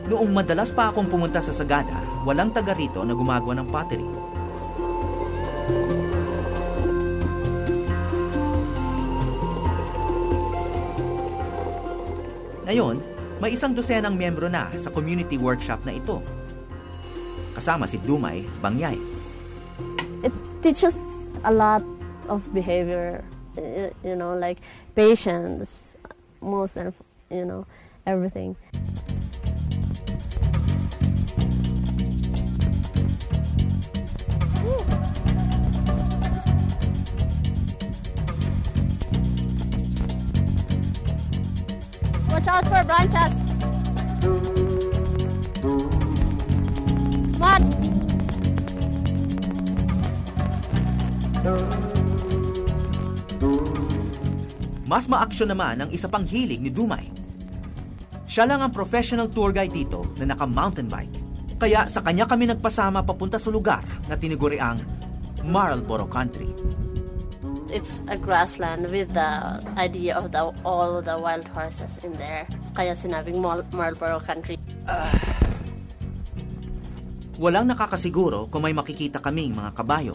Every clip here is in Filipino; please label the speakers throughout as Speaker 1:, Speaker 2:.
Speaker 1: Noong madalas pa akong pumunta sa Sagada, walang taga rito na gumagawa ng pottery. Ngayon, may isang dosenang miyembro na sa community workshop na ito. Kasama si Dumay Bangyay.
Speaker 2: It teaches a lot of behavior, like patience, most, everything. Watch out for branches. Come on.
Speaker 1: Mas ma-aksyon naman ang isa pang hilig ni Dumay. Siya lang ang professional tour guide dito na naka-mountain bike. Kaya sa kanya kami nagpasama papunta sa lugar na tiniguriang Marlboro Country.
Speaker 2: It's a grassland with the idea of all the wild horses in there. Kaya sinabing Marlboro Country.
Speaker 1: Walang nakakasiguro kung may makikita kaming mga kabayo.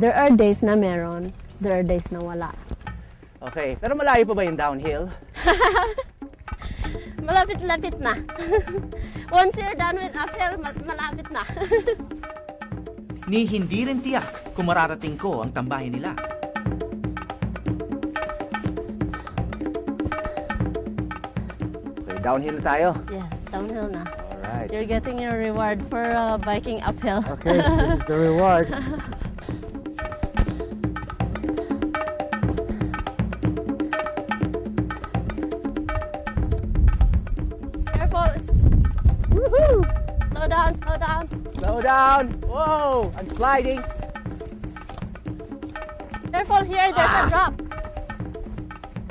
Speaker 2: There are days na meron, there are days na wala.
Speaker 3: Okay, pero malayo pa ba yung downhill?
Speaker 2: Malapit-lapit na. Once you're done with uphill, malapit na.
Speaker 1: Ni hindi rin tiyak kung mararating ko ang tambayan nila.
Speaker 3: Okay, downhill na tayo?
Speaker 2: Yes, downhill na.
Speaker 3: Alright.
Speaker 2: You're getting your reward for biking uphill.
Speaker 3: Okay, this is the reward. Slow down! Whoa! I'm sliding!
Speaker 2: Careful here, there's a drop.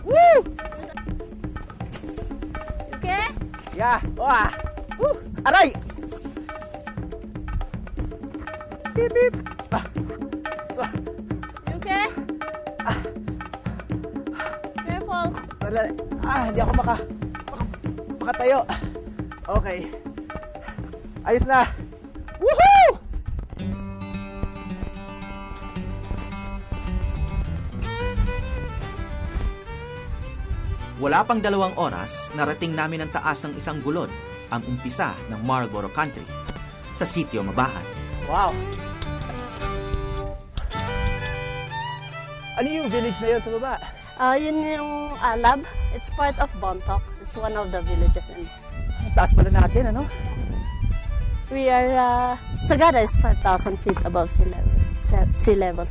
Speaker 3: Woo!
Speaker 2: Okay?
Speaker 3: Yeah! Wah! Woo! Aray! Beep beep! So,
Speaker 2: You okay? Careful.
Speaker 3: hindi ako makatayo. Okay. Ayos na! Woohoo!
Speaker 1: Wala pang 2 oras, narating namin ang taas ng isang gulod, ang umpisa ng Marlboro Country, sa sitio Mabaan.
Speaker 3: Wow! Ano yung village na yun sa baba?
Speaker 2: Yun yung Alab. It's part of Bontoc. It's one of the villages in.
Speaker 3: Ang taas pala natin, ano?
Speaker 2: We are, Sagada is 5,000 feet above sea level.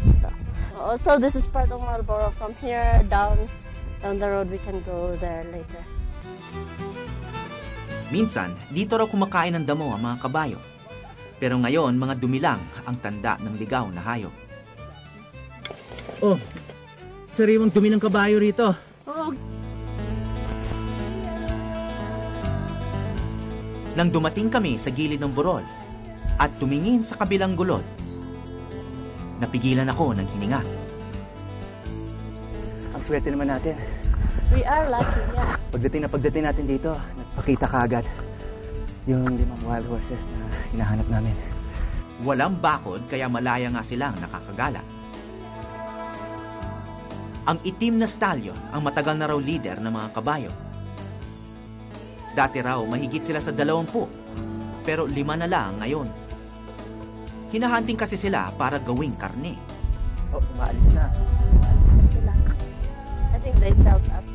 Speaker 2: So this is part of Marlboro. From here down the road, we can go there later.
Speaker 1: Minsan, dito raw kumakain ng damo ang mga kabayo. Pero ngayon, mga dumilang ang tanda ng ligaw na hayop.
Speaker 3: Oh, sariwang dumi ng kabayo rito.
Speaker 2: Oh.
Speaker 1: Nang dumating kami sa gilid ng burol at tumingin sa kabilang gulod, napigilan ako ng hininga.
Speaker 3: Ang swerte naman natin.
Speaker 2: We are lucky, yeah.
Speaker 3: Pagdating natin dito, nagpakita kaagad yung 5 wild horses na hinahanap namin.
Speaker 1: Walang bakod kaya malaya nga silang nakakagala. Ang itim na stallion ang matagal na raw leader ng mga kabayo. Dati raw mahigit sila sa 20, pero 5 na lang ngayon. Hinahunting kasi sila para gawing karne.
Speaker 3: Oh, umaalis na.
Speaker 2: Umalis na sila. I think they felt us.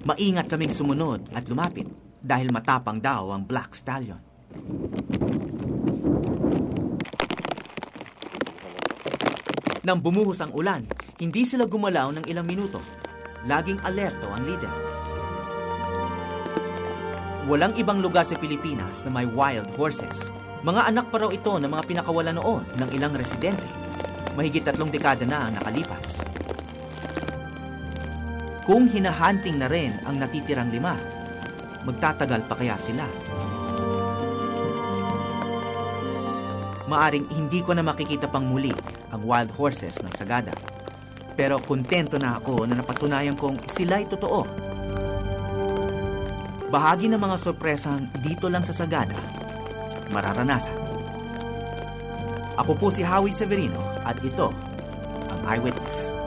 Speaker 1: Maingat kaming sumunod at lumapit dahil matapang daw ang Black Stallion. Nang bumuhos ang ulan, hindi sila gumalaw ng ilang minuto. Laging alerto ang leader. Walang ibang lugar sa Pilipinas na may wild horses. Mga anak pa raw ito ng mga pinakawalan noon ng ilang residente. Mahigit 3 dekada na ang nakalipas. Kung hinahunting na rin ang natitirang 5, magtatagal pa kaya sila? Maaring hindi ko na makikita pang muli ang wild horses ng Sagada. Pero kontento na ako na napatunayan kong sila'y totoo. Bahagi ng mga sorpresang dito lang sa Sagada mararanasan. Ako po si Howie Severino at ito ang Eyewitness.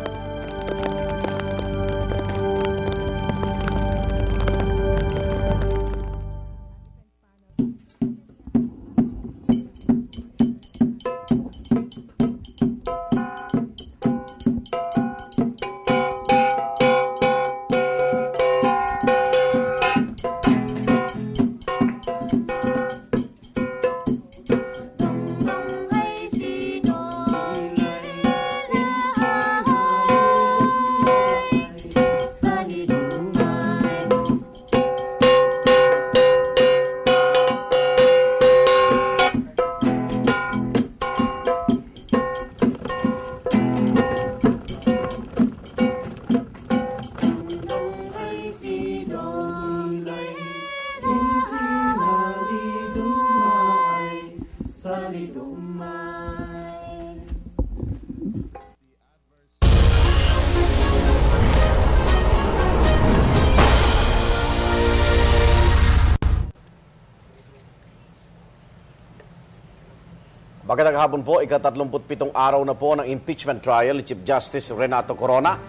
Speaker 4: Magandang hapon po, ika-37 araw na po ng impeachment trial ni Chief Justice Renato Corona.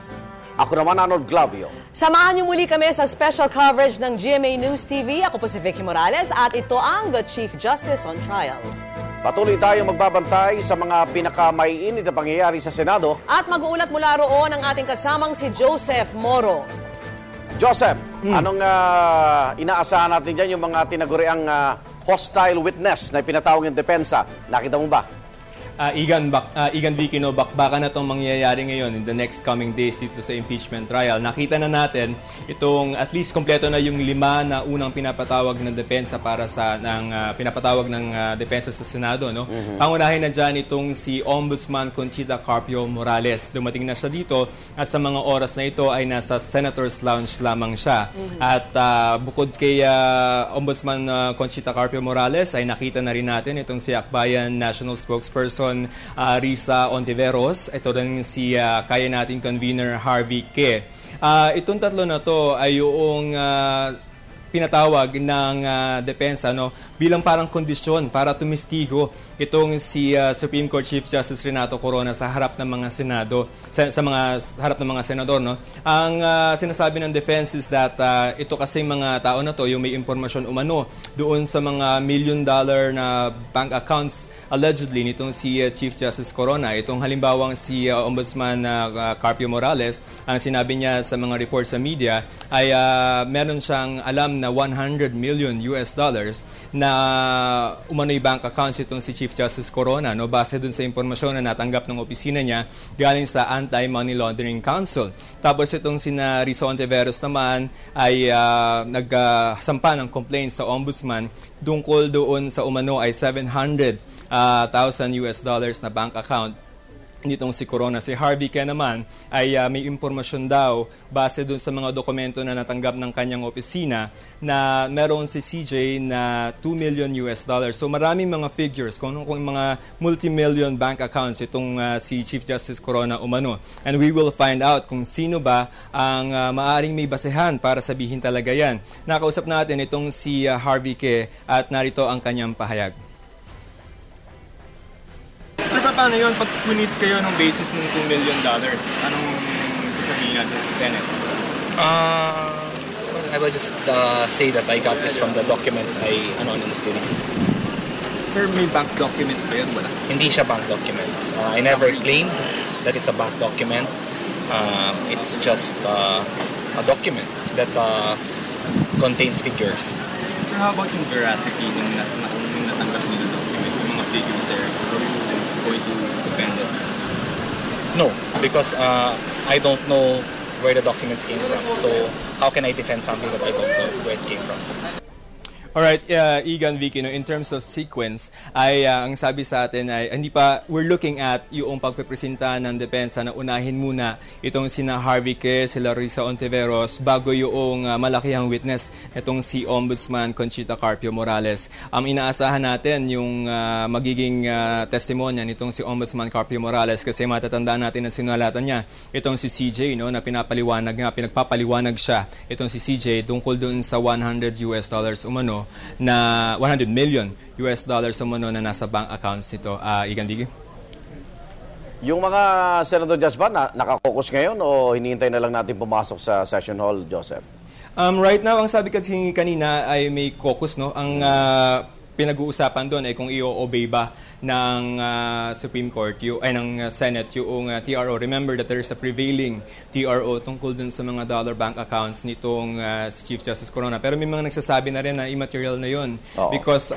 Speaker 4: Ako naman, Arnold Glavio.
Speaker 5: Samahan niyo muli kami sa special coverage ng GMA News TV. Ako po si Vicky Morales at ito ang The Chief Justice on Trial.
Speaker 4: Patuloy tayo magbabantay sa mga pinakamaiinit na pangyayari sa Senado.
Speaker 5: At mag-uulat mula roon ang ating kasamang si Joseph Moro.
Speaker 4: Joseph, anong inaasahan natin dyan yung mga tinaguriang hostile witness na pinatawag ng depensa? Nakita mo ba?
Speaker 6: Igan Vicky, bakbakan na itong mangyayari ngayon in the next coming days dito sa impeachment trial. Nakita na natin itong at least kompleto na yung 5 na unang pinapatawag ng depensa para sa pinapatawag ng depensa sa Senado, no? Pangunahin na diyan itong si Ombudsman Conchita Carpio Morales. Dumating na siya dito at sa mga oras na ito ay nasa Senator's Lounge lamang siya. At bukod kay Ombudsman Conchita Carpio Morales ay nakita na rin natin itong si Akbayan National Spokesperson Risa Ontiveros. Ito rin si kaya nating convener Harvey Ke. Itong tatlo na to ay yung pinatawag ng depensa, no, bilang parang kondisyon para tumistigo itong si Supreme Court Chief Justice Renato Corona sa harap ng mga Senado, harap ng mga senador, no. Ang sinasabi ng defense is that ito kasing mga tao na to yung may impormasyon umano doon sa mga $1 million na bank accounts allegedly nitong si Chief Justice Corona. Itong halimbawang si Ombudsman Carpio Morales, ang sinabi niya sa mga reports sa media ay meron siyang alam na $100 million na umano'y bank accounts itong si Chief Justice Corona, no, base dun sa impormasyon na natanggap ng opisina niya galing sa Anti-Money Laundering Council. Tapos itong sina Risa Ontiveros naman ay nagsampa ng complaint sa Ombudsman tungkol doon sa umano ay $700,000 na bank account nitong si Corona. Si Harvey Ke naman ay may impormasyon daw base dun sa mga dokumento na natanggap ng kanyang opisina na meron si CJ na $2 million. So maraming mga figures kung mga multi-million bank accounts itong si Chief Justice Corona umano. And we will find out kung sino ba ang maaring may basehan para sabihin talaga yan. Nakausap natin itong si Harvey Ke at narito ang kanyang pahayag. Sir, paano yun pag punis kayo ng basis ng $2 million? Anong sasabihin natin sa Senate?
Speaker 7: I will just say that I got this from the documents I anonymously received.
Speaker 6: Sir, may bank documents ba yun? Wala?
Speaker 7: Hindi siya bank documents. I never claimed that it's a bank document. It's just a document that contains figures.
Speaker 6: Sir, how about yung veracity nung natanggap niyo na document, yung mga figures there? Going to defend it?
Speaker 7: No, because I don't know where the documents came from. So how can I defend something that I don't know where it came from?
Speaker 6: Alright, Igan, Vicky, in terms of sequence, ay ang sabi sa atin ay we're looking at yung pagpipresenta ng depensa na unahin muna itong sina Harvey Ke, sila Risa Ontiveros, bago yung malakihang witness, itong si Ombudsman Conchita Carpio Morales. Inaasahan natin yung magiging testimonya nitong si Ombudsman Carpio Morales kasi matatandaan natin na sinalatan niya itong si CJ, no, na pinagpapaliwanag siya, itong si CJ tungkol doon sa $100 umano na $100 million umano na nasa bank accounts nito. Igan Digi?
Speaker 4: Yung mga Senador Judge ba nakakokus ngayon o hinihintay na lang natin pumasok sa session hall, Joseph?
Speaker 6: Right now, ang sabi kasi kanina ay may caucus, no? Ang pinag-uusapan doon ay kung i-obey ba ng Supreme Court, ng Senate, yung TRO. Remember that there is a prevailing TRO tungkol dun sa mga dollar bank accounts nitong si Chief Justice Corona. Pero may mga nagsasabi na rin na immaterial na yun. Because,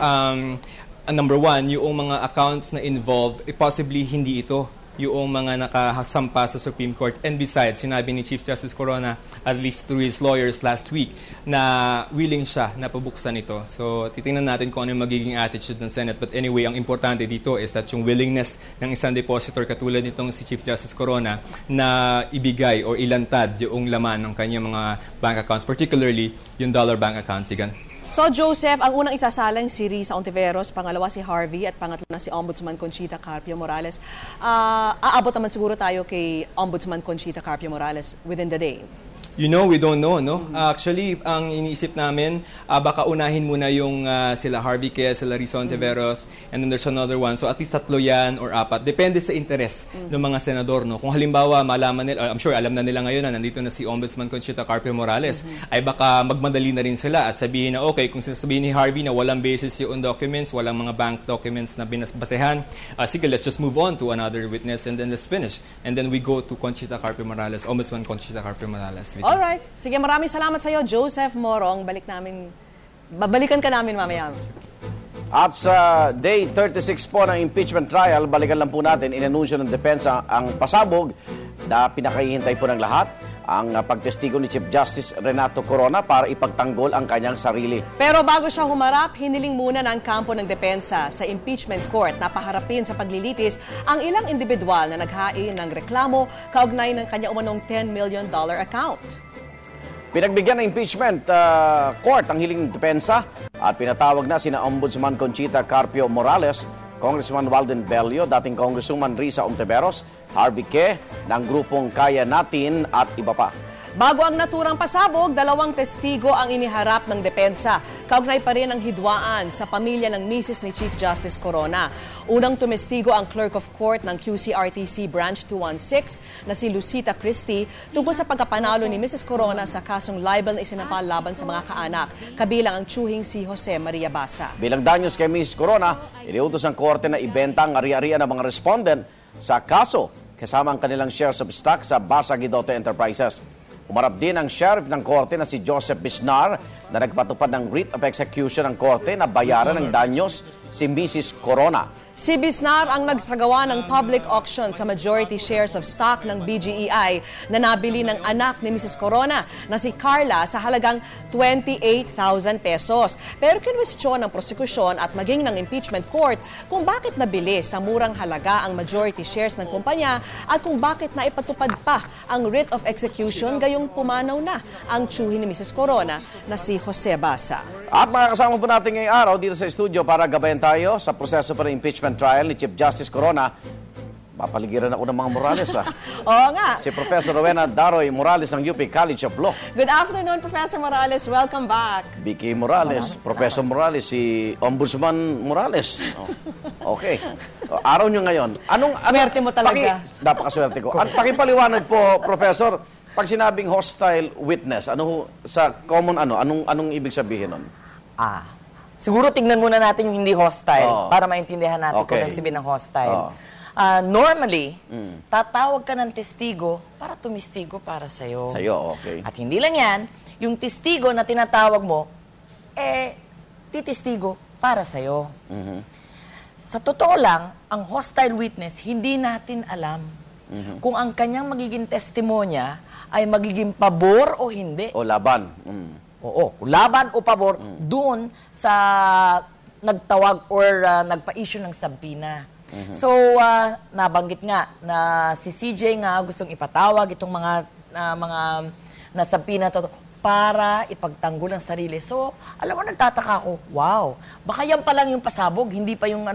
Speaker 6: number one, yung mga accounts na involved, possibly hindi ito yung mga nakasampa sa Supreme Court. And besides, sinabi ni Chief Justice Corona, at least through his lawyers last week, na willing siya na pabuksan ito. So, titingnan natin kung ano yung magiging attitude ng Senate. But anyway, ang importante dito is that yung willingness ng isang depositor katulad nitong si Chief Justice Corona na ibigay or ilantad yung laman ng kanyang mga bank accounts, particularly yung dollar bank accounts. Igan.
Speaker 5: So, Joseph, ang unang isasalang si Risa Ontiveros, pangalawa si Harvey, at pangatlo na si Ombudsman Conchita Carpio Morales. Aabot naman siguro tayo kay Ombudsman Conchita Carpio Morales within the day.
Speaker 6: We don't know, no? Actually, ang iniisip namin, baka unahin muna yung sila Harvey Ke, sila Risa Ontiveros, and then there's another one. So at least 3 yan or 4. Depende sa interes ng mga senador, no? Kung halimbawa, malaman nila, I'm sure alam na nila ngayon na nandito na si Ombudsman Conchita Carpio Morales, ay baka magmadali na rin sila at sabihin na, okay, kung sasabihin ni Harvey na walang basis yung documents, walang mga bank documents na binasehan, sige, let's just move on to another witness and then let's finish. And then we go to Conchita Carpio Morales, Ombudsman Conchita Carpio Morales.
Speaker 5: Alright. Sige, maraming salamat sa iyo, Joseph Morong. Babalikan ka namin mamaya.
Speaker 4: At sa day 36 po ng impeachment trial, balikan lang po natin, inanunsyo ng depensa ang pasabog na pinakahihintay po ng lahat, ang pagtestigo ni Chief Justice Renato Corona para ipagtanggol ang kanyang sarili.
Speaker 5: Pero bago siya humarap, hiniling muna ng kampo ng depensa sa impeachment court na paharapin sa paglilitis ang ilang individual na naghain ng reklamo kaugnay ng kanya umanong $10 million account.
Speaker 4: Pinagbigyan ng impeachment court ang hiling ng depensa at pinatawag na sina Ombudsman Conchita Carpio Morales, Congressman Walden Bello, dating Congresswoman Risa Ontiveros, Harvey Ke, ng grupong Kaya Natin at iba pa.
Speaker 5: Bago ang naturang pasabog, 2 testigo ang iniharap ng depensa. Kaugnay pa rin ang hidwaan sa pamilya ng misis ni Chief Justice Corona. Unang tumestigo ang Clerk of Court ng QCRTC Branch 216 na si Lucita Christie tungkol sa pagkapanalo ni Mrs. Corona sa kasong libel na isinampa laban sa mga kaanak, kabilang ang tiyuhing si Jose Maria Basa.
Speaker 4: Bilang danyos kay Mrs. Corona, iniutos ng korte na ibenta ang ari-arian ng mga respondent sa kaso kasama ang kanilang shares of stock sa Basa Guidote Enterprises. Umarap din ang sheriff ng korte na si Joseph Bisnar na nagpatupad ng writ of execution ng korte na bayaran ng danyos si Mrs. Corona.
Speaker 5: Si Bisnar ang nagsagawa ng public auction sa majority shares of stock ng BGEI na nabili ng anak ni Mrs. Corona na si Carla sa halagang 28,000 pesos. Pero kinwestiyon ng prosekusyon at maging ng impeachment court kung bakit nabili sa murang halaga ang majority shares ng kumpanya at kung bakit naipatupad pa ang writ of execution gayong pumanaw na ang tiyuhin ni Mrs. Corona na si Jose Basa.
Speaker 4: At makakasama po natin ngayong araw dito sa studio para gabayan tayo sa proseso para impeachment trial ni Chief Justice Corona. Mapaligiran ako ng mga Morales,
Speaker 5: Oo nga.
Speaker 4: Si Professor Rowena Daroy Morales ng UP College of Law.
Speaker 5: Good afternoon, Professor Morales. Welcome back.
Speaker 4: Vicky Morales, Professor Morales, si Ombudsman Morales. Okay. Araw nyo ngayon.
Speaker 5: Swerte mo talaga.
Speaker 4: Napakaswerte ko. At pakipaliwanag po, Professor, pag sinabing hostile witness, sa common anong ibig sabihin nun?
Speaker 8: Siguro tignan muna natin yung hindi hostile para maintindihan natin kung ano sabihin ng hostile. Normally, tatawag ka ng testigo para tumistigo para sa'yo.
Speaker 4: Okay.
Speaker 8: At hindi lang yan, yung testigo na tinatawag mo, titistigo para sa'yo. Sa totoo lang, ang hostile witness, hindi natin alam kung ang kanyang magiging testimonya ay magiging pabor o hindi.
Speaker 4: O laban.
Speaker 8: Oo, laban o pabor doon sa nagtawag or nagpa-issue ng sabina. So, nabanggit nga na si CJ nga gustong ipatawag itong mga nasabina to para ipagtanggol ang sarili. So, alam mo, nagtataka ako, wow, baka yan pa lang yung pasabog, hindi pa yung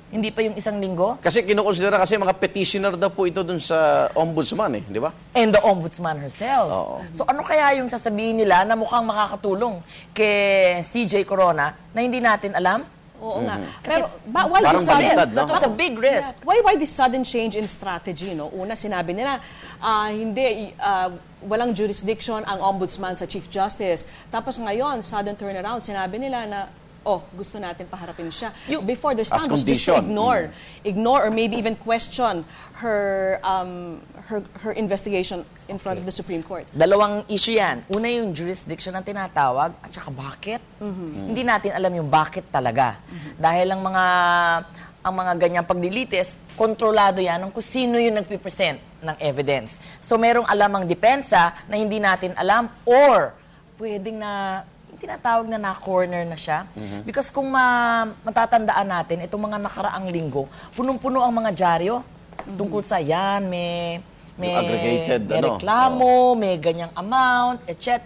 Speaker 8: hindi pa yung isang linggo.
Speaker 4: Kasi kinukonsidera kasi mga petitioner daw po ito dun sa ombudsman di ba?
Speaker 8: And the ombudsman herself.
Speaker 4: Oo.
Speaker 8: So, ano kaya yung sasabihin nila na mukhang makakatulong kay CJ Corona na hindi natin alam?
Speaker 5: Oo nga. Pero why
Speaker 4: Parang
Speaker 5: this sudden,
Speaker 4: baliktad, no?
Speaker 8: That was a big risk.
Speaker 5: why this sudden change in strategy, no? Una, sinabi nila, walang jurisdiction ang ombudsman sa Chief Justice. Tapos ngayon, sudden turnaround, sinabi nila na, gusto natin paharapin siya. Before, their stand was just to ignore or maybe even question her investigation in front of the Supreme Court.
Speaker 8: Dalawang issue yan. Una yung jurisdiction ang tinatawag at saka bakit. Hindi natin alam yung bakit talaga. Dahil ang mga ganyang paglilitis, kontrolado yan kung sino yung nagpipresent ng evidence. So merong alam ang depensa na hindi natin alam or pwedeng na tinatawag na na-corner na siya. Because kung matatandaan natin, itong mga nakaraang linggo, punong-puno ang mga dyaryo tungkol sa yan, may
Speaker 4: aggregated,
Speaker 8: may reklamo, may ganyang amount, etc.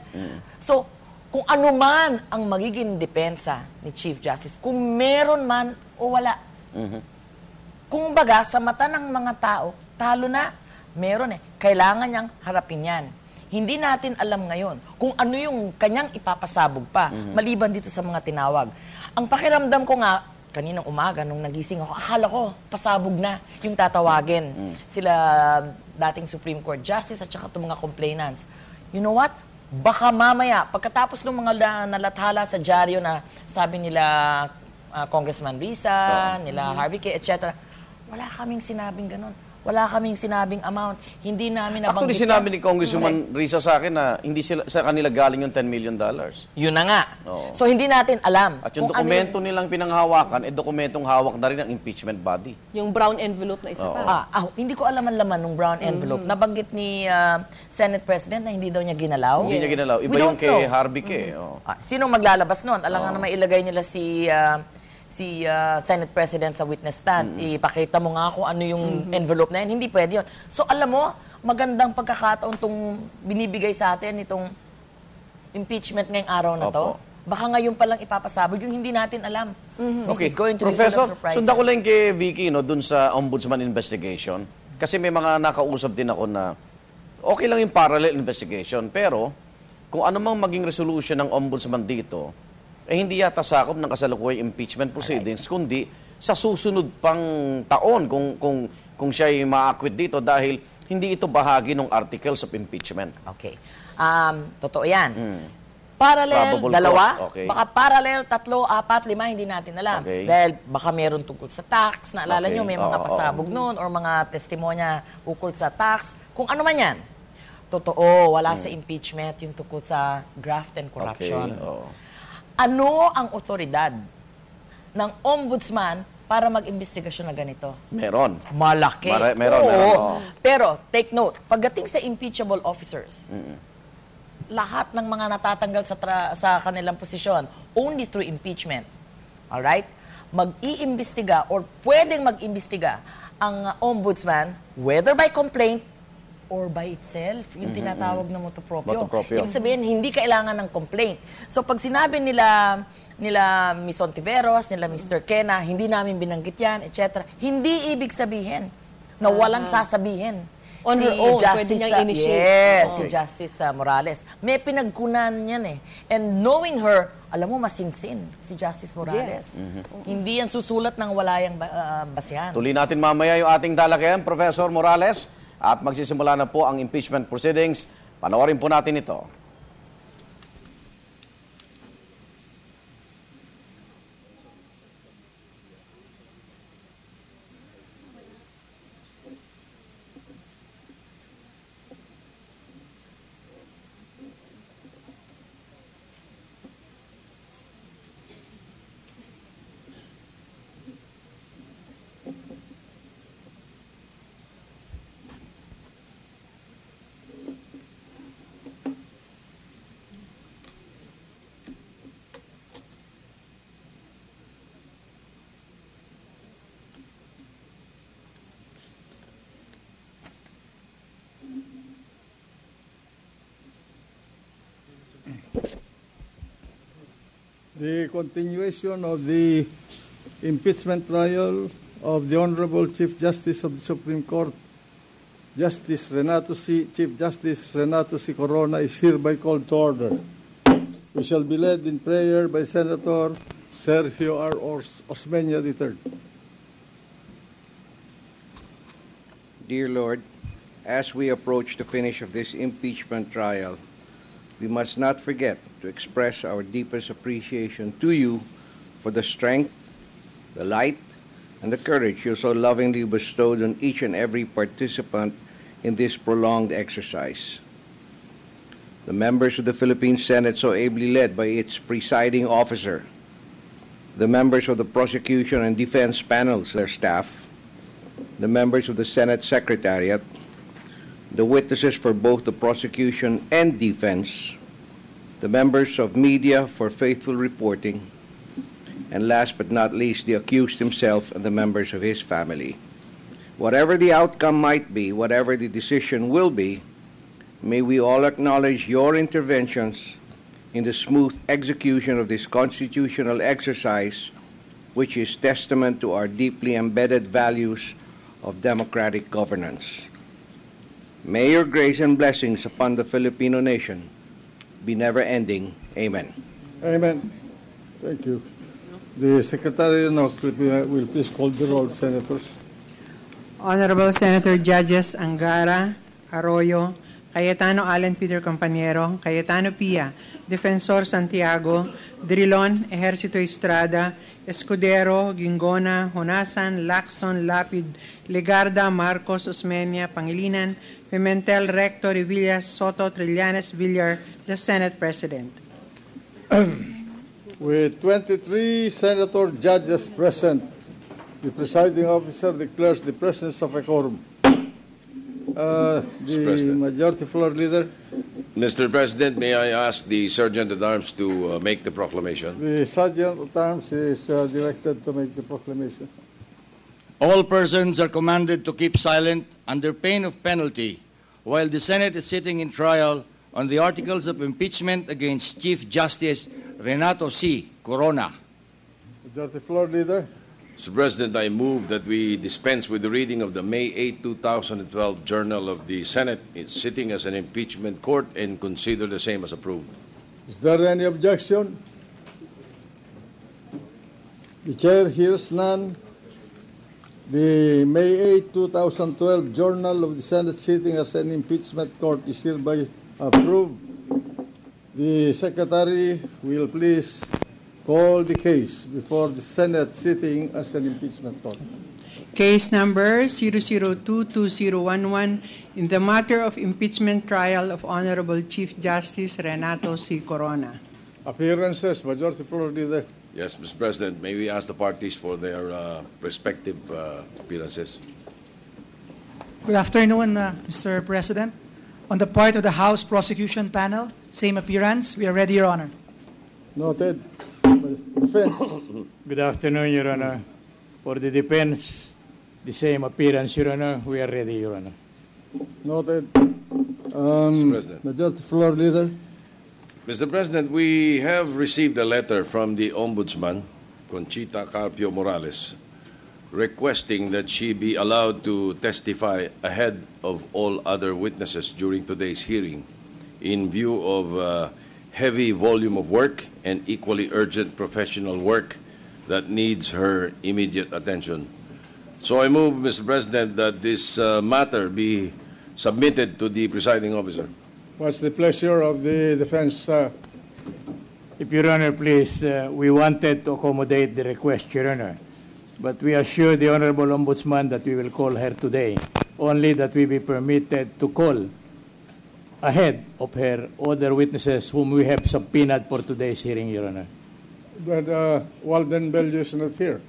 Speaker 8: So, kung ano man ang magiging depensa ni Chief Justice, kung meron man o wala. Kung baga, sa mata ng mga tao, talo na, meron kailangan niyang harapin yan. Hindi natin alam ngayon kung ano yung kanyang ipapasabog pa, maliban dito sa mga tinawag. Ang pakiramdam ko nga, kaninang umaga, nung nagising ako, akala ko, pasabog na yung tatawagin. Sila dating Supreme Court Justice at saka itong mga complainants. You know what? Baka mamaya, pagkatapos ng mga nalathala sa dyaryo na sabi nila Congressman Risa, nila Harvey K., etc., wala kaming sinabing ganun. Wala kaming sinabing amount. Hindi namin nabanggit.
Speaker 4: Actually, sinabi ni Congresswoman Risa sa akin na hindi sa kanila galing yung $10 million.
Speaker 8: Yun na nga. So, hindi natin alam.
Speaker 4: At yung dokumento nilang pinanghawakan, dokumentong hawak na rin ng impeachment body.
Speaker 5: Yung brown envelope na isa pa.
Speaker 8: Hindi ko alam ang laman ng brown envelope. Nabanggit ni Senate President na hindi daw niya ginalaw.
Speaker 4: Hindi niya ginalaw. Iba yung kay Harvey K.
Speaker 8: Sinong maglalabas nun? Alam nga naman ilagay nila si Senate President sa witness stand. Ipakita mo nga kung ano yung envelope na yan. Hindi pwede yun. So, alam mo, magandang pagkakataon itong binibigay sa atin, itong impeachment ngayong araw na to. Baka ngayon palang ipapasabog yung hindi natin alam.
Speaker 4: Okay.
Speaker 8: This is going to
Speaker 4: Professor,
Speaker 8: be full of surprises.
Speaker 4: sundan ko lang kay Vicky dun sa ombudsman investigation. Kasi may mga nakausap din ako na okay lang yung parallel investigation, pero kung ano mang maging resolution ng ombudsman dito, hindi yata sakop ng kasalukuyang impeachment proceedings, kundi sa susunod pang taon kung siya ay ma-acquit dito dahil hindi ito bahagi ng articles of impeachment.
Speaker 8: Okay. Totoo yan. Parallel,
Speaker 4: Probable
Speaker 8: dalawa.
Speaker 4: Okay.
Speaker 8: Baka parallel, 3, 4, 5, hindi natin alam.
Speaker 4: Okay.
Speaker 8: Dahil baka meron tungkol sa tax. Naalala nyo, may mga pasabog noon or mga testimonya ukol sa tax. Kung ano man yan. Totoo, wala sa impeachment yung tungkol sa graft and corruption.
Speaker 4: Okay.
Speaker 8: Ano ang otoridad ng ombudsman para mag-investigasyon na ganito?
Speaker 4: Meron.
Speaker 8: Malaki.
Speaker 4: Meron.
Speaker 8: Pero, take note, pagdating sa impeachable officers, lahat ng mga natatanggal sa kanilang posisyon, only through impeachment. Alright? Mag-iimbestiga or pwedeng mag-imbestiga ang ombudsman, whether by complaint or by itself, yung tinatawag na motu proprio. Ibig sabihin, hindi kailangan ng complaint. So, pag sinabi nila Ms. Ontiveros, nila Mr. Kena, hindi namin binanggit yan, etc., hindi ibig sabihin na walang sasabihin.
Speaker 5: On her own, pwede niyang initiate.
Speaker 8: Yes, si Justice Morales. May pinagkunan yan And knowing her, alam mo, masinsin si Justice Morales. Hindi yan susulat ng walayang basihan.
Speaker 4: Tuloy natin mamaya yung ating talakayan, Professor Morales. At magsisimula na po ang impeachment proceedings. Panoorin po natin ito.
Speaker 9: The continuation of the impeachment trial of the Honorable Chief Justice of the Supreme Court, Chief Justice Renato Corona, is hereby called to order. We shall be led in prayer by Senator Sergio R. Osmeña III.
Speaker 10: Dear Lord, as we approach the finish of this impeachment trial, we must not forget to express our deepest appreciation to you for the strength, the light, and the courage you so lovingly bestowed on each and every participant in this prolonged exercise. The members of the Philippine Senate so ably led by its presiding officer, the members of the prosecution and defense panels, their staff, the members of the Senate Secretariat, the witnesses for both the prosecution and defense, the members of media for faithful reporting, and last but not least, the accused himself and the members of his family. Whatever the outcome might be, whatever the decision will be, may we all acknowledge your interventions in the smooth execution of this constitutional exercise, which is testament to our deeply embedded values of democratic governance. May your grace and blessings upon the Filipino nation be never-ending. Amen.
Speaker 9: Amen. Thank you. The Secretary will please call the roll, Senators.
Speaker 11: Honorable Senator Judges Angara, Arroyo, Cayetano Allen Peter Compañero, Cayetano Pia, Defensor Santiago, Drilon, Ejercito Estrada, Escudero, Gingona, Honasan, Lacson, Lapid, Legarda, Marcos, Osmeña, Pangilinan, Pimentel, Rector, Revillas, Soto, Trillanes, Villar, the Senate President.
Speaker 9: With 23 senator judges present, the presiding officer declares the presence of a quorum. The Majority Floor Leader.
Speaker 12: Mr. President, may I ask the Sergeant at Arms to make the proclamation?
Speaker 9: The Sergeant at Arms is directed to make the proclamation.
Speaker 13: All persons are commanded to keep silent under pain of penalty while the Senate is sitting in trial on the articles of impeachment against Chief Justice Renato Corona.
Speaker 9: Majority Floor Leader.
Speaker 12: Mr. President, I move that we dispense with the reading of the May 8, 2012 Journal of the Senate. It's sitting as an impeachment court and consider the same as approved.
Speaker 9: Is there any objection? The Chair hears none. The May 8, 2012 Journal of the Senate sitting as an impeachment court is hereby approved. The Secretary will please call the case before the Senate sitting as an impeachment court.
Speaker 11: Case number 0022011 in the matter of impeachment trial of Honorable Chief Justice Renato Corona.
Speaker 9: Appearances, Majority Floor Leader.
Speaker 12: Yes, Mr. President, may we ask the parties for their respective appearances?
Speaker 14: Good afternoon, Mr. President. On the part of the House Prosecution Panel, same appearance. We are ready, Your Honor.
Speaker 9: Noted. Defense.
Speaker 15: Good afternoon, Your Honor. For the defense, the same appearance, Your Honor. We are ready, Your Honor.
Speaker 9: Noted.
Speaker 12: Mr. President.
Speaker 9: Majority Floor Leader.
Speaker 12: Mr. President, we have received a letter from the Ombudsman, Conchita Carpio Morales, requesting that she be allowed to testify ahead of all other witnesses during today's hearing in view of heavy volume of work and equally urgent professional work that needs her immediate attention. So I move, Mr. President, that this matter be submitted to the presiding officer.
Speaker 9: What's the pleasure of the defense?
Speaker 15: If Your Honor, please, we wanted to accommodate the request, Your Honor, but we assure the Honorable Ombudsman that we will call her today, only that we be permitted to call ahead of her other witnesses whom we have subpoenaed for today's hearing, Your Honor.
Speaker 9: But Walden Bello is not here.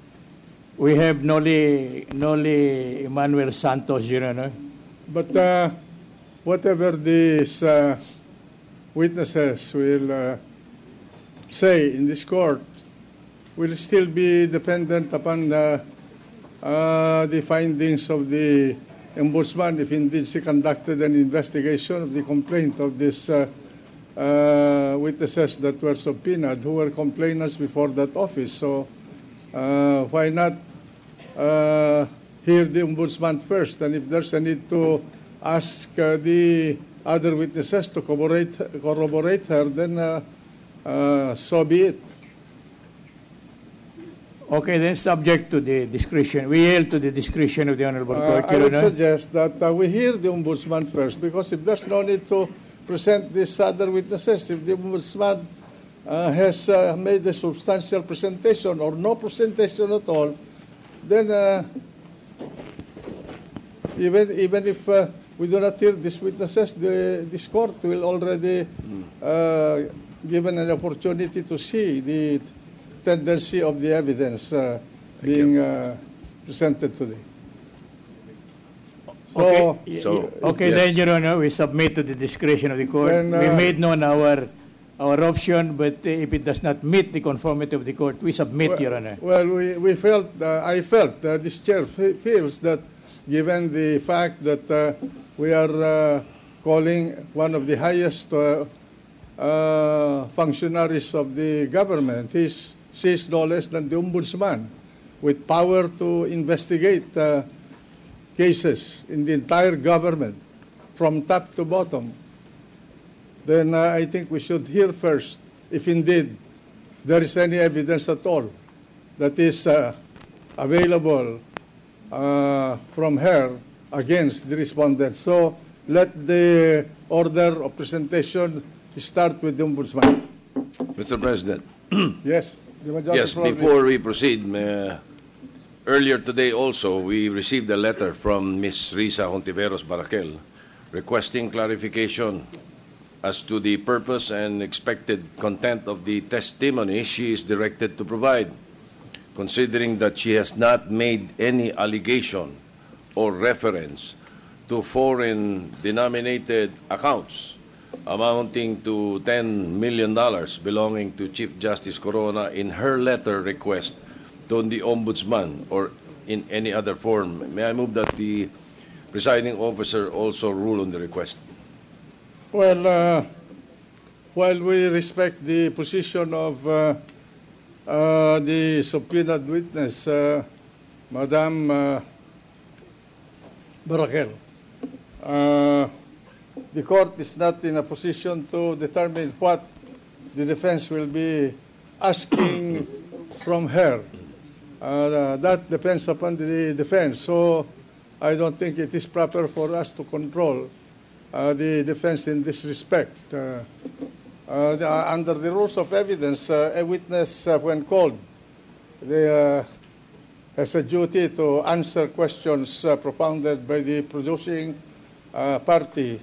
Speaker 15: We have Noli Emmanuel Santos, Your Honor.
Speaker 9: But whatever these witnesses will say in this court will still be dependent upon the findings of the Ombudsman, if indeed she conducted an investigation of the complaint of this witnesses that were subpoenaed who were complainants before that office. So why not hear the ombudsman first? And if there's a need to ask the other witnesses to corroborate her, then so be it.
Speaker 15: Okay, then subject to the discretion. We yield to the discretion of the Honorable Court,
Speaker 9: I
Speaker 15: Your
Speaker 9: would
Speaker 15: Honor.
Speaker 9: suggest that we hear the ombudsman first, because if there's no need to present these other witnesses, if the ombudsman has made a substantial presentation or no presentation at all, then even if we do not hear these witnesses, this court will already given an opportunity to see the tendency of the evidence being presented today.
Speaker 15: Okay, then, Your Honor, we submit to the discretion of the court. We made known our option, but if it does not meet the conformity of the court, we submit, Your Honor.
Speaker 9: Well, we felt, I felt, this chair feels that given the fact that we are calling one of the highest functionaries of the government, she's no less than the ombudsman, with power to investigate cases in the entire government from top to bottom, then I think we should hear first if indeed there is any evidence at all that is available from her against the respondent. So let the order of presentation start with the ombudsman.
Speaker 12: Mr. President.
Speaker 9: Yes.
Speaker 12: Yes, before we proceed, earlier today also, we received a letter from Ms. Risa Hontiveros Barakel requesting clarification as to the purpose and expected content of the testimony she is directed to provide, considering that she has not made any allegation or reference to foreign-denominated accounts amounting to $10 million belonging to Chief Justice Corona in her letter request to the Ombudsman or in any other form. May I move that the presiding officer also rule on the request?
Speaker 9: Well, while we respect the position of the subpoenaed witness, Madam Barakel, the court is not in a position to determine what the defense will be asking from her. That depends upon the defense. So I don't think it is proper for us to control the defense in this respect. Under the rules of evidence, a witness, when called, has a duty to answer questions propounded by the producing party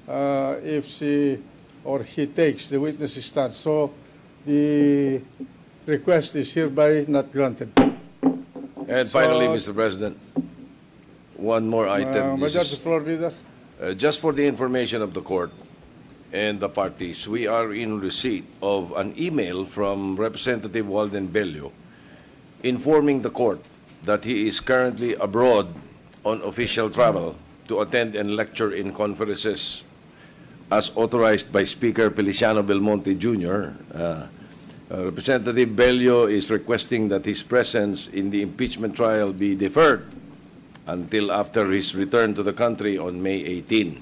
Speaker 9: if she or he takes the witness stand. So the request is hereby not granted.
Speaker 12: And finally, Mr. President, one more item. Just for the information of the court and the parties, we are in receipt of an email from Representative Walden Bello informing the court that he is currently abroad on official travel to attend and lecture in conferences as authorized by Speaker Feliciano Belmonte Jr. Representative Bello is requesting that his presence in the impeachment trial be deferred until after his return to the country on May 18.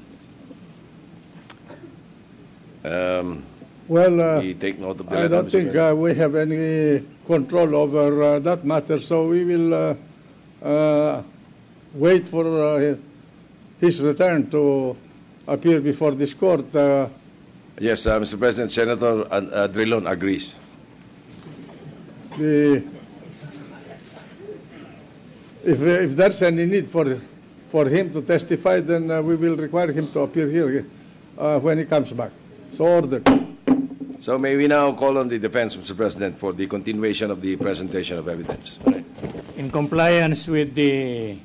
Speaker 12: We take note of the letter.
Speaker 9: I don't think we have any control over that matter, so we will wait for his return to appear before this court.
Speaker 12: Yes, Mr. President, Senator Drilon agrees.
Speaker 9: If there's any need for him to testify, then we will require him to appear here when he comes back. So ordered.
Speaker 12: So may we now call on the defense, Mr. President, for the continuation of the presentation of evidence.
Speaker 15: In compliance with the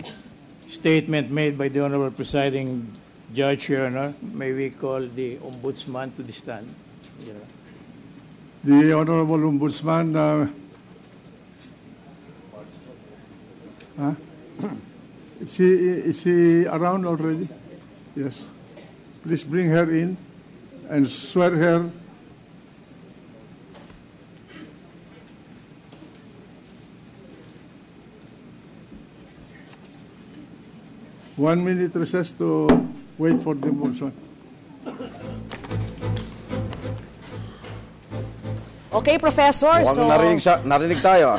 Speaker 15: statement made by the Honorable Presiding Judge, Your Honor, may we call the Ombudsman to the stand?
Speaker 9: The Honorable Ombudsman, is she around already? Yes. Please bring her in and swear her One-minute recess to wait for the motion.
Speaker 5: Okay, Professor.
Speaker 4: Mukhang narinig tayo.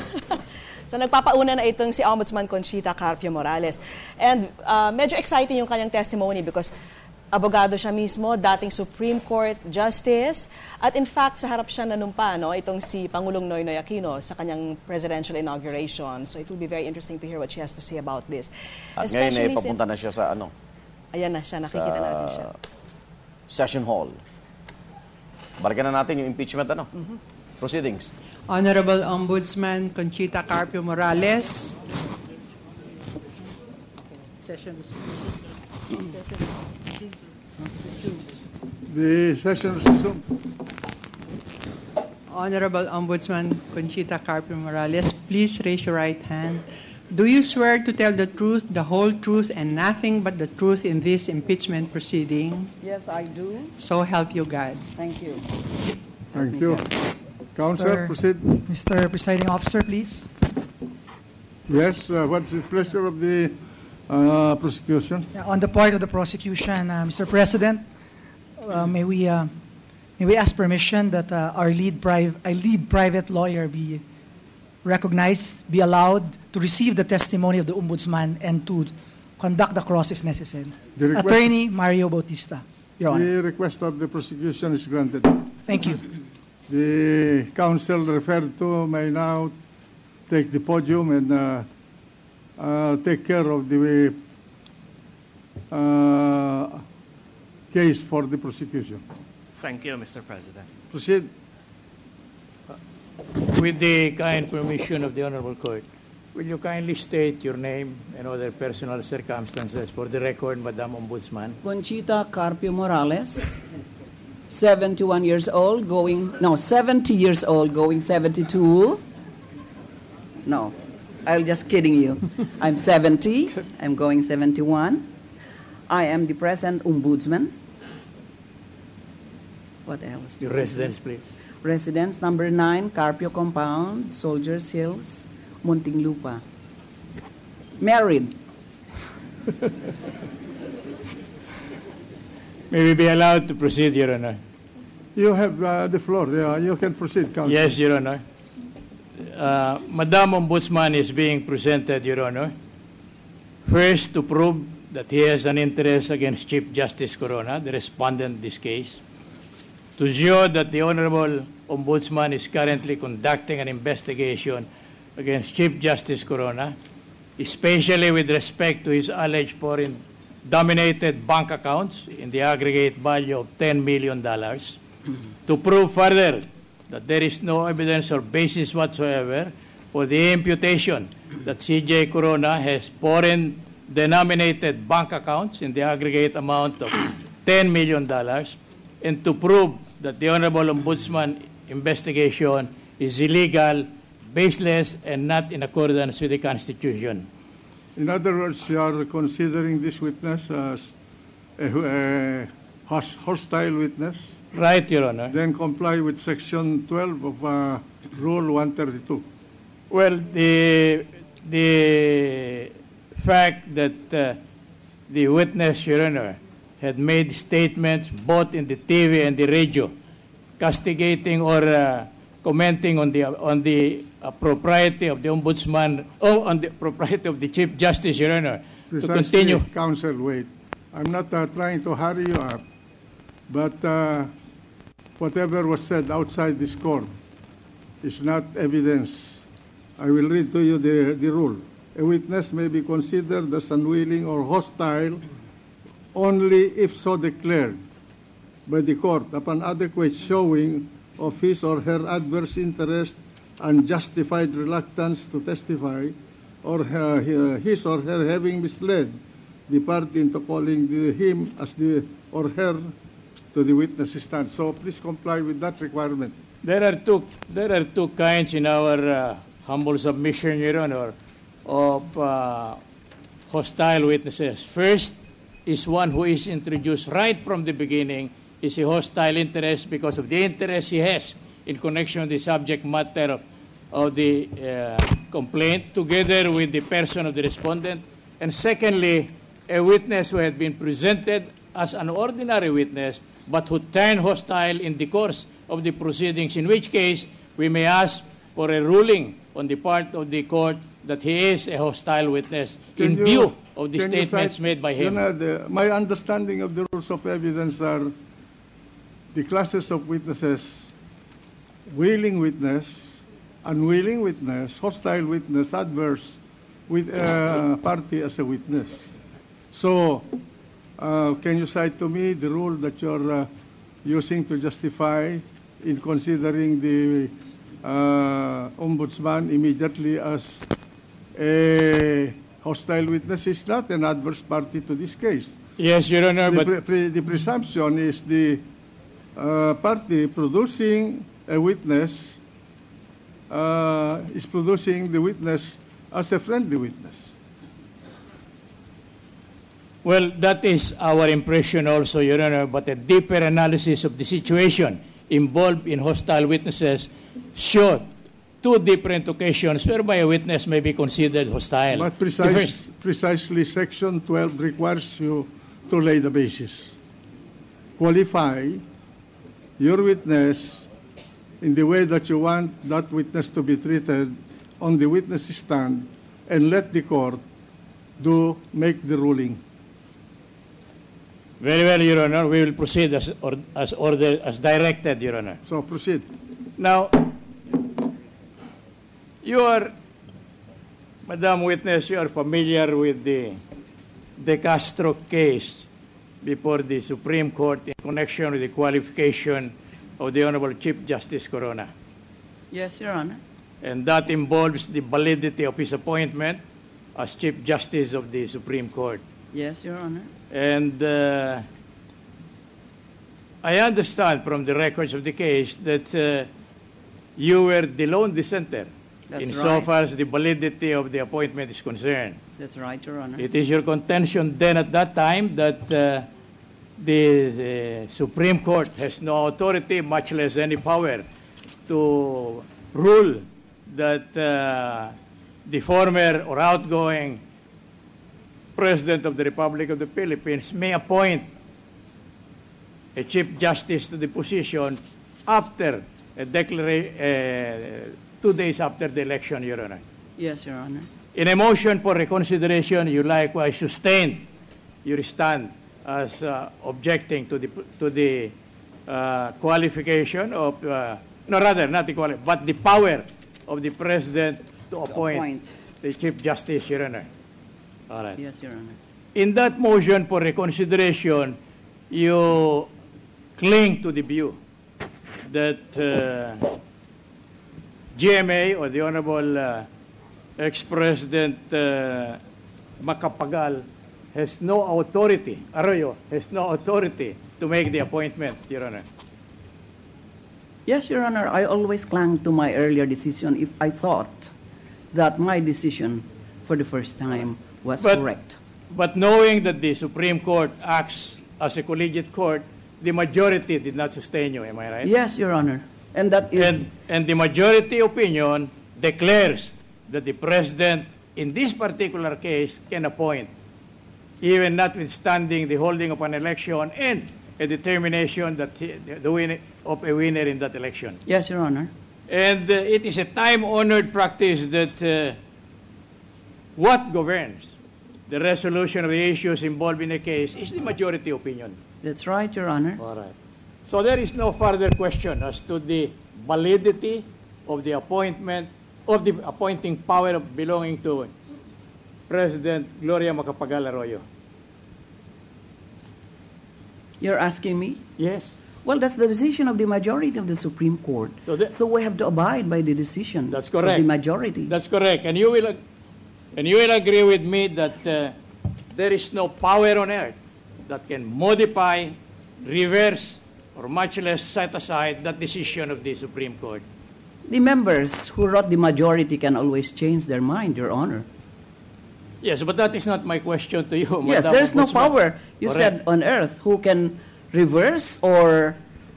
Speaker 5: So nagpapauna na itong si Ombudsman Conchita Carpio Morales. And medyo exciting yung kanyang testimony because abogado siya mismo, dating Supreme Court Justice. At in fact, sa harap siya nanumpa, no, itong si Pangulong Noynoy Aquino sa kanyang presidential inauguration. So it will be very interesting to hear what she has to say about this.
Speaker 4: At ngayon papunta na siya sa ano?
Speaker 5: Ayan na siya, nakikita natin siya.
Speaker 4: Session Hall. Balikan na natin yung impeachment proceedings.
Speaker 11: Honorable Ombudsman Conchita Carpio Morales. Session is
Speaker 9: The session is resumed.
Speaker 11: Honorable Ombudsman Conchita Carpio Morales, please raise your right hand. Do you swear to tell the truth, the whole truth, and nothing but the truth in this impeachment proceeding?
Speaker 16: Yes, I do.
Speaker 11: So help you God.
Speaker 16: Thank you.
Speaker 9: Thank you. Counsel, proceed.
Speaker 14: Mr. Presiding Officer, please.
Speaker 9: Yes, what's the pleasure of the prosecution?
Speaker 14: On the part of the prosecution, Mr. President, may we ask permission that our lead private lawyer be recognized, be allowed to receive the testimony of the Ombudsman and to conduct the cross if necessary. Attorney Mario Bautista, Your Honor.
Speaker 9: The request of the prosecution is granted.
Speaker 14: Thank you.
Speaker 9: The counsel referred to may now take the podium and take care of the case for the prosecution.
Speaker 15: Thank you, Mr. President.
Speaker 9: Proceed.
Speaker 15: With the kind permission of the Honorable Court, will you kindly state your name and other personal circumstances for the record, Madam Ombudsman?
Speaker 16: Conchita Carpio Morales, 71 years old, 70 years old, going 72. No, I'm just kidding you. I'm 70, I'm going 71. I am the present Ombudsman. What else?
Speaker 15: Your residence, please.
Speaker 16: Residence number 9, Carpio Compound, Soldiers Hills, Muntinlupa. Married.
Speaker 15: May we be allowed to proceed, Your Honor?
Speaker 9: You have the floor. You can proceed, Counsel.
Speaker 15: Yes, Your Honor. Madam Ombudsman is being presented, Your Honor. First, to prove that he has an interest against Chief Justice Corona, the respondent in this case. To show that the Honorable Ombudsman is currently conducting an investigation against Chief Justice Corona, especially with respect to his alleged foreign dominated bank accounts in the aggregate value of $10 million. To prove further that there is no evidence or basis whatsoever for the imputation that CJ Corona has foreign denominated bank accounts in the aggregate amount of $10 million, and to prove that the Honorable Ombudsman investigation is illegal, baseless, and not in accordance with the Constitution.
Speaker 9: In other words, you are considering this witness as a hostile witness?
Speaker 15: Right, Your Honor.
Speaker 9: Then comply with Section 12 of Rule 132.
Speaker 15: Well, the fact that the witness, Your Honor, had made statements both in the TV and the radio, castigating or commenting on the propriety of the Ombudsman, on the propriety of the Chief Justice, Your Honor,
Speaker 9: Precisely,
Speaker 15: to continue.
Speaker 9: Counsel, wait. I'm not trying to hurry you up, but whatever was said outside this court is not evidence. I will read to you the rule. A witness may be considered as unwilling or hostile only if so declared by the court upon adequate showing of his or her adverse interest and justified reluctance to testify, or his or her having misled the party into calling him as or her to the witness stand. So please comply with that requirement.
Speaker 15: There are two kinds in our humble submission, Your Honor, of hostile witnesses. First is one who is introduced right from the beginning is a hostile interest because of the interest he has in connection with the subject matter of the complaint, together with the person of the respondent. And secondly, a witness who had been presented as an ordinary witness but who turned hostile in the course of the proceedings, in which case we may ask for a ruling on the part of the court that he is a hostile witness in view of the statements made by him.
Speaker 9: My understanding of the rules of evidence are the classes of witnesses: willing witness, unwilling witness, hostile witness, adverse with party as a witness. So, can you cite to me the rule that you're using to justify in considering the ombudsman immediately as a hostile witness is not an adverse party to this case?
Speaker 15: Yes, Your Honor,
Speaker 9: the presumption is the party producing a witness is producing the witness as a friendly witness.
Speaker 15: Well, that is our impression also, Your Honor, but a deeper analysis of the situation involved in hostile witnesses showed two different occasions whereby a witness may be considered hostile.
Speaker 9: But precisely Section 12 requires you to lay the basis. Qualify your witness in the way that you want that witness to be treated on the witness stand, and let the court make the ruling.
Speaker 15: Very well, Your Honor. We will proceed as directed, Your Honor.
Speaker 9: So proceed.
Speaker 15: Now, you are, Madam Witness, you are familiar with the De Castro case before the Supreme Court in connection with the qualification of the Honorable Chief Justice Corona.
Speaker 16: Yes, Your Honor.
Speaker 15: And that involves the validity of his appointment as Chief Justice of the Supreme Court.
Speaker 16: Yes, Your Honor.
Speaker 15: And I understand from the records of the case that you were the lone dissenter insofar as the validity of the appointment is concerned.
Speaker 16: That's right, Your Honor.
Speaker 15: It is your contention then at that time that the Supreme Court has no authority, much less any power, to rule that the former or outgoing President of the Republic of the Philippines may appoint a Chief Justice to the position after a 2 days after the election, Your Honor.
Speaker 16: Yes, Your Honor.
Speaker 15: In a motion for reconsideration, you likewise sustained your stand as objecting to the qualification of, no, rather, not the qualification, but the power of the President to appoint the Chief Justice, Your Honor. All right.
Speaker 16: Yes, Your Honor.
Speaker 15: In that motion for reconsideration, you cling to the view that GMA, or the Honorable ex-President Macapagal, has no authority, Arroyo has no authority to make the appointment, Your Honor.
Speaker 16: Yes, Your Honor. I always clung to my earlier decision if I thought that my decision for the first time was correct.
Speaker 15: But knowing that the Supreme Court acts as a collegiate court, the majority did not sustain you, am I right?
Speaker 16: Yes, Your Honor. And that is...
Speaker 15: And the majority opinion declares that the President, in this particular case, can appoint, even notwithstanding the holding of an election and a determination that the winner of a winner in that election.
Speaker 16: Yes, Your Honor.
Speaker 15: And it is a time-honored practice that what governs the resolution of the issues involved in a case is the majority opinion.
Speaker 16: That's right, Your Honor.
Speaker 15: All right. So there is no further question as to the validity of the appointment, of the appointing power belonging to President Gloria Macapagal Arroyo.
Speaker 16: You're asking me?
Speaker 15: Yes.
Speaker 16: Well, that's the decision of the majority of the Supreme Court. So we have to abide by the decision
Speaker 15: That's correct.
Speaker 16: of the majority.
Speaker 15: That's correct. And you will agree with me that there is no power on earth that can modify, reverse, or much less set aside that decision of the Supreme Court.
Speaker 16: The members who wrote the majority can always change their mind, Your Honor.
Speaker 15: Yes, but that is not my question to you,
Speaker 16: Yes,
Speaker 15: Madam
Speaker 16: there's no
Speaker 15: Ombudsman.
Speaker 16: power, you
Speaker 15: Correct.
Speaker 16: said, on earth who can reverse or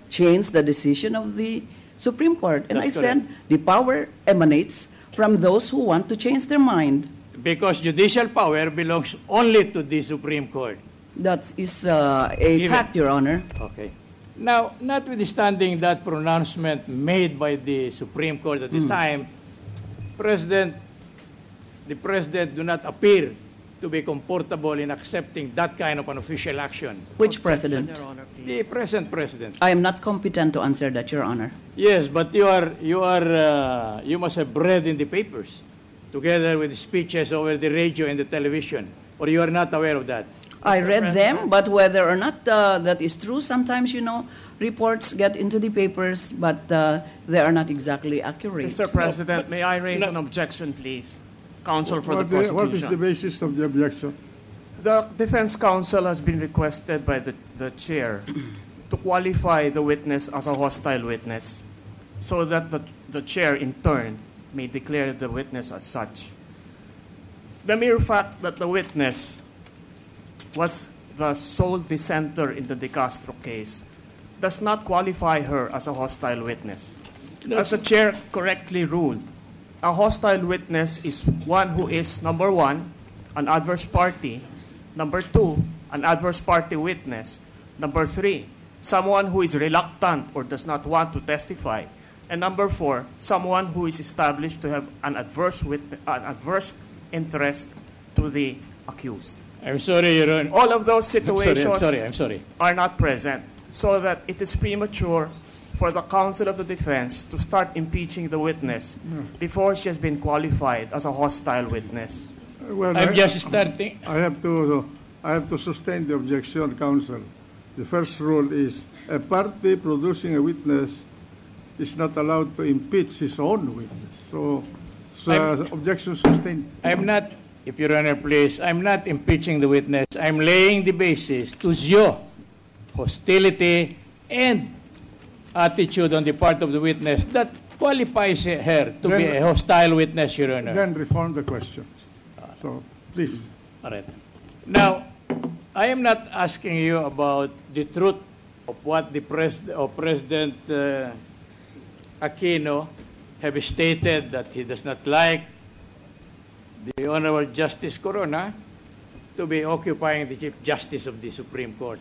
Speaker 16: change the decision of the Supreme Court. And
Speaker 15: That's
Speaker 16: I said the power emanates from those who want to change their mind.
Speaker 15: Because judicial power belongs only to the Supreme Court.
Speaker 16: That is a fact, Your Honor.
Speaker 15: Okay. Now, notwithstanding that pronouncement made by the Supreme Court at the time, the President do not appear to be comfortable in accepting that kind of an official action.
Speaker 16: Which President?
Speaker 15: The present President.
Speaker 16: I am not competent to answer that, Your Honor.
Speaker 15: Yes, but you must have read in the papers, together with speeches over the radio and the television, or you are not aware of that?
Speaker 16: I read them, but whether or not that is true, sometimes, reports get into the papers, but they are not exactly accurate.
Speaker 17: Mr. President, may I raise an objection, please? Counsel for the prosecution.
Speaker 9: What is the basis of the objection?
Speaker 17: The defense counsel has been requested by the chair to qualify the witness as a hostile witness so that the chair, in turn, may declare the witness as such. The mere fact that the witness was the sole dissenter in the De Castro case does not qualify her as a hostile witness. As the chair correctly ruled, a hostile witness is one who is, number one, an adverse party, number two, an adverse party witness, number three, someone who is reluctant or does not want to testify, and number four, someone who is established to have an adverse interest to the accused.
Speaker 15: I'm sorry, Your Honor.
Speaker 17: All of those situations
Speaker 15: I'm sorry.
Speaker 17: are not present, so that it is premature for the counsel of the defense to start impeaching the witness before she has been qualified as a hostile witness.
Speaker 9: Well,
Speaker 15: I'm just starting.
Speaker 9: I have to sustain the objection, counsel. The first rule is a party producing a witness is not allowed to impeach his own witness. So objection sustained.
Speaker 15: I'm not, if Your Honor, please, I'm not impeaching the witness. I'm laying the basis to show hostility and attitude on the part of the witness that qualifies her to be a hostile witness, Your Honor.
Speaker 9: Then reform the question. So, please.
Speaker 15: All right. Now, I am not asking you about the truth of what the President Aquino have stated, that he does not like the Honorable Justice Corona to be occupying the Chief Justice of the Supreme Court.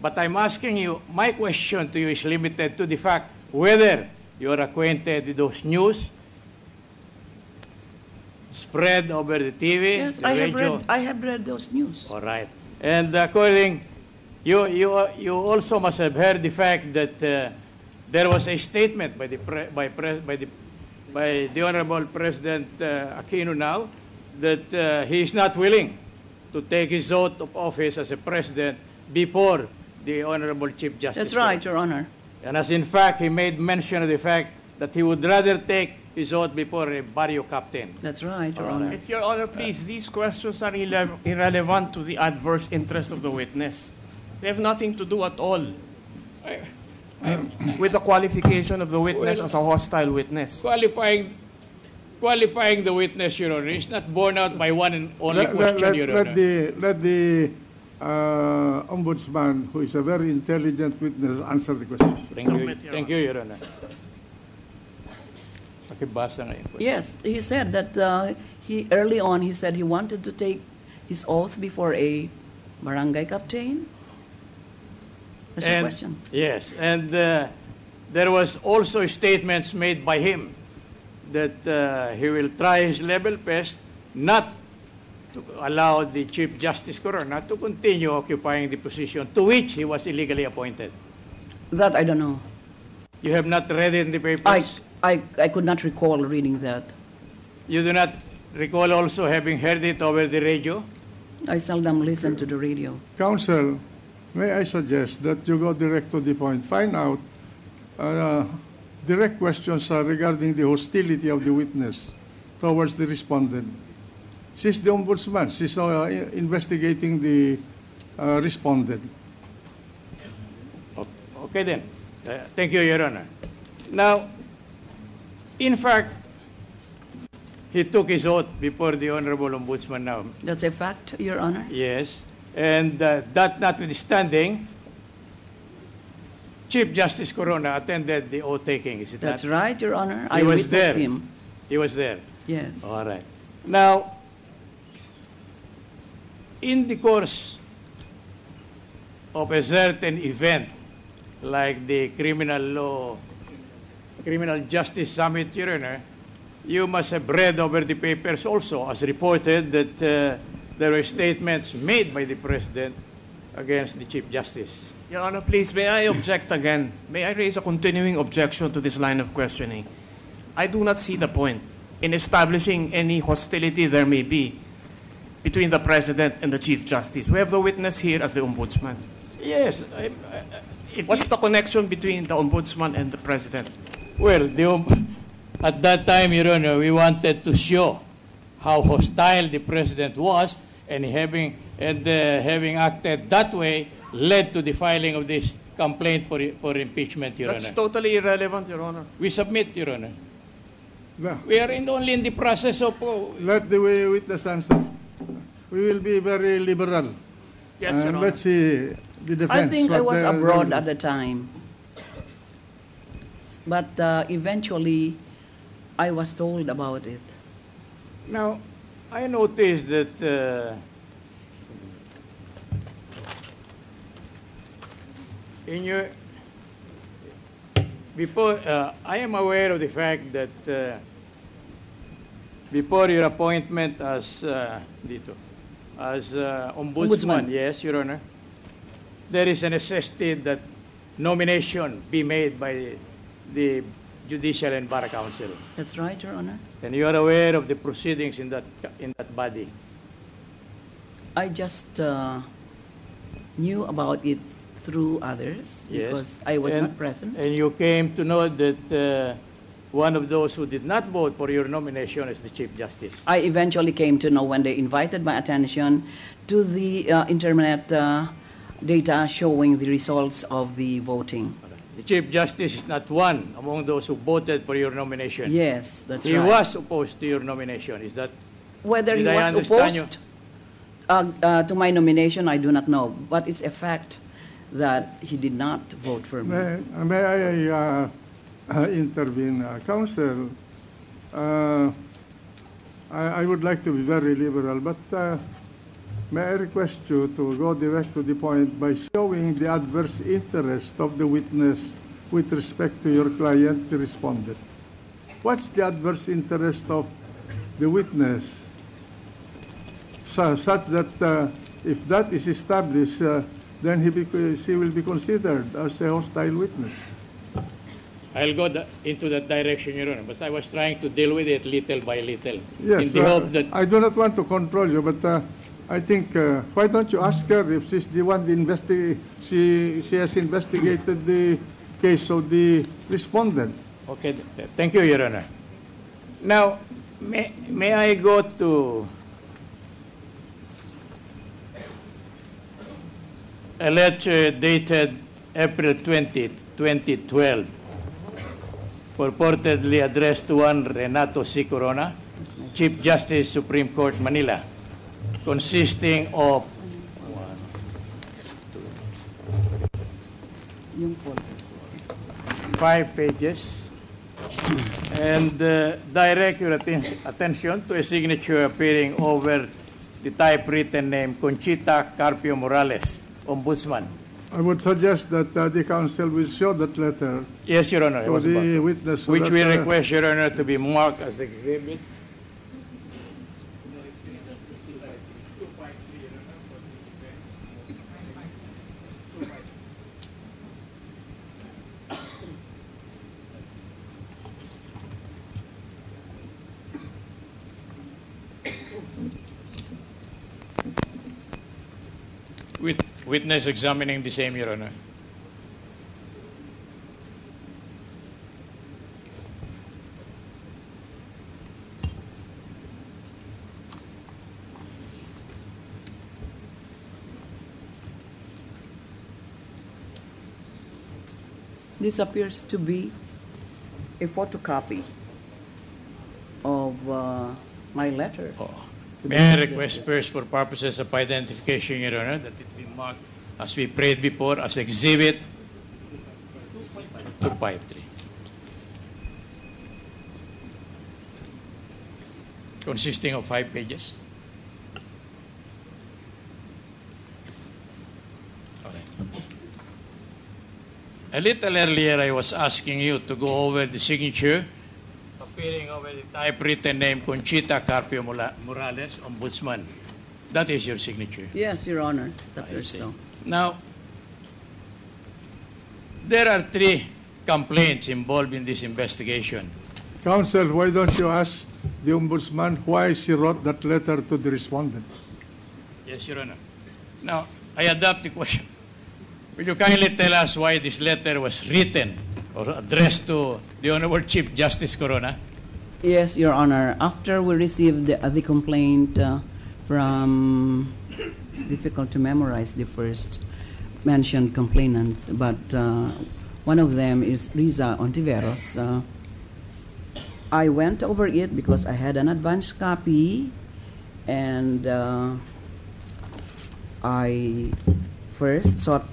Speaker 15: But I'm asking you, my question to you is limited to the fact whether you are acquainted with those news spread over the TV,
Speaker 16: Yes,
Speaker 15: the radio.
Speaker 16: I have read those news.
Speaker 15: All right. And according, you also must have heard the fact that there was a statement by the Honorable President Aquino now that he is not willing to take his oath of office as a president before the Honorable Chief Justice.
Speaker 16: That's right, Your Honor.
Speaker 15: And as in fact, he made mention of the fact that he would rather take his oath before a barrio captain.
Speaker 16: That's right, Your Honor.
Speaker 17: If Your Honor, please, these questions are irrelevant to the adverse interest of the witness. They have nothing to do at all with the qualification of the witness as a hostile witness.
Speaker 15: Qualifying the witness, Your Honor, is not borne out by one and only question, Your Honor.
Speaker 9: Let the Ombudsman, who is a very intelligent witness, answer the question.
Speaker 15: Thank you, Your Honor. Pakibasa ngayon.
Speaker 16: Yes, he said that early on he said he wanted to take his oath before a barangay captain. That's your question.
Speaker 15: Yes, and there was also statements made by him that he will try his level best not to allow the Chief Justice Corona to continue occupying the position to which he was illegally appointed.
Speaker 16: That I don't know.
Speaker 15: You have not read it in the papers?
Speaker 16: I could not recall reading that.
Speaker 15: You do not recall also having heard it over the radio?
Speaker 16: I seldom listen to the radio.
Speaker 9: Counsel, may I suggest that you go direct to the point. Find out direct questions regarding the hostility of the witness towards the respondent. She's the ombudsman. She's investigating the respondent.
Speaker 15: Okay then. Thank you, Your Honor. Now, in fact, he took his oath before the Honorable Ombudsman now.
Speaker 16: That's a fact, Your Honor.
Speaker 15: Yes. And that notwithstanding, Chief Justice Corona attended the oath-taking, is it
Speaker 16: That's
Speaker 15: not?
Speaker 16: right, Your Honor. I
Speaker 15: He was
Speaker 16: witnessed
Speaker 15: there.
Speaker 16: him.
Speaker 15: He was there.
Speaker 16: Yes.
Speaker 15: All right. Now, in the course of a certain event, like the criminal justice summit, Your Honor, you must have read over the papers also, as reported, that there were statements made by the President against the Chief Justice.
Speaker 17: Your Honor, please, may I object again? May I raise a continuing objection to this line of questioning? I do not see the point in establishing any hostility there may be between the President and the Chief Justice. We have the witness here as the Ombudsman.
Speaker 15: Yes.
Speaker 17: What's the connection between the Ombudsman and the President?
Speaker 15: Well, at that time, Your Honor, we wanted to show how hostile the President was, and having acted that way led to the filing of this complaint for impeachment, Your Honor.
Speaker 17: That's totally irrelevant, Your Honor.
Speaker 15: We submit, Your Honor. We are only in the process of...
Speaker 9: Let the witness answer. We will be very liberal.
Speaker 17: Yes, Your Honor.
Speaker 9: Let's see the defense.
Speaker 16: I think I was abroad at the time. But eventually, I was told about it.
Speaker 15: Now, I noticed that I am aware of the fact that before your appointment as Ombudsman, yes, Your Honor, there is a necessity that nomination be made by the Judicial and Bar Council.
Speaker 16: That's right, Your Honor.
Speaker 15: And you are aware of the proceedings in that body.
Speaker 16: I just knew about it through others because I was not present.
Speaker 15: And you came to know that one of those who did not vote for your nomination is the Chief Justice.
Speaker 16: I eventually came to know when they invited my attention to the internet data showing the results of the voting.
Speaker 15: The Chief Justice is not one among those who voted for your nomination.
Speaker 16: Yes, that's
Speaker 15: he
Speaker 16: right.
Speaker 15: He was opposed to your nomination. Is that...
Speaker 16: Whether he was opposed to my nomination, I do not know. But it's a fact that he did not vote for me.
Speaker 9: May I intervene, Counsel? I would like to be very liberal, but may I request you to go direct to the point by showing the adverse interest of the witness with respect to your client, the respondent. What's the adverse interest of the witness such that if that is established, then she will be considered as a hostile witness?
Speaker 15: I'll go into that direction, Your Honor, but I was trying to deal with it little by little.
Speaker 9: Yes,
Speaker 15: in the hope that...
Speaker 9: I do not want to control you, but I think, why don't you ask her if she's the one she has investigated the case of the respondent?
Speaker 15: Okay, thank you, Your Honor. Now, may I go to a letter dated April 20, 2012, purportedly addressed to one Renato C. Corona, Chief Justice, Supreme Court, Manila, consisting of 5 pages, and direct your attention to a signature appearing over the typewritten name Conchita Carpio Morales, Ombudsman.
Speaker 9: I would suggest that the counsel will show that letter.
Speaker 15: Yes, Your Honor.
Speaker 9: To the witness.
Speaker 15: Which we request, Your Honor, to be marked as exhibit. With witness examining the same, Your Honor.
Speaker 16: This appears to be a photocopy of my letter.
Speaker 15: May I request first, for purposes of identification, Your Honor, that it be marked, as we prayed before, as exhibit 253. Consisting of 5 pages. A little earlier, I was asking you to go over the signature, appearing over the typewritten name Conchita Carpio Morales, Ombudsman. That is your signature.
Speaker 16: Yes, Your Honor. That
Speaker 15: I
Speaker 16: is
Speaker 15: see.
Speaker 16: so.
Speaker 15: Now, there are 3 complaints involved in this investigation.
Speaker 9: Counsel, why don't you ask the Ombudsman why she wrote that letter to the respondent?
Speaker 15: Yes, Your Honor. Now, I adopt the question. Will you kindly tell us why this letter was written or addressed to the Honorable Chief Justice Corona?
Speaker 16: Yes, Your Honor. After we received the complaint from, it's difficult to memorize the first mentioned complainant, but one of them is Riza Ontiveros. I went over it because I had an advance copy, and I first sought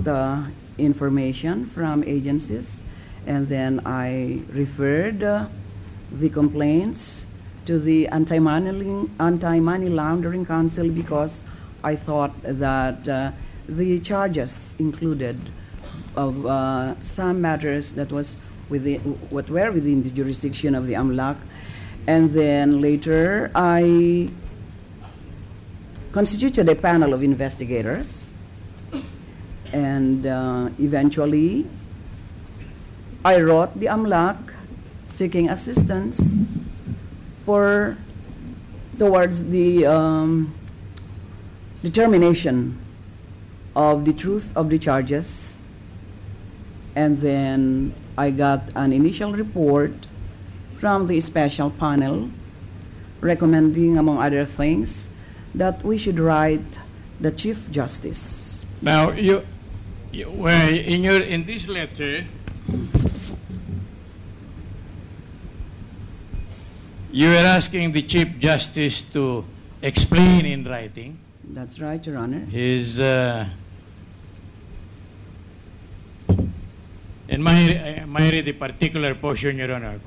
Speaker 16: information from agencies, and then I referred the complaints to the Anti-Money Laundering Council because I thought that the charges included of some matters that was what were within the jurisdiction of the AMLAC, and then later I constituted a panel of investigators. And eventually, I wrote the AMLAC seeking assistance towards the determination of the truth of the charges. And then I got an initial report from the special panel recommending, among other things, that we should write the Chief Justice.
Speaker 15: Now, in this letter, you were asking the Chief Justice to explain in writing.
Speaker 16: That's right, Your Honor.
Speaker 15: His and my read the particular portion, Your Honor.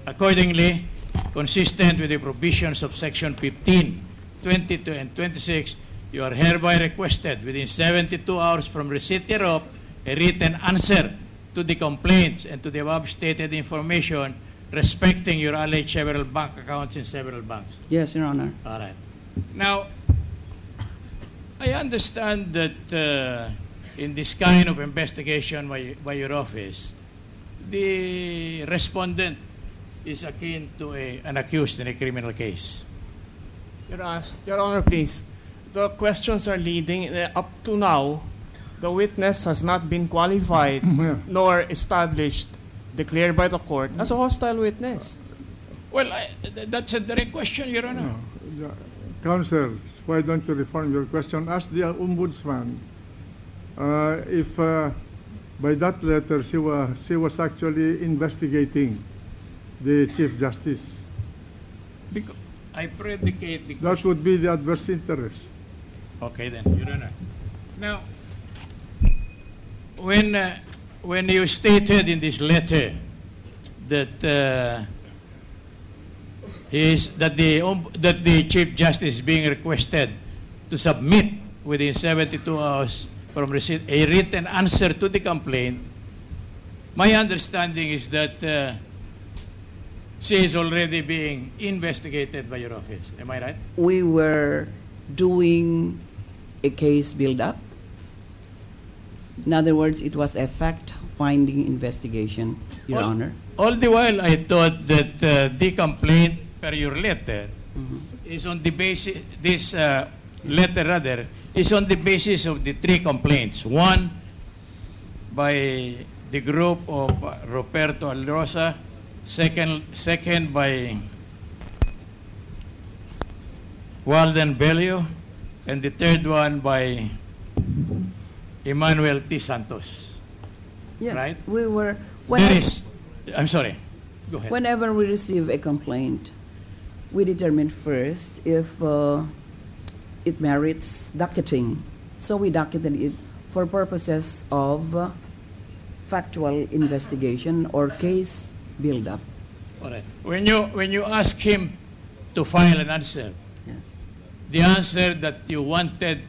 Speaker 15: Accordingly, consistent with the provisions of Section 15, 22, and 26. You are hereby requested within 72 hours from receipt thereof a written answer to the complaints and to the above stated information respecting your alleged several bank accounts in several banks.
Speaker 16: Yes, Your Honor.
Speaker 15: All right. Now, I understand that in this kind of investigation by your office, the respondent is akin to an accused in a criminal case.
Speaker 17: Your Honor, please. The questions are leading. Up to now, the witness has not been qualified nor established, declared by the court as a hostile witness.
Speaker 15: Well, that's a direct question, Your Honor.
Speaker 9: No. Counsel, why don't you reform your question? Ask the Ombudsman if by that letter she was actually investigating the Chief Justice.
Speaker 15: Because I predicate the question.
Speaker 9: That would be the adverse interest.
Speaker 15: Okay then, Your Honor. Now, when you stated in this letter that the Chief Justice is being requested to submit within 72 hours from receipt a written answer to the complaint, my understanding is that she is already being investigated by your office. Am I right?
Speaker 16: We were doing a case build-up. In other words, it was a fact-finding investigation, Your Honor.
Speaker 15: All the while, I thought that the complaint per your letter is on the basis, this letter rather, is on the basis of the 3 complaints. One, by the group of Roberto Alrosa, second by Walden Bello, and the third one by Emmanuel T. Santos.
Speaker 16: Yes,
Speaker 15: right?
Speaker 16: We were.
Speaker 15: I'm sorry. Go ahead.
Speaker 16: Whenever we receive a complaint, we determine first if it merits docketing. So we docketed it for purposes of factual investigation or case build-up.
Speaker 15: All right. When you ask him to file an answer,
Speaker 16: Yes.
Speaker 15: the answer that you wanted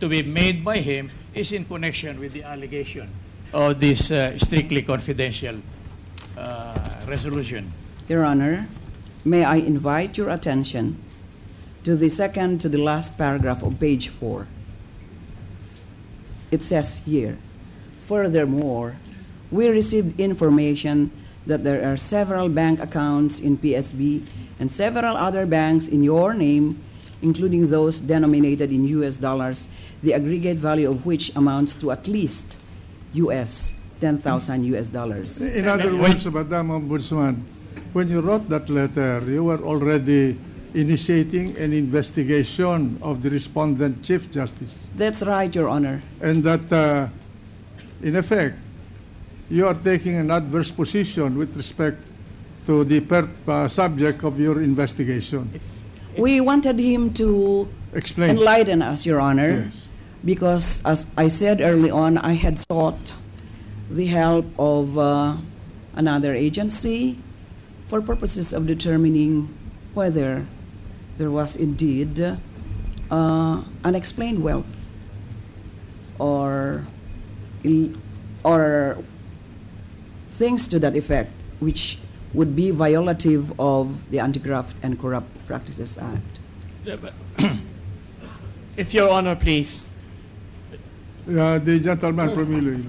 Speaker 15: to be made by him is in connection with the allegation of this strictly confidential resolution.
Speaker 16: Your Honor, may I invite your attention to the second to the last paragraph of page 4. It says here, furthermore, we received information that there are several bank accounts in PSB and several other banks in your name, including those denominated in US dollars, the aggregate value of which amounts to at least US 10,000 US dollars.
Speaker 9: In other words, Madam Ombudsman, when you wrote that letter, you were already initiating an investigation of the respondent Chief Justice.
Speaker 16: That's right, Your Honor.
Speaker 9: And that, in effect, you are taking an adverse position with respect to the subject of your investigation.
Speaker 16: We wanted him to
Speaker 9: Explain.
Speaker 16: enlighten us, Your Honor,
Speaker 9: Yes.
Speaker 16: because, as I said early on, I had sought the help of another agency for purposes of determining whether there was indeed unexplained wealth or things to that effect, which would be violative of the Anti-Graft and Corrupt Practices Act.
Speaker 17: If Your Honor, please.
Speaker 9: The gentleman from Iloilo.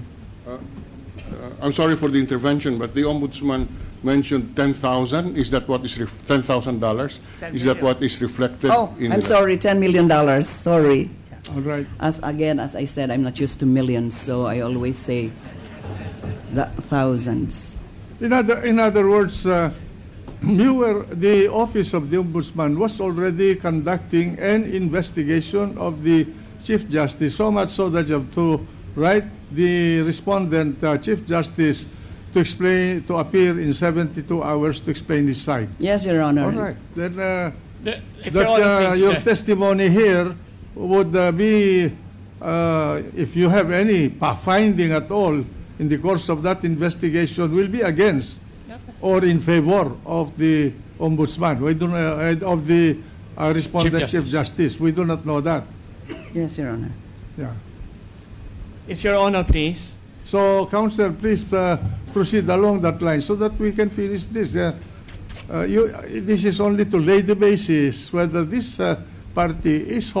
Speaker 18: I'm sorry for the intervention, but the Ombudsman mentioned 10,000. Is that what is $10,000? Is that what is reflected in
Speaker 16: I'm
Speaker 18: the
Speaker 16: sorry, $10 million. Sorry.
Speaker 9: All right.
Speaker 16: As I said, I'm not used to millions, so I always say thousands.
Speaker 9: In other words, the office of the Ombudsman was already conducting an investigation of the Chief Justice, so much so that you have to write the respondent Chief Justice to appear in 72 hours to explain his side.
Speaker 16: Yes, Your Honor.
Speaker 9: All right. Then
Speaker 15: Your
Speaker 9: your testimony here would be, if you have any finding at all in the course of that investigation, will be against or in favor of the Ombudsman. We do of the respondent Chief Justice. We do not know that.
Speaker 16: Yes, Your Honor.
Speaker 9: Yeah.
Speaker 17: If Your Honor, please.
Speaker 9: So, Counsel, please proceed along that line so that we can finish this. This is only to lay the basis whether this party is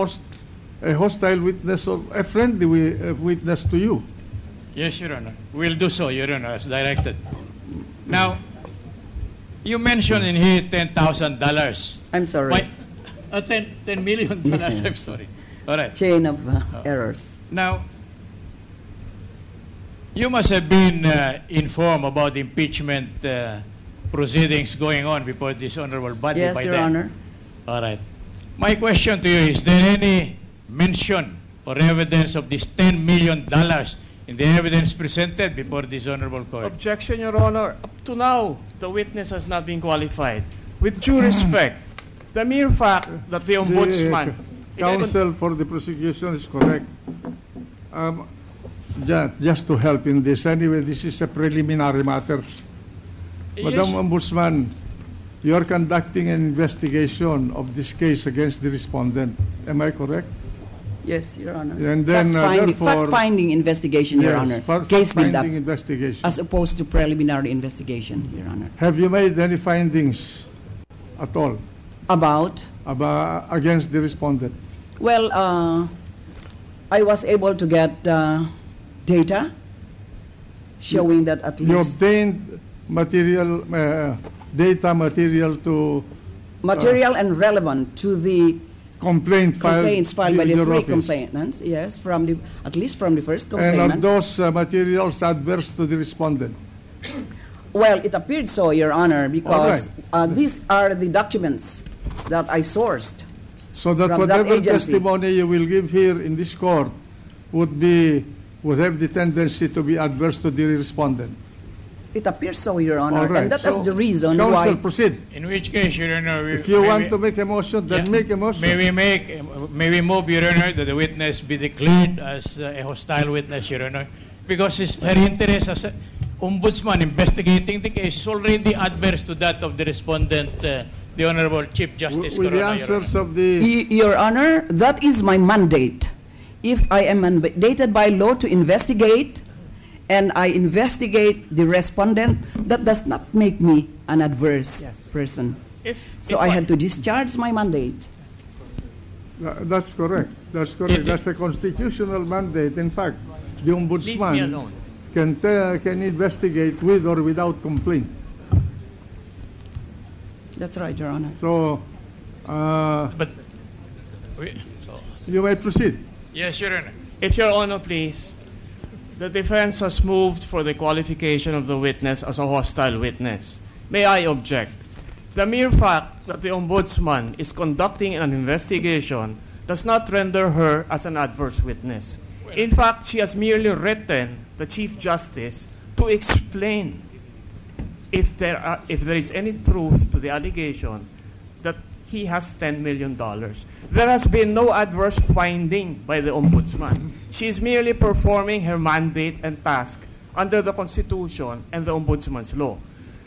Speaker 9: a hostile witness or a friendly witness to you.
Speaker 15: Yes, Your Honor. We'll do so, Your Honor, as directed. Now, you mentioned in here $10,000.
Speaker 16: I'm sorry.
Speaker 15: $10 million.
Speaker 16: Yes.
Speaker 15: I'm sorry. All right.
Speaker 16: Chain of errors.
Speaker 15: Now, you must have been informed about the impeachment proceedings going on before this honorable body
Speaker 16: Yes,
Speaker 15: by
Speaker 16: Your
Speaker 15: then.
Speaker 16: Honor.
Speaker 15: All right. My question to you, is there any mention or evidence of this $10 million in the evidence presented before this honorable court?
Speaker 17: Objection, Your Honor. Up to now, the witness has not been qualified. With due respect, the mere fact that the Ombudsman...
Speaker 9: Counsel for the prosecution is correct. Just to help in this, anyway, this is a preliminary matter.
Speaker 17: Yes.
Speaker 9: Madam Ombudsman, you are conducting an investigation of this case against the respondent. Am I correct?
Speaker 16: Yes, Your Honor.
Speaker 9: And then,
Speaker 16: fact-finding investigation, Your Honor. Case build-up,
Speaker 9: investigation.
Speaker 16: as opposed to preliminary investigation, Your Honor.
Speaker 9: Have you made any findings at all?
Speaker 16: About
Speaker 9: against the respondent?
Speaker 16: Well, I was able to get data showing that at least...
Speaker 9: You obtained data material to...
Speaker 16: Material and relevant to the complaints filed by the three complainants, yes, at least from the first complainant.
Speaker 9: And are those materials adverse to the respondent?
Speaker 16: Well, it appeared so, Your Honor, because these are the documents that I sourced.
Speaker 9: So that whatever testimony you will give here in this court would have the tendency to be adverse to the respondent.
Speaker 16: It appears so, Your Honor,
Speaker 9: right.
Speaker 16: and that is the reason
Speaker 9: Counsel,
Speaker 16: why...
Speaker 9: proceed.
Speaker 15: In which case, Your Honor...
Speaker 9: If you want to make a motion, then make a motion.
Speaker 15: May we move, Your Honor, that the witness be declared as a hostile witness, Your Honor, because her interest as ombudsman investigating the case is already adverse to that of the respondent, the Honorable Chief Justice
Speaker 9: With the
Speaker 15: Corona,
Speaker 9: answers of the...
Speaker 16: Your Honor, that is my mandate. If I am mandated by law to investigate, and I investigate the respondent, that does not make me an adverse person. So I had to discharge my mandate.
Speaker 9: That's correct. That's correct. That's a constitutional mandate. In fact, the ombudsman can investigate with or without complaint.
Speaker 16: That's right, Your Honor.
Speaker 9: So, you may proceed.
Speaker 15: Yes, Your Honor.
Speaker 17: If Your Honor, please. The defense has moved for the qualification of the witness as a hostile witness. May I object? The mere fact that the ombudsman is conducting an investigation does not render her as an adverse witness. In fact, she has merely written the Chief Justice to explain if there is any truth to the allegation that he has $10 million. There has been no adverse finding by the ombudsman. She is merely performing her mandate and task under the Constitution and the ombudsman's law.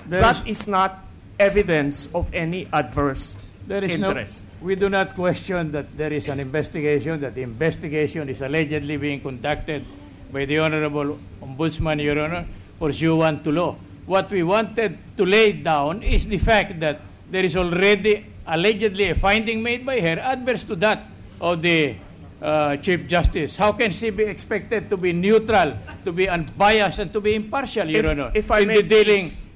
Speaker 17: That is not evidence of any adverse interest.
Speaker 15: We do not question that there is an investigation, that the investigation is allegedly being conducted by the Honorable Ombudsman, Your Honor, pursuant to law. What we wanted to lay down is the fact that there is already allegedly a finding made by her adverse to that of the Chief Justice. How can she be expected to be neutral, to be unbiased, and to be impartial, Your Honor,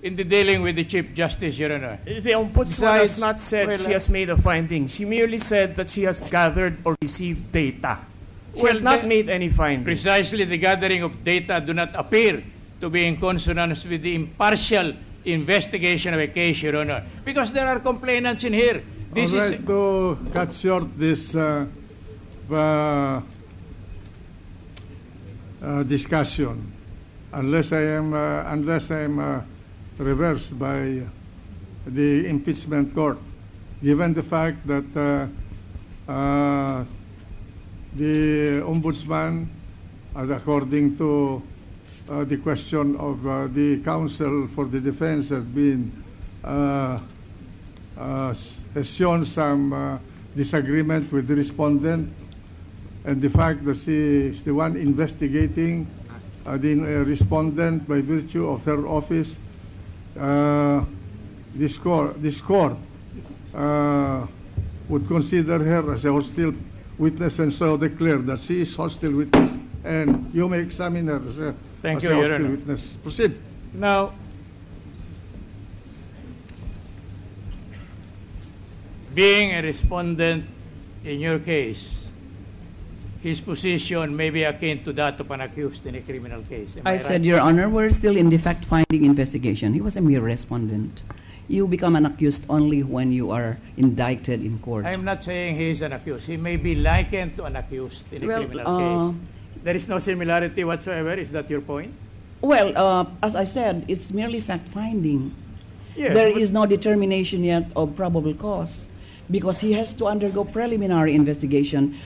Speaker 15: in the dealing with the Chief Justice, Your Honor?
Speaker 17: The ombudsman has not said she has made a finding. She merely said that she has gathered or received data. She has not made any finding.
Speaker 15: Precisely, the gathering of data do not appear to be in consonance with the impartial investigation of a case, Your Honor, because there are complainants in here. This is
Speaker 9: to cut short this discussion, unless I am reversed by the impeachment court, given the fact that the ombudsman, according to the question of the counsel for the defense, has been has shown some disagreement with the respondent, and the fact that she is the one investigating the respondent by virtue of her office, this court would consider her as a hostile witness, and so declare that she is hostile witness, and you may examine her as a
Speaker 15: Thank you,
Speaker 9: hostile
Speaker 15: Your Honor.
Speaker 9: witness. Proceed.
Speaker 15: Now, being a respondent in your case, his position may be akin to that of an accused in a criminal case. Am
Speaker 16: I
Speaker 15: right?
Speaker 16: said, Your Honor, we're still in the fact-finding investigation. He was a mere respondent. You become an accused only when you are indicted in court.
Speaker 15: I'm not saying he is an accused. He may be likened to an accused in a criminal case. There is no similarity whatsoever. Is that your point?
Speaker 16: Well, as I said, it's merely fact-finding.
Speaker 15: Yes,
Speaker 16: There is no determination yet of probable cause because he has to undergo preliminary investigation.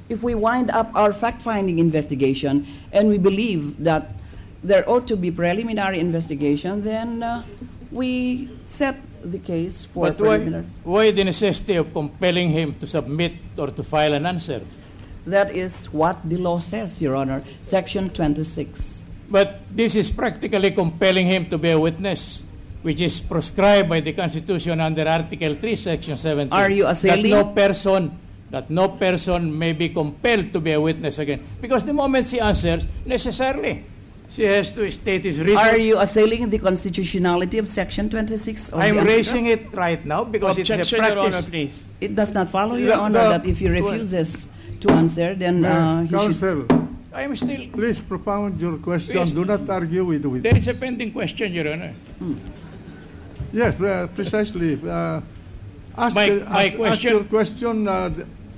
Speaker 16: If we wind up our fact-finding investigation and we believe that there ought to be preliminary investigation, then we set the case for
Speaker 15: But
Speaker 16: preliminary.
Speaker 15: why the necessity of compelling him to submit or to file an answer?
Speaker 16: That is what the law says, Your Honor, Section 26.
Speaker 15: But this is practically compelling him to be a witness, which is prescribed by the Constitution under Article 3, Section 17.
Speaker 16: Are you assailing?
Speaker 15: That no person may be compelled to be a witness again. Because the moment she answers, necessarily, she has to state his reason.
Speaker 16: Are you assailing the constitutionality of Section 26?
Speaker 15: I'm raising it right now because it's a
Speaker 17: Objection,
Speaker 15: practice.
Speaker 17: Your Honor, please.
Speaker 16: It does not follow, Your Honor, that if he refuses to answer, then he should...
Speaker 9: Counsel,
Speaker 15: I'm still...
Speaker 9: please propound your question.
Speaker 15: Please.
Speaker 9: Do not argue with the witness.
Speaker 15: There is a pending question, Your Honor.
Speaker 9: Yes, precisely. Ask your question.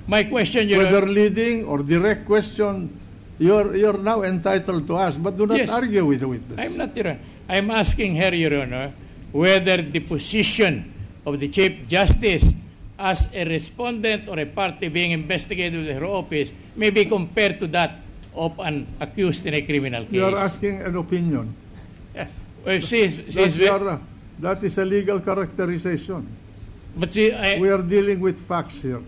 Speaker 15: My question, Your
Speaker 9: whether
Speaker 15: Honor.
Speaker 9: leading or direct question, you're now entitled to ask, but do not
Speaker 15: Yes.
Speaker 9: argue with the witness.
Speaker 15: I'm not, Your Honor. I'm asking her, Your Honor, whether the position of the Chief Justice as a respondent or a party being investigated with her office may be compared to that of an accused in a criminal case.
Speaker 9: You are asking an opinion.
Speaker 15: Yes. Well,
Speaker 9: That is a legal characterization.
Speaker 15: But
Speaker 9: we are dealing with facts here.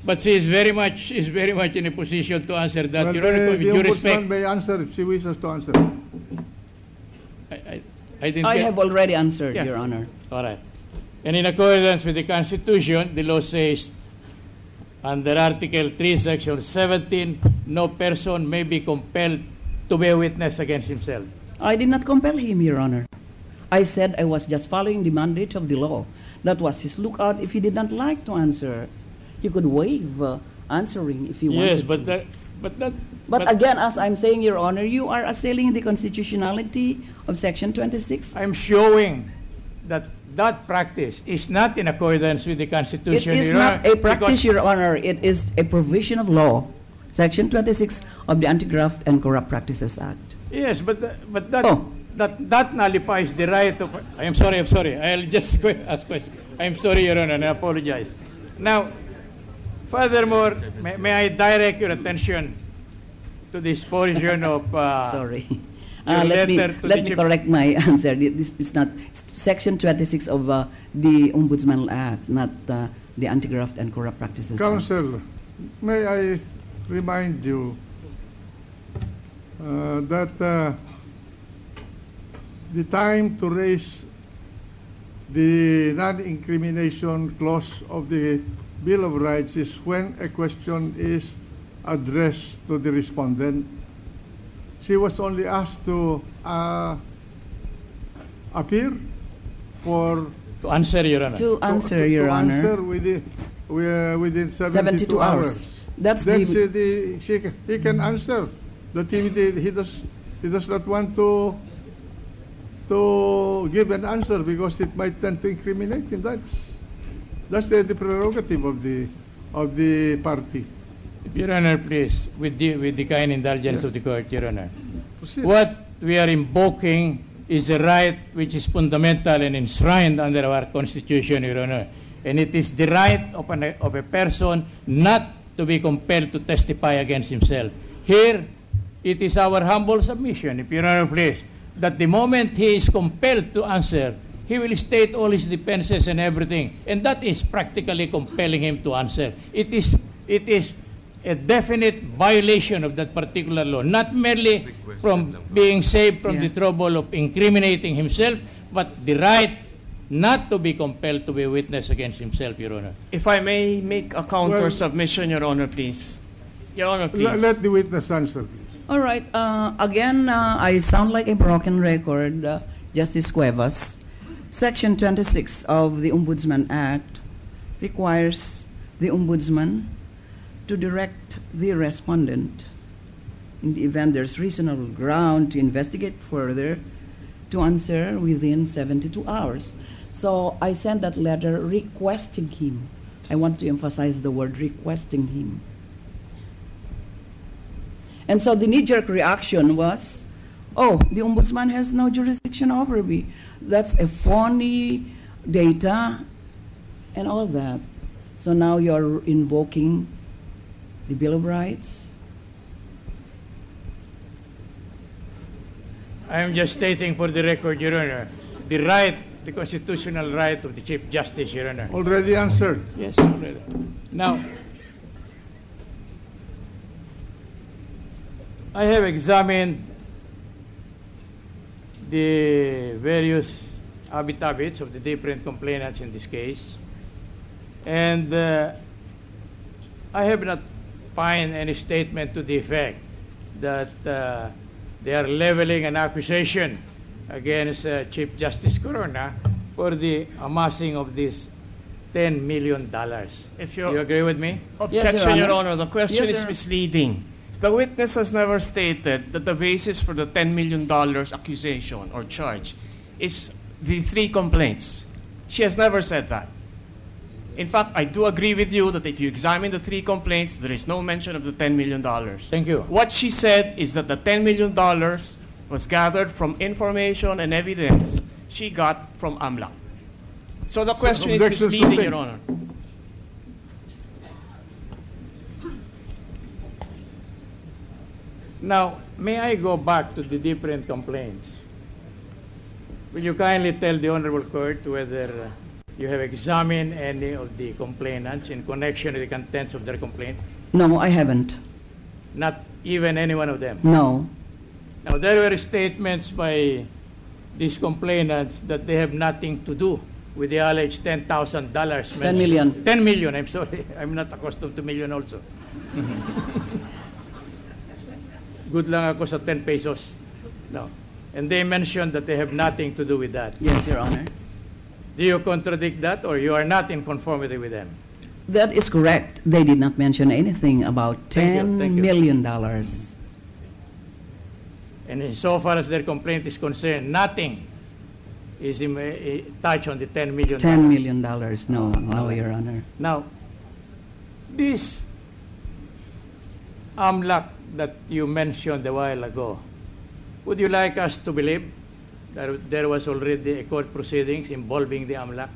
Speaker 15: But she is very much in a position to answer that.
Speaker 9: Well,
Speaker 15: Your Honor, with
Speaker 9: the
Speaker 15: due
Speaker 9: Ombudsman
Speaker 15: respect,
Speaker 9: may answer if she wishes to answer.
Speaker 16: I have already answered,
Speaker 15: Yes.
Speaker 16: Your Honor.
Speaker 15: All right. And in accordance with the Constitution, the law says, under Article 3, Section 17, no person may be compelled to bear witness against himself.
Speaker 16: I did not compel him, Your Honor. I said I was just following the mandate of the law. That was his lookout. If he did not like to answer, he could waive answering if he wanted
Speaker 15: Yes,
Speaker 16: to.
Speaker 15: But
Speaker 16: again, as I'm saying, Your Honor, you are assailing the constitutionality of Section 26.
Speaker 15: I'm showing that that practice is not in accordance with the Constitution.
Speaker 16: It is
Speaker 15: Your
Speaker 16: not
Speaker 15: Honor,
Speaker 16: a practice, Your Honor. It is a provision of law, Section 26 of the Anti-Graft and Corrupt Practices Act.
Speaker 15: Yes, but that nullifies the right of... I'm sorry. I'll just ask question. I'm sorry, Your Honor, and I apologize. Now, furthermore, may I direct your attention to this portion of...
Speaker 16: Sorry.
Speaker 15: your
Speaker 16: Let me
Speaker 15: Chief-
Speaker 16: correct my answer. This is not Section 26 of the Ombudsman Act, not the Anti-Graft and Corrupt Practices Act.
Speaker 9: Counsel, may I remind you that the time to raise the non-incrimination clause of the Bill of Rights is when a question is addressed to the respondent. She was only asked to appear for...
Speaker 15: To answer, Your Honor.
Speaker 16: To answer, Your Honor.
Speaker 9: answer within 72 hours.
Speaker 16: That's
Speaker 9: Then
Speaker 16: the...
Speaker 9: he can answer that he does not want to give an answer because it might tend to incriminate him. That's the prerogative of the party.
Speaker 15: Your Honor, please, with the kind indulgence of the court, Your Honor. What we are invoking is a right which is fundamental and enshrined under our Constitution, Your Honor. And it is the right of a person not to be compelled to testify against himself. Here, it is our humble submission, if Your Honor please, that the moment he is compelled to answer, he will state all his defenses and everything. And that is practically compelling him to answer. It is a definite violation of that particular law, not merely from being saved from the trouble of incriminating himself, but the right not to be compelled to be a witness against himself, Your Honor.
Speaker 17: If I may make a counter submission, Your Honor, please. Your Honor, please.
Speaker 9: Let the witness answer, please.
Speaker 16: All right. Again, I sound like a broken record, Justice Cuevas. Section 26 of the Ombudsman Act requires the Ombudsman to direct the respondent, in the event there's reasonable ground to investigate further, to answer within 72 hours. So I sent that letter requesting him. I want to emphasize the word requesting him. And so the knee-jerk reaction was, oh, the Ombudsman has no jurisdiction over me. That's a phony data and all that. So now you're invoking the Bill of Rights.
Speaker 15: I am just stating for the record, Your Honor, the constitutional right of the Chief Justice, Your Honor.
Speaker 9: Already answered.
Speaker 15: Yes, already. Now, I have examined the various affidavits of the different complainants in this case, and I have not find any statement to the effect that they are leveling an accusation against Chief Justice Corona for the amassing of this $10 million.
Speaker 17: If
Speaker 15: you agree with me?
Speaker 17: Objection, Your Honor. The question
Speaker 15: Yes,
Speaker 17: is
Speaker 15: Your Honor.
Speaker 17: misleading. The witness has never stated that the basis for the $10 million accusation or charge is the 3 complaints. She has never said that. In fact, I do agree with you that if you examine the 3 complaints, there is no mention of the $10 million.
Speaker 15: Thank you.
Speaker 17: What she said is that the $10 million was gathered from information and evidence she got from AMLA. So the question is
Speaker 9: objection
Speaker 17: misleading,
Speaker 9: sustained.
Speaker 17: Your Honor.
Speaker 15: Now, may I go back to the different complaints? Will you kindly tell the Honorable Court whether you have examined any of the complainants in connection with the contents of their complaint?
Speaker 16: No, I haven't.
Speaker 15: Not even any one of them?
Speaker 16: No.
Speaker 15: Now, there were statements by these complainants that they have nothing to do with the alleged $10,000 mentioned.
Speaker 16: 10 million.
Speaker 15: 10 million, I'm sorry. I'm not accustomed to million also. Good lang ako sa 10 pesos. No. And they mentioned that they have nothing to do with that.
Speaker 16: Yes, Your Honor.
Speaker 15: Do you contradict that, or you are not in conformity with them?
Speaker 16: That is correct. They did not mention anything about $10 million.
Speaker 15: And insofar as their complaint is concerned, nothing is touched on the $10 million.
Speaker 16: $10 million. No, Your Honor.
Speaker 15: Now, this AMLAC that you mentioned a while ago, would you like us to believe that there was already a court proceedings involving the AMLAC?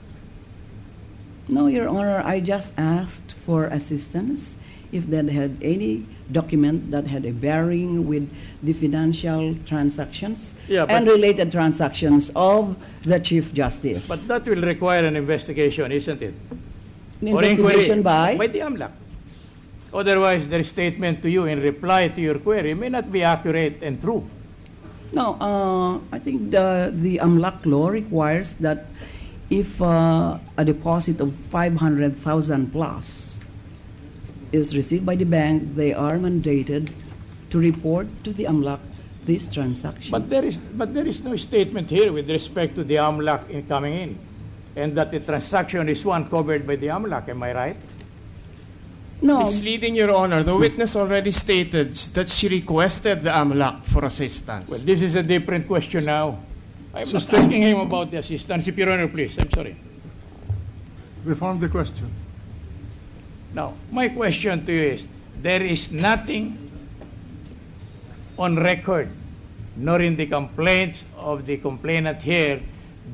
Speaker 16: No, Your Honor. I just asked for assistance if they had any document that had a bearing with the financial transactions and related transactions of the Chief Justice.
Speaker 15: But that will require an investigation, isn't it?
Speaker 16: An investigation
Speaker 15: by the AMLAC. Otherwise, their statement to you in reply to your query may not be accurate and true.
Speaker 16: No, I think the AMLAC law requires that if a deposit of 500,000 plus is received by the bank, they are mandated to report to the AMLAC these transactions.
Speaker 15: But there is no statement here with respect to the AMLAC in coming in, and that the transaction is one covered by the AMLAC. Am I right?
Speaker 16: No.
Speaker 17: Misleading, Your Honor. The witness already stated that she requested the AMLAC for assistance.
Speaker 15: Well, this is a different question now. I'm just asking him about the assistance. If Your Honor, please. I'm sorry.
Speaker 9: Reform the question.
Speaker 15: Now, my question to you is, there is nothing on record, nor in the complaints of the complainant here,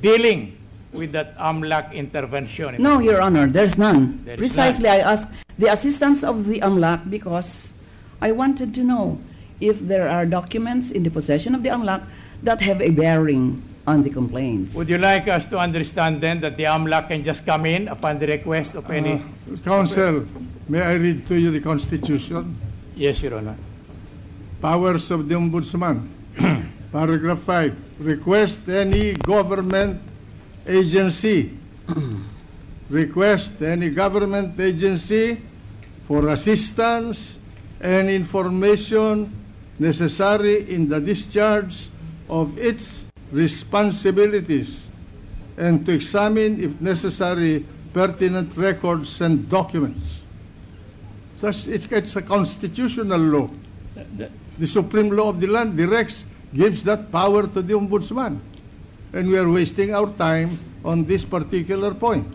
Speaker 15: dealing with that AMLAC intervention.
Speaker 16: No, Your Honor, there's none.
Speaker 15: There is
Speaker 16: Precisely,
Speaker 15: none.
Speaker 16: I asked the assistance of the AMLAC because I wanted to know if there are documents in the possession of the AMLAC that have a bearing on the complaints.
Speaker 15: Would you like us to understand then that the AMLAC can just come in upon the request of any...
Speaker 9: Counsel, may I read to you the Constitution?
Speaker 15: Yes, Your Honor.
Speaker 9: Powers of the Ombudsman. Paragraph 5. Request any government agency for assistance and information necessary in the discharge of its responsibilities and to examine, if necessary, pertinent records and documents. So it's a constitutional law. The supreme law of the land gives that power to the Ombudsman. And we are wasting our time on this particular point.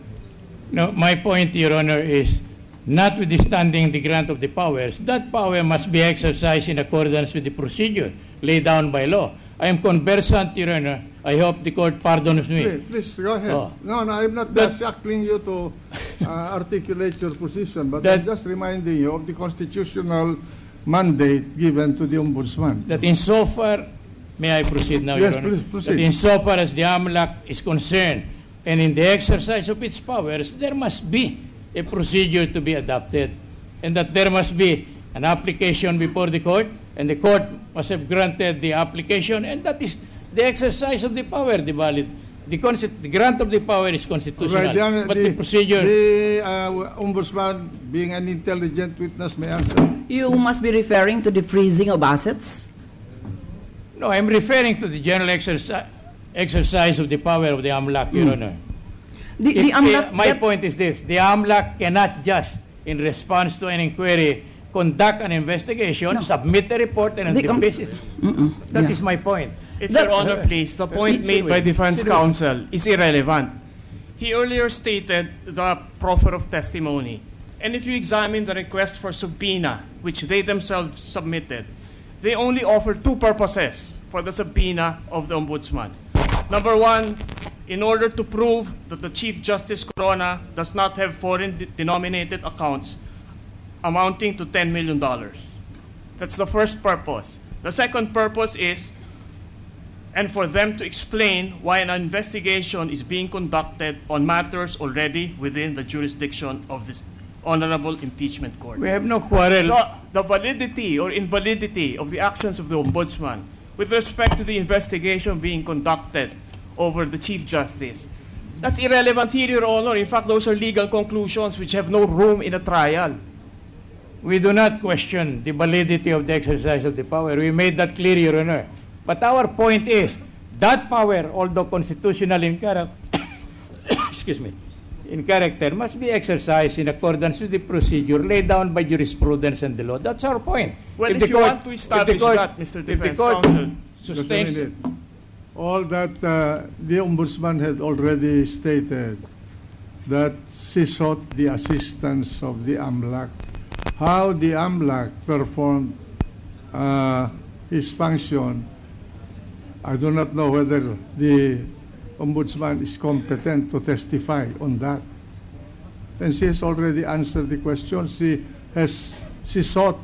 Speaker 15: No, my point, Your Honor, is notwithstanding the grant of the powers, that power must be exercised in accordance with the procedure laid down by law. I am conversant, Your Honor. I hope the court pardons me.
Speaker 9: Please go ahead.
Speaker 15: Oh.
Speaker 9: No, I'm not shackling you to articulate your position, but I'm just reminding you of the constitutional mandate given to the Ombudsman.
Speaker 15: That insofar, may I proceed now,
Speaker 9: Yes,
Speaker 15: Your Honor?
Speaker 9: please proceed.
Speaker 15: That insofar as the AMLAC is concerned, and in the exercise of its powers, there must be a procedure to be adopted, and that there must be an application before the court, and the court must have granted the application, and that is the exercise of the power, the valid. The grant of the power is constitutional,
Speaker 9: Right,
Speaker 15: but the procedure...
Speaker 9: The Ombudsman, being an intelligent witness, may answer.
Speaker 16: You must be referring to the freezing of assets?
Speaker 15: No, I'm referring to the general exercise of the power of the AMLAC, Your Honor. My point is this: the AMLAC cannot just, in response to an inquiry, conduct an investigation, submit a report, and on the basis. That is my point.
Speaker 17: If Your Honor, please, the point made by defense counsel is irrelevant. He earlier stated the proffer of testimony. And if you examine the request for subpoena, which they themselves submitted, they only offer two purposes for the subpoena of the Ombudsman. Number one, in order to prove that the Chief Justice Corona does not have foreign-denominated accounts amounting to $10 million. That's the first purpose. The second purpose is, and for them to explain why an investigation is being conducted on matters already within the jurisdiction of this Honorable Impeachment Court.
Speaker 15: We have no quarrel.
Speaker 17: The validity or invalidity of the actions of the Ombudsman with respect to the investigation being conducted over the Chief Justice, that's irrelevant here, Your Honor. In fact, those are legal conclusions which have no room in a trial.
Speaker 15: We do not question the validity of the exercise of the power. We made that clear, Your Honor. But our point is, that power, although constitutional in character, excuse me, in character, must be exercised in accordance with the procedure laid down by jurisprudence and the law. That's our point.
Speaker 17: Well, if you want to establish that, Mr. Defense Counsel,
Speaker 15: sustains it.
Speaker 9: All that the Ombudsman had already stated, that she sought the assistance of the AMLAC. How the AMLAC performed his function, I do not know whether the Ombudsman is competent to testify on that. And she has already answered the question. She sought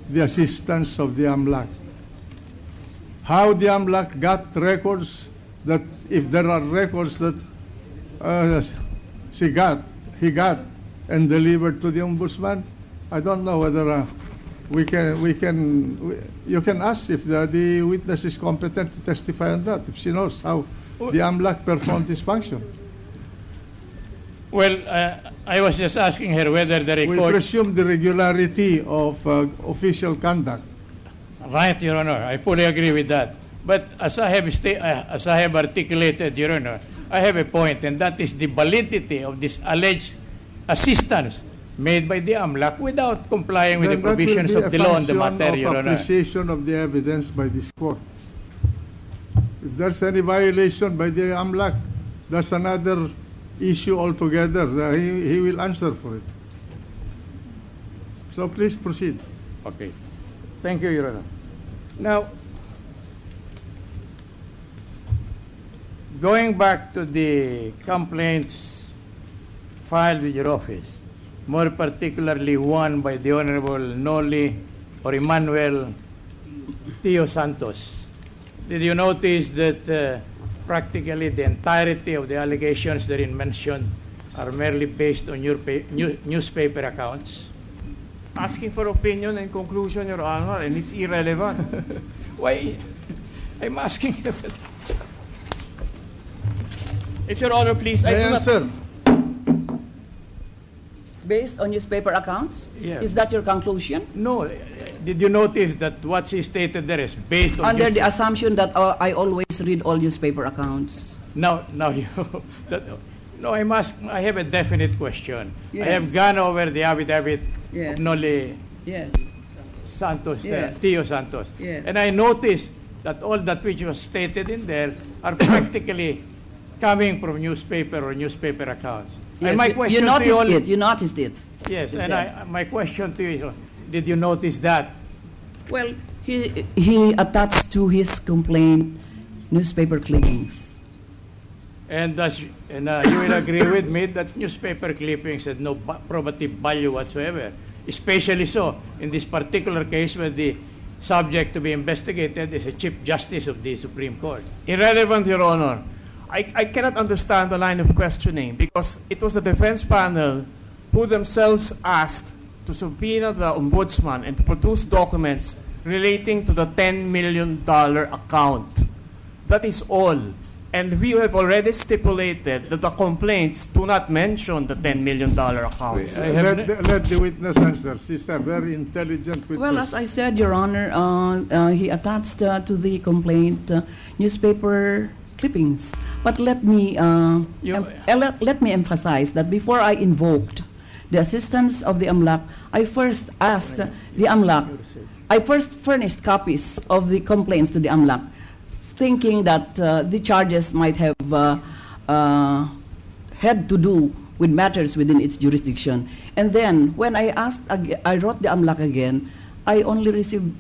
Speaker 9: the assistance of the AMLAC. How the AMLAC got records, that if there are records that he got and delivered to the Ombudsman, I don't know whether you can ask if the witness is competent to testify on that, if she knows how the AMLAC performed this function.
Speaker 15: Well, I was just asking her whether the record...
Speaker 9: We presume the regularity of official conduct.
Speaker 15: Right, Your Honor. I fully agree with that. But as I have articulated, Your Honor, I have a point, and that is the validity of this alleged assistance made by the AMLAC without complying with the provisions of the law on the matter, Your Honor.
Speaker 9: Appreciation of the evidence by this court. If there's any violation by the AMLAC, that's another issue altogether. He will answer for it. So please proceed.
Speaker 15: Okay. Thank you, Your Honor. Now, going back to the complaints filed with your office, more particularly one by the Honorable Noli or Emmanuel Tio Santos. Did you notice that practically the entirety of the allegations therein mentioned are merely based on your newspaper accounts?
Speaker 17: Asking for opinion and conclusion, Your Honor, and it's irrelevant.
Speaker 15: Why? I'm asking you.
Speaker 17: If Your Honor, please, I do not...
Speaker 9: Answer.
Speaker 16: Based on newspaper accounts?
Speaker 15: Yes.
Speaker 16: Is that your conclusion?
Speaker 15: No. Did you notice that what she stated there is based on...
Speaker 16: Under the assumption that I always read all newspaper accounts.
Speaker 15: No, you... No, I have a definite question.
Speaker 16: Yes.
Speaker 15: I have gone over the affidavit
Speaker 16: Yes.
Speaker 15: of Noli
Speaker 16: Yes.
Speaker 15: Santos,
Speaker 16: Yes.
Speaker 15: Tio Santos.
Speaker 16: Yes.
Speaker 15: And I noticed that all that which was stated in there are practically coming from newspaper or newspaper accounts.
Speaker 16: Yes.
Speaker 15: And my question to you all,
Speaker 16: You noticed it.
Speaker 15: Yes, my question to you, did you notice that?
Speaker 16: Well, he attached to his complaint newspaper clippings.
Speaker 15: And you will agree with me that newspaper clippings had no probative value whatsoever, especially so in this particular case where the subject to be investigated is a Chief Justice of the Supreme Court.
Speaker 17: Irrelevant, Your Honor. I cannot understand the line of questioning because it was the defense panel who themselves asked to subpoena the Ombudsman and to produce documents relating to the $10 million account. That is all. And we have already stipulated that the complaints do not mention the $10 million account.
Speaker 9: Let the witness answer. She's a very intelligent witness.
Speaker 16: Well, as I said, Your Honor, he attached to the complaint newspaper clippings. But let me emphasize that before I invoked the assistance of the AMLAC, I first asked the AMLAC, I first furnished copies of the complaints to the AMLAC, thinking that the charges might have had to do with matters within its jurisdiction. And then, when I wrote the AMLAC again, I only received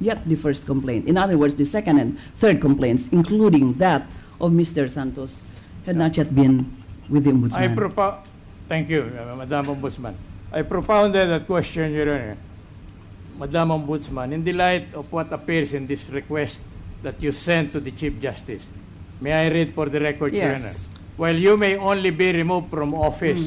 Speaker 16: yet the first complaint. In other words, the second and third complaints, including that of Mr. Santos, had not yet been with the Ombudsman.
Speaker 15: Thank you, Madam Ombudsman. I propounded that question, Your Honor. Madam Ombudsman, in the light of what appears in this request that you sent to the Chief Justice, may I read for the record, Your Honor?
Speaker 16: Yes.
Speaker 15: While you may only be removed from office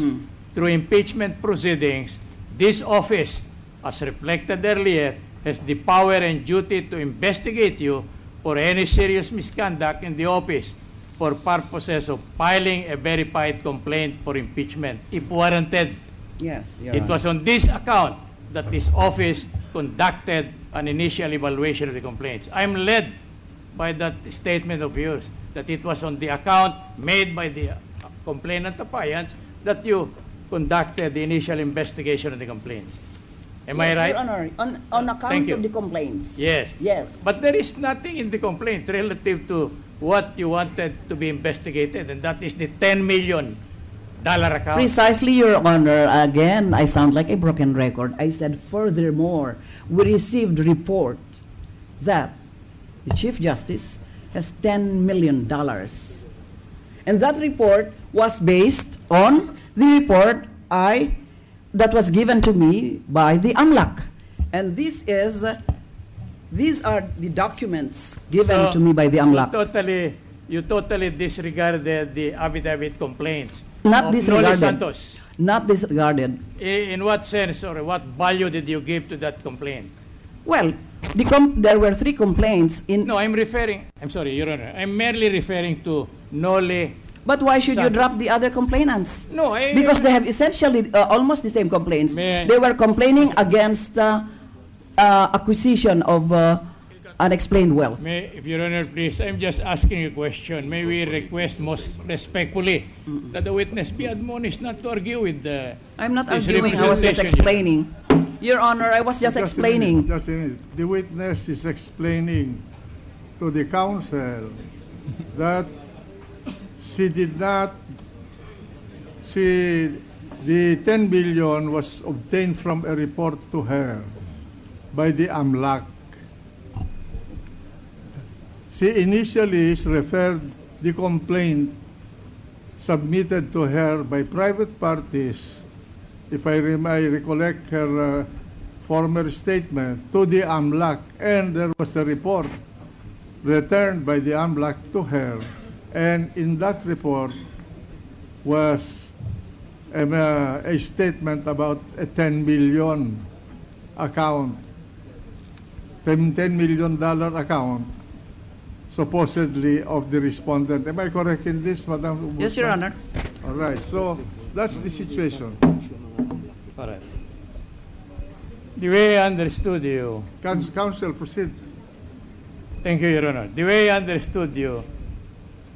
Speaker 15: through impeachment proceedings, this office, as reflected earlier, has the power and duty to investigate you for any serious misconduct in the office for purposes of filing a verified complaint for impeachment, if warranted.
Speaker 16: Yes, Your
Speaker 15: It
Speaker 16: Honor.
Speaker 15: was on this account that this office conducted an initial evaluation of the complaints. I'm led by that statement of yours that it was on the account made by the complainant appliance that you conducted the initial investigation of the complaints. Am I
Speaker 16: Yes,
Speaker 15: right?
Speaker 16: Your Honor, on account
Speaker 15: Thank you.
Speaker 16: of the complaints.
Speaker 15: Yes.
Speaker 16: Yes.
Speaker 15: But there is nothing in the complaint relative to what you wanted to be investigated, and that is the $10 million account.
Speaker 16: Precisely, Your Honor. Again, I sound like a broken record. I said, furthermore, we received report that the Chief Justice has $10 million. And that report was based on the report that was given to me by the AMLAC. And these are the documents given to me by the AMLAC.
Speaker 15: You totally disregarded the affidavit complaints.
Speaker 16: Not
Speaker 15: of
Speaker 16: disregarded.
Speaker 15: Noli Santos.
Speaker 16: Not disregarded.
Speaker 15: In what sense or what value did you give to that complaint?
Speaker 16: Well, there were 3 complaints in...
Speaker 15: No, I'm sorry, Your Honor. I'm merely referring to Noli.
Speaker 16: But why should you
Speaker 15: Santos.
Speaker 16: drop the other complainants?
Speaker 15: No,
Speaker 16: because they have essentially almost the same complaints. They were complaining against acquisition of unexplained wealth.
Speaker 15: If Your Honor, please, I'm just asking a question. May we request most respectfully that the witness be admonished not to argue with the...
Speaker 16: I'm not arguing, I was just explaining. Your Honor, I was just explaining.
Speaker 9: Just a minute. The witness is explaining to the counsel that she did not see the 10 billion was obtained from a report to her by the AMLAC. She initially referred the complaint submitted to her by private parties, if I recollect her former statement, to the AMLAC, and there was a report returned by the AMLAC to her, and in that report was a statement about a $10 million account, $10 million account, supposedly of the respondent. Am I correct in this, Madam?
Speaker 16: Yes, Your Honor.
Speaker 9: All right, so that's the situation.
Speaker 15: All right. The way I understood you...
Speaker 9: Counsel, proceed.
Speaker 15: Thank you, Your Honor. The way I understood you,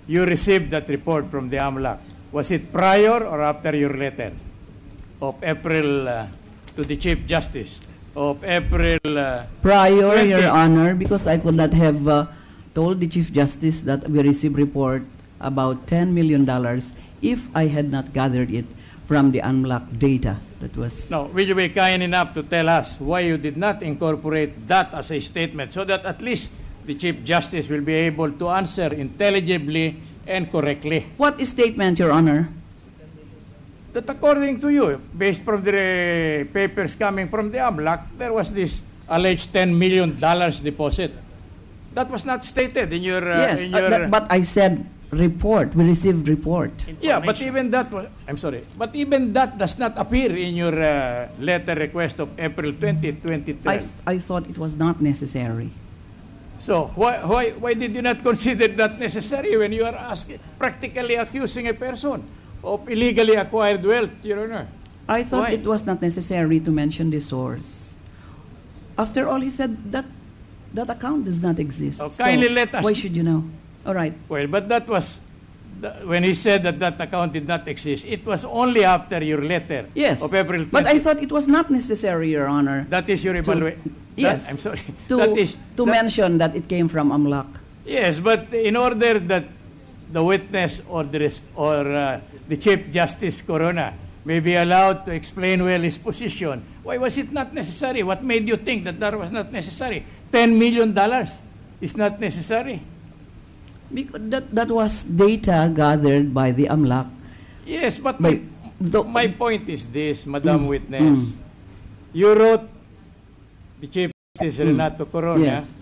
Speaker 15: you received that report from the AMLAC. Was it prior or after your letter of April to the Chief Justice of April...
Speaker 16: Prior,
Speaker 15: 20?
Speaker 16: Your Honor, because I could not have told the Chief Justice that we received report about $10 million if I had not gathered it from the AMLAC data that was...
Speaker 15: Now, will you be kind enough to tell us why you did not incorporate that as a statement so that at least the Chief Justice will be able to answer intelligibly and correctly?
Speaker 16: What statement, Your Honor?
Speaker 15: That according to you, based from the papers coming from the AMLAC, there was this alleged $10 million deposit. That was not stated in your...
Speaker 16: Yes, but I said report. We received report.
Speaker 15: Yeah, but even that was... I'm sorry. But even that does not appear in your letter request of April 20, 2012.
Speaker 16: I thought it was not necessary.
Speaker 15: So, why did you not consider that necessary when you are practically accusing a person of illegally acquired wealth, Your Honor?
Speaker 16: I thought it was not necessary to mention the source. After all, he said that account does not exist.
Speaker 15: Oh, kindly let us...
Speaker 16: Why should you know? All right.
Speaker 15: Well, but that was... When he said that account did not exist, it was only after your letter
Speaker 16: yes.
Speaker 15: of April 20.
Speaker 16: But I thought it was not necessary, Your Honor.
Speaker 15: That is your evaluation.
Speaker 16: Yes.
Speaker 15: I'm sorry.
Speaker 16: To mention that it came from AMLAC.
Speaker 15: Yes, but in order that the witness or the Chief Justice Corona may be allowed to explain well his position, why was it not necessary? What made you think that was not necessary? $10 million is not necessary.
Speaker 16: Because that was data gathered by the AMLAC.
Speaker 15: Yes, but my point is this, Madam Witness. You wrote the Chief Justice Renato Corona
Speaker 16: Yes.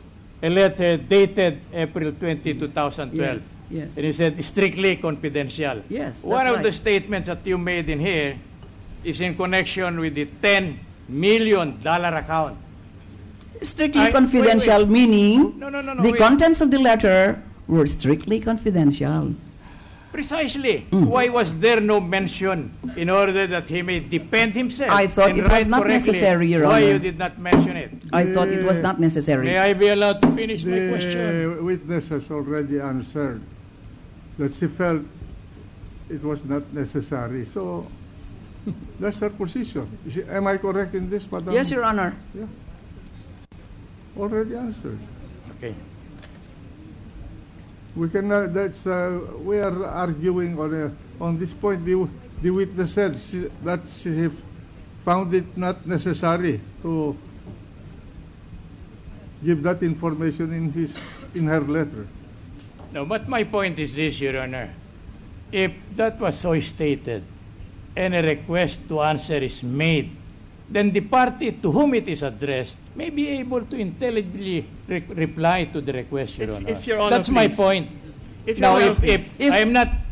Speaker 15: a letter dated April 20, 2012.
Speaker 16: Yes, yes.
Speaker 15: And he said, strictly confidential.
Speaker 16: Yes, that's
Speaker 15: One of the
Speaker 16: right.
Speaker 15: statements that you made in here is in connection with the $10 million account.
Speaker 16: Strictly confidential,
Speaker 15: wait.
Speaker 16: meaning
Speaker 15: No,
Speaker 16: the
Speaker 15: wait.
Speaker 16: contents of the letter were strictly confidential.
Speaker 15: Precisely. Why was there no mention in order that he may defend himself?
Speaker 16: I thought
Speaker 15: and
Speaker 16: it was
Speaker 15: write
Speaker 16: not
Speaker 15: correctly
Speaker 16: necessary, Your
Speaker 15: why
Speaker 16: Honor.
Speaker 15: you did not mention it?
Speaker 16: I thought it was not necessary.
Speaker 15: May I be allowed to finish my
Speaker 9: The
Speaker 15: question?
Speaker 9: witness has already answered that she felt it was not necessary. So that's her position. Am I correct in this, Madam?
Speaker 16: Yes, Your Honor.
Speaker 9: Yeah. Already answered.
Speaker 15: Okay.
Speaker 9: We can. We are arguing on this point. The witness said that she found it not necessary to give that information in her letter.
Speaker 15: No, but my point is this, Your Honor. If that was so stated and a request to answer is made, then the party to whom it is addressed may be able to intelligibly reply to the request, Your Honor.
Speaker 17: if Your Honor,
Speaker 15: That's my
Speaker 17: please.
Speaker 15: point.
Speaker 17: If
Speaker 15: Now,
Speaker 17: Your Honor,
Speaker 15: if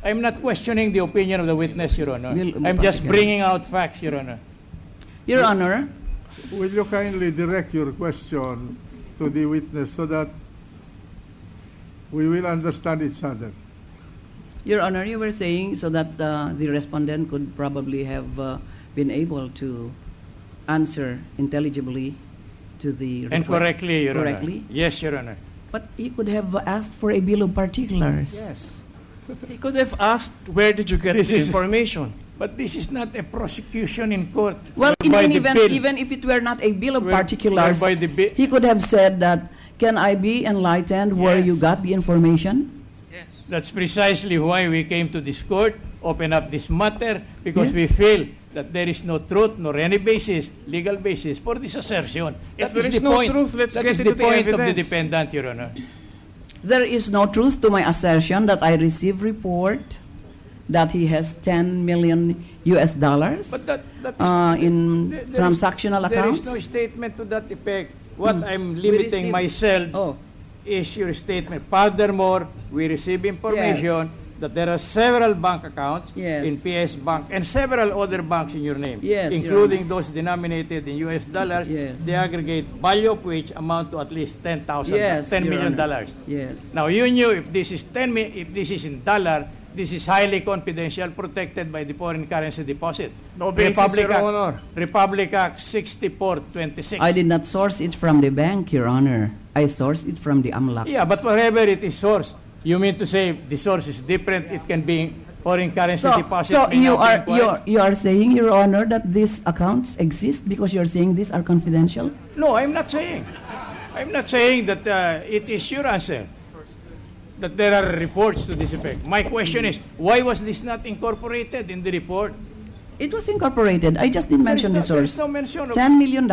Speaker 15: I'm not questioning the opinion of the witness, Your Honor. I'm just bringing out facts, Your Honor.
Speaker 16: Your Honor.
Speaker 9: Will you kindly direct your question to the witness so that we will understand each other?
Speaker 16: Your Honor, you were saying so that the respondent could probably have been able to answer intelligibly to the request.
Speaker 15: And correctly, Your
Speaker 16: Correctly?
Speaker 15: Honor. Yes, Your Honor.
Speaker 16: But he could have asked for a bill of particulars.
Speaker 17: Yes. He could have asked, where did you get
Speaker 15: This
Speaker 17: the
Speaker 15: is-
Speaker 17: information?
Speaker 15: But this is not a prosecution in court.
Speaker 16: Well,
Speaker 15: whereby
Speaker 16: in
Speaker 15: the
Speaker 16: any
Speaker 15: bill-
Speaker 16: event, even if it were not a bill of
Speaker 15: Where-
Speaker 16: particulars,
Speaker 15: whereby the bi-
Speaker 16: he could have said that, can I be enlightened where you got the information?
Speaker 15: That's precisely why we came to this court, open up this matter, because
Speaker 16: Yes.
Speaker 15: we feel that there is no truth nor any basis, legal basis, for this assertion.
Speaker 17: If
Speaker 15: That is
Speaker 17: there is
Speaker 15: the
Speaker 17: no
Speaker 15: point.
Speaker 17: truth, let's
Speaker 15: That
Speaker 17: get
Speaker 15: is
Speaker 17: into
Speaker 15: the
Speaker 17: the
Speaker 15: point of the
Speaker 17: evidence.
Speaker 15: defendant, Your Honor.
Speaker 16: There is no truth to my assertion that I received report that he has 10 million US dollars
Speaker 15: But that is,
Speaker 16: in
Speaker 15: there is-
Speaker 16: transactional accounts.
Speaker 15: There is no statement to that effect. What I'm
Speaker 16: We
Speaker 15: limiting
Speaker 16: received-
Speaker 15: myself is your statement. Furthermore, we receive information that there are several bank accounts in PS Bank and several other banks in your name,
Speaker 16: Yes, Your
Speaker 15: including those denominated in US dollars,
Speaker 16: Yes.
Speaker 15: the aggregate value of which amount to at least $10
Speaker 16: Your
Speaker 15: million
Speaker 16: Honor.
Speaker 15: dollars.
Speaker 16: Yes.
Speaker 15: Now, you knew if this is if this is in dollar, this is highly confidential, protected by the foreign currency deposit.
Speaker 17: No basis, Your Honor.
Speaker 15: Republic Act 6426.
Speaker 16: I did not source it from the bank, Your Honor. I sourced it from the AMLAC.
Speaker 15: Yeah, but wherever it is sourced, you mean to say the source is different, it can be foreign currency deposit.
Speaker 16: So
Speaker 15: may
Speaker 16: you
Speaker 15: not be
Speaker 16: are
Speaker 15: inquired.
Speaker 16: you are saying, Your Honor, that these accounts exist because you're saying these are confidential?
Speaker 15: No, I'm not saying. I'm not saying that it is your answer, that there are reports to this effect. My question is, why was this not incorporated in the report?
Speaker 16: It was incorporated. I just didn't mention the
Speaker 15: There is
Speaker 16: source.
Speaker 15: no mention of...
Speaker 16: $10 million.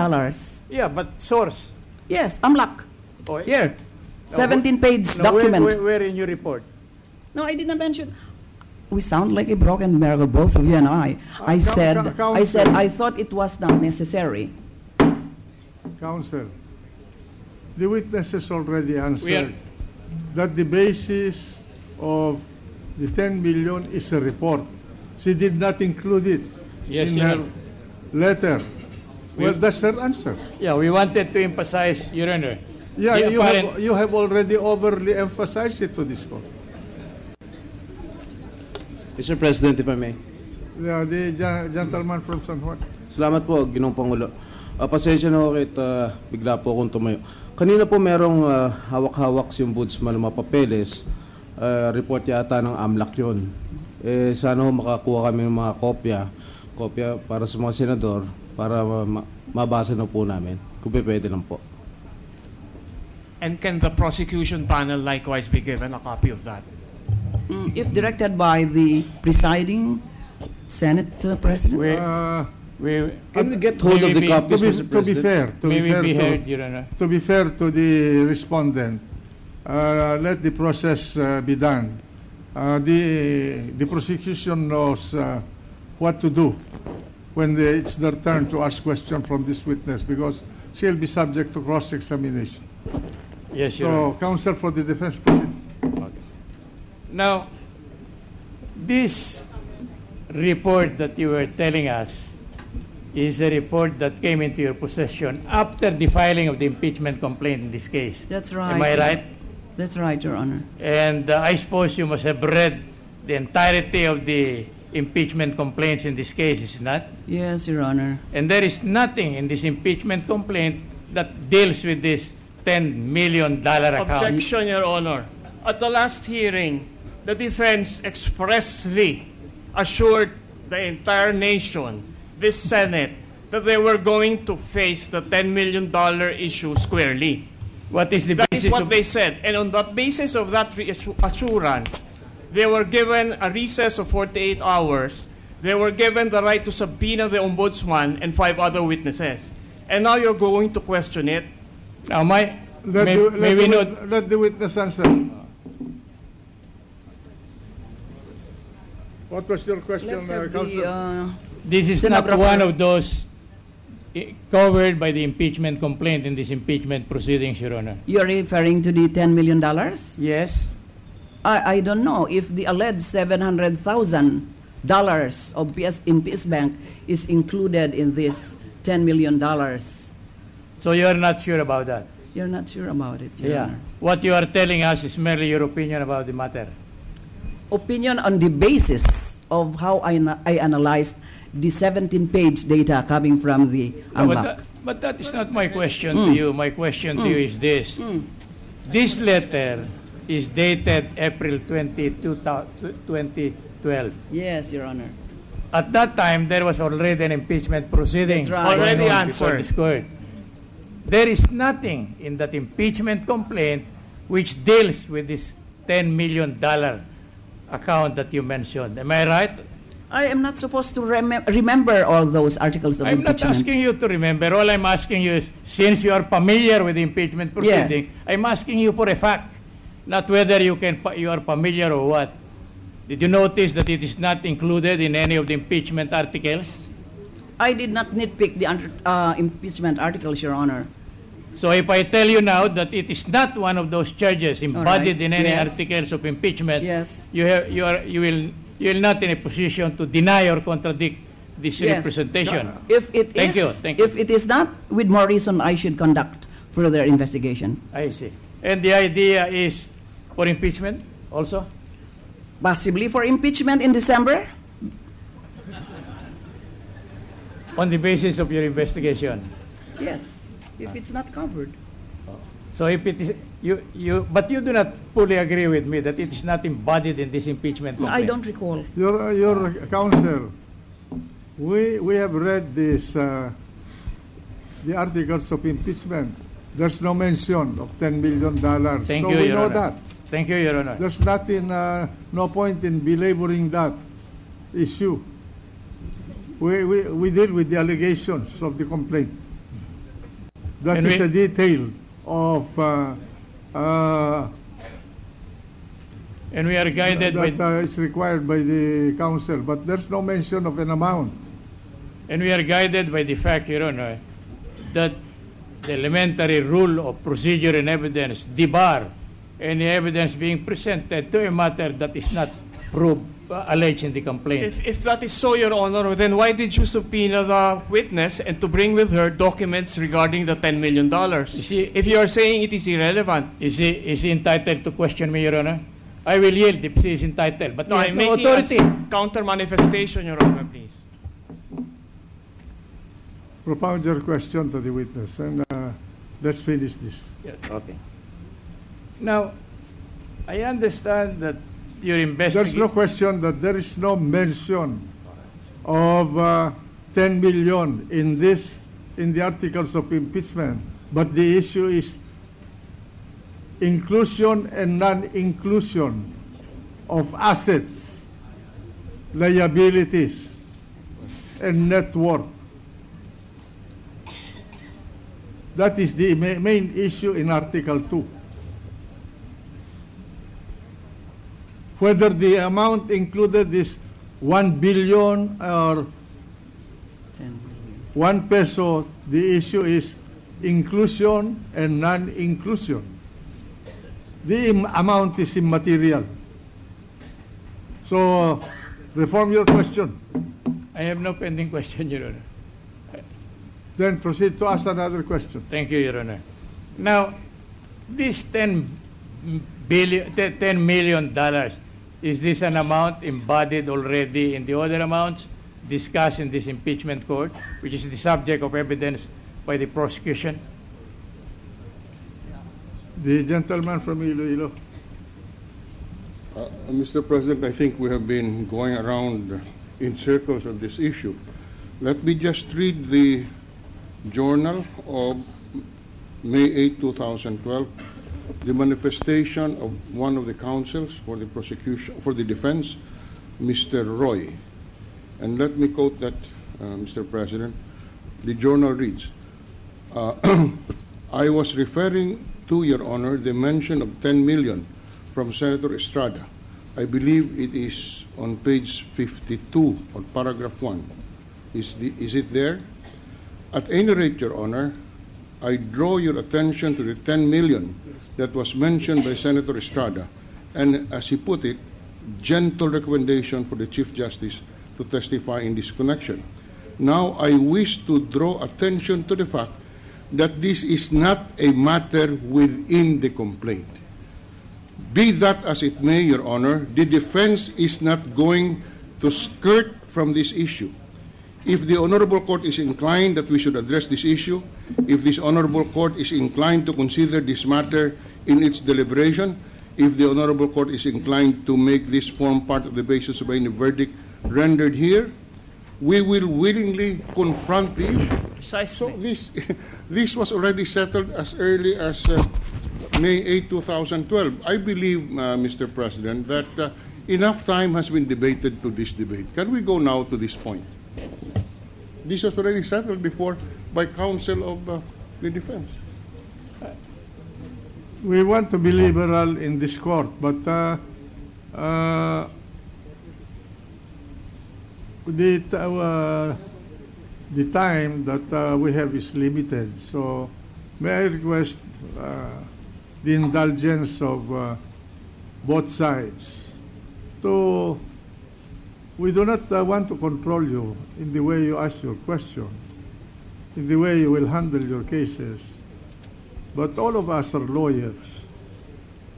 Speaker 15: Yeah, but source.
Speaker 16: Yes, AMLAC.
Speaker 15: Oh,
Speaker 16: Here,
Speaker 15: no,
Speaker 16: 17-page
Speaker 15: no,
Speaker 16: document.
Speaker 15: Where in your report?
Speaker 16: No, I did not mention. We sound like a broken miracle, both of you and I. I said, I thought it was not necessary.
Speaker 9: Counsel, the witness has already answered that the basis of the 10 million is a report. She did not include it
Speaker 15: Yes,
Speaker 9: in
Speaker 15: Your
Speaker 9: her
Speaker 15: Honor.
Speaker 9: letter. Well, that's her answer.
Speaker 15: Yeah, we wanted to emphasize, Your Honor.
Speaker 9: Yeah,
Speaker 15: the apparent-
Speaker 9: you have already overly emphasized it to this court.
Speaker 19: Mr. President, if I may.
Speaker 9: The gentleman from San Juan.
Speaker 19: Salamat po, Ginoong Pangulo. Pasensya na ako kahit bigla po akong tumayo. Kanina po merong hawak-hawak si Ombudsman ng mga papeles. Report yata ng AMLAC yun. Sana ho makakuha kami ng mga kopya para sa mga senador para mabasa na po namin. Kung pwede lang po.
Speaker 17: And can the prosecution panel likewise be given a copy of that?
Speaker 16: If directed by the presiding Senate President.
Speaker 19: Can we get hold of the copies, Mr.
Speaker 9: To be fair,
Speaker 15: to
Speaker 9: be fair to the respondent, let the process be done. The prosecution knows what to do when it's their turn to ask questions from this witness, because shall be subject to cross-examination.
Speaker 15: Yes, Your
Speaker 9: So,
Speaker 15: Honor.
Speaker 9: counsel for the defense, proceed.
Speaker 15: Now, this report that you were telling us is a report that came into your possession after the filing of the impeachment complaint in this case.
Speaker 16: That's right.
Speaker 15: Am I right?
Speaker 16: That's right, Your Honor.
Speaker 15: And I suppose you must have read the entirety of the impeachment complaints in this case, is it not?
Speaker 16: Yes, Your Honor.
Speaker 15: And there is nothing in this impeachment complaint that deals with this $10 million account.
Speaker 17: Objection, Your Honor. At the last hearing, the defense expressly assured the entire nation, this Senate, that they were going to face the $10 million issue squarely.
Speaker 15: What is the
Speaker 17: That
Speaker 15: basis
Speaker 17: is what
Speaker 15: of...
Speaker 17: they said. And on the basis of that assurance, they were given a recess of 48 hours. They were given the right to subpoena the ombudsman and 5 other witnesses. And now you're going to question it.
Speaker 15: Now, let
Speaker 9: the witness answer. What was your question,
Speaker 16: Let's have
Speaker 9: counsel?
Speaker 15: This is not one of those covered by the impeachment complaint in this impeachment proceedings, Your Honor.
Speaker 16: You're referring to the $10 million?
Speaker 15: Yes.
Speaker 16: I don't know if the alleged $700,000 of in PS Bank is included in this $10 million.
Speaker 15: So you're not sure about that?
Speaker 16: You're not sure about it, Your
Speaker 15: Yeah.
Speaker 16: Honor.
Speaker 15: What you are telling us is merely your opinion about the matter.
Speaker 16: Opinion on the basis of how I analyzed the 17-page data coming from the AMLAC.
Speaker 15: But that is not my question to you. My question to you is this. This letter is dated April 20, 2012.
Speaker 16: Yes, Your Honor.
Speaker 15: At that time, there was already an impeachment proceeding.
Speaker 16: That's right.
Speaker 17: Already
Speaker 15: going on before
Speaker 17: answered.
Speaker 15: this court. There is nothing in that impeachment complaint which deals with this $10 million account that you mentioned. Am I right?
Speaker 16: I am not supposed to remember all those articles of
Speaker 15: I'm not
Speaker 16: impeachment.
Speaker 15: asking you to remember. All I'm asking you is, since you are familiar with the impeachment proceeding,
Speaker 16: Yes.
Speaker 15: I'm asking you for a fact, not whether you are familiar or what. Did you notice that it is not included in any of the impeachment articles?
Speaker 16: I did not nitpick the impeachment articles, Your Honor.
Speaker 15: So if I tell you now that it is not one of those charges embodied
Speaker 16: right.
Speaker 15: in any
Speaker 16: Yes.
Speaker 15: articles of impeachment,
Speaker 16: Yes.
Speaker 15: you will not in a position to deny or contradict this
Speaker 16: Yes.
Speaker 15: representation.
Speaker 16: No. If it
Speaker 15: Thank
Speaker 16: is,
Speaker 15: you. Thank you.
Speaker 16: if it is not, with more reason, I should conduct further investigation.
Speaker 15: I see. And the idea is for impeachment also?
Speaker 16: Possibly for impeachment in December?
Speaker 15: On the basis of your investigation.
Speaker 16: Yes, if it's not covered.
Speaker 15: So if it is but you do not fully agree with me that it is not embodied in this impeachment complaint.
Speaker 16: I don't recall.
Speaker 9: Your counsel, we have read this, the articles of impeachment. There's no mention of $10 million.
Speaker 15: Thank
Speaker 9: so
Speaker 15: you,
Speaker 9: we
Speaker 15: Your
Speaker 9: know
Speaker 15: Honor.
Speaker 9: that.
Speaker 15: Thank you, Your Honor.
Speaker 9: There's no point in belaboring that issue. We deal with the allegations of the complaint. That
Speaker 15: And
Speaker 9: is
Speaker 15: we-
Speaker 9: a detail of
Speaker 15: And we are guided by
Speaker 9: that is required by the council, but there's no mention of an amount.
Speaker 15: And we are guided by the fact, Your Honor, that the elementary rule of procedure and evidence debar any evidence being presented to a matter that is not proved, alleged in the complaint.
Speaker 17: If that is so, Your Honor, then why did you subpoena the witness and to bring with her documents regarding the $10 million? If you are saying it is irrelevant.
Speaker 15: Is he entitled to question me, Your Honor? I will yield if he is entitled, but
Speaker 17: No,
Speaker 15: he has
Speaker 17: I'm
Speaker 15: no
Speaker 17: making
Speaker 15: authority.
Speaker 17: a counter manifestation, Your Honor, please.
Speaker 9: Propound your question to the witness, and let's finish this.
Speaker 15: Yeah, okay. Now, I understand that your investigation...
Speaker 9: There's no question that there is no mention of 10 million in the articles of impeachment, but the issue is inclusion and non-inclusion of assets, liabilities, and net worth. That is the main issue in Article 2. Whether the amount included is 1 billion or 1 peso, the issue is inclusion and non-inclusion. The amount is immaterial. So, reform your question.
Speaker 15: I have no pending question, Your Honor.
Speaker 9: Then proceed to ask another question.
Speaker 15: Thank you, Your Honor. Now, this $10 million, is this an amount embodied already in the other amounts discussed in this impeachment court, which is the subject of evidence by the prosecution?
Speaker 9: The gentleman from Iloilo.
Speaker 18: Mr. President, I think we have been going around in circles on this issue. Let me just read the journal of May 8, 2012, the manifestation of one of the counsels for the prosecution, for the defense, Mr. Roy. And let me quote that, Mr. President. The journal reads, I was referring to, Your Honor, the mention of 10 million from Senator Estrada. I believe it is on page 52 or paragraph 1. Is it there? At any rate, Your Honor, I draw your attention to the 10 million that was mentioned by Senator Estrada, and as he put it, gentle recommendation for the Chief Justice to testify in this connection. Now, I wish to draw attention to the fact that this is not a matter within the complaint. Be that as it may, Your Honor, the defense is not going to skirt from this issue. If the Honorable Court is inclined that we should address this issue, if this Honorable Court is inclined to consider this matter in its deliberation, if the Honorable Court is inclined to make this form part of the basis of any verdict rendered here, we will willingly confront the issue.
Speaker 15: Precisely.
Speaker 18: So this was already settled as early as May 8, 2012. I believe, Mr. President, that enough time has been debated to this debate. Can we go now to this point? This was already settled before by counsel of the defense.
Speaker 9: We want to be liberal in this court, but the time that we have is limited. So may I request the indulgence of both sides. We do not want to control you in the way you ask your question, in the way you will handle your cases, but all of us are lawyers.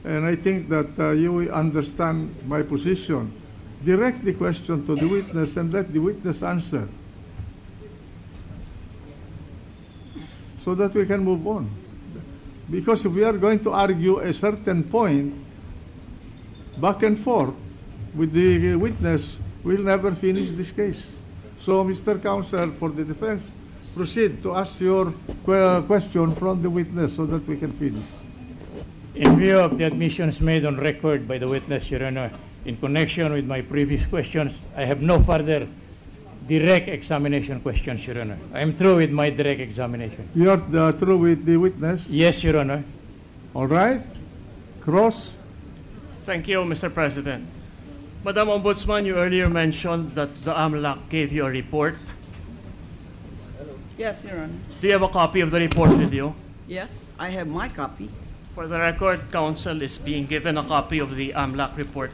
Speaker 9: And I think that you will understand my position. Direct the question to the witness and let the witness answer so that we can move on. Because if we are going to argue a certain point back and forth with the witness, we'll never finish this case. So, Mr. Counsel for the defense, proceed to ask your question from the witness so that we can finish.
Speaker 15: In view of the admissions made on record by the witness, Your Honor, in connection with my previous questions, I have no further direct examination questions, Your Honor. I am through with my direct examination.
Speaker 9: You are through with the witness?
Speaker 15: Yes, Your Honor.
Speaker 9: All right. Cross.
Speaker 17: Thank you, Mr. President. Madam Ombudsman, you earlier mentioned that the AMLAC gave you a report.
Speaker 16: Yes, Your Honor.
Speaker 17: Do you have a copy of the report with you?
Speaker 16: Yes, I have my copy.
Speaker 17: For the record, counsel is being given a copy of the AMLAC report.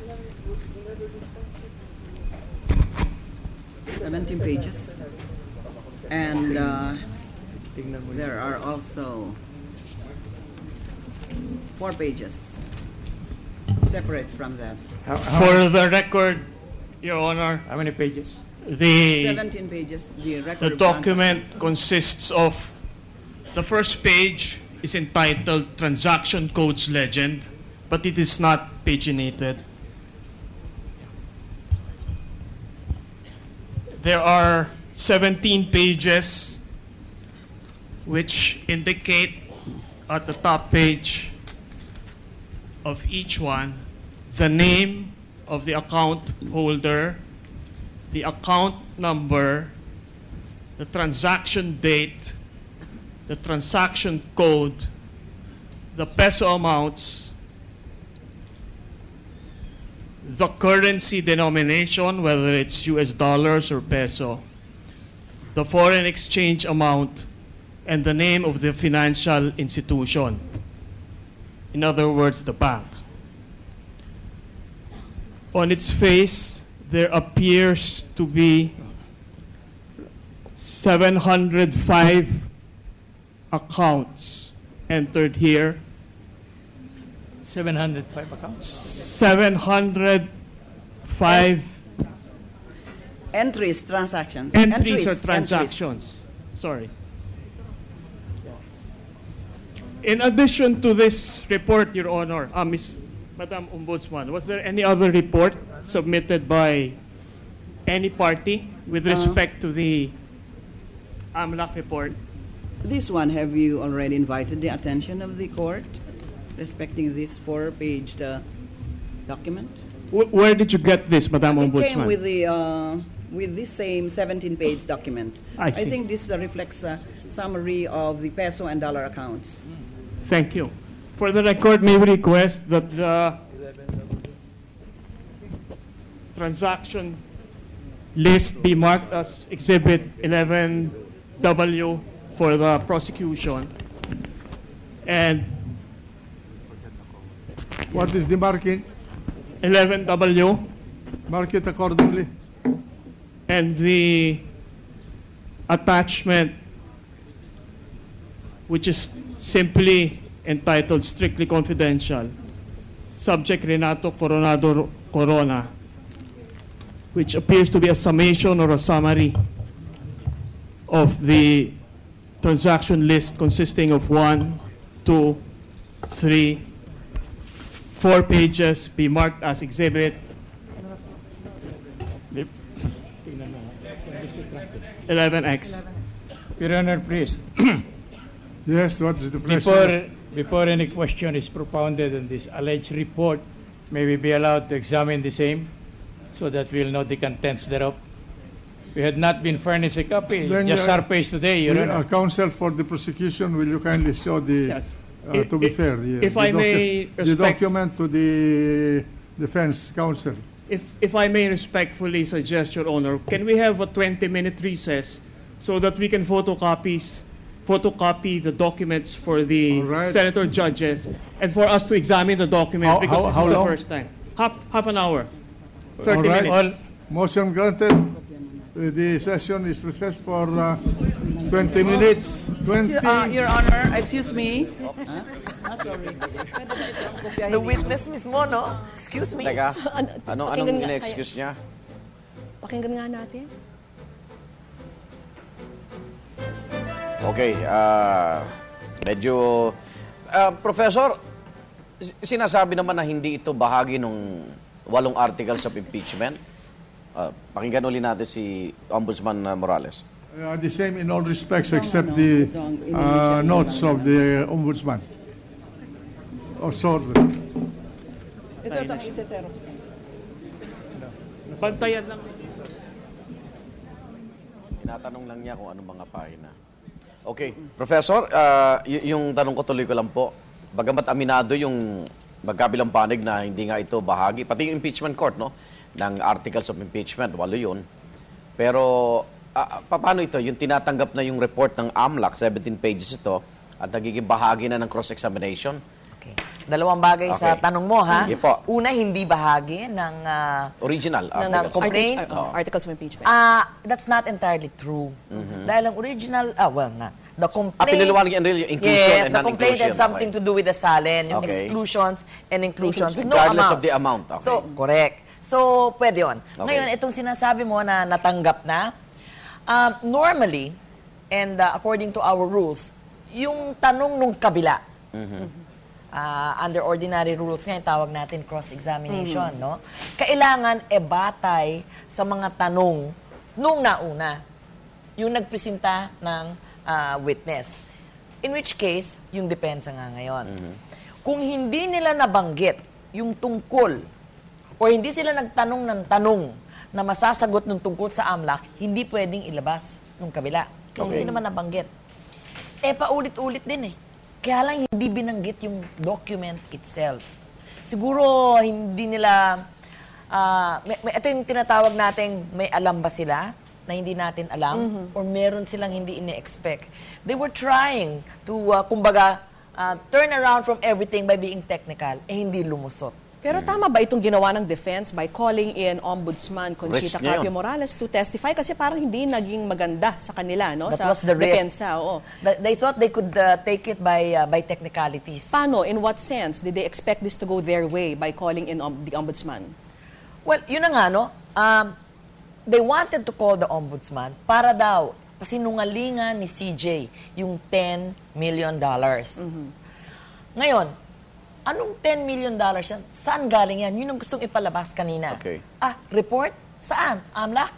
Speaker 16: 17 pages. And there are also 4 pages separate from that.
Speaker 17: For the record, Your Honor,
Speaker 15: how many pages?
Speaker 16: 17 pages.
Speaker 17: The document consists of, the first page is entitled Transaction Codes Legend, but it is not paginated. There are 17 pages which indicate at the top page of each one the name of the account holder, the account number, the transaction date, the transaction code, the peso amounts, the currency denomination, whether it's US dollars or peso, the foreign exchange amount, and the name of the financial institution. In other words, the bank. On its face, there appears to be 705 accounts entered here.
Speaker 15: 705 accounts?
Speaker 17: 705
Speaker 16: Entries, transactions.
Speaker 17: entries or transactions. Sorry. In addition to this report, Your Honor, Madam Ombudsman, was there any other report submitted by any party with respect to the AMLAC report?
Speaker 16: This one, have you already invited the attention of the court respecting this 4-page document?
Speaker 17: Where did you get this, Madam
Speaker 16: It
Speaker 17: Ombudsman?
Speaker 16: came with this same 17-page document.
Speaker 17: I see.
Speaker 16: think this reflects a summary of the peso and dollar accounts.
Speaker 17: Thank you. For the record, may we request that the transaction list be marked as Exhibit 11W for the prosecution. And
Speaker 9: What is the marking?
Speaker 17: 11W.
Speaker 9: Mark it accordingly.
Speaker 17: And the attachment, which is simply entitled Strictly Confidential, subject Renato Corona, which appears to be a summation or a summary of the transaction list consisting of 1, 2, 3, 4 pages, be marked as exhibit 11X.
Speaker 15: Your Honor, please.
Speaker 9: Yes, what is the pleasure?
Speaker 15: Before any question is propounded on this alleged report, may we be allowed to examine the same so that we'll know the contents thereof? We had not been furnished a copy,
Speaker 9: Then,
Speaker 15: just surfaced today, Your Honor.
Speaker 9: Counsel for the prosecution, will you kindly show the,
Speaker 17: Yes.
Speaker 9: to be fair,
Speaker 17: if I may
Speaker 9: the
Speaker 17: respect-
Speaker 9: document to the defense counsel?
Speaker 17: If I may respectfully suggest, Your Honor, can we have a 20-minute recess so that we can photocopy the documents for the senator judges and for us to examine the document because this is the first time. Half an hour, 30 minutes.
Speaker 9: Motion granted. The session is recessed for 20 minutes. 20.
Speaker 16: Your Honor, excuse me.
Speaker 8: The witness mismo, no? Excuse me.
Speaker 4: Teka, anong ina-excuse niya?
Speaker 5: Pakinggan nga natin.
Speaker 4: Okay, medyo... Professor, sinasabi naman na hindi ito bahagi ng 8 articles of impeachment. Pakinggan ulit natin si Ombudsman Morales.
Speaker 9: The same in all respects except the notes of the Ombudsman. Oh, sorry.
Speaker 16: Ito ang isa-zero.
Speaker 17: Bantayan lang.
Speaker 4: Tinatanong lang niya kung anong mga pahina. Okay, Professor, yung tanong ko tuloy ko lang po. Bagamat aminado yung magkabilang panig na hindi nga ito bahagi, pati yung impeachment court, no? Ng articles of impeachment, 8 yun. Pero, paano ito? Yung tinatanggap na yung report ng AMLAC, 17 pages ito, at nagiging bahagi na ng cross-examination?
Speaker 8: Okay. Dalawang bagay sa tanong mo, ha?
Speaker 4: Sige po.
Speaker 8: Una, hindi bahagi ng
Speaker 4: original
Speaker 8: ng complaint.
Speaker 5: Articles of impeachment.
Speaker 8: That's not entirely true. Dahil ang original, the complaint.
Speaker 4: Piniliwanag yung inclusion and
Speaker 8: the complaint had something to do with the SALN, yung exclusions and inclusions.
Speaker 4: Regardless of the amount. Okay.
Speaker 8: So, correct. So, pwede yun.
Speaker 4: Okay.
Speaker 8: Ngayon, itong sinasabi mo na natanggap na, normally, and according to our rules, yung tanong nung kabila, under ordinary rules ngayon, tawag natin cross-examination, no? Kailangan batay sa mga tanong nung nauna, yung nagpresenta ng witness. In which case, yung depensa nga ngayon. Kung hindi nila nabanggit yung tungkol o hindi sila nagtanong ng tanong na masasagot ng tungkol sa AMLAC, hindi pwedeng ilabas nung kabila. Kasi hindi naman nabanggit. Paulit-ulit din eh. Kaya lang hindi binanggit yung document itself. Siguro hindi nila, ito yung tinatawag nating may alam ba sila na hindi natin alam or meron silang hindi ine-expect. They were trying to, kumbaga, turn around from everything by being technical, hindi lumusot.
Speaker 5: Pero tama ba itong ginawa ng defense by calling in Ombudsman Conchita Carpio Morales to testify? Kasi parang hindi naging maganda sa kanila, no?
Speaker 8: That
Speaker 5: sa
Speaker 8: was the risk.
Speaker 5: depensa, oo.
Speaker 8: They thought they could take it by technicalities.
Speaker 5: Paano? In what sense? Did they expect this to go their way by calling in the Ombudsman?
Speaker 8: Well, yun na nga, no? They wanted to call the Ombudsman para daw pasinungalingan ni CJ yung $10 million. Ngayon, anong $10 million yan? Saan galing yan? Yun ang gustong ipalabas kanina.
Speaker 4: Okay.
Speaker 8: Report? Saan? AMLAC?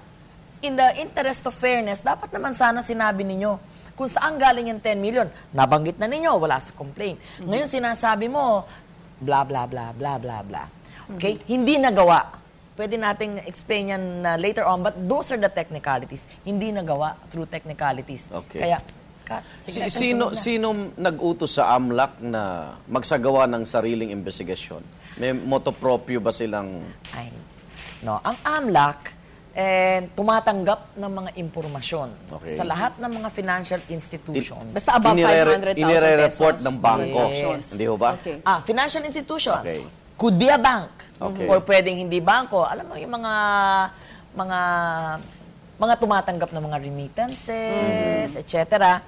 Speaker 8: In the interest of fairness, dapat naman sana sinabi ninyo kung saan galing yung 10 million. Nabanggit na ninyo, wala sa complaint. Ngayon sinasabi mo, blah, blah, blah, blah, blah, blah. Okay? Hindi nagawa. Pwede nating explain yan later on, but those are the technicalities. Hindi nagawa through technicalities.
Speaker 4: Okay.
Speaker 8: Kaya,
Speaker 4: Sino nag-utos sa AMLAC na magsagawa ng sariling investigasyon? May moto proprio ba silang...
Speaker 8: Ang AMLAC, tumatanggap ng mga impormasyon sa lahat ng mga financial institutions.
Speaker 5: Basta above 500,000 pesos.
Speaker 4: Inire-report ng bangko.
Speaker 8: Yes.
Speaker 4: Hindi ho ba?
Speaker 8: Okay. Financial institutions. Okay. Could be a bank. Okay. Or pwedeng hindi bangko. Alam mo yung mga tumatanggap ng mga remittances, etc.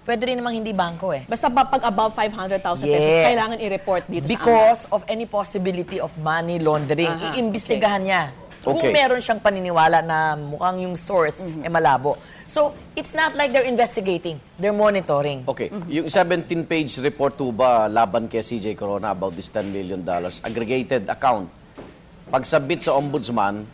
Speaker 8: Pwede rin namang hindi bangko
Speaker 5: Basta pag above 500,000 pesos, kailangan i-report dito
Speaker 8: because of any possibility of money laundering. Iimbestigahan niya. Kung meron siyang paniniwala na mukhang yung source malabo. So, it's not like they're investigating. They're monitoring.
Speaker 4: Okay. Yung 17-page report to ba laban kay CJ Corona about this $10 million aggregated account, pag-submit sa Ombudsman,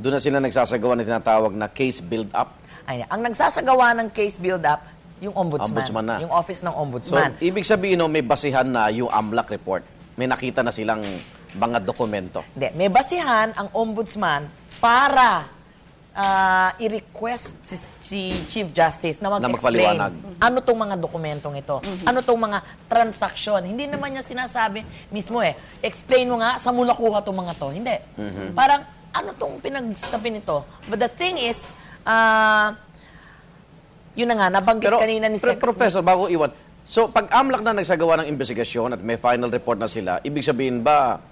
Speaker 4: doon na sila nagsasagawa na tinatawag na case build-up?
Speaker 8: Ang nagsasagawa ng case build-up, yung Ombudsman
Speaker 4: na.
Speaker 8: Yung Office ng Ombudsman.
Speaker 4: So, ibig sabihin, may basihan na yung AMLAC report. May nakita na silang mga dokumento.
Speaker 8: Hindi. May basihan ang Ombudsman para i-request si Chief Justice na mag-explain ano tong mga dokumentong ito. Ano tong mga transaksyon. Hindi naman niya sinasabi mismo explain mo nga, saan mo nakuha tong mga to. Hindi. Parang, ano tong pinagsabi nito? But the thing is, yun na nga, nabanggit kanina ni
Speaker 4: Secretary. Professor, bago iwan, so pag AMLAC na nagsagawa ng investigasyon at may final report na sila, ibig sabihin ba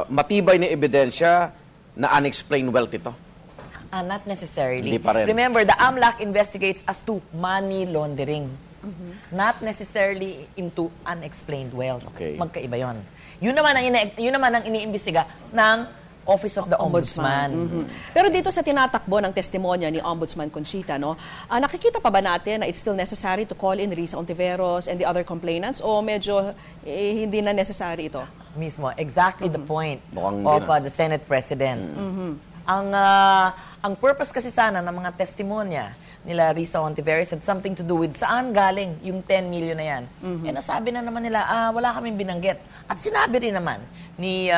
Speaker 4: matibay na ebidensya na unexplained wealth ito?
Speaker 8: Not necessarily.
Speaker 4: Hindi pa rin.
Speaker 8: Remember, the AMLAC investigates as to money laundering. Not necessarily into unexplained wealth.
Speaker 4: Okay.
Speaker 8: Magkaiba yun. Yun naman ang iniimbestiga ng Office of the Ombudsman.
Speaker 5: Pero dito sa tinatakbo ng testimonya ni Ombudsman Conchita, nakikita pa ba natin na it's still necessary to call in Risa Ontiveros and the other complainants o medyo hindi na necessary ito?
Speaker 8: Mismo. Exactly the point of the Senate President. Ang purpose kasi sana ng mga testimonya nila Risa Ontiveros had something to do with saan galing yung 10 million na yan. Nasabi na naman nila, wala kaming binanggit. At sinabi rin naman ni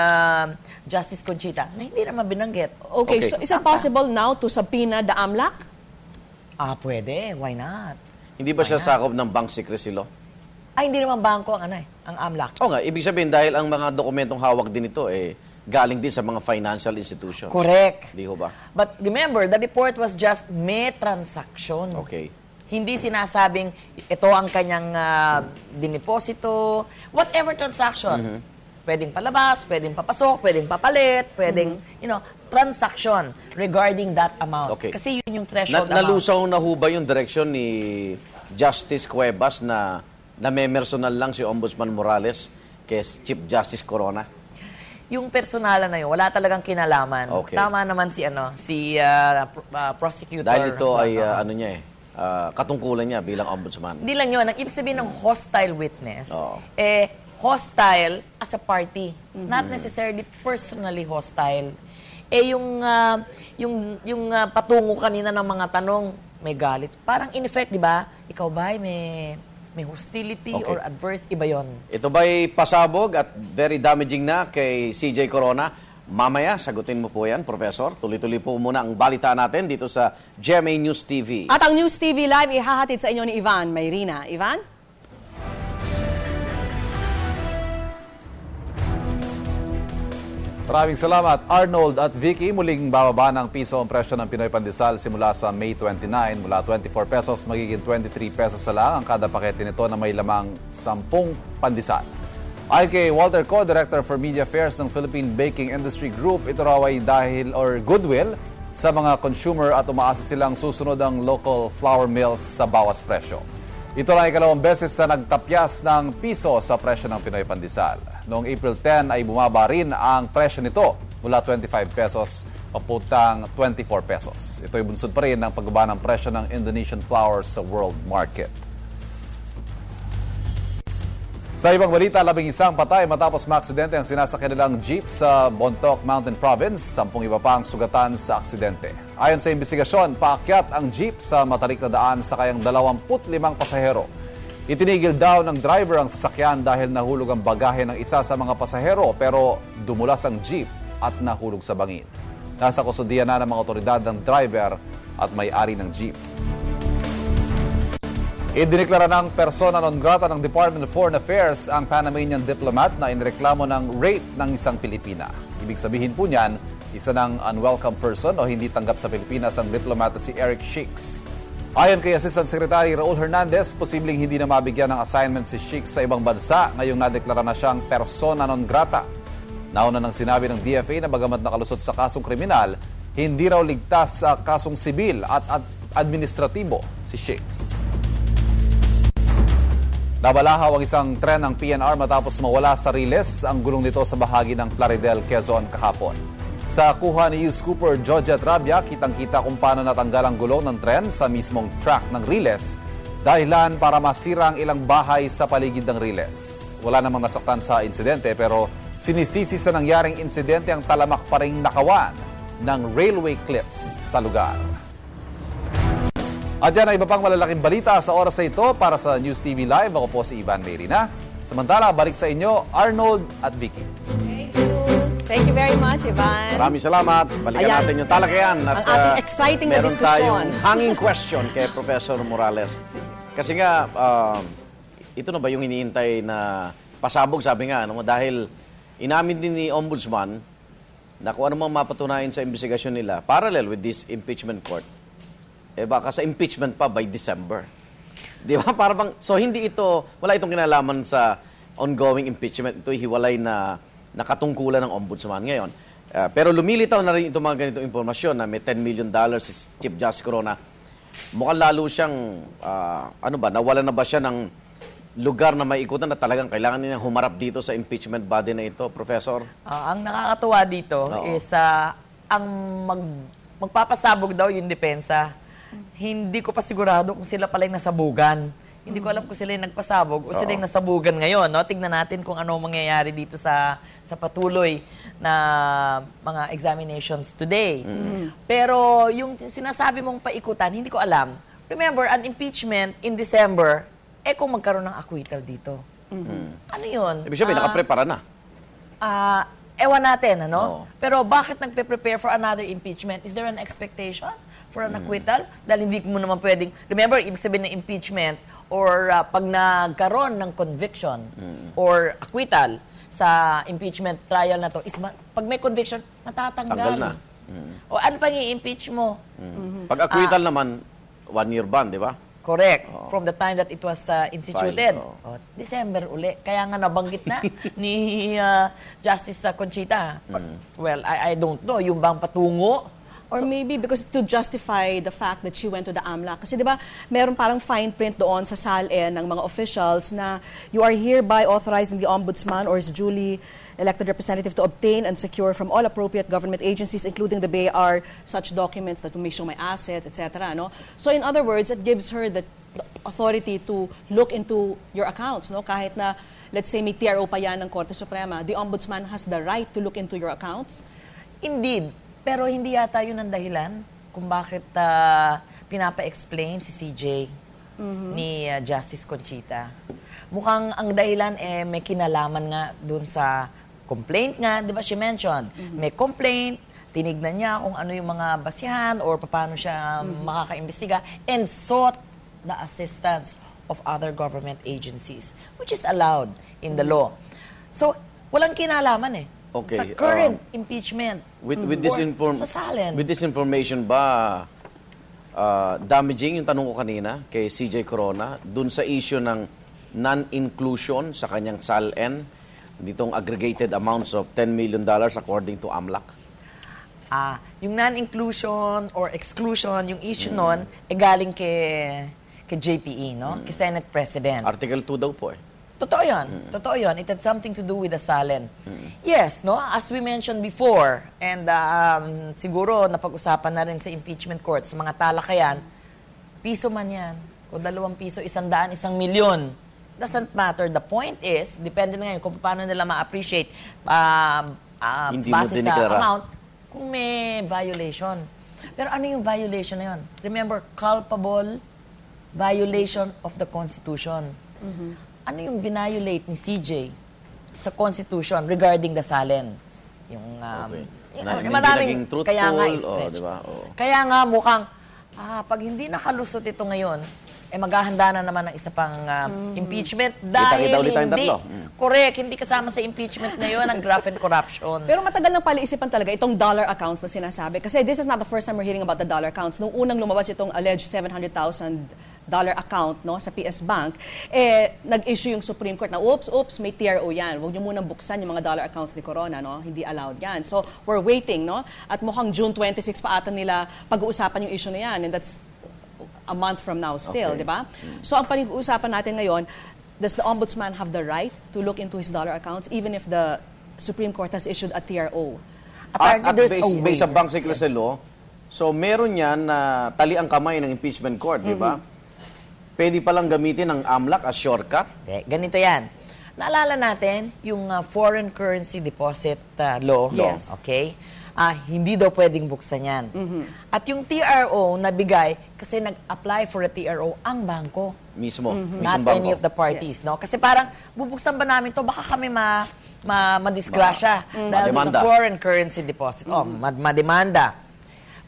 Speaker 8: Justice Conchita na hindi naman binanggit.
Speaker 5: Okay, so is it possible now to subpoena the AMLAC?
Speaker 8: Pwede. Why not?
Speaker 4: Hindi ba siya sakop ng bank secrecy law?
Speaker 8: Hindi naman bangko ang AMLAC.
Speaker 4: Nga, ibig sabihin dahil ang mga dokumentong hawak din ito galing din sa mga financial institutions.
Speaker 8: Correct.
Speaker 4: Di ho ba?
Speaker 8: But remember, the report was just may transaction.
Speaker 4: Okay.
Speaker 8: Hindi sinasabing ito ang kanyang diniposito. Whatever transaction. Pwedeng palabas, pwedeng papasok, pwedeng papalit, pwedeng, transaction regarding that amount.
Speaker 4: Okay.
Speaker 8: Kasi yun yung threshold amount.
Speaker 4: Nalusaw na ho ba yung direksyon ni Justice Cuevas na namemersonal lang si Ombudsman Morales kay Chief Justice Corona?
Speaker 8: Yung personalan na yun, wala talagang kinalaman.
Speaker 4: Okay.
Speaker 8: Tama naman si prosecutor.
Speaker 4: Dahil ito ay katungkulan niya bilang ombudsman.
Speaker 8: Hindi lang yun. Ang ibig sabihin ng hostile witness, hostile as a party. Not necessarily personally hostile. Yung patungo kanina ng mga tanong, may galit. Parang in effect, di ba? Ikaw ba may hostility or adverse, iba yun.
Speaker 4: Ito ba'y pasabog at very damaging na kay CJ Corona? Mamaya, sagutin mo po yan, Professor. Tuloy-tuloy po muna ang balita natin dito sa GMA News TV.
Speaker 5: At ang News TV Live ihahatid sa inyo ni Ivan Mayrina. Ivan?
Speaker 20: Maraming salamat, Arnold at Vicky. Muling bababa ng piso ang presyo ng Pinoy Pandesal simula sa May 29. Mula 24 pesos, magiging 23 pesos na lang ang kada pakete nito na may lamang 10 pandesal. Ayon kay Walter Co, Director for Media Affairs ng Philippine Baking Industry Group, ito raw ay dahil or goodwill sa mga consumer at umaasa silang susunod ang local flour mills sa bawas presyo. Ito lang ay 2 beses na nagtapyas ng piso sa presyo ng Pinoy Pandesal. Noong April 10 ay bumaba rin ang presyo nito mula 25 pesos papuntang 24 pesos. Ito ay bunsod pa rin ng pagbaba ng presyo ng Indonesian flour sa world market. Sa ibang balita, 11 patay matapos maaksidente ang sinasakyan nilang jeep sa Bontoc Mountain Province. 10 iba pa ang sugatan sa aksidente. Ayon sa investigasyon, paakyat ang jeep sa matalik na daan sa kayang 25 pasahero. Itinigil daw ng driver ang sasakyan dahil nahulog ang bagahe ng isa sa mga pasahero pero dumulas ang jeep at nahulog sa bangin. Nasa kustudiya na ng mga otoridad ng driver at may-ari ng jeep. Idineklara ng persona non grata ng Department of Foreign Affairs ang Panamanian diplomat na inireklamo ng rape ng isang Pilipina. Ibig sabihin po niyan, isa ng unwelcome person o hindi tanggap sa Pilipinas ang diplomat na si Eric Shicks. Ayon kay Assistant Secretary Raul Hernandez, posibleng hindi na mabigyan ng assignment si Shicks sa ibang bansa ngayong nadeklara na siyang persona non grata. Nauna nang sinabi ng DFA na bagamat nakalusot sa kasong kriminal, hindi raw ligtas sa kasong sibil at administratibo si Shicks. Nabalahaw ang isang tren ng PNR matapos mawala sa riles ang gulong nito sa bahagi ng Plaridel, Quezon kahapon. Sa kuha ni News Cooper Georgette Rabia, kitang-kita kung paano natanggal ang gulong ng tren sa mismong track ng riles, dahilan para masira ang ilang bahay sa paligid ng riles. Wala namang nasaktan sa insidente pero sinisisi sa nangyaring insidente ang talamak pa ring nakawan ng railway clips sa lugar. At yan ay iba pang malalaking balita sa oras na ito para sa News TV Live. Ako po si Ivan Mayrina. Samantala, balik sa inyo, Arnold at Vicky.
Speaker 5: Thank you very much, Ivan.
Speaker 20: Maraming salamat. Balikan natin yung talakayan. At,
Speaker 5: ang ating exciting na diskusyon.
Speaker 4: Meron tayong hanging question kay Professor Morales. Kasi nga, ito na ba yung iniintay na pasabog, sabi nga, dahil inamin din ni Ombudsman na kung ano mang mapatunayan sa investigasyon nila, parallel with this impeachment court, baka sa impeachment pa by December. Di ba? So hindi ito, wala itong kinalaman sa ongoing impeachment. Ito hiwalay na nakatungkulan ng Ombudsman ngayon. Pero lumilitaw na rin itong mga ganitong impormasyon na may $10 million si Chief Justice Corona. Mukhang lalo siyang, nawala na ba siya ng lugar na maikutan na talagang kailangan niya humarap dito sa impeachment body na ito, Professor?
Speaker 8: Ang nakakatuwa dito is ang magpapasabog daw yung depensa. Hindi ko pa sigurado kung sila pala yung nasabugan. Hindi ko alam kung sila yung nagpasabog o sila yung nasabugan ngayon. No? Tignan natin kung ano mangyayari dito sa patuloy na mga examinations today. Pero yung sinasabi mong paikutan, hindi ko alam. Remember, an impeachment in December, kung magkaroon ng acquittal dito. Ano yun?
Speaker 4: Ibig sabihin, nakaprepara na.
Speaker 8: Ewan natin, ano? Pero bakit nagpe-prepare for another impeachment? Is there an expectation for an acquittal? Dahil hindi mo naman pwedeng... Remember, ibig sabihin ng impeachment or pag nagkaroon ng conviction or acquittal sa impeachment trial na to, is pag may conviction, matatanggal.
Speaker 4: Tanggal na.
Speaker 8: O ano pang i-impeach mo?
Speaker 4: Pag acquittal naman, 1 year ban, di ba?
Speaker 8: Correct. From the time that it was instituted. December uli. Kaya nga nabanggit na ni Justice Conchita. Well, I don't know. Yung bang patungo?
Speaker 5: Or maybe because to justify the fact that she went to the AMLAC. Kasi di ba, meron parang fine print doon sa SALN ng mga officials na you are hereby authorizing the Ombudsman or his duly elected representative to obtain and secure from all appropriate government agencies, including the BAR, such documents that will make sure my assets, etc. No? So in other words, it gives her the authority to look into your accounts. No? Kahit na, let's say, may TRO pa yan ng Korte Suprema, the Ombudsman has the right to look into your accounts?
Speaker 8: Indeed. Pero hindi yata yun ang dahilan kung bakit pinapa-explain si CJ ni Justice Conchita. Mukhang ang dahilan may kinalaman nga dun sa complaint nga, di ba she mentioned? May complaint, tinignan niya kung ano yung mga basihan or paano siya makakaimbestiga and sought the assistance of other government agencies, which is allowed in the law. So, walang kinalaman
Speaker 4: Okay.
Speaker 8: Sa current impeachment.
Speaker 4: With this information ba, damaging yung tanong ko kanina kay CJ Corona, dun sa issue ng non-inclusion sa kanyang SALN, ditong aggregated amounts of $10 million according to AMLAC?
Speaker 8: Yung non-inclusion or exclusion, yung issue nun, galing kay JPE, no? Kay Senate President.
Speaker 4: Article 2 daw po eh.
Speaker 8: Totoo yun. Totoo yun. It had something to do with the SALN. Yes, no? As we mentioned before, and siguro napag-usapan na rin sa impeachment court, sa mga talakayan, piso man yan. O 2 piso, 100, 1 milyon. Doesn't matter. The point is, depende na ngayon kung paano nila ma-appreciate base sa amount kung may violation. Pero ano yung violation na yun? Remember, culpable violation of the Constitution. Ano yung violate ni CJ sa Constitution regarding the SALN? Yung,
Speaker 4: maraming truthful,
Speaker 8: kaya nga stretch.
Speaker 4: Diba?
Speaker 8: Kaya nga mukhang, pag hindi nakalusot ito ngayon, maghahanda na naman ng isa pang impeachment dahil hindi, correct, hindi kasama sa impeachment ngayon ang graft and corruption.
Speaker 5: Pero matagal nang palaisipan talaga itong dollar accounts na sinasabi. Kasi this is not the first time we're hearing about the dollar accounts. Nung unang lumabas itong alleged $700,000 account, no, sa PS Bank, nag-issue yung Supreme Court na, oops, may TRO yan. Huwag niyo munang buksan yung mga dollar accounts ni Corona, no? Hindi allowed yan. So, we're waiting, no? At mukhang June 26 pa ata nila pag-uusapan yung issue na yan. And that's a month from now still, di ba? So, ang pag-uusapan natin ngayon, does the Ombudsman have the right to look into his dollar accounts even if the Supreme Court has issued a TRO?
Speaker 4: At based sa Bank Secrecy Law, so meron yan na tali ang kamay ng impeachment court, di ba? Pwede palang gamitin ang AMLAC as shortcut?
Speaker 8: Ganito yan. Naalala natin yung foreign currency deposit law.
Speaker 5: Yes.
Speaker 8: Okay? Hindi daw pwedeng buksan yan. At yung TRO nabigay kasi nag-apply for a TRO ang bangko.
Speaker 4: Mismo.
Speaker 8: Not any of the parties. No? Kasi parang bubuksan ba namin to baka kami madisgrasya dahil sa foreign currency deposit. Mademanda.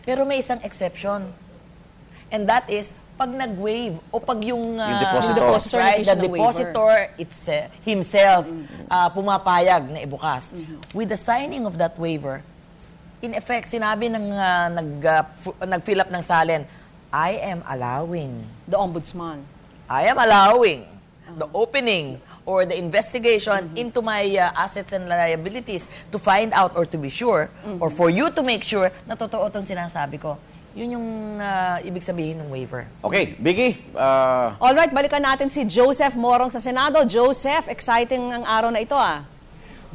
Speaker 8: Pero may isang exception. And that is pag nag-waive o pag yung
Speaker 4: depositor,
Speaker 8: right, the depositor himself pumapayag na ibukas. With the signing of that waiver, in effect, sinabi ng nag-fill up ng SALN, I am allowing
Speaker 5: the Ombudsman.
Speaker 8: I am allowing the opening or the investigation into my assets and liabilities to find out or to be sure or for you to make sure na totoo itong sinasabi ko. Yun yung ibig sabihin ng waiver.
Speaker 4: Okay, Biggie.
Speaker 5: Alright, balikan natin si Joseph Morong sa Senado. Joseph, exciting ang araw na ito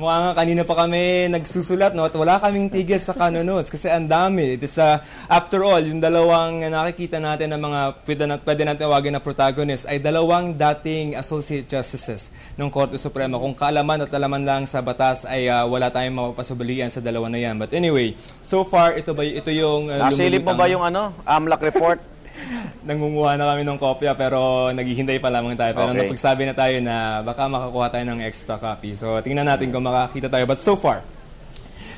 Speaker 6: Mukha nga kanina pa kami nagsusulat, no? At wala kaming tigil sa kanonotes kasi ang dami. It is, after all, yung dalawang nakikita natin na mga pwede natin tawagin na protagonist ay dalawang dating associate justices ng Korte Suprema. Kung kaalaman at alaman lang sa batas ay wala tayong mapapasubalian sa dalawa na yan. But anyway, so far, ito yung
Speaker 4: nasilip mo ba yung AMLAC report?
Speaker 6: Nangunguha na kami ng kopya pero naghihintay pa lamang tayo. Pero napagsabi na tayo na baka makakuha tayo ng extra copy. So tingnan natin kung makakita tayo. But so far,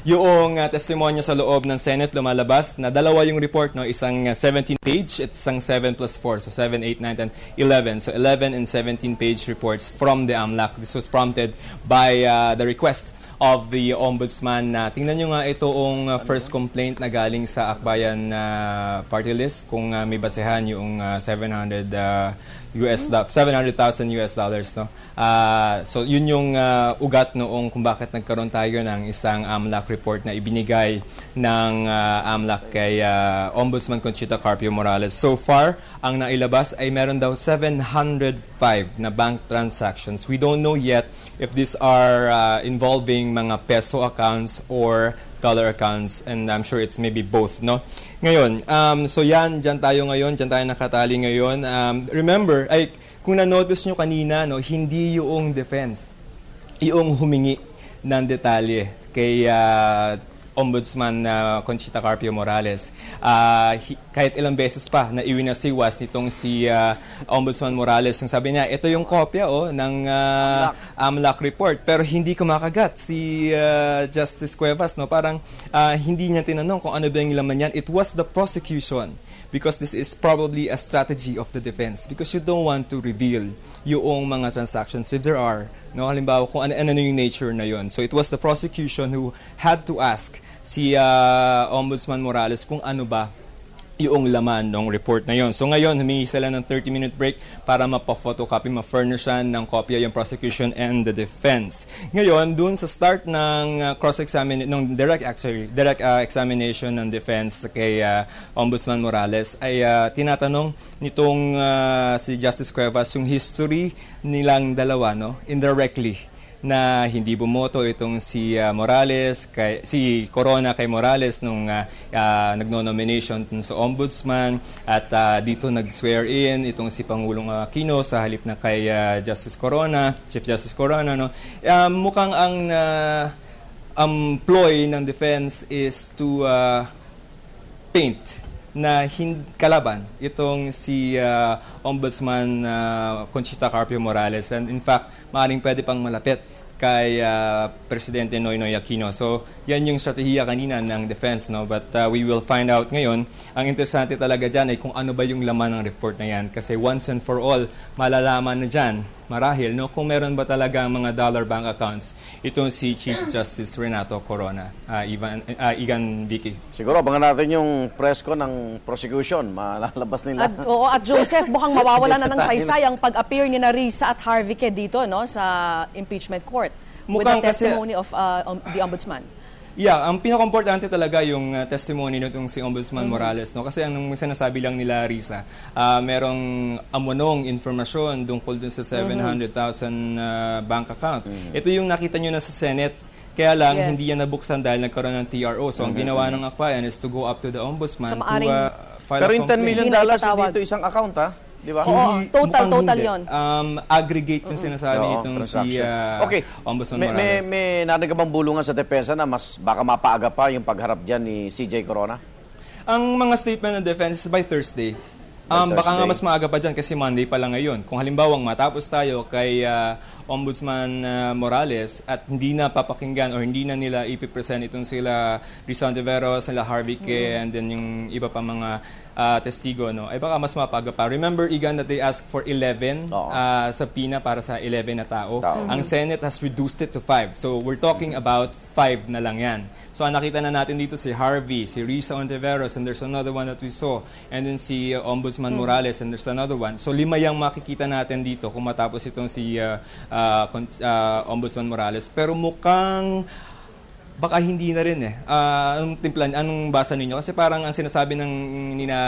Speaker 6: yung testimonya sa loob ng Senate lumalabas na dalawa yung report, no? Isang 17-page at isang 7+4. So 7, 8, 9, and 11. So 11 and 17-page reports from the AMLAC. This was prompted by the request of the Ombudsman. Tingnan nyo nga itong first complaint na galing sa Akbayan party list kung may basehan yung $700,000 US dollars, no? So yun yung ugat noong kung bakit nagkaroon tayo ng isang AMLAC report na ibinigay ng AMLAC kay Ombudsman Conchita Carpio Morales. So far, ang nailabas ay meron daw 705 na bank transactions. We don't know yet if these are involving mga peso accounts or dollar accounts, and I'm sure it's maybe both, no? Ngayon, so dyan tayo nakatali ngayon. Remember, kung na-notice nyo kanina, no, hindi yung defense, yung humingi ng detalye kay Ombudsman Conchita Carpio Morales. Kahit ilang beses pa na iwinasiwas nitong si Ombudsman Morales, yung sabi niya, ito yung kopya ng AMLAC report, pero hindi kumakagat si Justice Cuevas, no? Parang hindi niya tinanong kung ano ba yung laman yan. It was the prosecution, because this is probably a strategy of the defense, because you don't want to reveal yung mga transactions if there are No, halimbawa kung ano yung nature na yon. So it was the prosecution who had to ask si Ombudsman Morales kung ano ba yung laman ng report na yon. So ngayon, humingi sila ng 30-minute break para mapa-photocopy, ma-furnishan ng kopya yung prosecution and the defense. Ngayon, dun sa start ng cross-examination, ng direct examination ng defense kay Ombudsman Morales, ay tinatanong nitong si Justice Cuevas yung history nilang dalawa, no, indirectly, na hindi bumoto itong si Morales, si Corona kay Morales nung nagno-nomination sa ombudsman, at dito nag-swear in itong si Pangulong Aquino sa halip na kay Justice Corona, Chief Justice Corona. No? Mukhang ang ploy ng defense is to paint na kalaban itong si Ombudsman Conchita Carpio Morales, and in fact, maaaring pwede pang malapit kay Presidente Noynoy Aquino. So, yan yung strategiya kanina ng defense, no? But we will find out ngayon. Ang interesante talaga dyan ay kung ano ba yung laman ng report na yan. Kasi once and for all, malalaman na dyan, marahil, no, kung meron ba talaga mga dollar bank accounts itong si Chief Justice Renato Corona. Igan Vicky.
Speaker 4: Siguro, abangan natin yung press ko ng prosecution. Malalabas nila.
Speaker 5: At Joseph, mukhang mawawala na ng saysay ang pag-appear ni Risa at Harvey dito, no, sa impeachment court. Mukhang with the testimony of the ombudsman.
Speaker 6: Yeah, ang pinaka-importante talaga yung testimony nitong si Ombudsman Morales, no? Kasi ang sinasabi lang nila, Risa, merong amunong informasyon tungkol dun sa 700,000 bank account. Ito yung nakita nyo na sa Senate, kaya lang hindi yan nabuksan dahil nagkaroon ng TRO. So ang ginawa ng akbayan is to go up to the Ombudsman to file a complaint.
Speaker 4: Pero yung $10 million dito isang account, ha? Di ba?
Speaker 5: Oo, total yun.
Speaker 6: Aggregate yung sinasabi nitong si Ombudsman Morales.
Speaker 4: May narinig ka bang bulungan sa depensa na mas baka mapaaga pa yung pagharap dyan ni CJ Corona?
Speaker 6: Ang mga statement ng defense is by Thursday. Baka nga mas maaga pa dyan kasi Monday pa lang ngayon. Kung halimbawang matapos tayo kay Ombudsman Morales at hindi na papakinggan o hindi na nila ipipresent itong sila Risa Ontiveros, sila Harvey and then yung iba pa mga testigo, no, ay baka mas mapaga pa. Remember, Igan, that they asked for 11 subpoena para sa 11 na tao. Ang Senate has reduced it to 5. So, we're talking about 5 na lang yan. So, nakita na natin dito si Harvey, si Risa Ontiveros, and there's another one that we saw. And then si Ombudsman Morales, and there's another one. So, 5 yung makikita natin dito kung matapos itong si Ombudsman Morales. Pero mukhang baka hindi na rin anong basa ninyo? Kasi parang ang sinasabi ng nina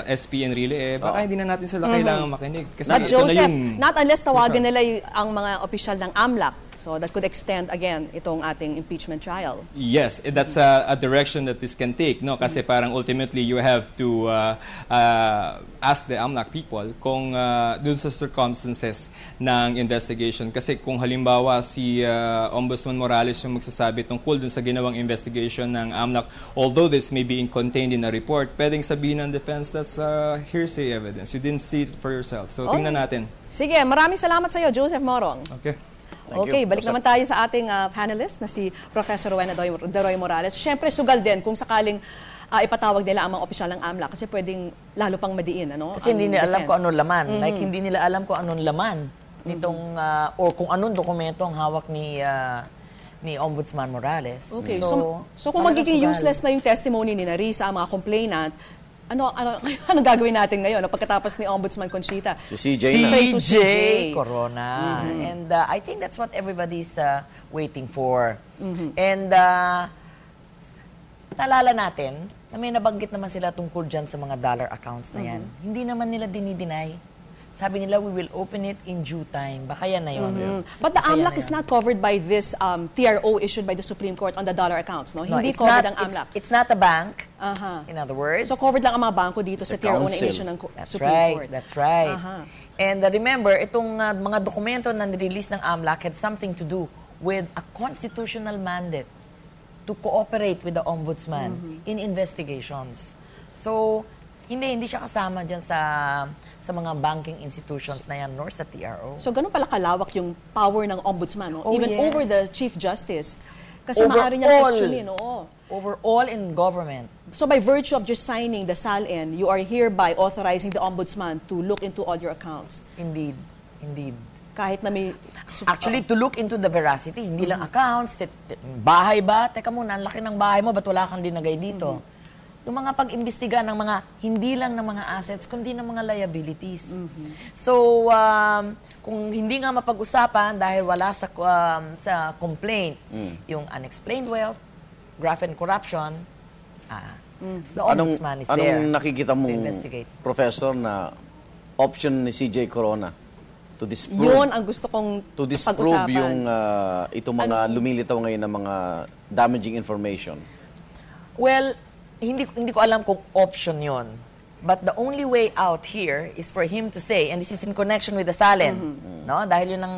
Speaker 6: SP Enrile, baka hindi na natin sila kailangan makinig. Kasi
Speaker 5: Joseph, not unless tawagan nila ang mga opisyal ng AMLAC. So that could extend again itong ating impeachment trial.
Speaker 6: Yes, that's a direction that this can take, no? Kasi parang ultimately you have to ask the AMLAC people kung dun sa circumstances ng investigation. Kasi kung halimbawa si Ombudsman Morales yung magsasabi tungkol dun sa ginawang investigation ng AMLAC, although this may be contained in a report, pwedeng sabihin ng defense that's hearsay evidence. You didn't see it for yourself. So tingnan natin.
Speaker 5: Sige, maraming salamat sa iyo, Joseph Morong.
Speaker 6: Okay.
Speaker 5: Okay, balik naman tayo sa ating panelist na si Professor Rowena Deroy Morales. Siyempre, sugal din kung sakaling ipatawag nila ang mga opisyal ng AMLA kasi pwedeng lalo pang madiin. Ano,
Speaker 8: kasi hindi nila alam kung anong laman. Like, hindi nila alam kung anong laman nitong, or kung anong dokumento ang hawak ni Ombudsman Morales.
Speaker 5: Okay, so kung magiging useless na yung testimony ni Risa, ang mga complainant, anong gagawin natin ngayon pagkatapos ni Ombudsman Conchita?
Speaker 4: Si CJ
Speaker 8: Corona. And I think that's what everybody's waiting for. And naalala natin na may nabanggit naman sila tungkol dyan sa mga dollar accounts na yan. Hindi naman nila dinideny. Sabi nila, we will open it in due time. Baka yan na yun.
Speaker 5: But the AMLAC is not covered by this TRO issued by the Supreme Court on the dollar accounts, no? Hindi covered ang AMLAC.
Speaker 8: It's not a bank, in other words.
Speaker 5: So covered lang ang mga bangko dito sa TRO na issue ng Supreme Court.
Speaker 8: That's right. And remember, itong mga dokumento na nirelease ng AMLAC had something to do with a constitutional mandate to cooperate with the Ombudsman in investigations. So, hindi siya kasama dyan sa mga banking institutions na yan, nor sa TRO.
Speaker 5: So, ganun pala kalawak yung power ng ombudsman, no? Even over the Chief Justice. Kasi maaari niya questionin,
Speaker 8: Overall in government.
Speaker 5: So, by virtue of just signing the SALN, you are hereby authorizing the ombudsman to look into all your accounts.
Speaker 8: Indeed.
Speaker 5: Kahit na may...
Speaker 8: Actually, to look into the veracity, hindi lang accounts, bahay ba? Teka muna, ang laki ng bahay mo, ba't wala kang dinagay dito? Yung mga pag-imbestiga ng mga, hindi lang ng mga assets, kundi ng mga liabilities. So, kung hindi nga mapag-usapan dahil wala sa complaint, yung unexplained wealth, graft and corruption, the ombudsman is there.
Speaker 4: Anong nakikita mong, Professor, na option ni CJ Corona to disprove?
Speaker 5: Yun ang gusto kong
Speaker 4: to disprove yung itong mga lumilitaw ngayon ng mga damaging information.
Speaker 8: Well, hindi ko alam kung option yon. But the only way out here is for him to say, and this is in connection with the Salen, no? Dahil yun ang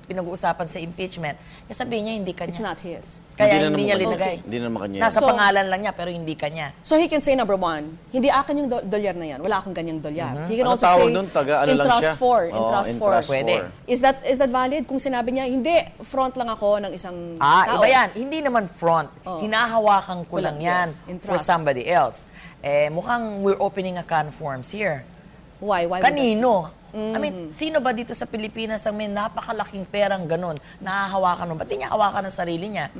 Speaker 8: pinag-uusapan sa impeachment. Kaya sabihin niya, hindi kanya.
Speaker 5: It's not his.
Speaker 8: Kaya hindi niya linagay.
Speaker 4: Hindi naman kanya.
Speaker 8: Nasa pangalan lang niya, pero hindi kanya.
Speaker 5: So he can say, number one, hindi akin yung dolyar na yan. Wala akong ganyang dolyar. He can
Speaker 4: Ano
Speaker 5: also
Speaker 4: tawag
Speaker 5: say,
Speaker 4: nun? Taga, ano
Speaker 5: in
Speaker 4: lang
Speaker 5: trust
Speaker 4: siya?
Speaker 5: for. In
Speaker 4: Oo,
Speaker 5: trust
Speaker 4: in
Speaker 5: for.
Speaker 4: trust
Speaker 8: Pwede.
Speaker 4: for.
Speaker 5: Is that valid? Kung sinabi niya, hindi, front lang ako ng isang tao.
Speaker 8: Iba yan. Hindi naman front. Hinahawakan ko lang yan
Speaker 5: in
Speaker 8: for
Speaker 5: trust.
Speaker 8: somebody else. Mukhang we're opening a can of worms here.
Speaker 5: Why?
Speaker 8: Kanino? I mean, sino ba dito sa Pilipinas ang may napakalaking perang ganun, nahahawakan mo? Ba't di niya hawakan ang sarili niya?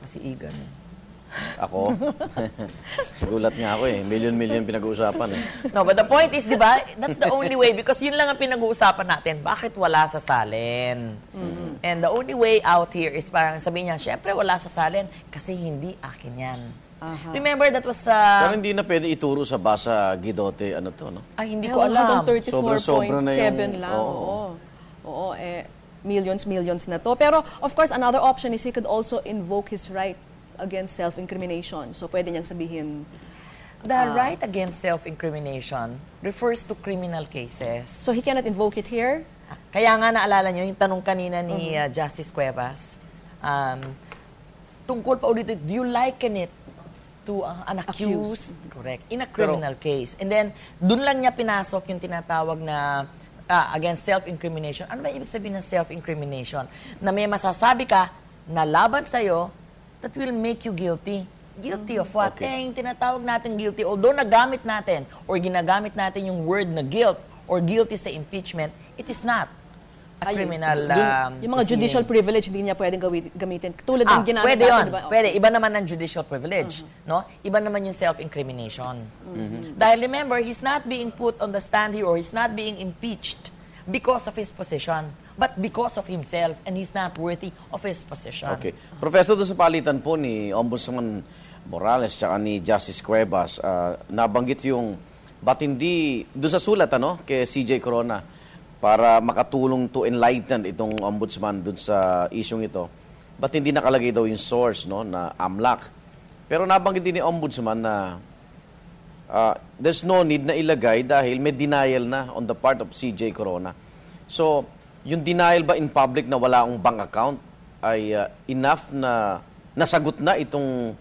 Speaker 8: Si Igan.
Speaker 4: Ako? Gulat nga ako eh. Million pinag-uusapan eh.
Speaker 8: No, but the point is, di ba, that's the only way because yun lang ang pinag-uusapan natin. Bakit wala sa Salen? And the only way out here is parang sabihin niya, syempre wala sa Salen kasi hindi akin yan. Remember, that was...
Speaker 4: Pero hindi na pwede ituro sa basa Guidote, ano to, no?
Speaker 8: Ay, hindi ko alam.
Speaker 5: Hanggang 34.7
Speaker 4: na yung...
Speaker 5: lang. Oo, millions na to. Pero, of course, another option is he could also invoke his right against self-incrimination. So, pwede niyang sabihin...
Speaker 8: The right against self-incrimination refers to criminal cases.
Speaker 5: So, he cannot invoke it here?
Speaker 8: Kaya nga naalala niyo yung tanong kanina ni Justice Cuevas, tungkol pa ulit, do you liken it to an accused? Correct. In a criminal case. And then, dun lang niya pinasok yung tinatawag na against self-incrimination. Ano ba ibig sabihin ng self-incrimination? Na may masasabi ka na laban sa'yo that will make you guilty. Guilty of what? Yung tinatawag natin guilty, although nagamit natin or ginagamit natin yung word na guilt or guilty sa impeachment, it is not a criminal
Speaker 5: yung mga judicial privilege hindi niya pwedeng gamitin. Tulad ng ginamit
Speaker 8: pwede
Speaker 5: natin.
Speaker 8: yun.
Speaker 5: Diba?
Speaker 8: Pwede. Iba naman ang judicial privilege. No? Iba naman yung self-incrimination. Dahil remember, he's not being put on the stand here or he's not being impeached because of his position, but because of himself, and he's not worthy of his position.
Speaker 4: Okay. Professor, doon sa palitan po ni Ombudsman Morales tsaka ni Justice Cuevas, nabanggit yung ba't hindi, doon sa sulat kay CJ Corona, para makatulong to enlighten itong ombudsman doon sa isyong ito, ba't hindi nakalagay daw yung source na AMLAC? Pero nabanggit din ni ombudsman na there's no need na ilagay dahil may denial na on the part of CJ Corona. So, yung denial ba in public na wala akong bank account ay enough na nasagot na itong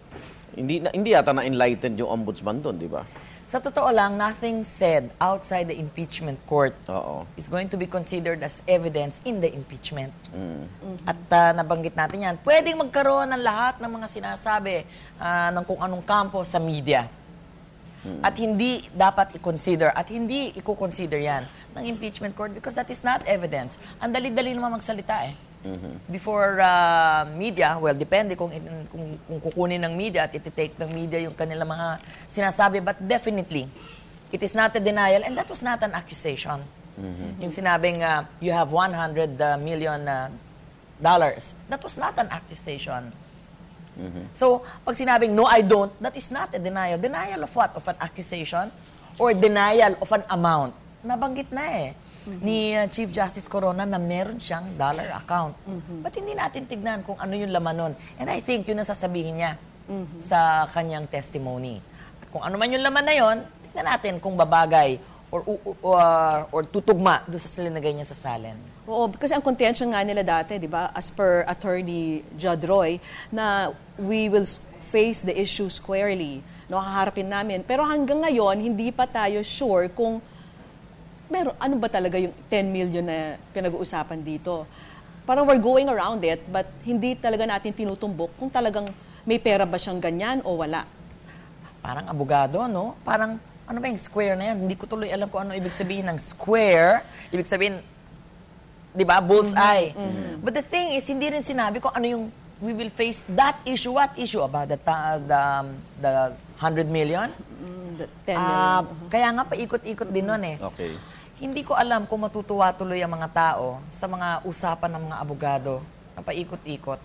Speaker 4: hindi yata na enlightened yung ombudsman doon, di ba?
Speaker 8: Sa totoo lang, nothing said outside the impeachment court is going to be considered as evidence in the impeachment. At nabanggit natin yan. Pwedeng magkaroon ng lahat ng mga sinasabi ng kung anong kampo sa media. At hindi dapat i-consider at hindi i-consider yan ng impeachment court because that is not evidence. Ang dali-dali naman magsalita before media, well, depende kung kukunin ng media at iti-take ng media yung kanilang mga sinasabi, but definitely, it is not a denial and that was not an accusation. Yung sinabing, you have $100 million, that was not an accusation. So, pag sinabing, no, I don't, that is not a denial. Denial of what? Of an accusation? Or denial of an amount? Nabanggit na ni Chief Justice Corona na meron siyang dollar account. Ba't hindi natin tignan kung ano yung laman nun? And I think yun ang sasabihin niya sa kanyang testimony. At kung ano man yung laman na yun, tignan natin kung babagay or tutugma doon sa silinagay niya sa Salen.
Speaker 5: Oo, kasi ang contention nga nila dati, di ba, as per Attorney Judd Roy, na we will face the issue squarely. Haharapin namin. Pero hanggang ngayon, hindi pa tayo sure kung ano ba talaga yung 10 million na pinag-uusapan dito. Parang we're going around it, but hindi talaga natin tinutumbok kung talagang may pera ba siyang ganyan o wala.
Speaker 8: Parang abogado, no? Parang, ano ba yung square na yan? Hindi ko tuloy alam kung ano ibig sabihin ng square. Ibig sabihin, di ba, bullseye. But the thing is, hindi rin sinabi ko ano yung we will face that issue. What issue? About the 100 million?
Speaker 5: The 10 million.
Speaker 8: Kaya nga paikot-ikot din nun eh.
Speaker 4: Okay.
Speaker 8: Hindi ko alam kung matutuwa tuloy ang mga tao sa mga usapan ng mga abogado na paikot-ikot.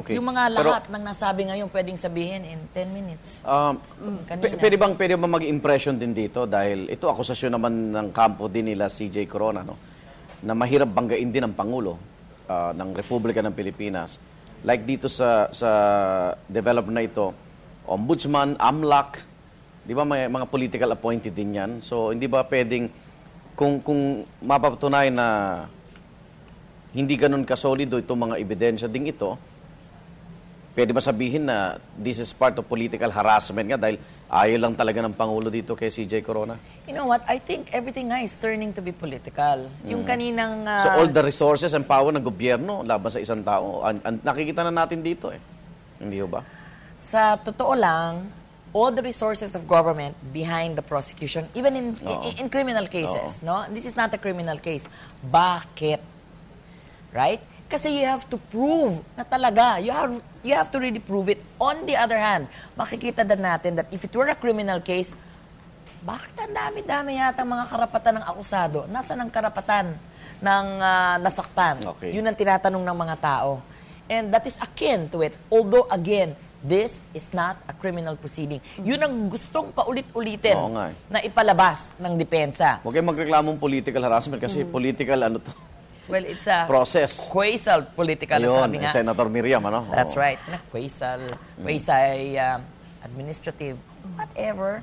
Speaker 4: Okay.
Speaker 8: Yung mga lahat ng nasabi ngayon pwedeng sabihin in 10 minutes.
Speaker 4: Pwede bang mag-impression din dito dahil ito akusasyon naman ng kampo din nila CJ Corona, no? Na mahirap banggain din ang Pangulo ng Republika ng Pilipinas. Like dito sa development na ito, Ombudsman, AMLAC, di ba may mga political appointed din yan? So hindi ba pwedeng kung mapapatunayan na hindi ganun kasolido itong mga ebidensya ding ito, pwede ba sabihin na this is part of political harassment nga dahil ayaw lang talaga ng Pangulo dito kay CJ Corona?
Speaker 8: You know what? I think everything nga is turning to be political. Yung kaninang...
Speaker 4: So all the resources and power ng gobyerno laban sa isang tao, nakikita na natin dito eh. Hindi ba?
Speaker 8: Sa totoo lang, all the resources of government behind the prosecution, even in criminal cases, no? This is not a criminal case. Bakit? Right? Kasi you have to prove na talaga. You have to really prove it. On the other hand, makikita din natin that if it were a criminal case, bakit ang dami-dami yata mga karapatan ng akusado? Nasaan ang karapatan ng nasaktan?
Speaker 4: Okay.
Speaker 8: Yun ang tinatanong ng mga tao. And that is akin to it. Although, again, this is not a criminal proceeding. Yun ang gustong paulit-ulitin na ipalabas ng depensa.
Speaker 4: Huwag kayong magreklamong political harassment kasi political ano to.
Speaker 8: Well, it's a
Speaker 4: process.
Speaker 8: Quasi political, sabi nga.
Speaker 4: Senator Miriam, ano?
Speaker 8: That's right. Quasi administrative, whatever.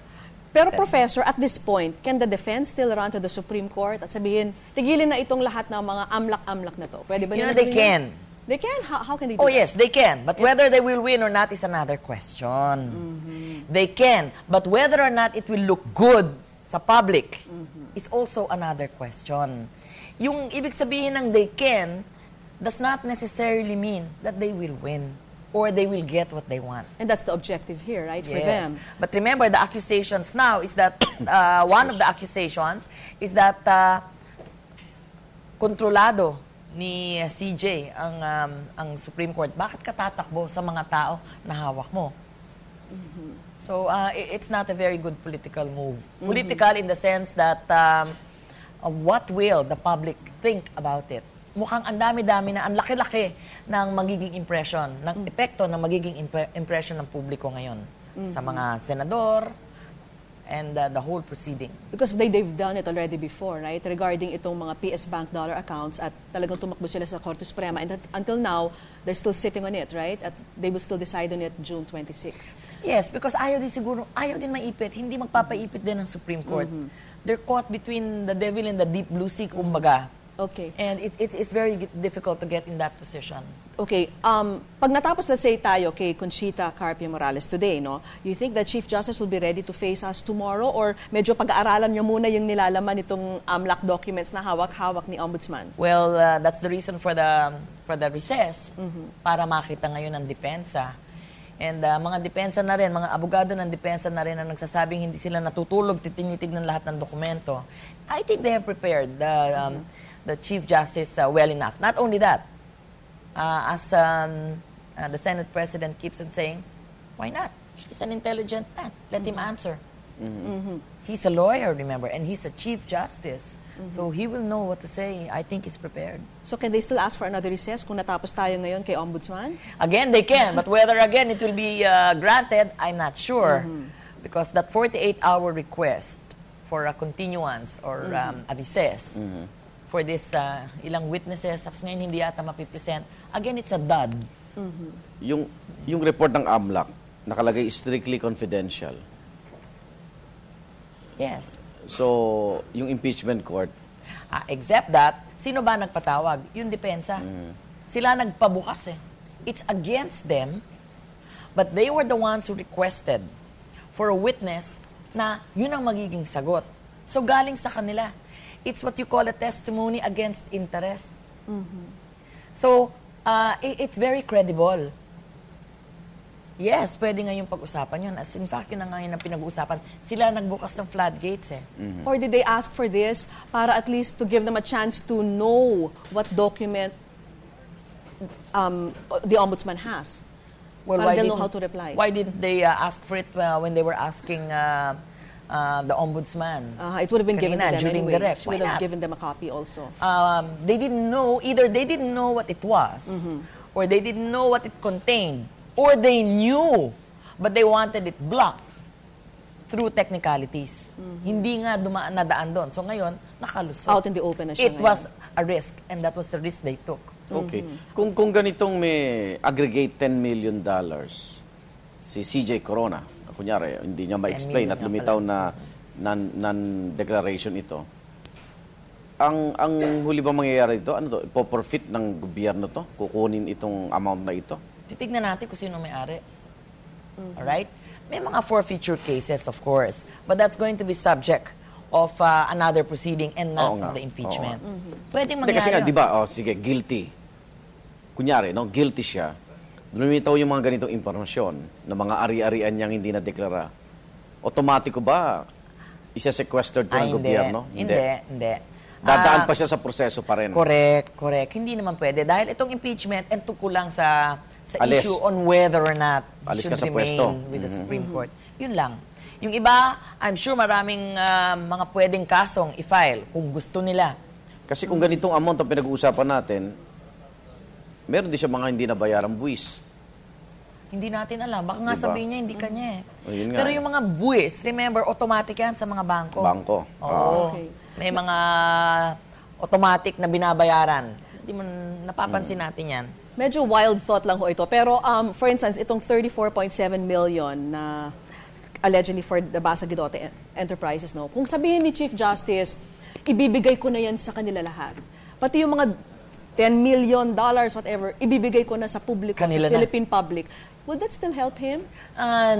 Speaker 5: Pero Professor, at this point, can the defense still run to the Supreme Court at sabihin, tigilin na itong lahat ng mga amlak-amlak na to? Pwede ba
Speaker 8: You know, they can.
Speaker 5: They can? How can they do
Speaker 8: Oh,
Speaker 5: that?
Speaker 8: yes, they can. But whether they will win or not is another question. They can. But whether or not it will look good sa public is also another question. Yung ibig sabihin ng they can does not necessarily mean that they will win or they will get what they want.
Speaker 5: And that's the objective here, right, for them.
Speaker 8: But remember, the accusations now is that, one of the accusations is that kontrolado ni CJ ang Supreme Court. Bakit ka tatakbo sa mga tao na hawak mo? So, it's not a very good political move. Political in the sense that what will the public think about it? Mukhang ang dami-dami na, ang laki-laki ng magiging impression, ng epekto ng magiging impression ng publiko ngayon sa mga senador and the whole proceeding.
Speaker 5: Because they've done it already before, right? Regarding itong mga PS Bank dollar accounts at talagang tumakbo sila sa Korte Suprema. And until now, they're still sitting on it, right? At they will still decide on it June 26.
Speaker 8: Yes, because ayaw din maipit. Hindi magpapaipit din ng Supreme Court. They're caught between the devil and the deep blue sea, kumbaga.
Speaker 5: Okay.
Speaker 8: And it's very difficult to get in that position.
Speaker 5: Okay. Pag natapos, let's say, tayo kay Conchita Carpio Morales today, no? You think the Chief Justice will be ready to face us tomorrow? Or medyo pag-aaralan niyo muna yung nilalaman itong AMLAC documents na hawak-hawak ni Ombudsman?
Speaker 8: Well, that's the reason for the recess, para makita ngayon ang depensa. And mga depensa na rin, mga abogado ng depensa na rin na nagsasabing hindi sila natutulog, tinitignan lahat ng dokumento. I think they have prepared the Chief Justice well enough. Not only that, as the Senate President keeps on saying, why not? He's an intelligent man. Let him answer. He's a lawyer, remember, and he's a Chief Justice. So he will know what to say. I think he's prepared.
Speaker 5: So can they still ask for another recess kung natapos tayo ngayon kay Ombudsman?
Speaker 8: Again, they can. But whether again it will be granted, I'm not sure. Because that 48-hour request for a continuance or a recess for this ilang witnesses, tapos ngayon hindi yata mapipresent, again, it's a dud.
Speaker 4: Yung report ng AMLAC, nakalagay strictly confidential.
Speaker 8: Yes.
Speaker 4: So, yung impeachment court?
Speaker 8: Except that, sino ba nagpatawag? Yung depensa. Sila nagpabukas eh. It's against them, but they were the ones who requested for a witness na yun ang magiging sagot. So, galing sa kanila. It's what you call a testimony against interest. So, it's very credible. Yes, pwede nga yung pag-usapan yun. As in fact, yun na nga yun ang pinag-uusapan. Sila nagbukas ng floodgates eh.
Speaker 5: Or did they ask for this para at least to give them a chance to know what document the ombudsman has?
Speaker 8: Well,
Speaker 5: Para they'll know how to reply.
Speaker 8: Why didn't they ask for it when they were asking the ombudsman?
Speaker 5: It would have been given to them
Speaker 8: during
Speaker 5: anyway.
Speaker 8: the rep.
Speaker 5: She would have given them a copy also.
Speaker 8: They didn't know, either they didn't know what it was, or they didn't know what it contained, or they knew, but they wanted it blocked through technicalities. Hindi nga nadaan doon. So ngayon, nakalusot.
Speaker 5: Out in the open na siya
Speaker 8: It was a risk, and that was the risk they took.
Speaker 4: Okay. Kung ganitong may aggregate $10 million si CJ Corona, kunyari, hindi niya ma-explain at lumitaw na non-declaration ito, ang huli ba mangyayari dito? Ano to? Ipoprofit ng gobyerno to? Kukunin itong amount na ito?
Speaker 8: Titignan natin kung sino may-ari. Alright? May mga forfeiture cases, of course. But that's going to be subject of another proceeding and not of the impeachment. Pwedeng mangyari.
Speaker 4: Kasi nga, di ba, sige, guilty. Kunyari, no, guilty siya. Lumitaw yung mga ganitong impormasyon na mga ari-arian niyang hindi na-deklara. Otomatiko ba isa-sequestered to ng gobyerno?
Speaker 8: Hindi.
Speaker 4: Dadaan pa siya sa proseso pa rin.
Speaker 8: Correct. Hindi naman pwede. Dahil itong impeachment, and tungkol lang sa issue on whether or not
Speaker 4: Alis
Speaker 8: should
Speaker 4: ka sa
Speaker 8: remain
Speaker 4: pwesto.
Speaker 8: with the Supreme Court. Yun lang. Yung iba, I'm sure maraming mga pwedeng kasong i-file kung gusto nila.
Speaker 4: Kasi kung ganitong amount ang pinag-uusapan natin, meron din siya mga hindi nabayarang buwis.
Speaker 8: Hindi natin alam. Baka nga sabihin niya, hindi kanya eh.
Speaker 4: Yun nga
Speaker 8: Pero yung mga buwis, remember, automatic yan sa mga bangko.
Speaker 4: Bangko.
Speaker 8: Oo. May mga automatic na binabayaran. Hindi mo napapansin natin yan.
Speaker 5: Medyo wild thought lang ho ito. Pero for instance, itong 34.7 million na allegedly for the Basa Guidote Enterprises, no? Kung sabihin ni Chief Justice, ibibigay ko na yan sa kanila lahat. Pati yung mga $10 million, whatever, ibibigay ko na sa publiko, sa Philippine public. Would that still help him?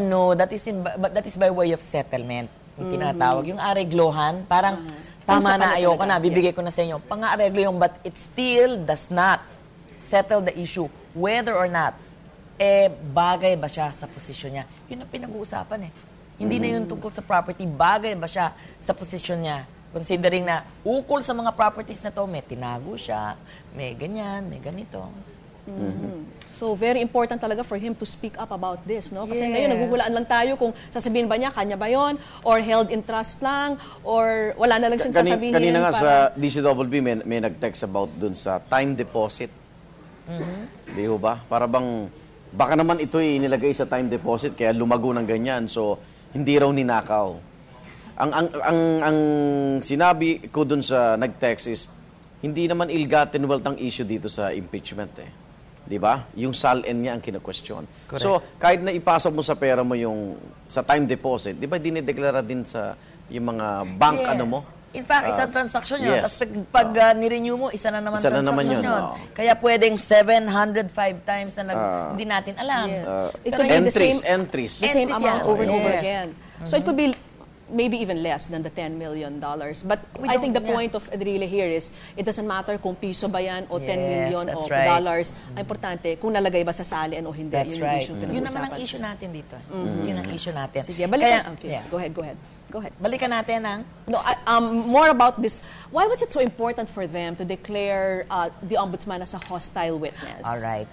Speaker 8: No, that is by way of settlement. Yung tinatawag. Yung areglohan, parang tama na, ayoko na, bibigay ko na sa inyo. Pang-areglo yung, but it still does not settle the issue. Whether or not, bagay ba siya sa posisyon niya? Yun ang pinag-uusapan eh. Hindi na yun tungkol sa property, bagay ba siya sa posisyon niya? Considering na ukol sa mga properties na to, may tinago siya, may ganyan, may ganito.
Speaker 5: So, very important talaga for him to speak up about this, no? Kasi ngayon, nagugulaan lang tayo kung sasabihin ba niya, kanya ba yon, or held in trust lang, or wala na lang siyang sasabihin.
Speaker 4: Kanina nga sa DCWB, may nag-text about dun sa time deposit. Di ho ba? Para bang, baka naman ito inilagay sa time deposit, kaya lumago ng ganyan. So, hindi raw ninakaw. Ang sinabi ko dun sa nag-text is, hindi naman ill-gotten wealth ang issue dito sa impeachment eh. Di ba? Yung SALN niya ang kina-question. So, kahit na ipasok mo sa pera mo yung sa time deposit, di ba dinideklara din sa yung mga bank ano mo?
Speaker 8: In fact, isang transaction yun. Tapos pag nirenew mo, isa na naman transaction yun. Kaya pwedeng 705 times na hindi natin alam.
Speaker 5: It could be
Speaker 4: entries.
Speaker 5: The same amount over and over again. So it could be maybe even less than the $10 million. But I think the point of really here is, it doesn't matter kung piso ba yan o 10 million o dollars. Ang importante, kung nalagay ba sa SALN o hindi.
Speaker 8: That's right. Yun naman ang issue natin dito. Yun ang issue natin.
Speaker 5: Sige, balikan. Go ahead.
Speaker 8: Balikan natin ang...
Speaker 5: No, more about this. Why was it so important for them to declare the ombudsman as a hostile witness?
Speaker 8: All right.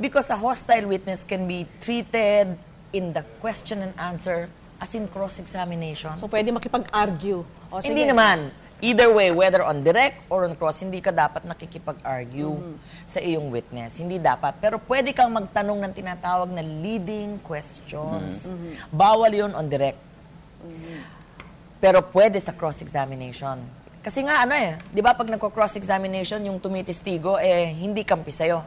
Speaker 8: Because a hostile witness can be treated in the question and answer as in cross-examination.
Speaker 5: So, pwede makipag-argue.
Speaker 8: Hindi naman. Either way, whether on direct or on cross, hindi ka dapat nakikipag-argue sa iyong witness. Hindi dapat. Pero pwede kang magtanong ng tinatawag na leading questions. Bawal yun on direct. Pero pwede sa cross-examination. Kasi nga, di ba pag nagko-cross-examination, yung tumitistigo, hindi kampi sa'yo.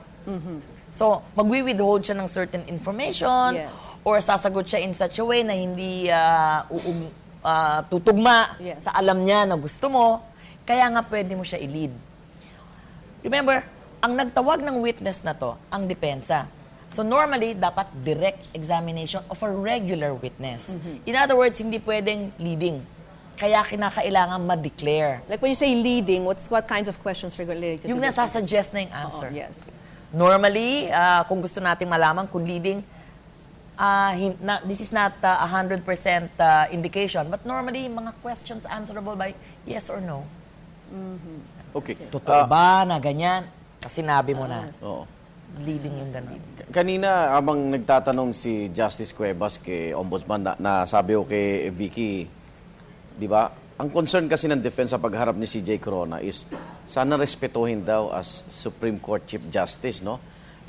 Speaker 8: So, magwi-withhold siya ng certain information, or sasagot siya in such a way na hindi tutugma sa alam niya na gusto mo, kaya nga pwede mo siya i-lead. Remember, ang nagtawag ng witness na to, ang depensa. So normally, dapat direct examination of a regular witness. In other words, hindi pwedeng leading. Kaya kinakailangan ma-declare.
Speaker 5: Like when you say leading, what kinds of questions related to
Speaker 8: yung
Speaker 5: this?
Speaker 8: Yung nasasuggest na yung answer.
Speaker 5: Yes.
Speaker 8: Normally, kung gusto nating malaman kung leading, this is not 100% indication, but normally, mga questions answerable by yes or no.
Speaker 4: Okay.
Speaker 8: Totoo ba na ganyan? Kasi sinabi mo na.
Speaker 4: Oo.
Speaker 8: Leading yung ganun.
Speaker 4: Kanina, habang nagtatanong si Justice Cuevas kay Ombudsman, na sabi ko kay Vicky, di ba, ang concern kasi ng defense sa pagharap ni CJ Corona is sana respetuhin daw as Supreme Court Chief Justice, no?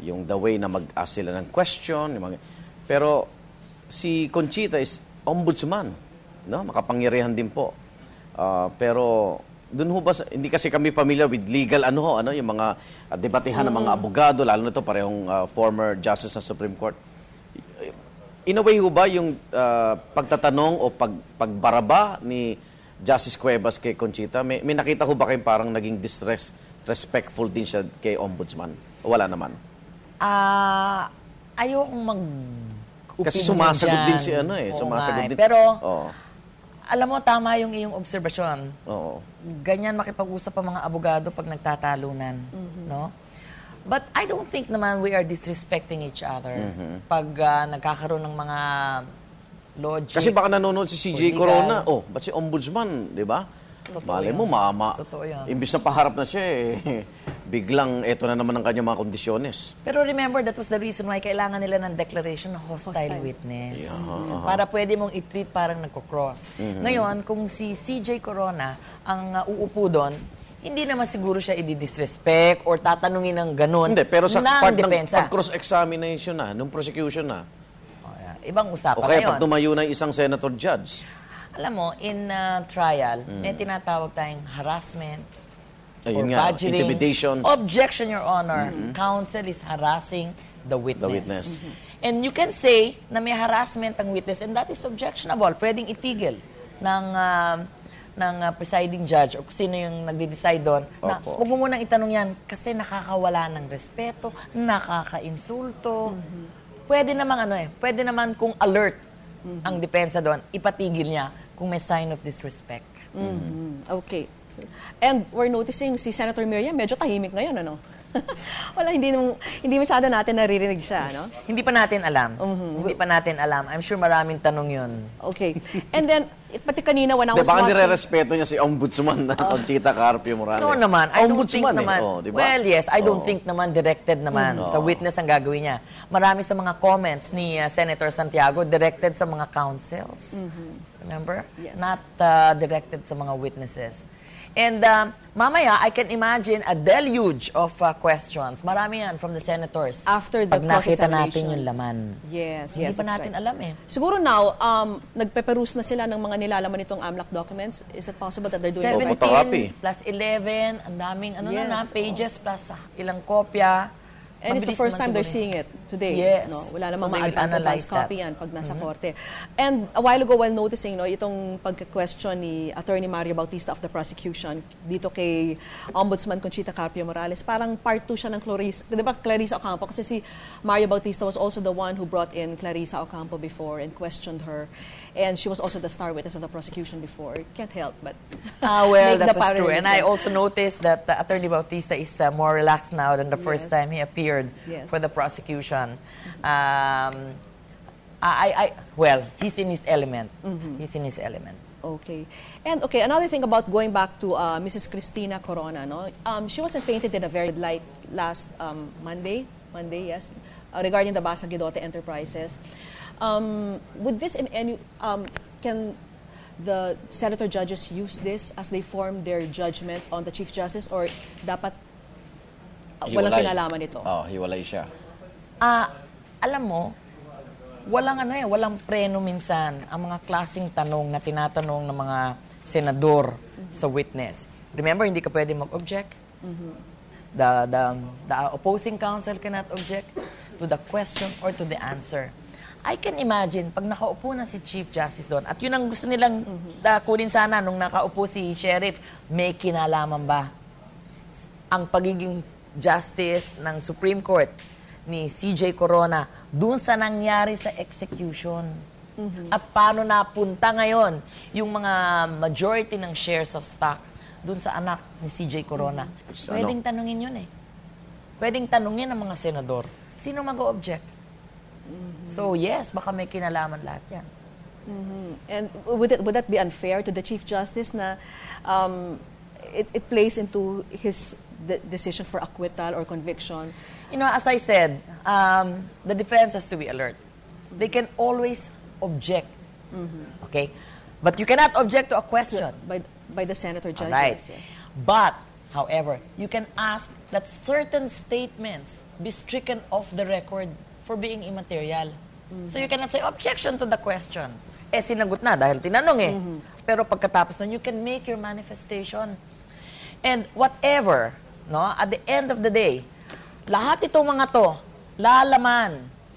Speaker 4: Yung the way na mag-ask sila ng question. Pero si Conchita is ombudsman, no? Makapangyarihan din po. Pero doon ho ba, hindi kasi kami familiar with legal yung mga debatehan ng mga abogado, lalo na ito parehong former justice ng Supreme Court. In a way ho ba yung pagtatanong o pagbaraba ni Justice Cuevas kay Conchita, may nakita ho ba kayong parang naging disrespectful din siya kay Ombudsman? O wala naman?
Speaker 8: Ayokong mag-opinion
Speaker 4: kasi sumasagot
Speaker 8: dyan.
Speaker 4: din si sumasagot din.
Speaker 8: Pero, alam mo, tama yung iyong obserbasyon.
Speaker 4: Oo.
Speaker 8: Ganyan makipag-usap ang mga abogado pag nagtatalunan. No? But I don't think naman we are disrespecting each other. Pag nagkakaroon ng mga logic.
Speaker 4: Kasi baka nanonood si CJ Corona, ba't si Ombudsman, di ba? Malay mo,
Speaker 8: Totoo yan.
Speaker 4: imbis na paharap na siya, biglang eto na naman ang kanyang mga kondisyones.
Speaker 8: Pero remember, that was the reason why kailangan nila ng declaration ng hostile witness. Para pwede mong i-treat parang nagko-cross. Ngayon, kung si CJ Corona ang uupo doon, hindi naman siguro siya i-disrespect or tatanungin ng ganun.
Speaker 4: Hindi, pero sa part ng
Speaker 8: depensa.
Speaker 4: pag-cross-examination na, nung prosecution na,
Speaker 8: ibang usapan
Speaker 4: o kaya
Speaker 8: na yun.
Speaker 4: pag tumayo na isang senator judge.
Speaker 8: Alam mo, in trial, may tinatawag tayong harassment,
Speaker 4: Ayun
Speaker 8: or
Speaker 4: nga,
Speaker 8: badgering.
Speaker 4: intimidation.
Speaker 8: Objection, Your Honor. Counsel is harassing the witness. And you can say na may harassment ang witness and that is objectionable. Pwedeng itigil ng presiding judge o sino yung nagde-decide doon na huwag mo munang itanong yan kasi nakakawala ng respeto, nakaka-insulto. Pwede naman pwede naman kung alert ang depensa doon, ipatigil niya kung may sign of disrespect.
Speaker 5: Okay. And we're noticing si Senator Miriam medyo tahimik ngayon, ano? Wala, hindi masyado natin naririnig siya, no?
Speaker 8: Hindi pa natin alam. Hindi pa natin alam. I'm sure maraming tanong yun.
Speaker 5: Okay. And then, pati kanina when I was
Speaker 4: baka
Speaker 5: watching...
Speaker 4: nire-respeto niya si Ombudsman na Conchita Carpio Morales.
Speaker 8: No naman. I don't think
Speaker 4: Ombudsman
Speaker 8: naman.
Speaker 4: diba?
Speaker 8: Well, yes. I don't think naman directed naman sa witness ang gagawin niya. Marami sa mga comments ni Senator Santiago directed sa mga counsels. Remember?
Speaker 5: Yes.
Speaker 8: Not directed sa mga witnesses. And mamaya, I can imagine a deluge of questions. Marami yan from the senators.
Speaker 5: After the
Speaker 8: pag nakita
Speaker 5: cross-examination.
Speaker 8: natin yung laman.
Speaker 5: Yes,
Speaker 8: Hindi
Speaker 5: yes,
Speaker 8: pa
Speaker 5: that's
Speaker 8: natin
Speaker 5: right.
Speaker 8: alam eh.
Speaker 5: Siguro now, nagpe-peruse na sila ng mga nilalaman nitong AMLAC documents. Is it possible that they're doing
Speaker 8: 17 plus 11, ang daming pages plus ilang kopya.
Speaker 5: And it's the first time they're seeing it today.
Speaker 8: Yes.
Speaker 5: No? Wala namang
Speaker 8: So they will
Speaker 5: ma-advance
Speaker 8: analyze
Speaker 5: copy yan pag nasa korte. And a while ago, while noticing itong pagka-question ni Attorney Mario Bautista of the prosecution dito kay Ombudsman Conchita Carpio Morales, parang part 2 siya ng Clarissa Ocampo. Kasi si Mario Bautista was also the one who brought in Clarissa Ocampo before and questioned her. And she was also the star witness of the prosecution before. Can't help but
Speaker 8: well,
Speaker 5: make
Speaker 8: that was true. And I
Speaker 5: parallelism.
Speaker 8: also noticed that Attorney Bautista is more relaxed now than the first time he appeared for the prosecution. Well, he's in his element. He's in his element.
Speaker 5: Okay. And another thing about going back to Mrs. Cristina Corona, no? She wasn't painted in a very light last Monday, yes, regarding the Basa Guidote Enterprises. Would this in any can the senator judges use this as they form their judgment on the Chief Justice or dapat walang kinalaman ito?
Speaker 4: Hiwalay siya.
Speaker 8: Alam mo, walang preno minsan ang mga klaseng tanong na tinatanong ng mga senador sa witness. Remember, hindi ka pwede mag-object. The opposing counsel cannot object to the question or to the answer. I can imagine, pag nakaupo na si Chief Justice doon, at yun ang gusto nilang kunin sana nung nakaupo si Sheriff, may kinalaman ba ang pagiging justice ng Supreme Court ni CJ Corona dun sa nangyari sa execution? At paano napunta ngayon yung mga majority ng shares of stock dun sa anak ni CJ Corona? Pwedeng tanungin yun eh. Pwedeng tanungin ng mga senador. Sino mag-o-object? So yes, baka may kinalaman lahat yan.
Speaker 5: And would that be unfair to the Chief Justice na it plays into his decision for acquittal or conviction?
Speaker 8: You know, as I said, the defense has to be alert. They can always object. Okay? But you cannot object to a question.
Speaker 5: By the senator judges.
Speaker 8: Right.
Speaker 5: Yes.
Speaker 8: But, however, you can ask that certain statements be stricken off the record for being immaterial. So you cannot say, objection to the question. Eh, sinagot na dahil tinanong eh. Pero pagkatapos nun, you can make your manifestation. And whatever, no, at the end of the day, lahat itong mga to,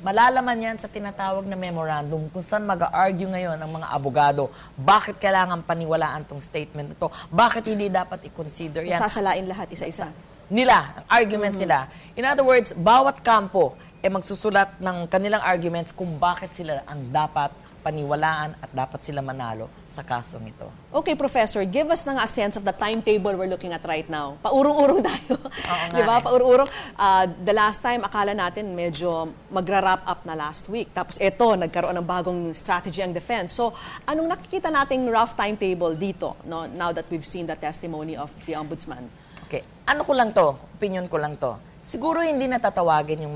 Speaker 8: malalaman yan sa tinatawag na memorandum kung saan mag-argue ngayon ang mga abogado. Bakit kailangan paniwalaan tong statement na to? Bakit hindi dapat i-consider yan?
Speaker 5: Sasalain lahat, isa-isa.
Speaker 8: Nila, arguments nila. In other words, bawat kampo magsusulat ng kanilang arguments kung bakit sila ang dapat paniwalaan at dapat sila manalo sa kasong ito.
Speaker 5: Okay, Professor, give us na nga a sense of the timetable we're looking at right now. Paurong-urong tayo. Di ba? Paurong-urong. The last time, akala natin medyo magra-wrap up na last week. Tapos ito, nagkaroon ng bagong strategy ang defense. So, anong nakikita nating rough timetable dito, no? Now that we've seen the testimony of the Ombudsman?
Speaker 8: Okay. Ano ko lang to? Opinion ko lang to. Siguro hindi natatawagin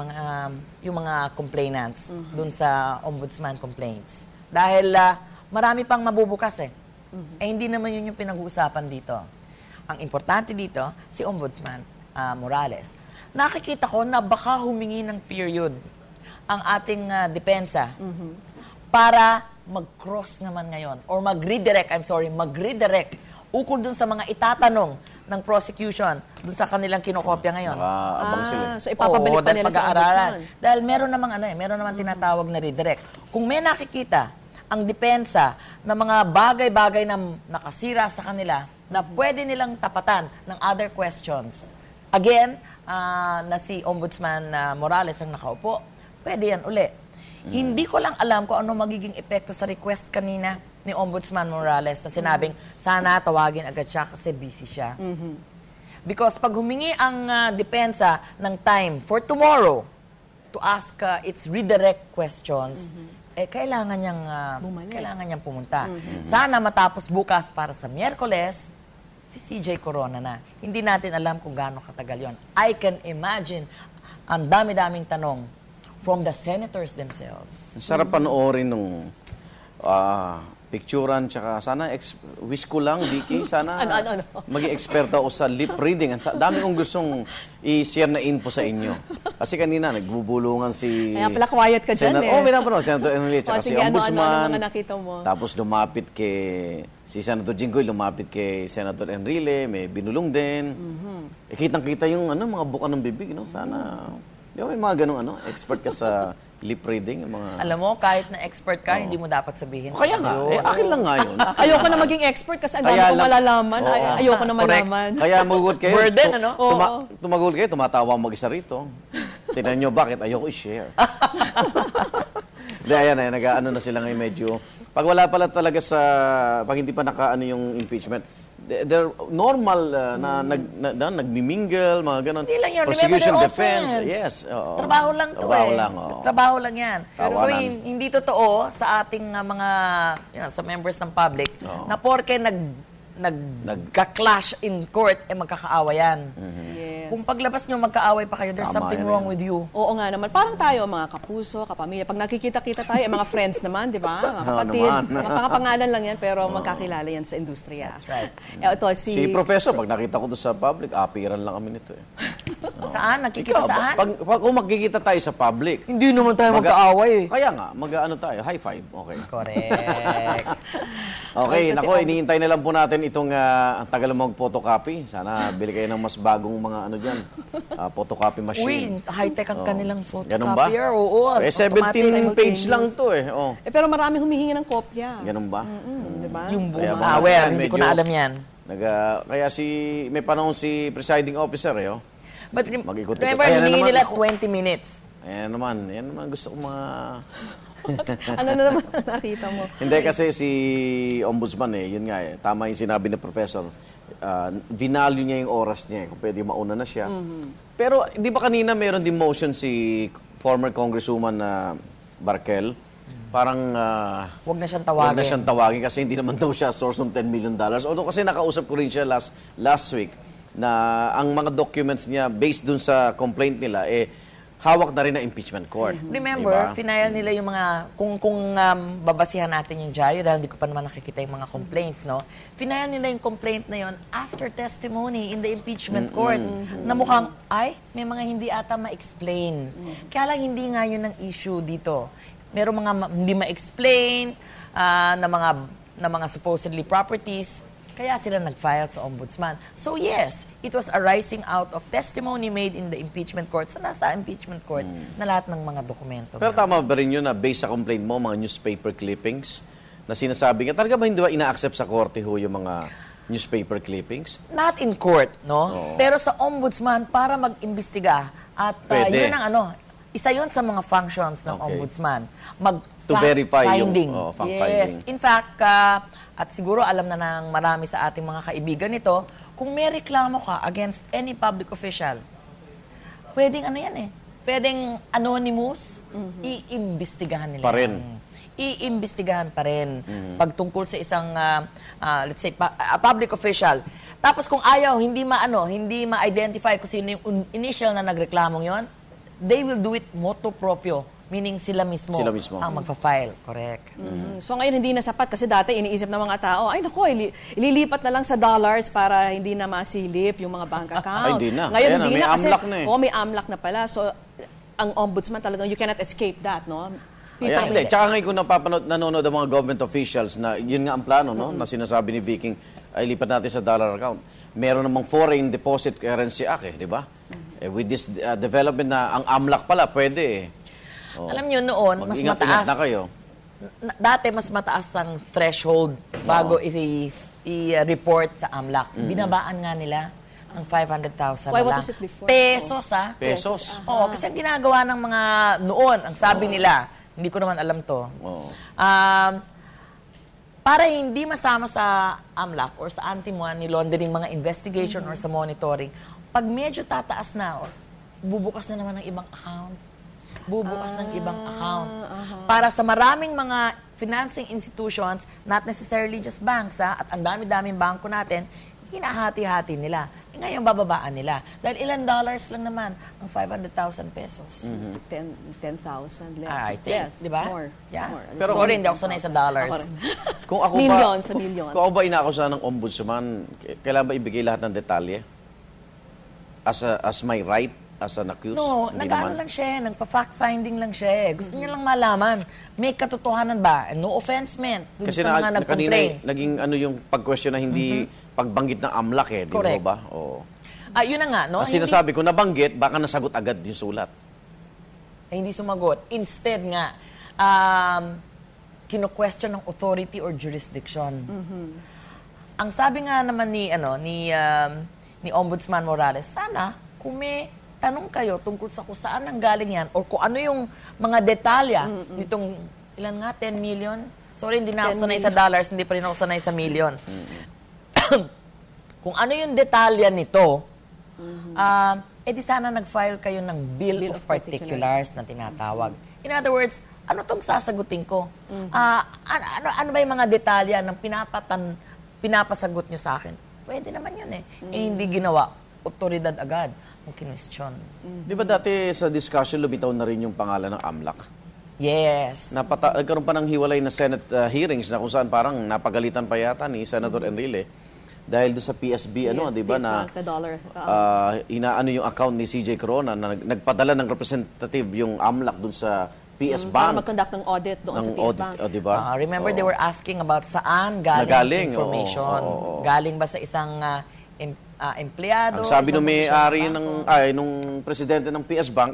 Speaker 8: yung mga complainants dun sa ombudsman complaints. Dahil marami pang mabubukas eh. Eh hindi naman yun yung pinag-uusapan dito. Ang importante dito, si Ombudsman Morales. Nakikita ko na baka humingi ng period ang ating depensa para mag-cross naman ngayon or mag-redirect ukol dun sa mga itatanong ng prosecution dun sa kanilang kinokopya ngayon.
Speaker 4: Abang sila.
Speaker 5: So ipapabalik pa nila sa ombudsman.
Speaker 8: Dahil meron namang tinatawag na redirect. Kung may nakikita ang depensa ng mga bagay-bagay na nakasira sa kanila na pwede nilang tapatan ng other questions. Again, na si Ombudsman Morales ang nakaupo, pwede yan uli. Hindi ko lang alam kung ano magiging epekto sa request kanina ni Ombudsman Morales na sinabing, sana tawagin agad siya kasi busy siya. Because pag humingi ang depensa ng time for tomorrow to ask its redirect questions, kailangan niyang pumunta. Sana matapos bukas para sa Miyerkules, si CJ Corona na. Hindi natin alam kung gaano katagal yon. I can imagine ang dami-daming tanong from the senators themselves.
Speaker 4: Sarap panoorin nung picturean, tsaka sana, wish ko lang, Vicky, sana maging eksperto ako sa lip reading. Ang dami kong gustong i-share na info sa inyo. Kasi kanina, nagbubulungan si...
Speaker 5: Kaya pala quiet ka dyan eh.
Speaker 4: May napanood, Senator Enrile, tsaka si Ombudsman.
Speaker 5: Ano mga nakita mo?
Speaker 4: Tapos lumapit si Senator Jinggoy, lumapit kay Senator Enrile, may binulong din. Kitang-kita yung mga buka ng bibig, no? Sana... May mga ganong expert ka sa lip reading.
Speaker 8: Alam mo, kahit na expert ka, hindi mo dapat sabihin.
Speaker 4: Kaya nga, akin lang nga yun.
Speaker 5: Ayoko na maging expert kasi ang dami kong malalaman. Ayoko na malaman.
Speaker 4: Kaya magugot kayo.
Speaker 8: Burden, ano?
Speaker 4: Tumagugot kayo, tumatawa mag-isa rito. Tignan nyo, bakit? Ayoko i-share. Hindi, ayan, nag-ano na sila ngayon medyo. Pag wala pala talaga pag hindi pa naka-ano yung impeachment, they're normal na nagmimingle, mga ganon.
Speaker 8: Hindi lang yun.
Speaker 4: Prosecution,
Speaker 8: Remember,
Speaker 4: defense.
Speaker 8: offense.
Speaker 4: Yes.
Speaker 8: Trabaho lang to Trabaho lang yan. So, hindi totoo sa ating sa members ng public na porke nagka-clash in court, magkakaawa yan.
Speaker 5: Yes.
Speaker 8: Kung paglabas nyo magkaaway pa kayo, there's something wrong with you.
Speaker 5: Oo nga naman. Parang tayo, mga kapuso, kapamilya. Pag nakikita-kita tayo, mga friends naman, di ba? Mga kapatid. Mga lang yan, pero magkakilala yan sa industriya.
Speaker 8: That's right.
Speaker 5: Ito,
Speaker 4: si Professor, pag nakita ko doon sa public, apiran lang kami nito eh.
Speaker 8: Saan? Nakikita saan?
Speaker 4: Kung magkikita tayo sa public.
Speaker 8: Hindi naman tayo magkaaway eh.
Speaker 4: Kaya nga, mag-ano tayo, high five. Okay.
Speaker 8: Correct.
Speaker 4: Okay, nako, iniintay na lang po natin itong ang tagal mag-photocopy. Sana bili kayo ng mas bagong mga dyan, photocopy machine.
Speaker 8: Uy, high-tech ang kanilang photocopier.
Speaker 4: Ganun ba?
Speaker 8: Oo.
Speaker 4: 17 page lang to eh.
Speaker 5: Pero maraming humihingi ng kopya.
Speaker 4: Ganun ba?
Speaker 5: Diba?
Speaker 8: Yung buong hindi ko na alam yan.
Speaker 4: Kaya may panahon si presiding officer
Speaker 8: But remember, humingi nila 20 minutes.
Speaker 4: Yan naman gusto ko mga...
Speaker 5: Ano na naman nakita mo?
Speaker 4: Hindi kasi si Ombudsman yun nga tama yung sinabi ni Professor. Vinalue niya yung oras niya kung pwede mauna na siya. Pero di ba kanina meron din motion si former Congresswoman Barkel, parang
Speaker 8: wag na siyang
Speaker 4: wag na siyang tawagin kasi hindi naman daw siya source ng $10 million. Although kasi nakausap ko rin siya last week na ang mga documents niya based dun sa complaint nila, hawak na rin ng impeachment court.
Speaker 8: Remember, final nila yung mga, kung babasihan natin yung diaryo, dahil hindi ko pa naman nakikita yung mga complaints, no? Final nila yung complaint na yon after testimony in the impeachment court, na mukhang, may mga hindi ata ma-explain. Kaya lang hindi nga yun ang issue dito. Merong mga hindi ma-explain na mga supposedly properties, kaya sila nag-file sa ombudsman. So yes, it was arising out of testimony made in the impeachment court. So nasa impeachment court na lahat ng mga dokumento.
Speaker 4: Pero tama ba rin yun na based sa complaint mo, mga newspaper clippings, na sinasabi nga, talaga ba hindi ba ina-accept sa korte yung mga newspaper clippings?
Speaker 8: Not in court, no? Pero sa ombudsman, para mag-imbestiga. At yun ang isa yun sa mga functions ng ombudsman.
Speaker 4: To verify
Speaker 8: finding.
Speaker 4: Yung fact-finding.
Speaker 8: Yes. In fact, at siguro alam na ng marami sa ating mga kaibigan nito, kung may reklamo ka against any public official, pwedeng pwedeng anonymous, iimbestigahan nila.
Speaker 4: Pa rin.
Speaker 8: Iimbestigahan pa rin. Pag tungkol sa isang, let's say, a public official. Tapos kung ayaw, hindi ma-identify kung sino yung initial na nagreklamong yon, they will do it motu proprio. Meaning sila mismo ang magpa-file. Correct.
Speaker 5: So ngayon hindi na sapat kasi dati iniisip ng mga tao, ililipat na lang sa dollars para hindi na masilip yung mga bank account.
Speaker 4: Hindi na.
Speaker 5: Ngayon hindi
Speaker 4: may
Speaker 5: na kasi
Speaker 4: AMLAC na
Speaker 5: may AMLAC na pala. So ang ombudsman talagang you cannot escape that, no?
Speaker 4: Hindi. Tsaka ngayon kung nanonood ang mga government officials na yun nga ang plano, no? Na sinasabi ni Viking, ay lipat natin sa dollar account. Meron namang Foreign Deposit Currency Act, di ba? With this development na ang AMLAC pala, pwede
Speaker 8: Alam nyo noon, mas mataas.
Speaker 4: Na kayo.
Speaker 8: Dati mas mataas ang threshold bago i-report sa AMLAC. Binabaan nga nila ang 500,000 na lang. Pesos,
Speaker 4: Pesos?
Speaker 8: Oo, kasi ang ginagawa ng mga noon, ang sabi nila, hindi ko naman alam to, para hindi masama sa AMLAC or sa anti-money laundering mga investigation or sa monitoring, pag medyo tataas na, bubukas na naman ng ibang account. Para sa maraming mga financing institutions, not necessarily just banks, at ang dami-daming bangko natin, hinahati-hati nila. Ngayon, bababaan nila. Dahil ilan dollars lang naman ang 500,000 pesos.
Speaker 5: 10,000 less.
Speaker 8: I think,
Speaker 5: yes,
Speaker 8: di ba?
Speaker 5: More.
Speaker 8: Yeah.
Speaker 5: More.
Speaker 8: Pero sorry, hindi ako sanay sa dollars.
Speaker 4: Kung ako
Speaker 5: millions.
Speaker 4: Kung ako ba inaakusahan ng ombudsman, kailangan ba ibigay lahat ng detalye? As my right? As an accused?
Speaker 8: No, lang siya, nagpa-fact-finding lang siya. Gusto niya lang malaman, may katotohanan ba? No offense meant dun sa mga nag-complain.
Speaker 4: Kanina, naging yung pag-question na hindi pagbanggit ng AMLAC, di ba?
Speaker 8: Yun na nga, no?
Speaker 4: Sinasabi ko, nabanggit, baka nasagot agad yung sulat.
Speaker 8: Hindi sumagot. Instead nga, kino-question ng authority or jurisdiction. Ang sabi nga naman ni Ombudsman Morales, sana kung may tanong kayo tungkol sa kung saan ang galing yan or kung ano yung mga detalya nitong, ilan nga, 10 million? Sorry, hindi na ako sanay sa dollars, hindi pa rin ako sanay sa million. Kung ano yung detalya nito, di sana nag-file kayo ng Bill of Particulars na tinatawag. In other words, ano tong sasagutin ko? Ano ba yung mga detalya ng pinapasagot nyo sa akin? Pwede naman yun hindi ginawa. Otoridad agad ang kinwestiyon.
Speaker 4: Di ba dati sa discussion, lumitaw na rin yung pangalan ng AMLAC?
Speaker 8: Yes.
Speaker 4: Nagkaroon pa ng hiwalay na Senate hearings na kung saan parang napagalitan pa yata ni Senator Enrile dahil doon sa PSB, di ba, na inaano yung account ni CJ Corona na nagpadala ng representative yung AMLAC doon sa PS Bank.
Speaker 5: Para mag-conduct ng audit doon sa PS Bank.
Speaker 4: Diba?
Speaker 8: Remember, they were asking about saan galing information. Galing ba sa isang empleyado?
Speaker 4: Ang sabi nung may-ari nung presidente ng PS Bank,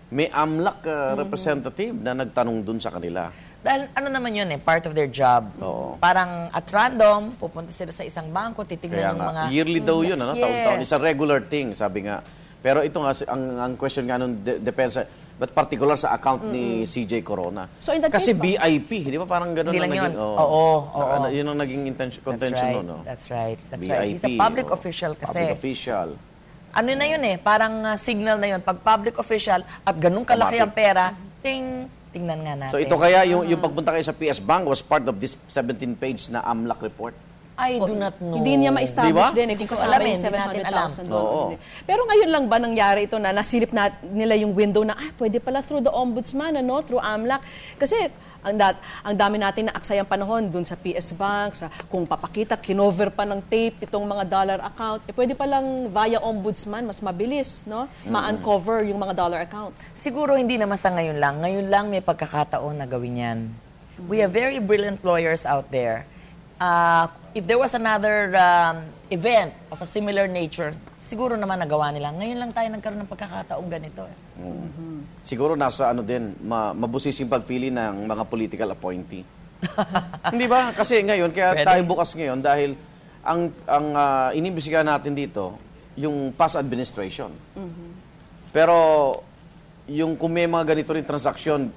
Speaker 4: may AMLAC representative na nagtanong dun sa kanila.
Speaker 8: Dahil ano naman yun part of their job. Parang at random, pupunta sila sa isang bangko, titignan yung mga...
Speaker 4: Yearly daw yun, taon-taon. It's a regular thing, sabi nga. Pero ito nga, ang question nga nung depensa, but particular sa account ni CJ Corona.
Speaker 5: So in that
Speaker 4: kasi
Speaker 5: case,
Speaker 4: BIP, di ba parang gano'n
Speaker 8: ang
Speaker 4: naging...
Speaker 8: Oo.
Speaker 4: Yun ang naging contention nun.
Speaker 8: That's right.
Speaker 4: BIP,
Speaker 8: He's a public official kasi.
Speaker 4: Public official.
Speaker 8: Ano na yun parang signal na yun. Pag public official at ganun kalaki ang pera, ting Tingnan nga natin.
Speaker 4: So ito kaya, yung pagpunta kayo sa PS Bank was part of this 17-page na AMLAC report?
Speaker 8: I do not know.
Speaker 5: Hindi niya ma-establish din. Hindi ko
Speaker 8: alam,
Speaker 5: kasama yung
Speaker 8: hindi natin
Speaker 5: 700,000 dollars. Pero ngayon lang ba nangyari ito na nasilip nila yung window na, pwede pala through the ombudsman, through AMLAC. Kasi ang dami natin na aksayang panahon dun sa PS Bank, kung papakita, kinover pa ng tape itong mga dollar account. Pwede palang via ombudsman, mas mabilis, no? Ma-uncover yung mga dollar accounts.
Speaker 8: Siguro hindi naman sa ngayon lang. Ngayon lang may pagkakataon na gawin yan. We have very brilliant lawyers out there. If there was another event of a similar nature, siguro naman nagawa nila. Ngayon lang tayo nagkaroon ng pagkakataong ganito.
Speaker 4: Siguro nasa mabusising pagpili ng mga political appointee. Hindi ba? Kasi ngayon, kaya tayo bukas ngayon dahil ang inimbestigahan natin dito, yung past administration. Pero kung may mga ganito rin transaksyon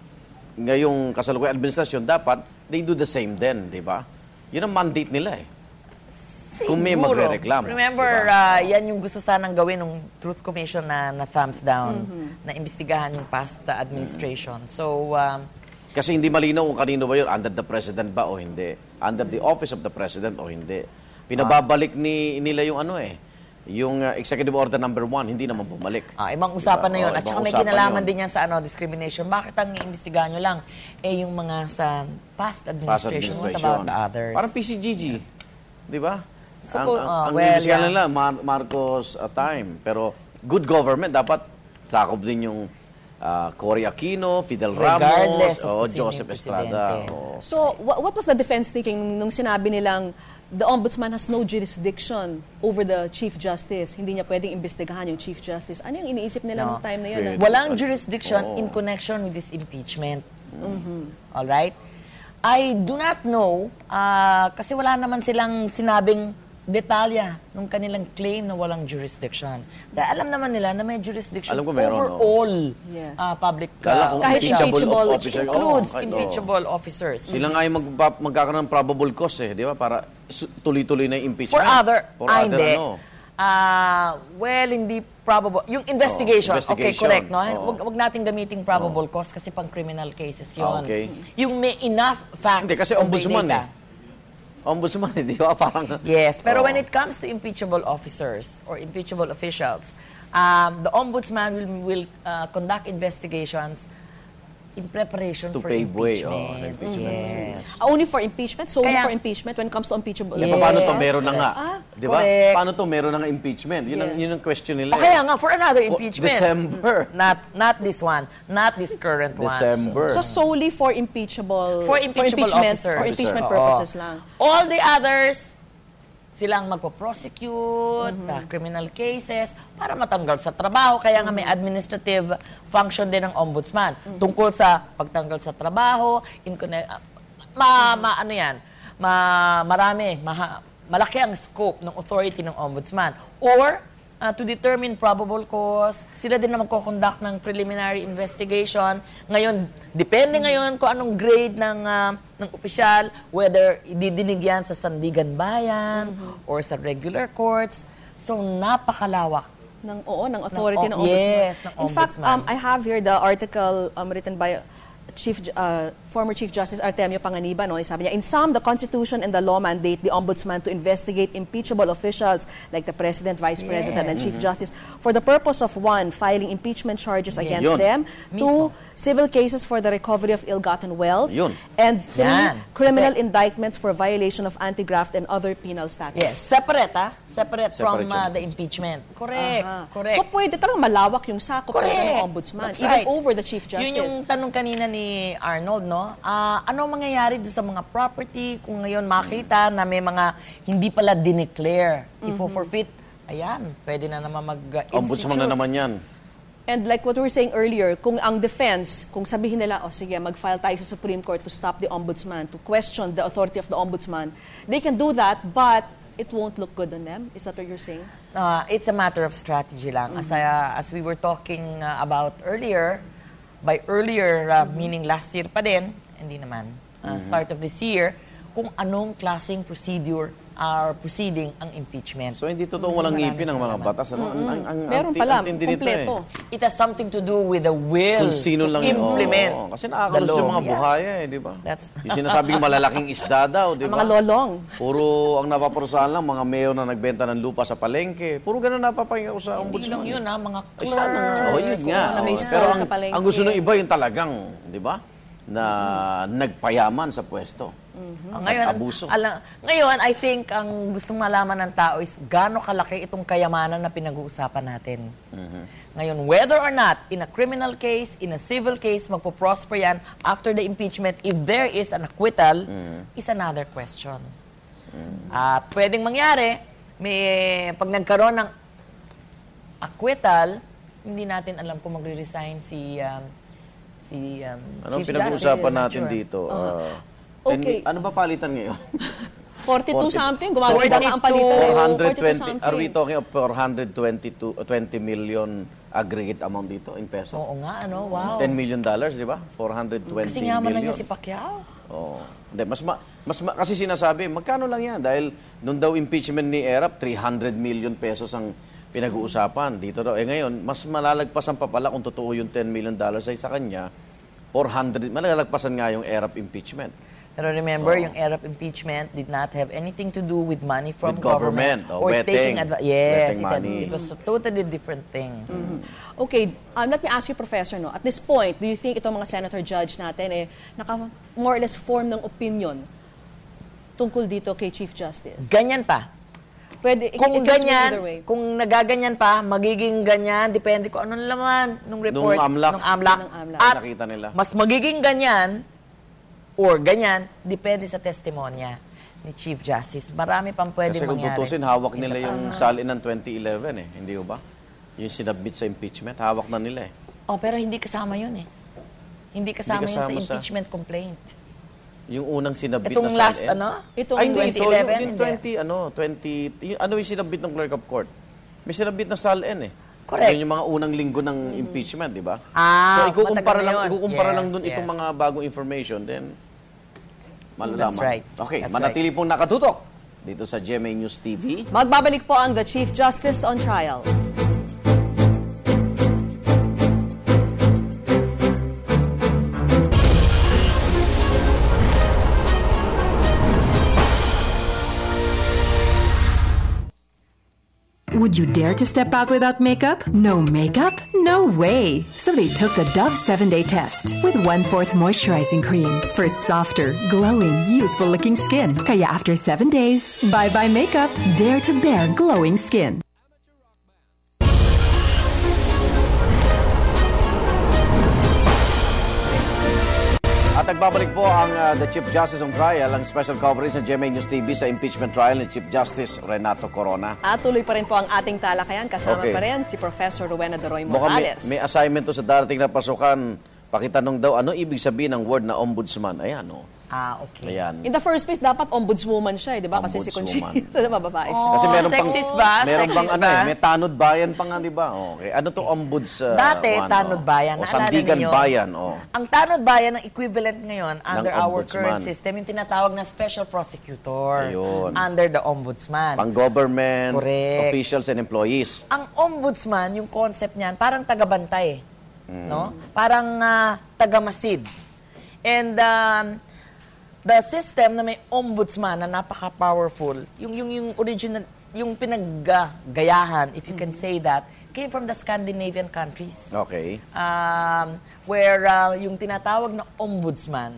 Speaker 4: ngayong kasalukuyang administrasyon, dapat they do the same din, di ba? Yun ang mandate nila eh. Kung may magre-reklamo.
Speaker 8: Remember, yan yung gusto sanang gawin ng Truth Commission na thumbs down, na imbestigahan yung past administration. So,
Speaker 4: kasi hindi malinaw kung kanino ba yun, under the President ba o hindi. Under the office of the President o hindi. Pinababalik nila yung yung Executive Order number 1, hindi naman bumalik.
Speaker 8: Ibang usapan na yun. At saka may kinalaman din yan sa discrimination. Bakit ang iimbestigahan nyo lang? Yung mga sa past administration. What about the others?
Speaker 4: Parang PCGG. Di ba?
Speaker 8: So,
Speaker 4: ang iimbestigahan nila, Marcos time. Pero good government, dapat sakop din yung Cory Aquino, Fidel Ramos, Joseph Estrada.
Speaker 5: So, what was the defense thinking nung sinabi nilang the Ombudsman has no jurisdiction over the Chief Justice? Hindi niya pwedeng imbestigahan yung Chief Justice. Ano yung iniisip nila nung time na yun?
Speaker 8: Walang jurisdiction in connection with this impeachment. All right? I do not know, kasi wala naman silang sinabing detalya nung kanilang claim na walang jurisdiction. Dahil alam naman nila na may jurisdiction over all public
Speaker 5: kahit impeachable
Speaker 8: officers. Includes impeachable officers.
Speaker 4: Sila nga yung magkakaroon ng probable cause di ba? Para tuloy-tuloy na yung impeachment.
Speaker 8: For other hindi. Well, hindi probable. Yung investigation. Okay, correct. No? Wag natin gamiting probable cause kasi pang criminal cases yun. Yung may enough facts.
Speaker 4: Hindi, kasi ombudsman Ombudsman, di ba? Parang...
Speaker 8: Yes, pero when it comes to impeachable officers or impeachable officials, the ombudsman will conduct investigations in preparation for impeachment.
Speaker 5: Yes. Only for impeachment? So only for impeachment when it comes to impeachable?
Speaker 4: Yes. Paano to meron na nga? Di ba? Paano to meron na nga impeachment? Yun ang question nila.
Speaker 8: Kaya nga, for another impeachment.
Speaker 4: December.
Speaker 8: Not this one. Not this current one.
Speaker 4: December.
Speaker 5: So solely for impeachable...
Speaker 8: For impeachable officers.
Speaker 5: For impeachment purposes lang.
Speaker 8: All the others, silang magpo-prosecute, criminal cases, para matanggal sa trabaho. Kaya nga may administrative function din ng ombudsman. Tungkol sa pagtanggal sa trabaho, malaki ang scope ng authority ng ombudsman. Or, to determine probable cause, sila din na magko-conduct ng preliminary investigation. Ngayon, depende ngayon kung anong grade ng opisyal, whether ididinig yan sa Sandigan Bayan or sa regular courts. So, napakalawak.
Speaker 5: Ng authority ng ombudsman.
Speaker 8: Yes, ng ombudsman.
Speaker 5: In fact, I have here the article written by former Chief Justice Artemio Panganiban. Sabi niya, in sum, the Constitution and the law mandate the Ombudsman to investigate impeachable officials like the President, Vice President, and Chief Justice for the purpose of 1, filing impeachment charges against them, 2, civil cases for the recovery of ill-gotten wealth, and 3, criminal indictments for violation of anti-graft and other penal statutes.
Speaker 8: Yes, separate from the impeachment. Correct.
Speaker 5: So pwede talagang malawak yung sakop ng Ombudsman, even over the Chief Justice.
Speaker 8: Yun yung tanong kanina ni Arnold, no? Ano mangyayari doon sa mga property kung ngayon makita na may mga hindi pala dineclare, ifo-forfeit, ayan, pwede na naman mag-institute.
Speaker 4: Ombudsman na naman yan.
Speaker 5: And like what we were saying earlier, kung ang defense, kung sabihin nila, sige, mag-file tayo sa Supreme Court to stop the Ombudsman, to question the authority of the Ombudsman, they can do that, but it won't look good on them? Is that what you're saying?
Speaker 8: It's a matter of strategy lang. As we were talking about earlier, meaning last year pa din, hindi naman, start of this year, kung anong klaseng procedure are proceeding ang impeachment.
Speaker 4: So hindi totoo walang ngipin ang mga batas.
Speaker 8: Meron pala, kompleto. It has something to do with the will
Speaker 4: kung sino lang
Speaker 8: implement.
Speaker 4: Kasi nakakalos yung mga buhaya di ba? Yung sinasabing malalaking isda daw, di ba?
Speaker 5: Mga lolong.
Speaker 4: Puro ang napaparusahan lang, mga mayor na nagbenta ng lupa sa palengke. Puro ganun napapahinga ko sa ombudsman.
Speaker 8: Hindi lang yun, mga
Speaker 4: yun nga. Pero ang gusto ng iba yung talagang, di ba? Na nagpayaman sa pwesto.
Speaker 8: Ngayon, I think ang gustong malaman ng tao is gaano kalaki itong kayamanan na pinag-uusapan natin. Ngayon, whether or not in a criminal case, in a civil case, magpo-prosper yan after the impeachment, if there is an acquittal, is another question. At pwedeng mangyari, pag nagkaroon ng acquittal, hindi natin alam kung magre-resign si
Speaker 4: Anong pinag-uusapan natin dito?
Speaker 8: Okay.
Speaker 4: Ano ba palitan ngayon?
Speaker 5: 42 something. Gumaganda na ang palitan.
Speaker 4: 420. Are we talking of 420 million aggregate amount dito in peso?
Speaker 8: Oo nga, wow.
Speaker 4: $10 million, di ba? 420 million.
Speaker 8: Kasi yaman na niya si Pacquiao.
Speaker 4: Hindi, kasi sinasabi, magkano lang yan? Dahil nung daw impeachment ni Erap, 300 million pesos ang pinag-uusapan dito daw. Ngayon, mas malalagpasan pa pala kung totoo yung $10 million ay sa kanya, 400, malalagpasan nga yung Erap impeachment.
Speaker 8: Pero remember, yung Erap impeachment did not have anything to do with money from
Speaker 4: with government.
Speaker 8: Or
Speaker 4: wetting,
Speaker 8: taking advantage. Yes,
Speaker 4: money.
Speaker 8: It was a totally different thing.
Speaker 5: Okay, let me ask you, Professor, at this point, do you think itong mga senator judge natin more or less form ng opinion tungkol dito kay Chief Justice?
Speaker 8: Ganyan pa.
Speaker 5: Pwede,
Speaker 8: kung ganyan, kung nagaganyan pa, magiging ganyan, depende kung anong laman nung report, nung AMLAC. At
Speaker 4: nakita nila.
Speaker 8: Mas magiging ganyan, or ganyan, depende sa testimonya ni Chief Justice. Marami pang pwede mangyari.
Speaker 4: Kasi kung tutusin, hawak nila yung salin ng 2011 Hindi ba? Yung sinabit sa impeachment, hawak na nila
Speaker 8: pero hindi kasama yun Hindi kasama yun sa impeachment complaint.
Speaker 4: Yung unang sinabit
Speaker 8: itong
Speaker 4: na
Speaker 8: last,
Speaker 4: salin.
Speaker 8: Itong 2011?
Speaker 4: Ano yung sinabit ng clerk of court? May sinabit na salin
Speaker 8: Correct.
Speaker 4: Yun yung mga unang linggo ng impeachment, di ba?
Speaker 8: So,
Speaker 4: ikukumpara lang dun itong mga bagong information, then malalaman.
Speaker 8: That's right.
Speaker 4: Okay, manatili pong nakatutok dito sa GMA News TV.
Speaker 5: Magbabalik po ang The Chief Justice on Trial.
Speaker 21: Would you dare to step out without makeup? No makeup? No way! So they took the Dove 7-Day Test with 1/4 moisturizing cream for softer, glowing, youthful-looking skin. Kaya after 7 days, bye-bye makeup. Dare to bear glowing skin.
Speaker 4: At nagbabalik po ang The Chief Justice on Trial, ang special coverage ng GMA News TV sa impeachment trial ni Chief Justice Renato Corona.
Speaker 5: At tuloy pa rin po ang ating talakayan. Kasama pa rin si Professor Rowena Daroy Morales.
Speaker 4: May assignment to sa darating na pasukan. Pakitanong daw, ano ibig sabihin ng word na ombudsman? Ayan,
Speaker 8: okay.
Speaker 4: Ayan.
Speaker 5: In the first place, dapat ombudswoman siya, di ba? Kasi si Conchita, babae siya.
Speaker 4: Kasi meron
Speaker 8: sexist ba?
Speaker 4: Meron
Speaker 8: sexist
Speaker 4: bang may tanod bayan pa nga, di ba? Okay. Ano to ombuds?
Speaker 8: Dati, tanod bayan.
Speaker 4: O sandigan bayan.
Speaker 8: Ang tanod bayan, ang equivalent ngayon under our
Speaker 4: ombudsman.
Speaker 8: current system, yung tinatawag na special prosecutor.
Speaker 4: Ayun.
Speaker 8: Under the ombudsman.
Speaker 4: Pang-government,
Speaker 8: correct,
Speaker 4: officials and employees.
Speaker 8: Ang ombudsman, yung concept niyan, parang tagabantay. No? Parang tagamasid. And the system na may ombudsman na napaka-powerful, yung original, yung pinaggayahan, if you can say that, came from the Scandinavian countries.
Speaker 4: Okay.
Speaker 8: Where yung tinatawag na ombudsman,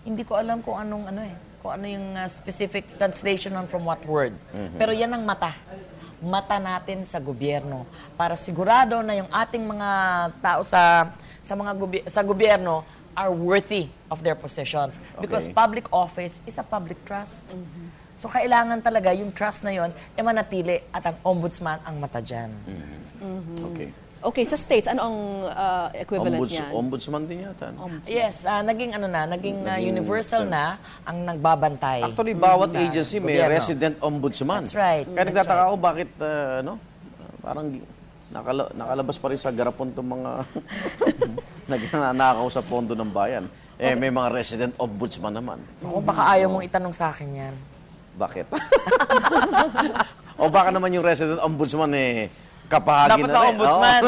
Speaker 8: hindi ko alam kung anong kung ano yung specific translation from what word. Pero yan ang mata natin sa gobyerno para sigurado na yung ating mga tao sa gobyerno are worthy of their positions. Because public office is a public trust. So kailangan talaga yung trust na yon manatili at ang ombudsman ang mata dyan.
Speaker 5: Okay, sa states, ano ang equivalent niyan?
Speaker 4: Ombudsman din yata.
Speaker 8: Yes, naging universal na ang nagbabantay.
Speaker 4: Actually, bawat agency may resident ombudsman.
Speaker 8: That's right.
Speaker 4: Kaya nagtataka ako bakit, parang nakalabas pa rin sa garapon itong mga nagnanakaw sa pondo ng bayan. May mga resident ombudsman naman.
Speaker 8: Baka ayaw mong itanong sa akin yan.
Speaker 4: Bakit? O baka naman yung resident ombudsman kapahagi
Speaker 8: Dapat
Speaker 4: na rin.
Speaker 8: ombudsman.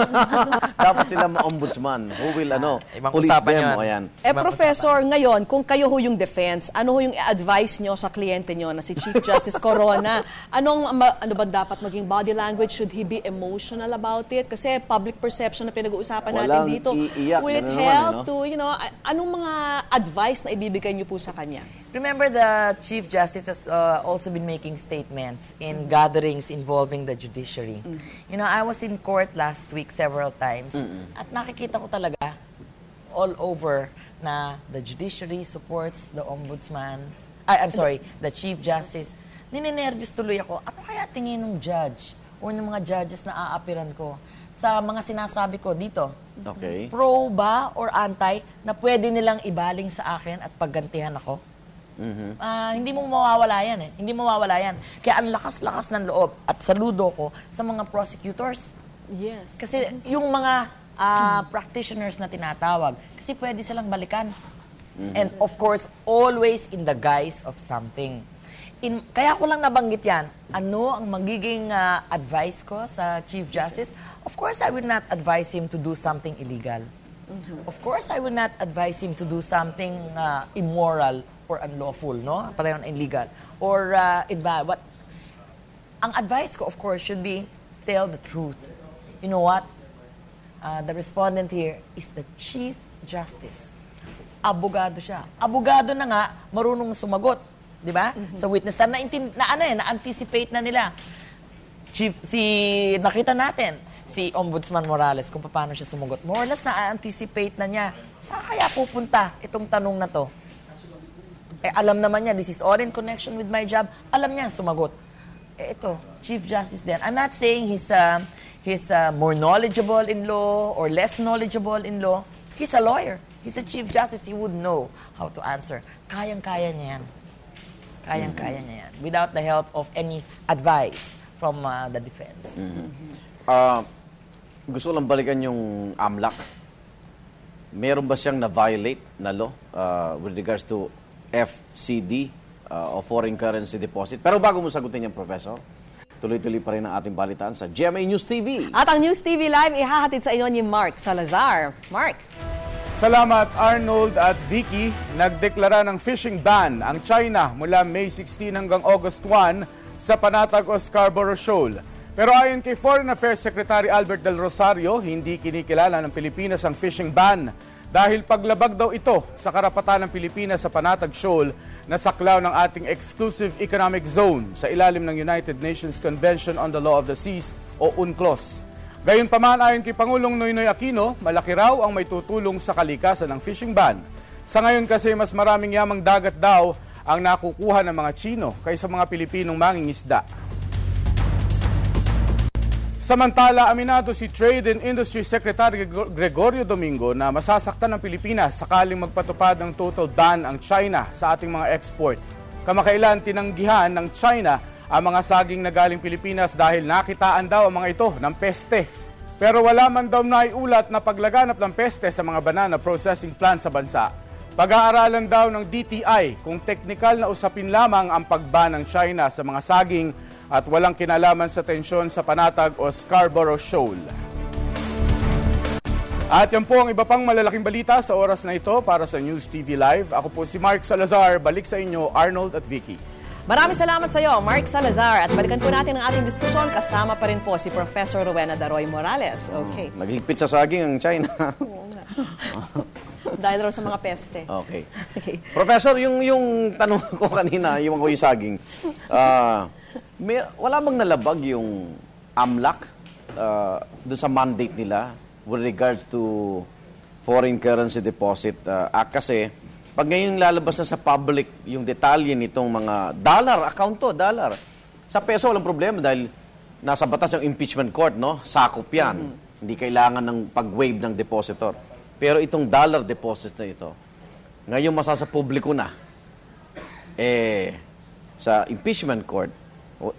Speaker 4: Dapat sila ma-ombudsman. Who will,
Speaker 8: ibang
Speaker 4: police
Speaker 8: usapan
Speaker 4: them.
Speaker 8: yun.
Speaker 4: O yan.
Speaker 5: Professor, ngayon, kung kayo ho yung defense, ano ho yung advice nyo sa kliyente nyo na si Chief Justice Corona? Ano ba dapat maging body language? Should he be emotional about it? Kasi public perception na pinag-uusapan natin dito.
Speaker 4: Iiyak.
Speaker 5: Will it help to, anong mga advice na ibibigay nyo po sa kanya?
Speaker 8: Remember, the Chief Justice has also been making statements in gatherings involving the judiciary. I was in court last week several times at nakikita ko talaga all over na the judiciary supports the ombudsman. The Chief Justice. Ninenervyos tuloy ako. Ano kaya tingin ng judge o ng mga judges na aapiran ko sa mga sinasabi ko dito?
Speaker 4: Okay.
Speaker 8: Pro ba or anti na pwede nilang ibaling sa akin at paggantihan ako? Hindi mo mawawala yan Hindi mawawala yan. Kaya ang lakas-lakas ng loob at saludo ko sa mga prosecutors.
Speaker 5: Yes.
Speaker 8: Kasi yung mga practitioners na tinatawag, kasi pwede silang balikan. And of course, always in the guise of something. Kaya ko lang nabanggit yan. Ano ang magiging advice ko sa Chief Justice? Of course, I will not advise him to do something illegal. Of course, I will not advise him to do something immoral or unlawful, no? Parehong illegal. Or but ang advice ko, of course, should be tell the truth. You know what? The respondent here is the Chief Justice. Abogado siya. Abogado na nga, marunong sumagot. Di ba? Sa witness na-anticipate na nila. Nakita natin, si Ombudsman Morales, kung paano siya sumagot. More or less na-anticipate na niya. Saan kaya pupunta itong tanong na to? Alam naman niya, this is all in connection with my job. Alam niya, sumagot. Ito, Chief Justice din. I'm not saying he's more knowledgeable in law or less knowledgeable in law. He's a lawyer. He's a Chief Justice. He would know how to answer. Kayang-kaya niya yan. Kayang-kaya niya yan. Without the help of any advice from the defense.
Speaker 4: Gusto lang balikan yung AMLAC. Meron ba siyang na-violate na law with regards to FCD o foreign currency deposit? Pero bago mo sagutin yan, Professor, tuloy-tuloy pa rin ang ating balitaan sa GMA News TV.
Speaker 5: At ang News TV Live ihahatid sa inyo ni Mark Salazar. Mark.
Speaker 3: Salamat Arnold at Vicky. Nagdeklara ng fishing ban ang China mula May 16 hanggang August 1 sa Panatag o Scarborough Shoal. Pero ayon kay Foreign Affairs Secretary Albert Del Rosario, hindi kinikilala ng Pilipinas ang fishing ban dahil paglabag daw ito sa karapatan ng Pilipinas sa Panatag Shoal na saklaw ng ating exclusive economic zone sa ilalim ng United Nations Convention on the Law of the Seas o UNCLOS. Gayunpaman, ayon kay Pangulong Noynoy Aquino, malaki raw ang may tutulong sa kalikasan ng fishing ban. Sa ngayon kasi mas maraming yamang dagat daw ang nakukuha ng mga Chino kaysa mga Pilipinong mangingisda. Samantala, aminado si Trade and Industry Secretary Gregorio Domingo na masasaktan ng Pilipinas sakaling magpatupad ng total ban ang China sa ating mga export. Kamakailan tinanggihan ng China ang mga saging na galing Pilipinas dahil nakitaan daw ang mga ito ng peste. Pero wala man daw naiulat na paglaganap ng peste sa mga banana processing plant sa bansa. Pag-aaralan daw ng DTI kung teknikal na usapin lamang ang pagban ng China sa mga saging at walang kinalaman sa tensyon sa Panatag o Scarborough Shoal. At yan po ang iba pang malalaking balita sa oras na ito para sa News TV Live. Ako po si Mark Salazar. Balik sa inyo, Arnold at Vicky.
Speaker 5: Maraming salamat sa iyo, Mark Salazar. At balikan po natin ang ating diskusyon. Kasama pa rin po si Professor Rowena Daroy Morales. Okay.
Speaker 4: Nagligpit sa saging ang China.
Speaker 5: Oo nga. Dahil raw sa mga peste.
Speaker 4: Okay. Professor, yung tanong ko kanina, yung saging, wala bang nalabag yung AMLAC doon sa mandate nila with regards to foreign currency deposit act? Kasi pag ngayon lalabas na sa public yung detalye nitong mga dollar. Sa peso walang problema dahil nasa batas yung impeachment court, no? Sakop yan. Hindi kailangan ng pag-waive ng depositor. Pero itong dollar deposit na ito, ngayon masasa publiko na. Sa impeachment court,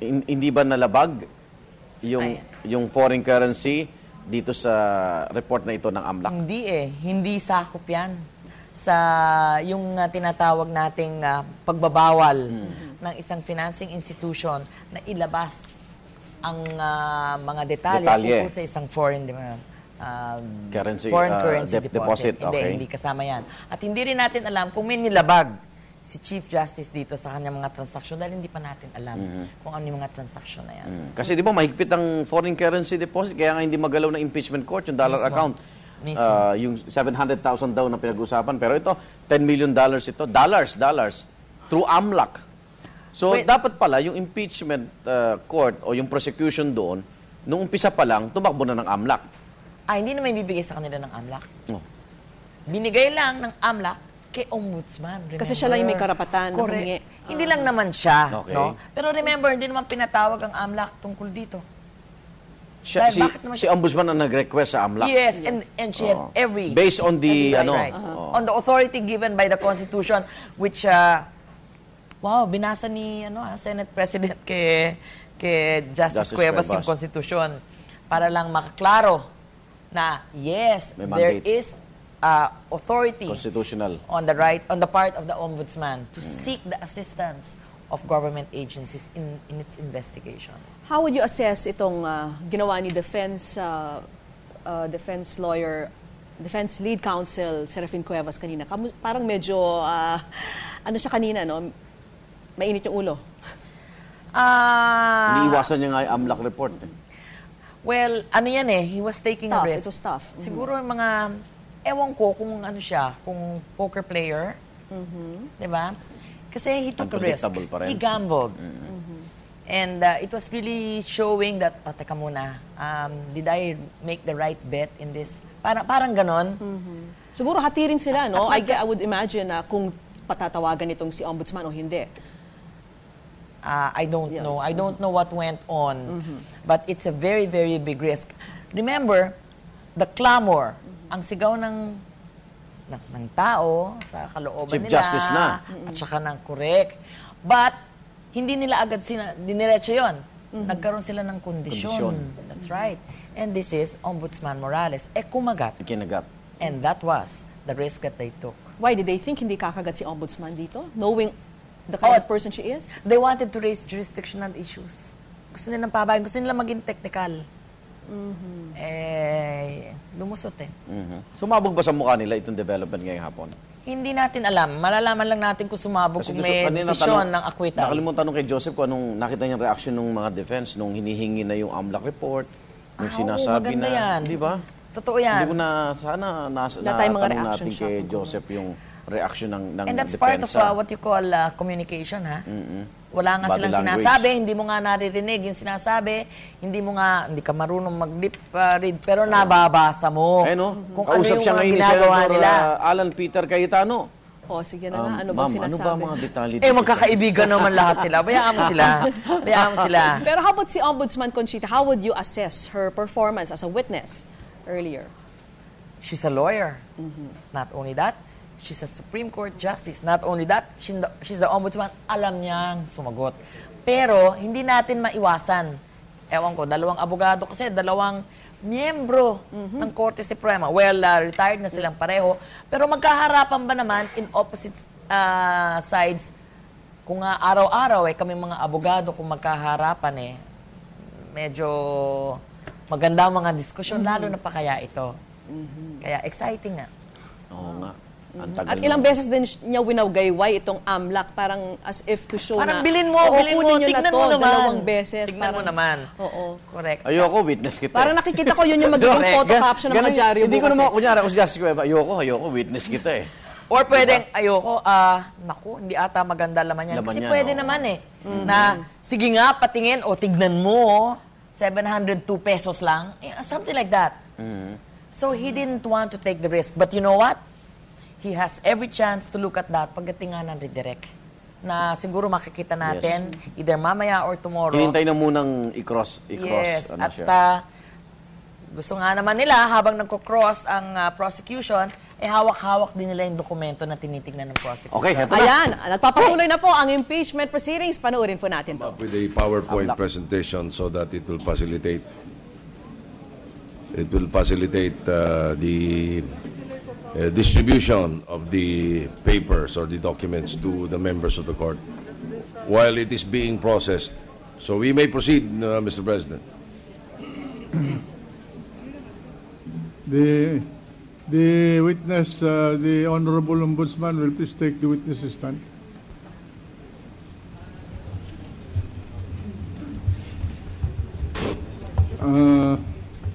Speaker 4: hindi ba nalabag yung foreign currency dito sa report na ito ng AMLAC?
Speaker 8: Hindi sakop yan sa yung tinatawag nating pagbabawal ng isang financing institution na ilabas ang mga detalye tungkol sa isang foreign
Speaker 4: currency
Speaker 8: deposit.
Speaker 4: Okay.
Speaker 8: Hindi kasama yan. At hindi rin natin alam kung may nilabag si Chief Justice dito sa kanyang mga transaksyon dahil hindi pa natin alam kung ano yung mga transaksyon na yan.
Speaker 4: Kasi di ba mahigpit ang foreign currency deposit kaya nga hindi magalaw ng impeachment court yung dollar account. Yung 700,000 daw na pinag-usapan pero ito $10 million ito. Dollars through AMLAC. So dapat pala yung impeachment court o yung prosecution doon nung umpisa pa lang tumakbo na ng AMLAC.
Speaker 8: Hindi na may bibigay sa kanila ng AMLAC. Binigay lang ng AMLAC kay Ombudsman. Remember?
Speaker 5: Kasi siya lang yung may karapatan.
Speaker 8: Correct. Hindi lang naman siya. Okay. No? Pero remember, hindi naman pinatawag ang AMLAC tungkol dito.
Speaker 4: Si Ombudsman ang nag-request sa AMLAC?
Speaker 8: Yes, and she had every...
Speaker 4: Based on the...
Speaker 8: On the authority given by the Constitution, which... binasa ni Senate President kay Justice Cuevas yung Constitution para lang makaklaro na yes, there is authority
Speaker 4: constitutional
Speaker 8: on the part of the Ombudsman to seek the assistance of government agencies in its investigation.
Speaker 5: How would you assess itong ginawa ni defense lead counsel Serafin Cuevas kanina? Parang medyo siya kanina, no? Mainit yung ulo.
Speaker 4: Iniiwasan niya nga yung AMLAC report.
Speaker 8: Well, he was taking a risk.
Speaker 5: It was tough.
Speaker 8: Siguro yung mga, ewan ko kung kung poker player. Diba? Kasi he took a risk. He gambled. And it was really showing that, teka muna, did I make the right bet in this? Parang ganon.
Speaker 5: Siguro hati rin sila, no? I would imagine kung patatawagan itong si Ombudsman o hindi.
Speaker 8: I don't know. I don't know what went on. But it's a very, very big risk. Remember, the clamor, ang sigaw ng tao sa kalooban
Speaker 4: Chief
Speaker 8: nila.
Speaker 4: Justice na.
Speaker 8: At saka ng correct. But, hindi nila agad diniretso yun. Nagkaroon sila ng kondisyon. That's right. And this is Ombudsman Morales. Kumagat.
Speaker 4: Kinagat.
Speaker 8: And that was the risk that they took.
Speaker 5: Why did they think hindi kakagat si Ombudsman dito? Knowing the kind of person she is?
Speaker 8: They wanted to raise jurisdictional issues. Gusto nilang pabayan. Gusto nilang maging technical. Lumusot
Speaker 4: Sumabog ba sa mukha nila itong development ngayong hapon?
Speaker 8: Hindi natin alam. Malalaman lang natin kung sumabog kung may desisyon ng acquittal.
Speaker 4: Nakalimutan tanong kay Joseph kung anong nakita niyang reaction ng mga defense nung hinihingi na yung AMLAC report, yung sinasabi na,
Speaker 8: yan.
Speaker 4: Di ba?
Speaker 8: Totoo yan.
Speaker 4: Hindi ko sana natanong natin kay Joseph yung reaction ng
Speaker 8: And that's
Speaker 4: depensa.
Speaker 8: part of what you call communication, ha? Wala nga silang sinasabi, hindi mo nga naririnig yung sinasabi, hindi ka marunong mag-lip read, pero nababasa mo.
Speaker 4: Kung kausap siya ngayon ni Senator Alan Peter Cayetano.
Speaker 5: Sige na nga, ano bang sinasabi?
Speaker 4: Ano ba mga detalye?
Speaker 8: Magkakaibigan naman lahat sila. Bayaan mo sila.
Speaker 5: Pero how about si Ombudsman Conchita? How would you assess her performance as a witness earlier?
Speaker 8: She's a lawyer. Not only that, she's a Supreme Court Justice. Not only that, she's the Ombudsman. Alam niyang sumagot. Pero, hindi natin maiwasan. Ewan ko, 2 abogado kasi, 2 miyembro ng Korte Suprema. Well, retired na silang pareho. Pero magkaharapan ba naman in opposite sides? Kung araw-araw, kami mga abogado, kung magkaharapan, medyo maganda mga diskusyon, lalo na pa kaya ito. Kaya exciting nga.
Speaker 4: Oo nga.
Speaker 5: At ilang beses din niya winawgayway itong AMLAC, parang as if to show
Speaker 8: parang
Speaker 5: na...
Speaker 8: bilhin mo, tignan mo naman.
Speaker 5: 2 beses.
Speaker 8: Tignan mo naman.
Speaker 5: Oo.
Speaker 8: Correct.
Speaker 4: Ayoko, witness kita.
Speaker 5: Parang nakikita ko yun yung magiging photo caption ng mga dyaryo.
Speaker 4: Hindi ko naman, kunyari ako si Justice Cueva, ayoko, witness kita
Speaker 8: Or pwedeng, ayoko, hindi ata maganda laman yan. Kasi pwede naman na, sige nga, patingin, tignan mo, 702 pesos lang. Something like that. So he didn't want to take the risk. But you know what? He has every chance to look at that pagdating nga ng redirect. Na siguro makikita natin, either mamaya or tomorrow.
Speaker 4: Hinintay na munang i-cross.
Speaker 8: Yes, at gusto nga naman nila, habang nagko-cross ang prosecution, hawak-hawak din nila yung dokumento na tinitignan ng prosecution.
Speaker 4: Okay, heto na.
Speaker 5: Ayan, nagpapatuloy na po ang impeachment proceedings. Panoorin po natin po.
Speaker 12: With a PowerPoint presentation so that it will facilitate the distribution of the papers or the documents to the members of the court. while it is being processed. So we may proceed, Mr. President.
Speaker 9: The witness, the Honorable Ombudsman, will please take the witness's stand.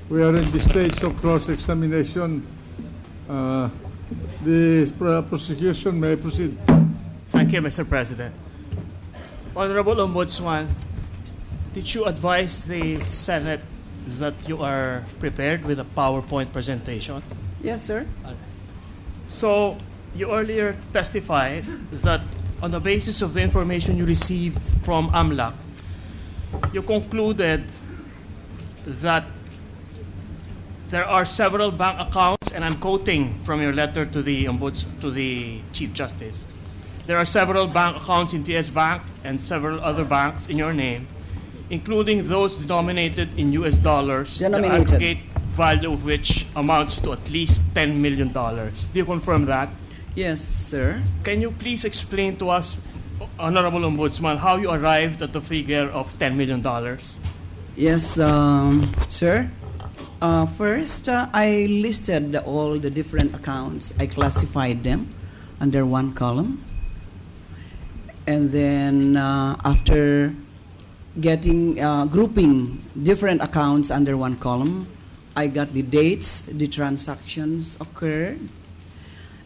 Speaker 9: We are in the stage of cross-examination. The prosecution may proceed.
Speaker 17: Thank you, Mr. President. Honorable Ombudsman, did you advise the Senate that you are prepared with a PowerPoint presentation?
Speaker 16: Yes, sir.
Speaker 17: So, you earlier testified that on the basis of the information you received from AMLAC, you concluded that there are several bank accounts, and I'm quoting from your letter to the Chief Justice. There are several bank accounts in PS Bank and several other banks in your name, including those denominated in US dollars, the aggregate value of which amounts to at least $10 million. Do you confirm that?
Speaker 16: Yes, sir.
Speaker 17: Can you please explain to us, Honorable Ombudsman, how you arrived at the figure of $10 million?
Speaker 16: Yes, sir. First, I listed all the different accounts. I classified them under one column. And then after grouping different accounts under one column, I got the dates the transactions occurred.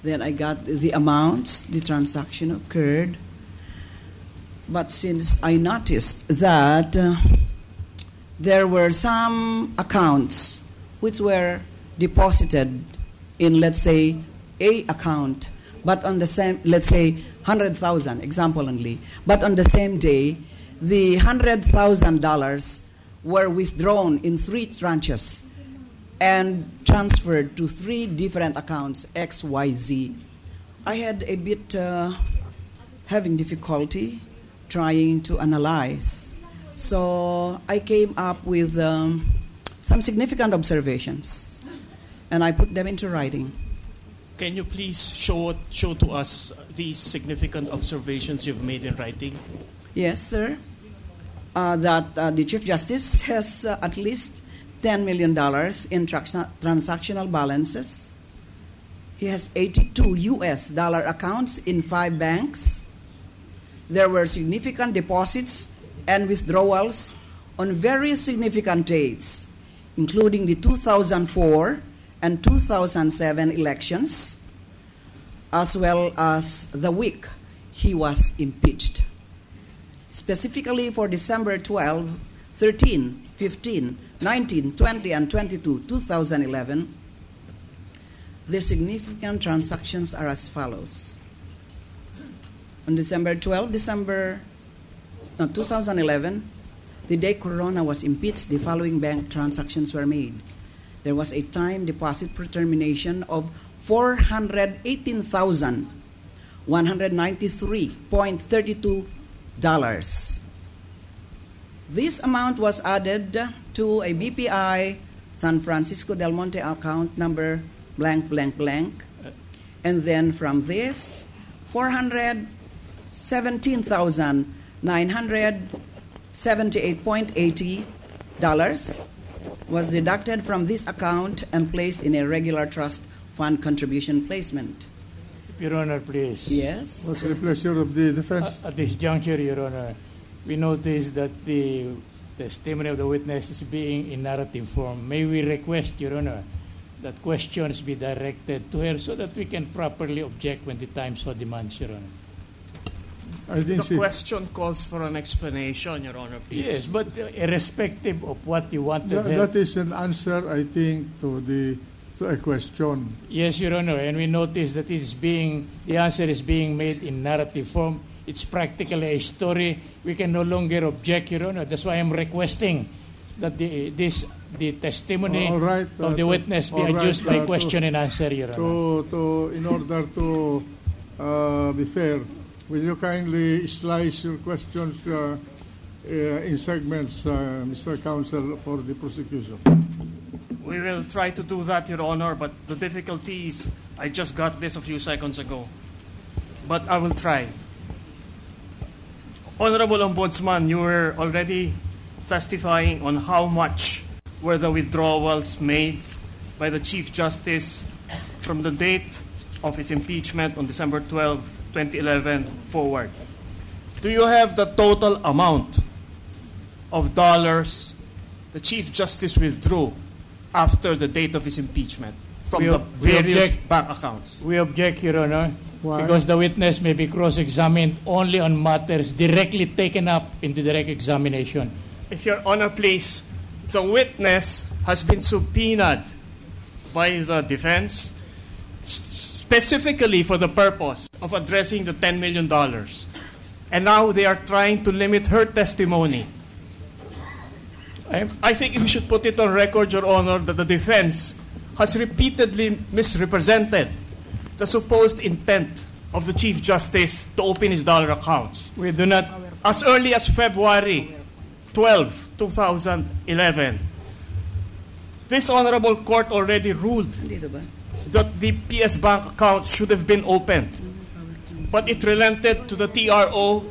Speaker 16: Then I got the amounts the transaction occurred. But since I noticed that there were some accounts which were deposited in, let's say, A account, but on the same, let's say, 100,000, example only, but on the same day, the $100,000 were withdrawn in 3 tranches and transferred to 3 different accounts, X, Y, Z. I had a bit having difficulty trying to analyze. So I came up with some significant observations, and I put them into writing.
Speaker 17: Can you please show to us these significant observations you've made in writing?
Speaker 16: Yes, sir. That the Chief Justice has at least $10 million in transactional balances. He has 82 US dollar accounts in 5 banks. There were significant deposits and withdrawals on very significant dates, including the 2004 and 2007 elections, as well as the week he was impeached. Specifically for December 12, 13, 15, 19, 20, and 22, 2011, the significant transactions are as follows. On December 12, 2011, the day Corona was impeached, the following bank transactions were made. There was a time deposit for termination of $418,193.32. This amount was added to a BPI San Francisco Del Monte account number blank, blank, blank. And then from this, $417,978.80 was deducted from this account and placed in a regular trust fund contribution placement.
Speaker 15: Your Honor, please.
Speaker 16: Yes.
Speaker 9: What's the pleasure of the defense?
Speaker 15: At this juncture, Your Honor, we notice that the testimony of the witness is being in narrative form. May we request, Your Honor, that questions be directed to her so that we can properly object when the time so demands, Your Honor.
Speaker 17: The question calls for an explanation, Your Honor, please.
Speaker 15: Yes, but irrespective of what you wanted.
Speaker 9: That is an answer, I think, to a question.
Speaker 15: Yes, Your Honor, and we notice that the answer is being made in narrative form. It's practically a story. We can no longer object, Your Honor. That's why I'm requesting that the testimony of the witness be adjusted by question and answer, Your Honor.
Speaker 9: In order to be fair, will you kindly slice your questions in segments, Mr. Counsel, for the prosecution?
Speaker 17: We will try to do that, Your Honor, but the difficulty is I just got this a few seconds ago. But I will try. Honorable Ombudsman, you were already testifying on how much were the withdrawals made by the Chief Justice from the date of his impeachment on December 12, 2011 forward. Do you have the total amount of dollars the Chief Justice withdrew after the date of his impeachment from the various bank accounts?
Speaker 15: We object, Your Honor, because the witness may be cross-examined only on matters directly taken up in the direct examination.
Speaker 17: If Your Honor, please, the witness has been subpoenaed by the defense specifically for the purpose of addressing the $10 million. And now they are trying to limit her testimony. I think we should put it on record, Your Honor, that the defense has repeatedly misrepresented the supposed intent of the Chief Justice to open his dollar accounts.
Speaker 15: We do not.
Speaker 17: As early as February 12, 2011, this honorable court already ruled that the PS Bank accounts should have been opened. But it relented to the TRO,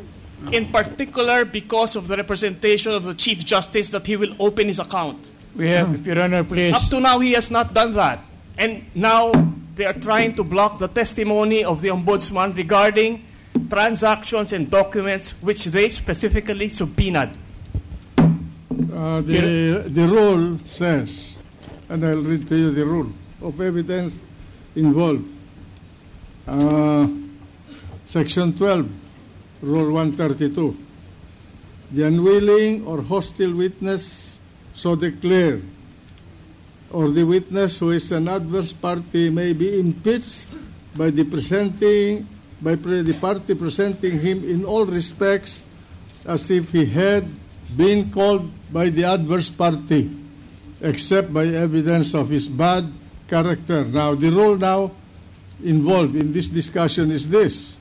Speaker 17: in particular because of the representation of the Chief Justice that he will open his account.
Speaker 15: We have, if Your Honor, please.
Speaker 17: Up to now, he has not done that. And now they are trying to block the testimony of the Ombudsman regarding transactions and documents which they specifically subpoenaed.
Speaker 9: The rule says, and I'll read to you the rule of evidence involved. Section 12, Rule 132. The unwilling or hostile witness so declare, or the witness who is an adverse party may be impeached by the party presenting him in all respects as if he had been called by the adverse party, except by evidence of his bad character. Now, the rule now involved in this discussion is this.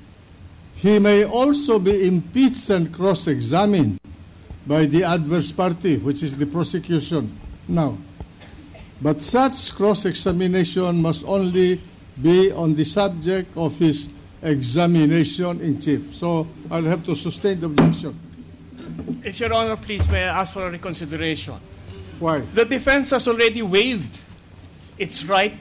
Speaker 9: He may also be impeached and cross-examined by the adverse party, which is the prosecution now. But such cross-examination must only be on the subject of his examination in chief. So I'll have to sustain the objection.
Speaker 17: If Your Honor, please, may I ask for a reconsideration?
Speaker 9: Why?
Speaker 17: The defense has already waived its right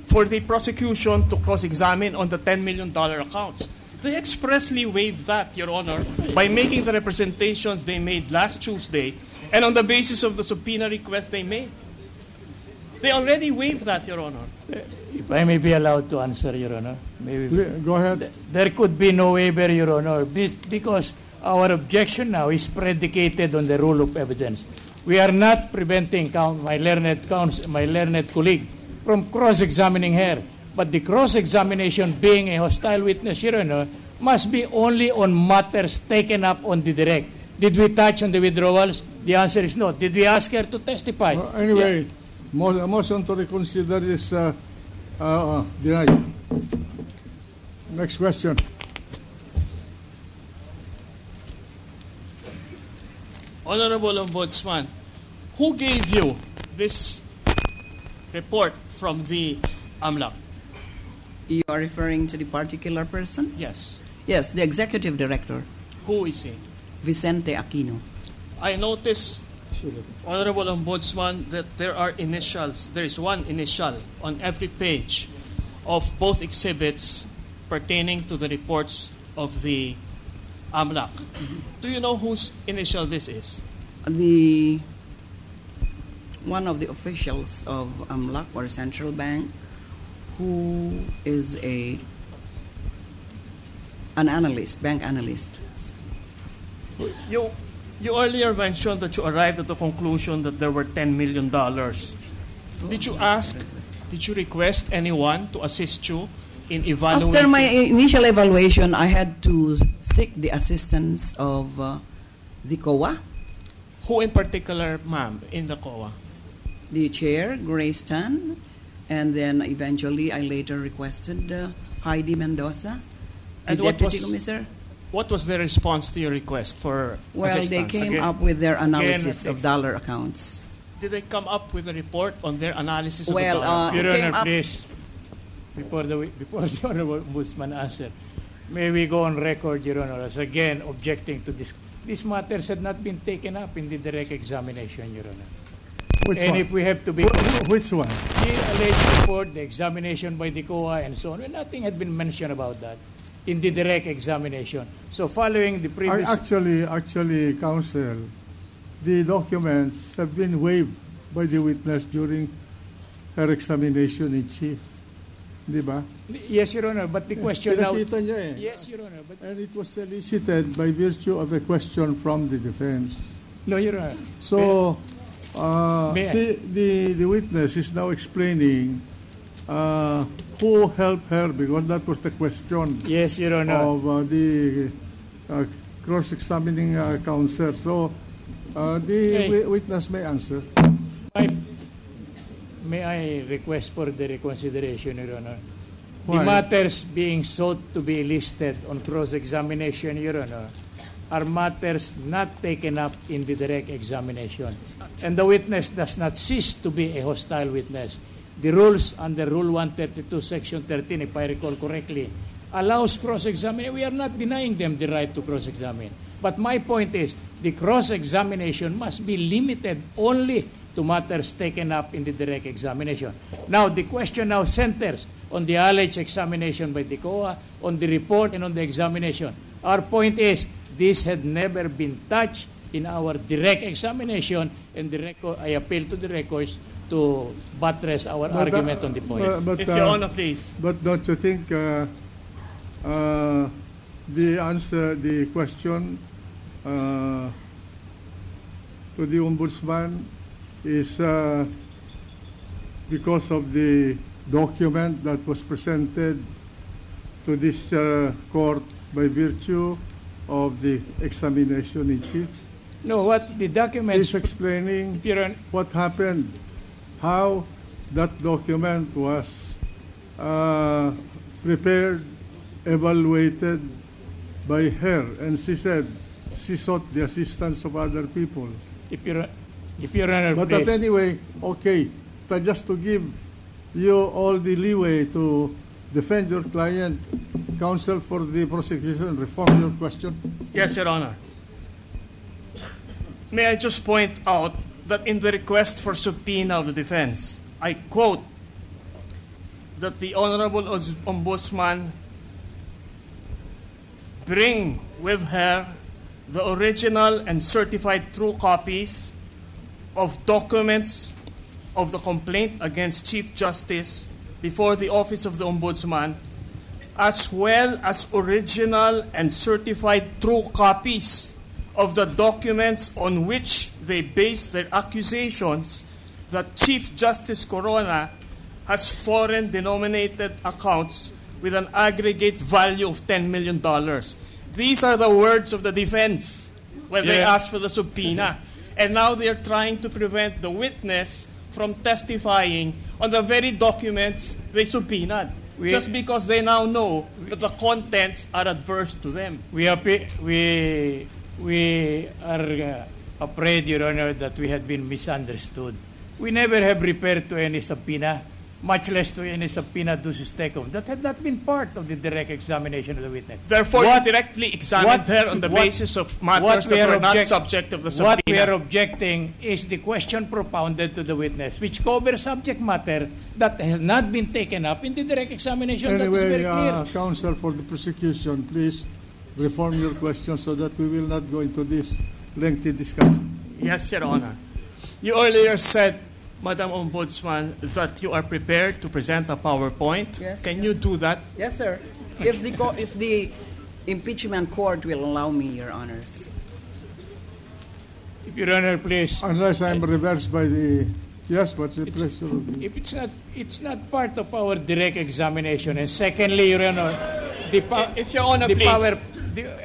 Speaker 17: for the prosecution to cross-examine on the $10 million accounts. They expressly waived that, Your Honor, by making the representations they made last Tuesday and on the basis of the subpoena request they made. They already waived that, Your Honor.
Speaker 15: If I may be allowed to answer, Your Honor. Maybe.
Speaker 9: Go ahead.
Speaker 15: There could be no waiver, Your Honor, because our objection now is predicated on the rule of evidence. We are not preventing my learned colleague from cross-examining her. But the cross-examination, being a hostile witness, Your Honor, must be only on matters taken up on the direct. Did we touch on the withdrawals? The answer is no. Did we ask her to testify?
Speaker 9: Anyway, motion to reconsider is denied. Next question.
Speaker 17: Honorable Ombudsman, who gave you this report from the AMLAC?
Speaker 16: You are referring to the particular person?
Speaker 17: Yes.
Speaker 16: Yes, the executive director.
Speaker 17: Who is he?
Speaker 16: Vicente Aquino.
Speaker 17: I noticed, Honorable Ombudsman, that there are initials. There is one initial on every page of both exhibits pertaining to the reports of the AMLAC. Do you know whose initial this is?
Speaker 16: One of the officials of AMLAC or Central Bank, who is an analyst, bank analyst.
Speaker 17: You earlier mentioned that you arrived at the conclusion that there were $10 million. Did you request anyone to assist you in evaluating?
Speaker 16: After my initial evaluation, I had to seek the assistance of the COA.
Speaker 17: Who in particular, ma'am, in the COA?
Speaker 16: The chair, Grace Tan, and then eventually I later requested Heidi Mendoza, the deputy commissioner.
Speaker 17: What was their response to your request for assistance?
Speaker 16: Well, they came up with their analysis of dollar accounts.
Speaker 17: Did they come up with a report on their analysis
Speaker 15: Well,
Speaker 17: of the dollar?
Speaker 15: Your Honor, please, before the Honorable Ombudsman answer, May we go on record, Your Honor, as again objecting to this. These matters had not been taken up in the direct examination, Your Honor.
Speaker 9: Which
Speaker 15: and
Speaker 9: one?
Speaker 15: if we have to be...
Speaker 9: Which one?
Speaker 15: The alleged report, the examination by the COA, and so on, and nothing had been mentioned about that in the direct examination. So following the previous...
Speaker 9: Actually, counsel, the documents have been waived by the witness during her examination in chief. Di ba?
Speaker 15: Yes, Your Honor, but the question now...
Speaker 9: Pinakita niya eh.
Speaker 15: Yes, Your Honor, but...
Speaker 9: And it was elicited by virtue of a question from the defense.
Speaker 15: No, Your Honor.
Speaker 9: So,
Speaker 15: May I?
Speaker 9: see, the witness is now explaining who helped her, because that was the question.
Speaker 15: Yes, Your Honor.
Speaker 9: Of the cross-examining counsel. So, the witness may answer.
Speaker 15: May I request for the reconsideration, Your Honor?
Speaker 9: Why?
Speaker 15: The matters being sought to be listed on cross-examination, Your Honor, are matters not taken up in the direct examination. And the witness does not cease to be a hostile witness. The rules under Rule 132, Section 13, if I recall correctly, allows cross-examination. We are not denying them the right to cross-examine. But my point is, the cross-examination must be limited only to matters taken up in the direct examination. Now, the question now centers on the alleged examination by the COA, on the report, and on the examination. Our point is, this had never been touched in our direct examination, and I appeal to the records to buttress our argument on the point.
Speaker 17: If Your Honor, please.
Speaker 9: But don't you think the question to the Ombudsman is because of the document that was presented to this court by virtue of the examination in chief?
Speaker 15: No, what the document
Speaker 9: is explaining what happened, how that document was prepared, evaluated by her, and she said she sought the assistance of other people.
Speaker 15: If Your Honor,
Speaker 9: but
Speaker 15: please.
Speaker 9: anyway, okay, just to give you all the leeway to defend your client, counsel for the prosecution, reform your question.
Speaker 17: Yes, Your Honor. May I just point out that in the request for subpoena of the defense, I quote that the Honorable Ombudsman bring with her the original and certified true copies of documents of the complaint against Chief Justice before the Office of the Ombudsman, as well as original and certified true copies of the documents on which they base their accusations that Chief Justice Corona has foreign-denominated accounts with an aggregate value of $10 million. These are the words of the defense when they asked for the subpoena. And now they're trying to prevent the witness from testifying on the very documents they subpoenaed, just because they now know that the contents are adverse to them.
Speaker 15: We are afraid, Your Honor, that we had been misunderstood. We never have referred to any subpoena, much less to any subpoena ducis tecum. That had not been part of the direct examination of the witness.
Speaker 17: Therefore, you directly examined her on the basis of matters that were not subject of the subpoena.
Speaker 15: What we are objecting is the question propounded to the witness, which covers subject matter that has not been taken up in the direct examination.
Speaker 9: Anyway,
Speaker 15: that is very clear.
Speaker 9: counsel for the prosecution, please reform your question so that we will not go into this lengthy discussion.
Speaker 17: Yes, Your Honor. You earlier said, Madam Ombudsman, that you are prepared to present a PowerPoint.
Speaker 16: Yes.
Speaker 17: Can you do that?
Speaker 16: Yes, sir. If the impeachment court will allow me, Your Honors.
Speaker 15: Your Honor, please.
Speaker 9: Unless I'm reversed by the... Yes, what's the pleasure?
Speaker 15: If it's not part of our direct examination. And secondly, Your Honor,
Speaker 17: if Your Honor, please.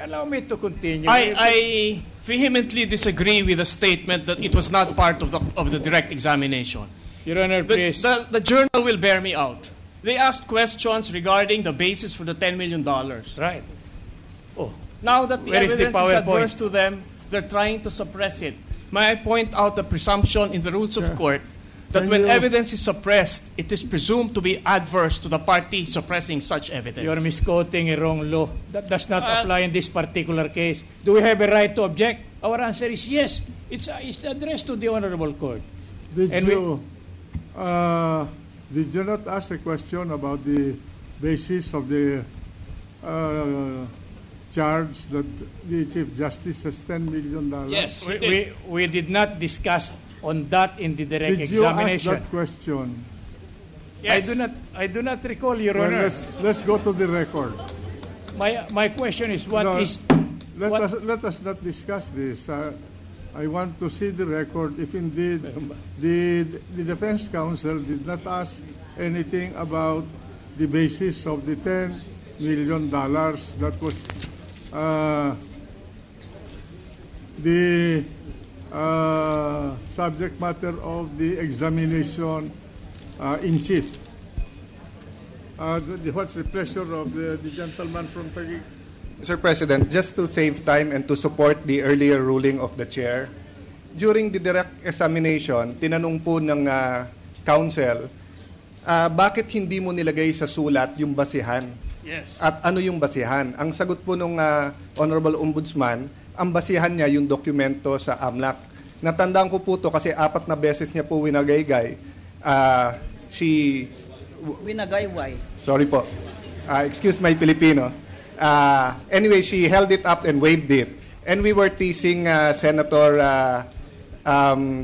Speaker 15: Allow me to continue.
Speaker 17: I vehemently disagree with the statement that it was not part of the direct examination.
Speaker 15: Your Honor, please.
Speaker 17: The journal will bear me out. They asked questions regarding the basis for the $10 million.
Speaker 15: Right.
Speaker 17: Oh. Now that the evidence is adverse to them, they're trying to suppress it. May I point out the presumption in the rules of court that when evidence is suppressed, it is presumed to be adverse to the party suppressing such evidence.
Speaker 15: You're misquoting a wrong law. That does not apply in this particular case. Do we have a right to object? Our answer is yes. It's addressed to the Honorable Court.
Speaker 9: Did you not ask a question about the basis of the charge that the Chief Justice has $10 million?
Speaker 15: Yes. We did not discuss on that in the direct examination.
Speaker 9: Did you ask that question?
Speaker 15: Yes. I do not recall, Your Honor.
Speaker 9: Let's go to the record.
Speaker 15: My question is
Speaker 9: Let us not discuss this. I want to see the record if indeed the defense counsel did not ask anything about the basis of the $10 million that was the subject matter of the examination in chief. What's the pleasure of the gentleman from Taguig?
Speaker 2: Mr. President, just to save time and to support the earlier ruling of the chair, during the direct examination, tinanong po ng counsel, bakit hindi mo nilagay sa sulat yung basihan?
Speaker 17: Yes.
Speaker 2: At ano yung basihan? Ang sagot po ng Honorable Ombudsman, ang basihan niya yung dokumento sa AMLAC. Natandaan ko po to kasi 4 na beses niya po winagaygay.
Speaker 16: Winagayway.
Speaker 2: Sorry po. Excuse my Filipino. Anyway, she held it up and waved it. And we were teasing Senator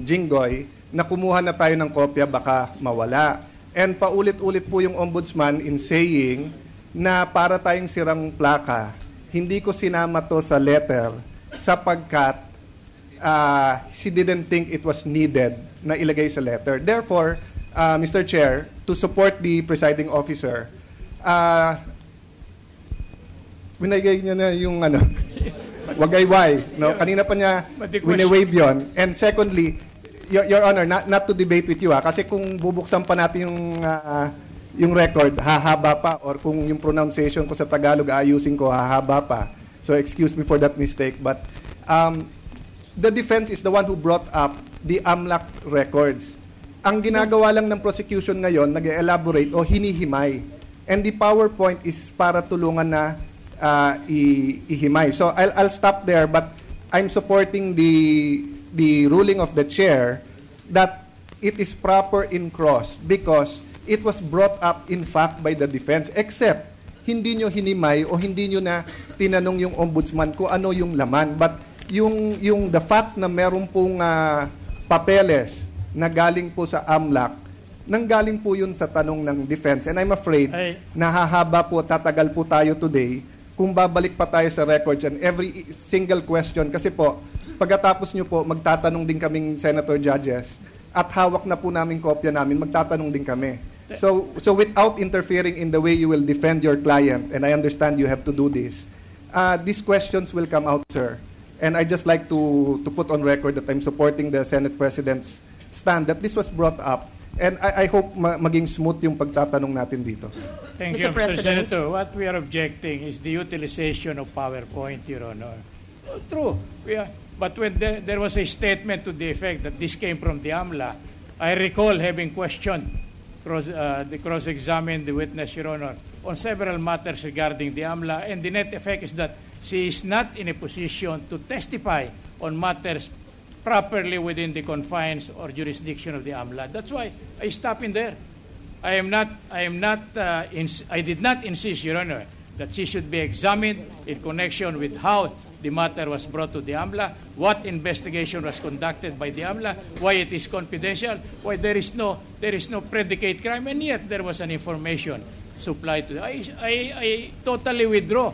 Speaker 2: Jinggoy na kumuha na tayo ng kopya baka mawala. And paulit-ulit po yung ombudsman in saying na para tayong sirang plaka, hindi ko sinama to sa letter sapagkat she didn't think it was needed na ilagay sa letter. Therefore, Mr. Chair, to support the presiding officer, winagay niya na yung wagayway. No? Kanina pa niya wine-wave yun. And secondly, Your Honor, not to debate with you kasi kung bubuksan pa natin yung record, hahaba pa, or kung yung pronunciation ko sa Tagalog ayusin ko, hahaba pa. So excuse me for that mistake. But the defense is the one who brought up the AMLAC records. Ang ginagawa lang ng prosecution ngayon, nag-elaborate o hinihimay. And the PowerPoint is para tulungan na ihimay. So I'll stop there, but I'm supporting the ruling of the chair that it is proper in cross because it was brought up in fact by the defense, except hindi nyo hinimay o hindi nyo na tinanong yung ombudsman kung ano yung laman. But yung the fact na meron pong papeles na galing po sa AMLAC, nanggaling po yun sa tanong ng defense. And I'm afraid nahahaba po, tatagal po tayo today kung babalik pa tayo sa records and every single question. Kasi po, pagkatapos nyo po, magtatanong din kaming senator judges at hawak na po namin kopya namin, magtatanong din kami. So without interfering in the way you will defend your client, and I understand you have to do this, these questions will come out, sir. And I just like to put on record that I'm supporting the Senate President's stand that this was brought up. And I hope maging smooth yung pagtatanong natin dito.
Speaker 15: Thank you, Mr. Senator. What we are objecting is the utilization of PowerPoint, Your Honor. True. But when there was a statement to the effect that this came from the AMLA, I recall having questioned, cross-examined the witness, Your Honor, on several matters regarding the AMLA, and the net effect is that she is not in a position to testify on matters properly within the confines or jurisdiction of the AMLA. That's why I stop in there. I did not insist, Your Honor, that she should be examined in connection with how the matter was brought to the AMLA, what investigation was conducted by the AMLA, why it is confidential, why there is no predicate crime, and yet there was an information supplied to I totally withdraw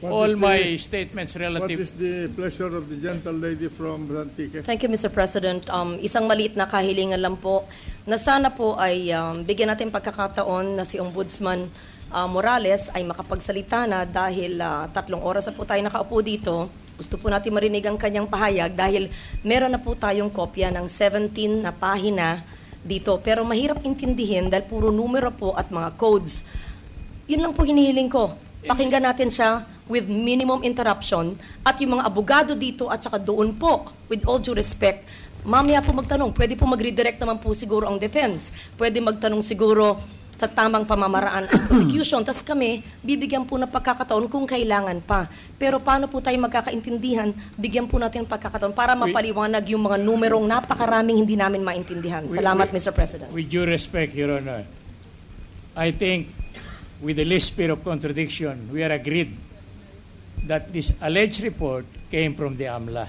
Speaker 15: all my statements relative.
Speaker 9: What is the pleasure of the gentle lady from Antique?
Speaker 22: Thank you, Mr. President. Isang maliit na kahilingan lang po na sana po ay bigyan natin pagkakataon na si Ombudsman Morales ay makapagsalita na dahil 3 oras na po tayo nakaupo dito. Gusto po natin marinig ang kanyang pahayag dahil meron na po tayong kopya ng 17 na pahina dito. Pero mahirap intindihin dahil puro numero po at mga codes. Yun lang po hinihiling ko. Pakinggan natin siya with minimum interruption at yung mga abogado dito at saka doon po, with all due respect, mamaya po magtanong, pwede po mag-redirect naman po siguro ang defense, pwede magtanong siguro sa tamang pamamaraan ang prosecution. Tapos kami, bibigyan po ng pagkakataon kung kailangan pa. Pero paano po tayo magkakaintindihan, bigyan po natin ng pagkakataon para mapaliwanag yung mga numerong napakaraming hindi namin maintindihan. Salamat, Mr. President.
Speaker 15: With due respect, Your Honor, I think with the least bit of contradiction, we are agreed that this alleged report came from the AMLA.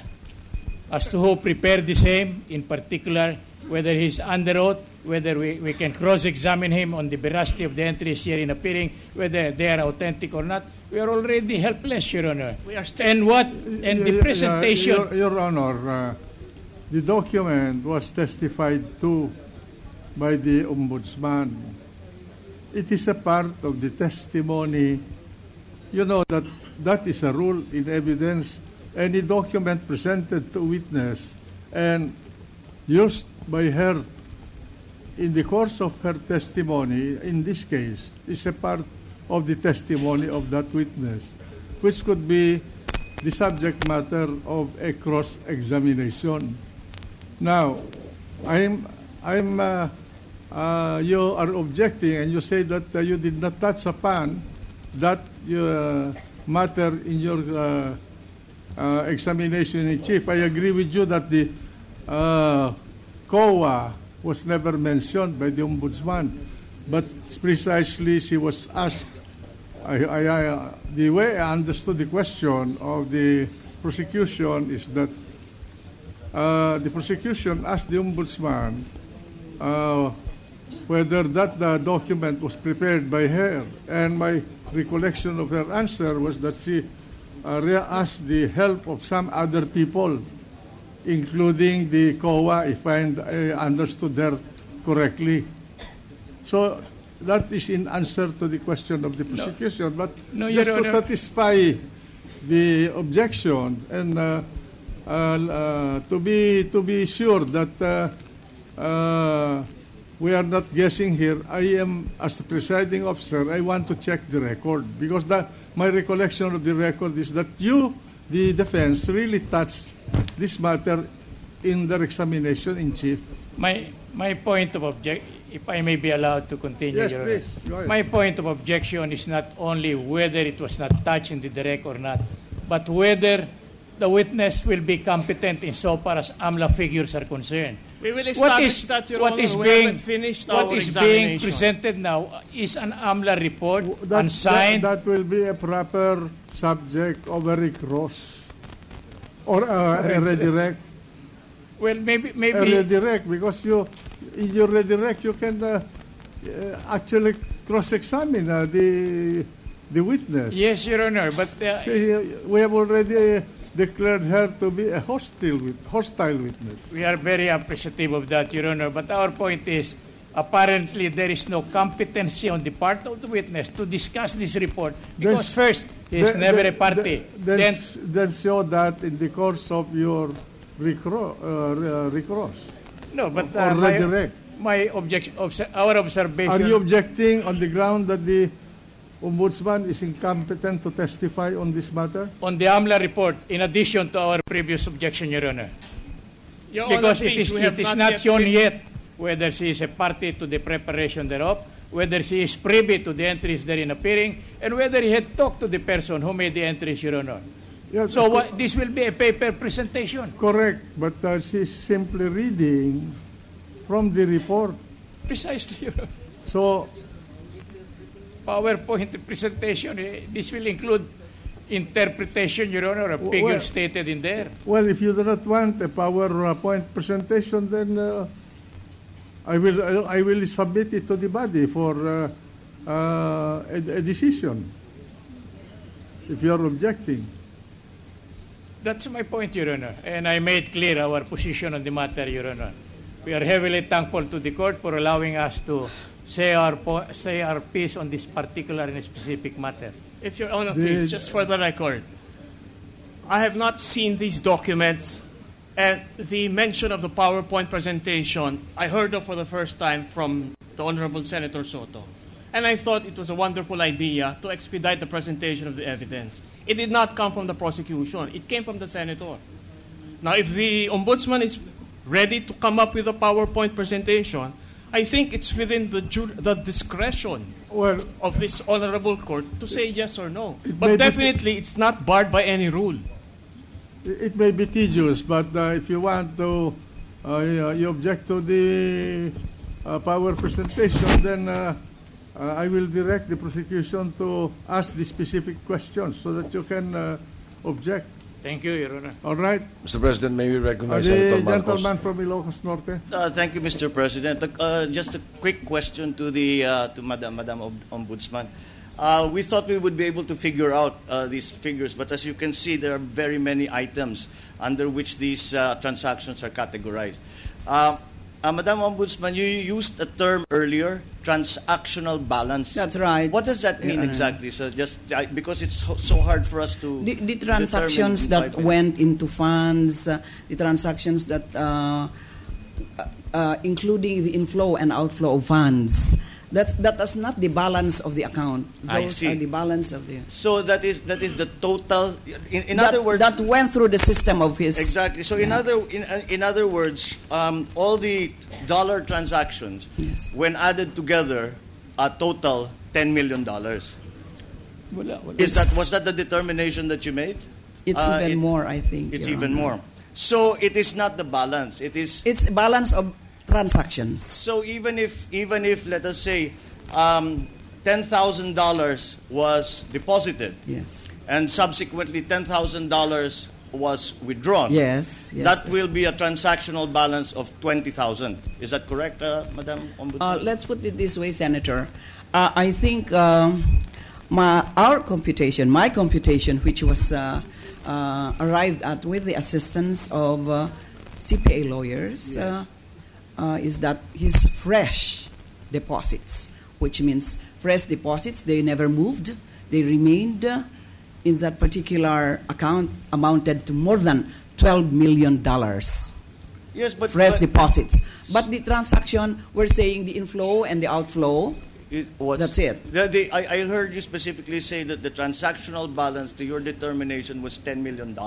Speaker 15: As to who prepared the same, in particular, whether he's under oath, whether we can cross-examine him on the veracity of the entries here in appearing, whether they are authentic or not, we are already helpless, Your Honor. And the presentation...
Speaker 9: Your Honor, the document was testified to by the Ombudsman. It is a part of the testimony. You know that is a rule in evidence. Any document presented to witness and used by her in the course of her testimony, in this case, is a part of the testimony of that witness, which could be the subject matter of a cross-examination. Now, you are objecting, and you say that you did not touch upon that matter in your examination in chief. I agree with you that the COA was never mentioned by the Ombudsman, but precisely she was asked. The way I understood the question of the prosecution is that the prosecution asked the Ombudsman whether that document was prepared by her, and my recollection of her answer was that she asked the help of some other people, including the COA, if I understood her correctly. So that is in answer to the question of the prosecution. But
Speaker 15: No,
Speaker 9: just
Speaker 15: Your
Speaker 9: to
Speaker 15: Honor.
Speaker 9: satisfy the objection and to be sure that we are not guessing here, I am, as the presiding officer, I want to check the record, because my recollection of the record is that you, the defense, really touched this matter in their examination in chief.
Speaker 15: My point of objection, if I may be allowed to continue,
Speaker 9: Yes,
Speaker 15: Your Honor.
Speaker 9: please, go ahead.
Speaker 15: My point of objection is not only whether it was not touched in the direct or not, but whether the witness will be competent in so far as AMLA figures are concerned.
Speaker 17: We will establish that, Your Honor. We haven't finished our
Speaker 15: What is being
Speaker 17: examination.
Speaker 15: presented now is an AMLA report,
Speaker 9: That
Speaker 15: unsigned.
Speaker 9: that will be a proper subject of a recross or a redirect.
Speaker 15: Well, maybe
Speaker 9: A redirect, because in your redirect you can actually cross-examine the witness.
Speaker 15: Yes, Your Honor, but
Speaker 9: See, we have already declared her to be a hostile witness.
Speaker 15: we are very appreciative of that, Your Honor. But our point is, apparently there is no competency on the part of the witness to discuss this report, because first, he is never a party.
Speaker 9: Then show that in the course of your recross.
Speaker 15: No, but
Speaker 9: or redirect.
Speaker 15: our observation.
Speaker 9: Are you objecting on the ground that the Ombudsman is incompetent to testify on this matter?
Speaker 15: On the AMLA report, in addition to our previous objection, Your Honor.
Speaker 17: Your
Speaker 15: Because
Speaker 17: Honor, please, we have
Speaker 15: it is
Speaker 17: not
Speaker 15: not shown
Speaker 17: yet
Speaker 15: yet whether she is a party to the preparation thereof, whether she is privy to the entries therein appearing, and whether he had talked to the person who made the entries, Your Honor.
Speaker 9: Yes,
Speaker 15: So this will be a paper presentation.
Speaker 9: correct, but she's simply reading from the report.
Speaker 15: Precisely, Your Honor.
Speaker 9: So,
Speaker 15: PowerPoint presentation, this will include interpretation, Your Honor, of figures stated in there.
Speaker 9: well, if you do not want a PowerPoint presentation, then I will submit it to the body for a decision, if you are objecting.
Speaker 15: That's my point, Your Honor. And I made clear our position on the matter, Your Honor. We are heavily thankful to the court for allowing us to say our piece on this particular and specific matter.
Speaker 17: If Your Honor, please, just for the record, I have not seen these documents, and the mention of the PowerPoint presentation, I heard of for the first time from the Honorable Senator Soto. And I thought it was a wonderful idea to expedite the presentation of the evidence. It did not come from the prosecution. It came from the senator. Now, if the ombudsman is ready to come up with a PowerPoint presentation, I think it's within the discretion of this honorable court to say yes or no. But definitely, it's not barred by any rule.
Speaker 9: It may be tedious, but if you want to, you object to the power presentation, then I will direct the prosecution to ask the specific questions so that you can object.
Speaker 15: Thank you, Your Honor.
Speaker 9: All right.
Speaker 12: Mr. President, may we recognize
Speaker 9: The
Speaker 12: Senator Marcos?
Speaker 9: gentleman from Ilocos Norte.
Speaker 1: Thank you, Mr. President. Just a quick question to Madam Ombudsman. We thought we would be able to figure out these figures, but as you can see, there are very many items under which these transactions are categorized. Madam Ombudsman, you used a term earlier, transactional balance.
Speaker 16: That's right.
Speaker 1: What does that mean exactly? So just because it's so hard for us to
Speaker 16: the transactions that went into funds, the transactions that including the inflow and outflow of funds. That is not the balance of the account. Those are the balance of the.
Speaker 1: So that is the total. In
Speaker 16: that,
Speaker 1: other words,
Speaker 16: that went through the system of his.
Speaker 1: Exactly. So in other words, all the dollar transactions, when added together, total $10 million. Was that the determination that you made?
Speaker 16: It's even more, I think.
Speaker 1: It's even more. So it is not the balance.
Speaker 16: It's balance of transactions.
Speaker 1: So even if let us say $10,000 was deposited,
Speaker 16: yes,
Speaker 1: and subsequently $10,000 was withdrawn,
Speaker 16: yes,
Speaker 1: that will be a transactional balance of $20,000. Is that correct, Madam Ombudsman?
Speaker 16: Let's put it this way, Senator. I think my computation, which was arrived at with the assistance of CPA lawyers.
Speaker 1: Yes.
Speaker 16: Is that his fresh deposits, which means fresh deposits, they never moved, they remained in that particular account, amounted to more than $12 million.
Speaker 1: Yes, but
Speaker 16: fresh deposits. But the transaction, we're saying the inflow and the outflow, that's it.
Speaker 1: I heard you specifically say that the transactional balance to your determination was $10 million.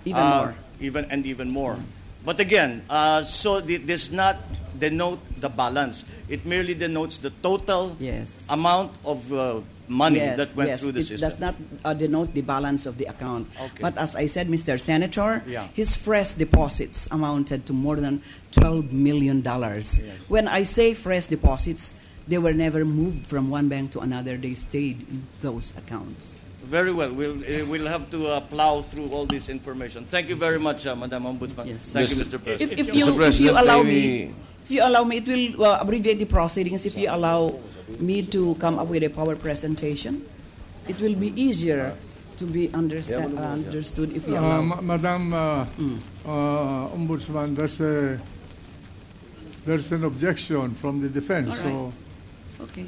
Speaker 16: Even more.
Speaker 1: Even more. But again, so it does not denote the balance. It merely denotes the total amount of money that went through the system.
Speaker 16: It does not denote the balance of the account.
Speaker 1: Okay.
Speaker 16: But as I said, Mr. Senator, his fresh deposits amounted to more than $12 million. Yes. When I say fresh deposits, they were never moved from one bank to another. They stayed in those accounts.
Speaker 1: Very well. We'll have to plow through all this information. Thank you very much, Madam Ombudsman.
Speaker 16: Yes.
Speaker 1: Thank you, Mr. President.
Speaker 16: If you allow me, it will abbreviate the proceedings. If you allow me to come up with a power presentation, it will be easier to be understood if you allow.
Speaker 9: Madam Ombudsman, there's an objection from the defense.
Speaker 16: Right.
Speaker 9: So,
Speaker 16: okay.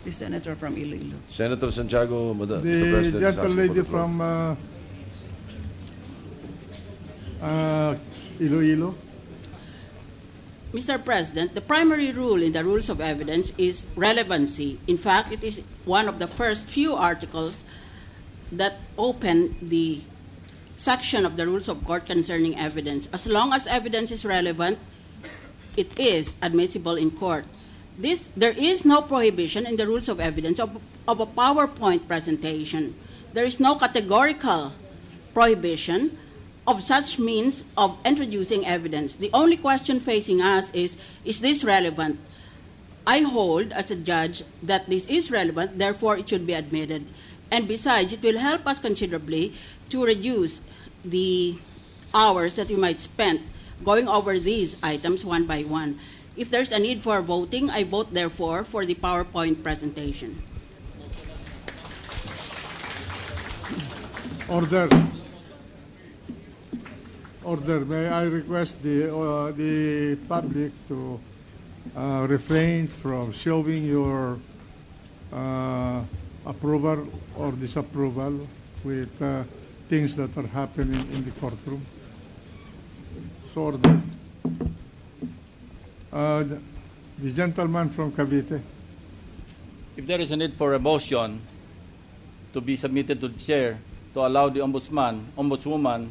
Speaker 16: The senator from Iloilo.
Speaker 12: Senator Santiago, Mr.
Speaker 9: The
Speaker 12: President,
Speaker 9: gentle lady from Iloilo.
Speaker 7: Mr. President, the primary rule in the rules of evidence is relevancy. In fact, it is one of the first few articles that open the section of the rules of court concerning evidence. As long as evidence is relevant, it is admissible in court. There is no prohibition in the rules of evidence of a PowerPoint presentation. There is no categorical prohibition of such means of introducing evidence. The only question facing us is this relevant? I hold as a judge that this is relevant, therefore it should be admitted. And besides, it will help us considerably to reduce the hours that we might spend going over these items one by one. If there's a need for voting, I vote therefore for the PowerPoint presentation.
Speaker 9: Order. May I request the public to refrain from showing your approval or disapproval with things that are happening in the courtroom. So ordered. The gentleman from Cavite.
Speaker 10: if there is a need for a motion to be submitted to the chair to allow the ombudswoman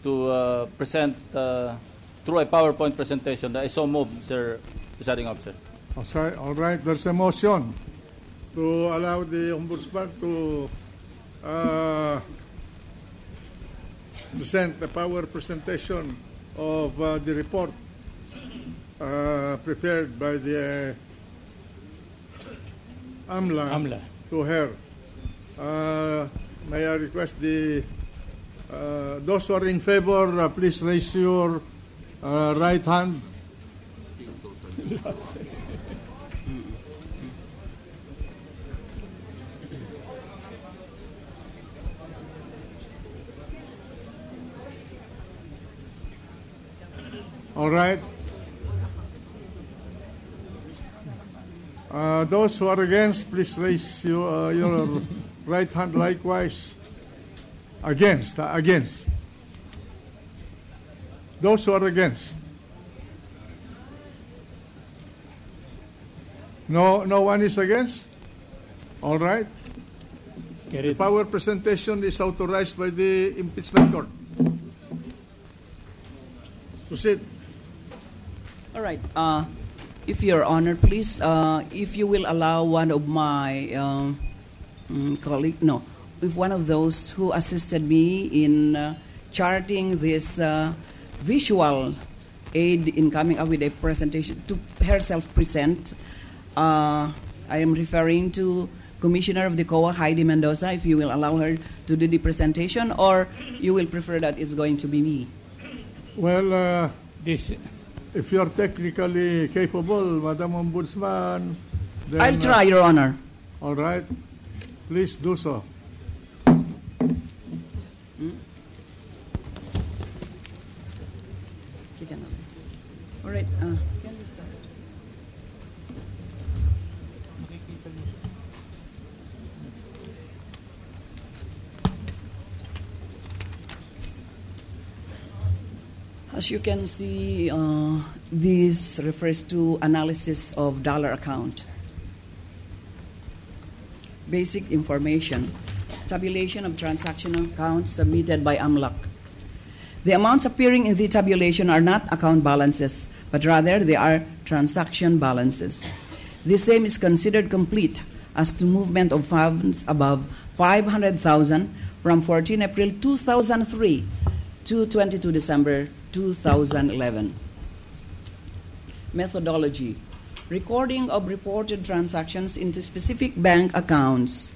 Speaker 10: to present through a PowerPoint presentation, I so move, Mr. Presiding Officer.
Speaker 9: Oh, sorry. All right, there's a motion to allow the ombudsman to present a power presentation of the report prepared by the AMLA to her. May I request those who are in favor, please raise your right hand. All right. Those who are against, please raise your right hand likewise. Against. Those who are against. No one is against? All right. The power presentation is authorized by the impeachment court. Proceed.
Speaker 16: All right. If Your Honor, please, if you will allow one of my if one of those who assisted me in charting this visual aid in coming up with a presentation to herself present. I am referring to Commissioner of the COA, Heidi Mendoza, if you will allow her to do the presentation, or you will prefer that it's going to be me?
Speaker 9: Well, if you're technically capable, Madam Ombudsman, then,
Speaker 16: I'll try, Your Honor.
Speaker 9: All right. Please do so.
Speaker 16: All right. As you can see, this refers to analysis of dollar account. Basic information. Tabulation of transaction accounts submitted by AMLAC. The amounts appearing in the tabulation are not account balances, but rather they are transaction balances. The same is considered complete as to movement of funds above 500,000 from 14 April 2003 to 22 December 2011. Methodology. Recording of reported transactions into specific bank accounts.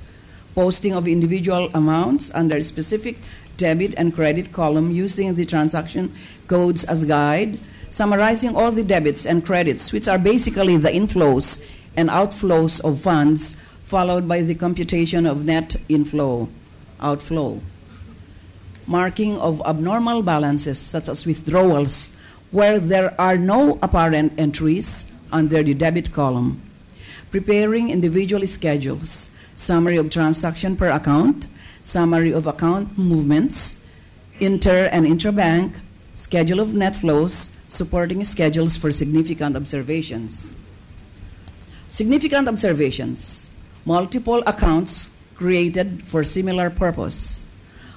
Speaker 16: Posting of individual amounts under specific debit and credit column using the transaction codes as guide. Summarizing all the debits and credits, which are basically the inflows and outflows of funds, followed by the computation of net outflow. Marking of abnormal balances, such as withdrawals, where there are no apparent entries under the debit column. Preparing individual schedules, summary of transaction per account, summary of account movements, inter- and intrabank, schedule of net flows, supporting schedules for significant observations. Significant observations, multiple accounts created for similar purpose.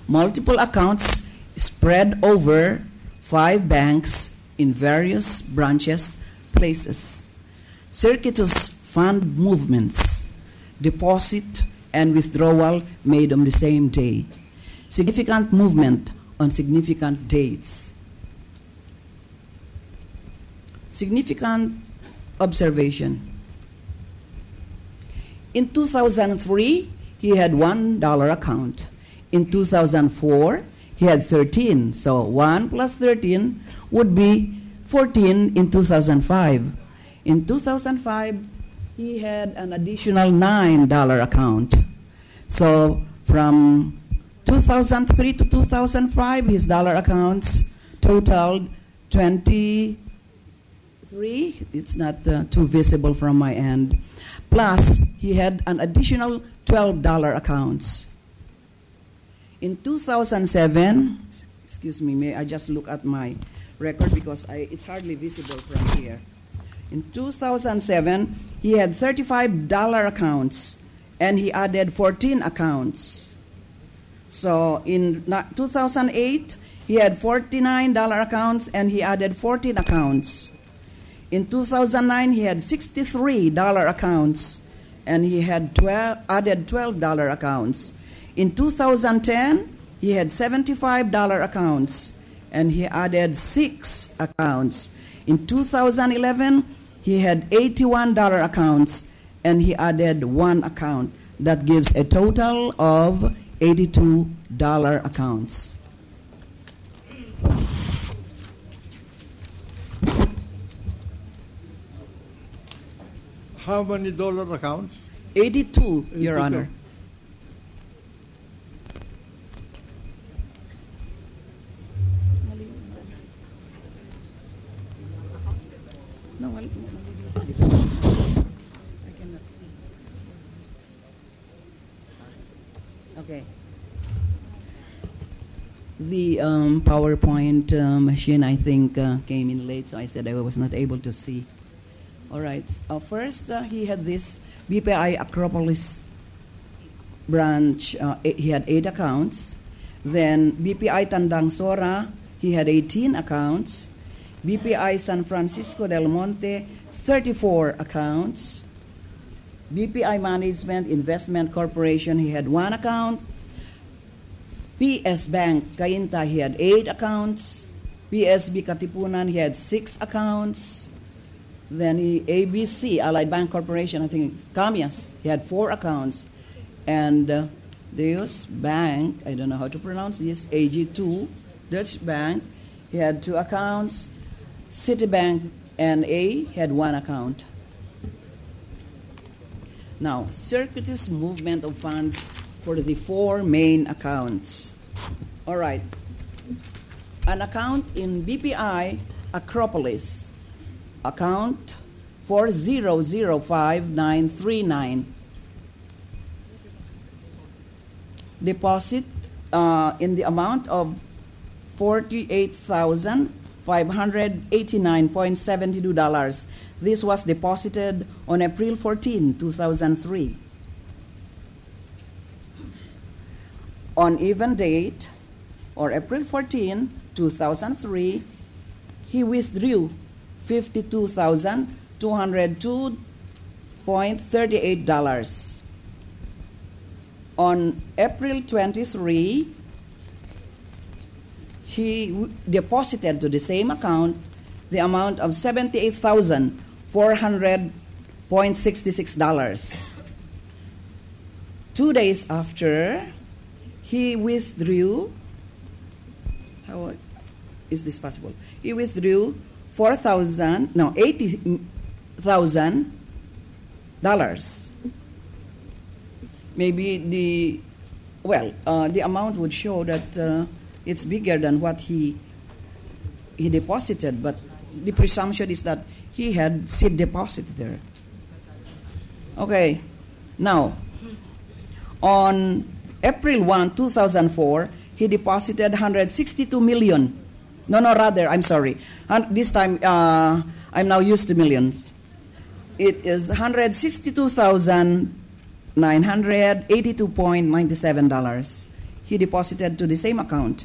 Speaker 16: Multiple accounts spread over 5 banks in various branches, places. Circuitous fund movements, deposit and withdrawal made on the same day. Significant movement on significant dates. Significant observation. In 2003, he had $1 account. In 2004, he had 13. So 1 plus 13 would be 14 in 2005. In 2005, he had an additional $9 account. So from 2003 to 2005, his dollar accounts totaled 23. It's not too visible from my end. Plus, he had an additional $12 accounts. In 2007, excuse me, may I just look at my record because it's hardly visible from here. In 2007, he had $35 accounts, and he added 14 accounts. So in 2008, he had $49 accounts, and he added 14 accounts. In 2009, he had $63 accounts, and he had added $12 accounts. In 2010, he had $75 accounts, and he added 6 accounts. In 2011, he had $81 accounts, and he added 1 account. That gives a total of $82 accounts.
Speaker 9: How many dollar accounts?
Speaker 16: 82, Your
Speaker 9: 82.
Speaker 16: Honor. No, I cannot see. Okay. The PowerPoint machine, I think, came in late, so I said I was not able to see. All right. First, he had this BPI Acropolis branch. He had 8 accounts. Then BPI Tandang Sora, he had 18 accounts. BPI San Francisco del Monte, 34 accounts. BPI Management Investment Corporation, he had 1 account. PS Bank Cainta, he had 8 accounts. PSB Katipunan, he had 6 accounts. Then ABC, Allied Bank Corporation, I think, Camias, he had 4 accounts. And Deus Bank, I don't know how to pronounce this, AG2, Dutch Bank, he had 2 accounts. Citibank NA had 1 account. Now, circuitous movement of funds for the 4 main accounts. All right. An account in BPI Acropolis, account 4005939. Deposit in the amount of $48,589.72. This was deposited on April 14, 2003. On even date, or April 14, 2003, he withdrew $52,202.38. On April 23, he deposited to the same account the amount of $78,400.66. 2 days after, he withdrew, how is this possible? He withdrew $80,000. Maybe the amount would show that it's bigger than what he deposited, but the presumption is that he had seed deposit there. Okay, now, on April 1, 2004, he deposited $162 million. I'm sorry. This time, I'm now used to millions. It is $162,982.97. He deposited to the same account.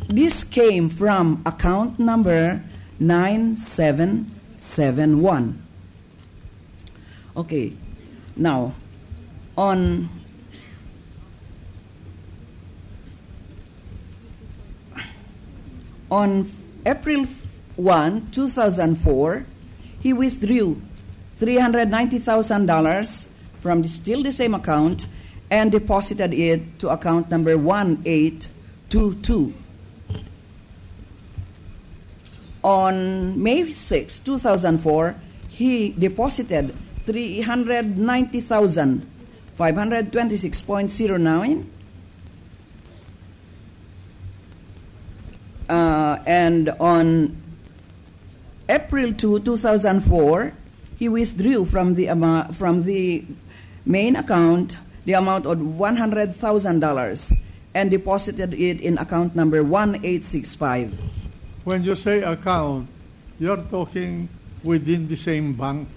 Speaker 16: This came from account number 9771. Okay, now, on April 1, 2004, he withdrew $390,000 from still the same account and deposited it to account number 1822. On May 6, 2004, he deposited $390,526.09. And on April 2, 2004, he withdrew from the main account the amount of $100,000 and deposited it in account number 1865.
Speaker 9: When you say account, you're talking
Speaker 18: within the same bank?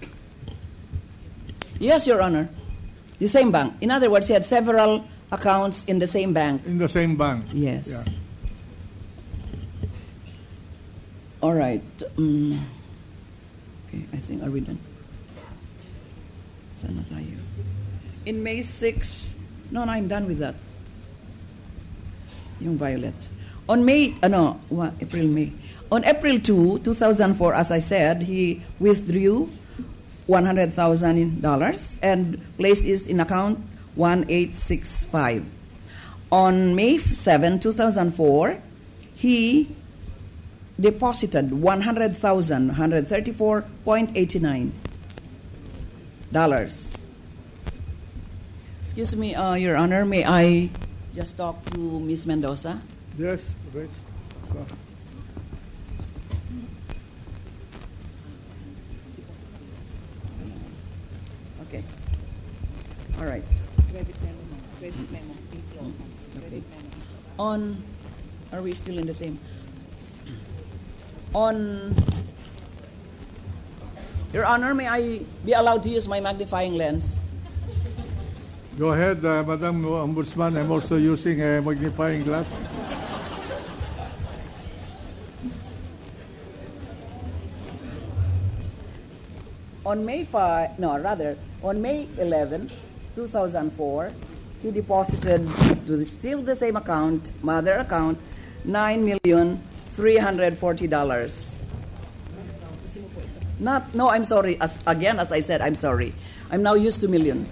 Speaker 16: Yes, Your Honor. The same bank. In other words, he had several accounts in the same bank.
Speaker 18: In the same bank?
Speaker 16: Yes.
Speaker 18: Yeah.
Speaker 16: All right. Okay, I think, are we done? Saan na tayo? In May 6, no, I'm done with that. Yung violet. On May, April, May. On April 2, 2004, as I said, he withdrew $100,000 and placed it in account 1865. On May 7, 2004, he deposited $134.89. Excuse me, Your Honor, may I just talk to Ms. Mendoza?
Speaker 18: Yes, right.
Speaker 16: Okay. All right. Credit memo. Okay. On, are we still in the same? On, Your Honor, may I be allowed to use my magnifying lens?
Speaker 18: Go ahead, Madam Ombudsman. I'm also using a magnifying glass.
Speaker 16: On May 11, 2004, he deposited to still the same account, mother account, $9,340,000. I'm sorry. As I said, I'm sorry. I'm now used to million.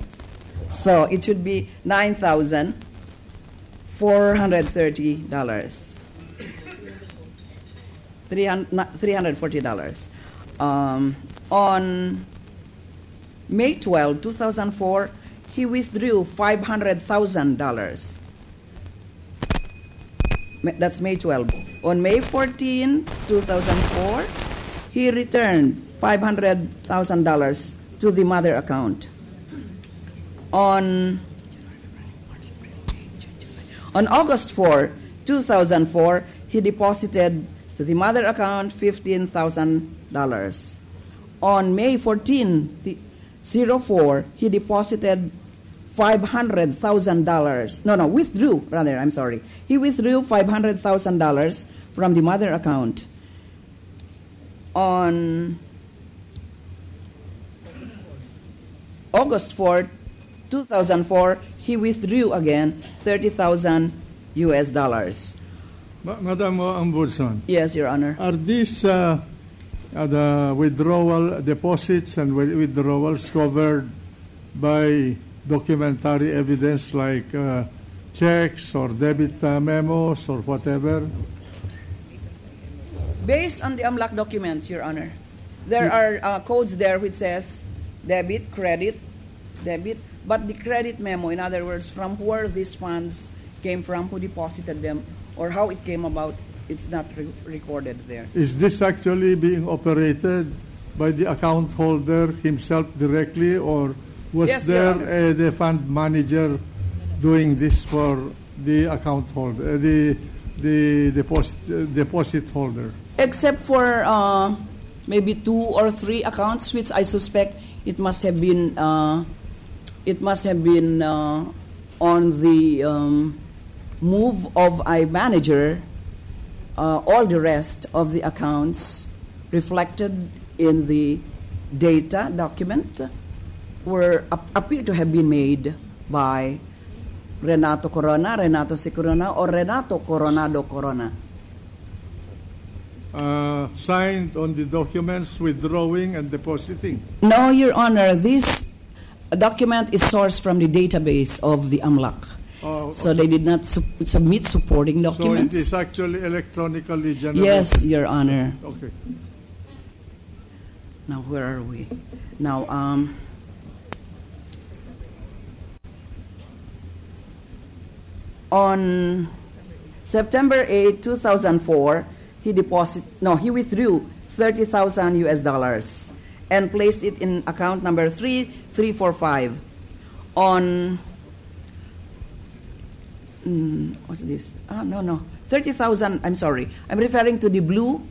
Speaker 16: So it should be $9,430. $340. On May 12, 2004, he withdrew $500,000. That's May 12. On May 14, 2004, he returned $500,000 to the mother account. On August 4, 2004, he deposited to the mother account $15,000. On May 14, 04, he deposited $500,000. Withdrew, rather, I'm sorry. He withdrew $500,000 from the mother account. On August 4, 2004, he withdrew again $30,000 US.
Speaker 18: Madam Ombudsman.
Speaker 16: Yes, Your Honor.
Speaker 18: Are these the withdrawal deposits and withdrawals covered by documentary evidence like checks or debit memos or whatever?
Speaker 16: Based on the AMLAC documents, Your Honor, there are codes there which says debit, credit, debit, but the credit memo, in other words, from where these funds came from, who deposited them, or how it came about, it's not recorded there.
Speaker 18: Is this actually being operated by the account holder himself directly, or was there the fund manager doing this for the account holder, the deposit holder?
Speaker 16: Except for maybe 2 or 3 accounts, which I suspect it must have been on the move of a manager. All the rest of the accounts reflected in the data document appear to have been made by Renato Corona, Renato C. Corona, or Renato Coronado Corona.
Speaker 18: Signed on the documents withdrawing and depositing?
Speaker 16: No, Your Honor. This document is sourced from the database of the AMLAC. So they did not submit supporting documents.
Speaker 18: So it is actually electronically generated?
Speaker 16: Yes, Your Honor.
Speaker 18: Okay.
Speaker 16: Now, where are we? Now, on September 8, 2004, he withdrew $30,000 US and placed it in account number 3345. On what's this? No. 30,000, I'm sorry. I'm referring to the blue.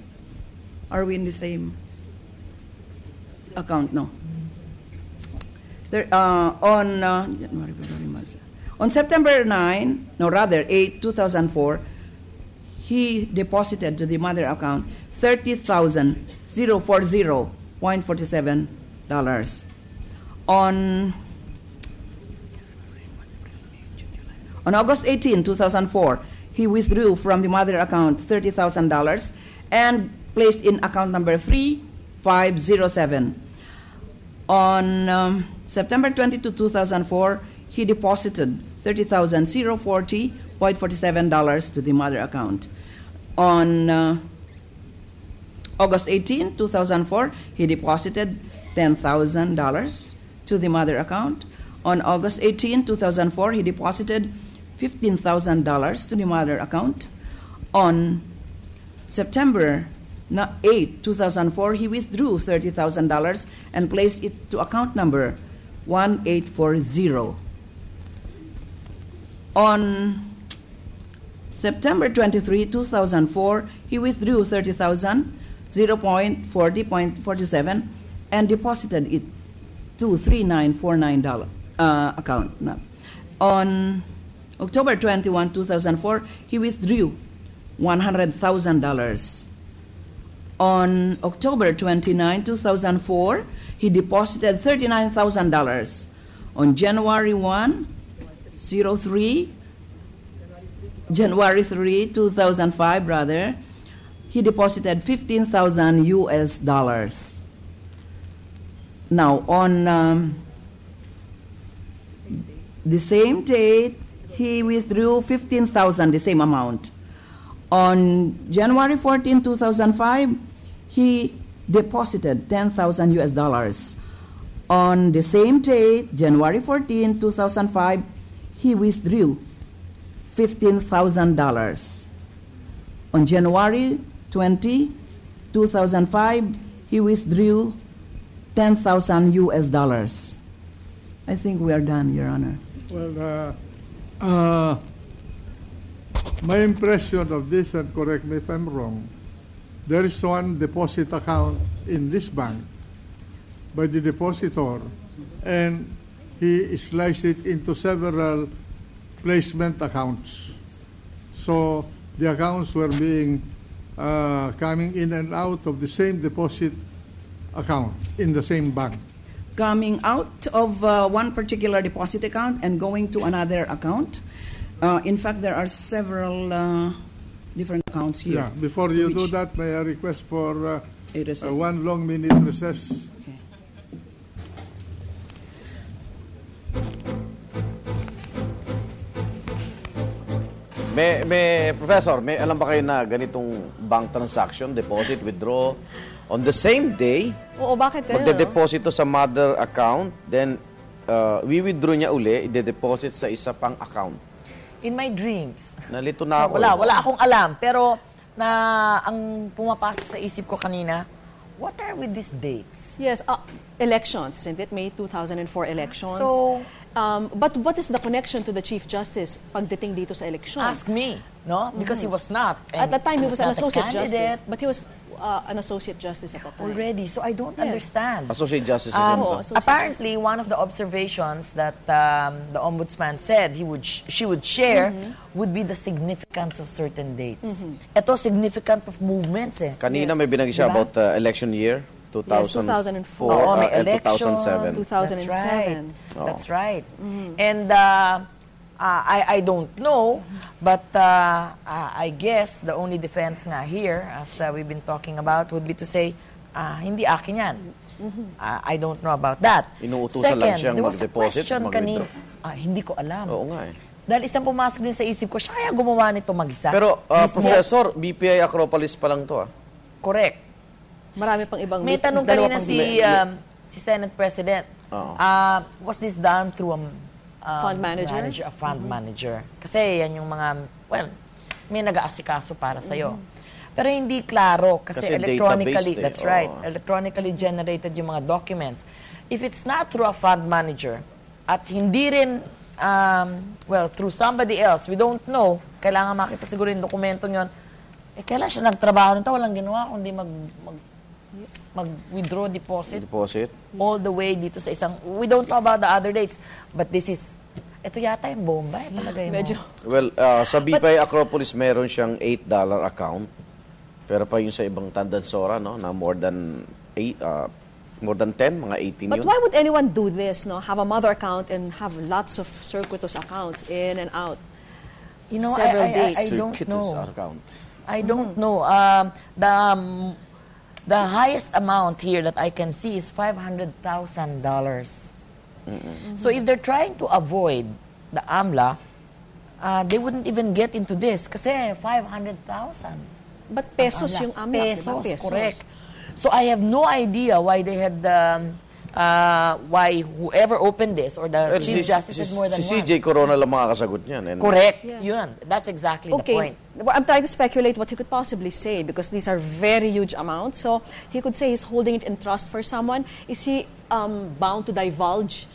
Speaker 16: Are we in the same? account, no. On September 8, 2004, he deposited to the mother account $30,040.47. On August 18, 2004, he withdrew from the mother account $30,000 and placed in account number 3507. On September 22, 2004, he deposited $30,040.47 to the mother account. On August 18, 2004, he deposited $10,000 to the mother account. On August 18, 2004, he deposited $15,000 to the mother account. On September 8, 2004, he withdrew $30,000 and placed it to account number 1840. On September 23, 2004, he withdrew $30,040.47 and deposited it to 3949 account. On October 21, 2004, he withdrew $100,000. On October 29, 2004, he deposited $39,000. On January 3, 2005, he deposited $15,000. Now, on the same date, he withdrew $15,000, the same amount. On January 14, 2005, he deposited $10,000. On the same date, January 14, 2005, he withdrew $15,000. On January 20, 2005, he withdrew $10,000. I think we are done, Your Honor.
Speaker 9: Well, my impression of this, and correct me if I'm wrong, there is one deposit account in this bank by the depositor, and he sliced it into several placement accounts. So the accounts were being coming in and out of the same deposit account in the same bank.
Speaker 16: Coming out of one particular deposit account and going to another account. In fact, there are several different accounts here.
Speaker 9: Yeah, before you do that, may I request for one long minute recess?
Speaker 16: Okay.
Speaker 4: Professor, may alam ba kayo na ganitong bank transaction, deposit, withdraw, on the same day?
Speaker 5: Oo, bakit
Speaker 4: magde-deposito sa mother account, then we-withdraw niya uli, ide-deposit sa isa pang account.
Speaker 8: In my dreams.
Speaker 4: Nalito na ako.
Speaker 8: Wala akong alam. Pero ang pumapasok sa isip ko kanina, what are with these dates?
Speaker 5: Yes, elections, isn't it? May 2004 elections.
Speaker 8: So,
Speaker 5: but what is the connection to the Chief Justice pagdating dito sa election?
Speaker 8: Ask me, no? Because he was not.
Speaker 5: At that time, he was an associate justice.
Speaker 8: Candidate.
Speaker 5: But he was an associate justice at that time.
Speaker 8: Already, so I don't understand.
Speaker 4: Associate justice.
Speaker 8: Apparently, one of the observations that the ombudsman said she would share would be the significance of certain dates. Ito, significant of movements eh.
Speaker 4: Kanina may binanggit siya about election year, 2004 and 2007.
Speaker 5: 2007.
Speaker 8: That's right. And I don't know, but I guess the only defense nga here, as we've been talking about, would be to say, hindi akin yan. I don't know about that.
Speaker 4: Inuutusan lang siyang mag-deposit,
Speaker 8: mag-withdraw. Hindi ko alam.
Speaker 4: Oo nga eh.
Speaker 8: Dahil isang pumasok din sa isip ko, siya kaya gumawa nito mag-isa.
Speaker 4: Pero, Professor, BPI Acropolis pa lang to
Speaker 8: Correct.
Speaker 5: Marami pang ibang...
Speaker 8: May tanong kanina si Senate President. Was this done through
Speaker 5: fund manager?
Speaker 8: A fund manager. Kasi yan yung mga, may nag-aasikaso para sa'yo. Pero hindi klaro kasi electronically, that's right, electronically generated yung mga documents. If it's not through a fund manager at hindi rin, through somebody else, we don't know, kailangan makita siguro yung dokumento nyon, kailan siya nagtrabaho nito, walang ginawa kundi mag-withdraw deposit.
Speaker 4: Deposit.
Speaker 8: All the way dito sa isang, we don't know about the other dates, but this is, ito yata yung bomba, palagay mo.
Speaker 5: Medyo.
Speaker 4: Well, sa BPI Acropolis, meron siyang $8 account. Pero pa yung sa ibang Tandansora, no, na more than 10, mga 18
Speaker 5: But
Speaker 4: yun.
Speaker 5: why would anyone do this, no? Have a mother account and have lots of circuitous accounts in and out?
Speaker 8: You know,
Speaker 5: Several days.
Speaker 8: I don't
Speaker 4: Circuitous
Speaker 8: know.
Speaker 4: account.
Speaker 8: I don't know. The highest amount here that I can see is $500,000. So if they're trying to avoid the AMLA, they wouldn't even get into this kasi 500,000.
Speaker 5: But pesos yung AMLA,
Speaker 8: pesos,
Speaker 5: diba? Pesos.
Speaker 8: correct. So I have no idea why they had why whoever opened this or the Chief Justice is more than
Speaker 4: si
Speaker 8: one.
Speaker 4: CJ Corona lang makakasagot niyan.
Speaker 8: Correct. Yun. That's exactly the point.
Speaker 5: Well, I'm trying to speculate what he could possibly say because these are very huge amounts. So he could say he's holding it in trust for someone. Is he bound to divulge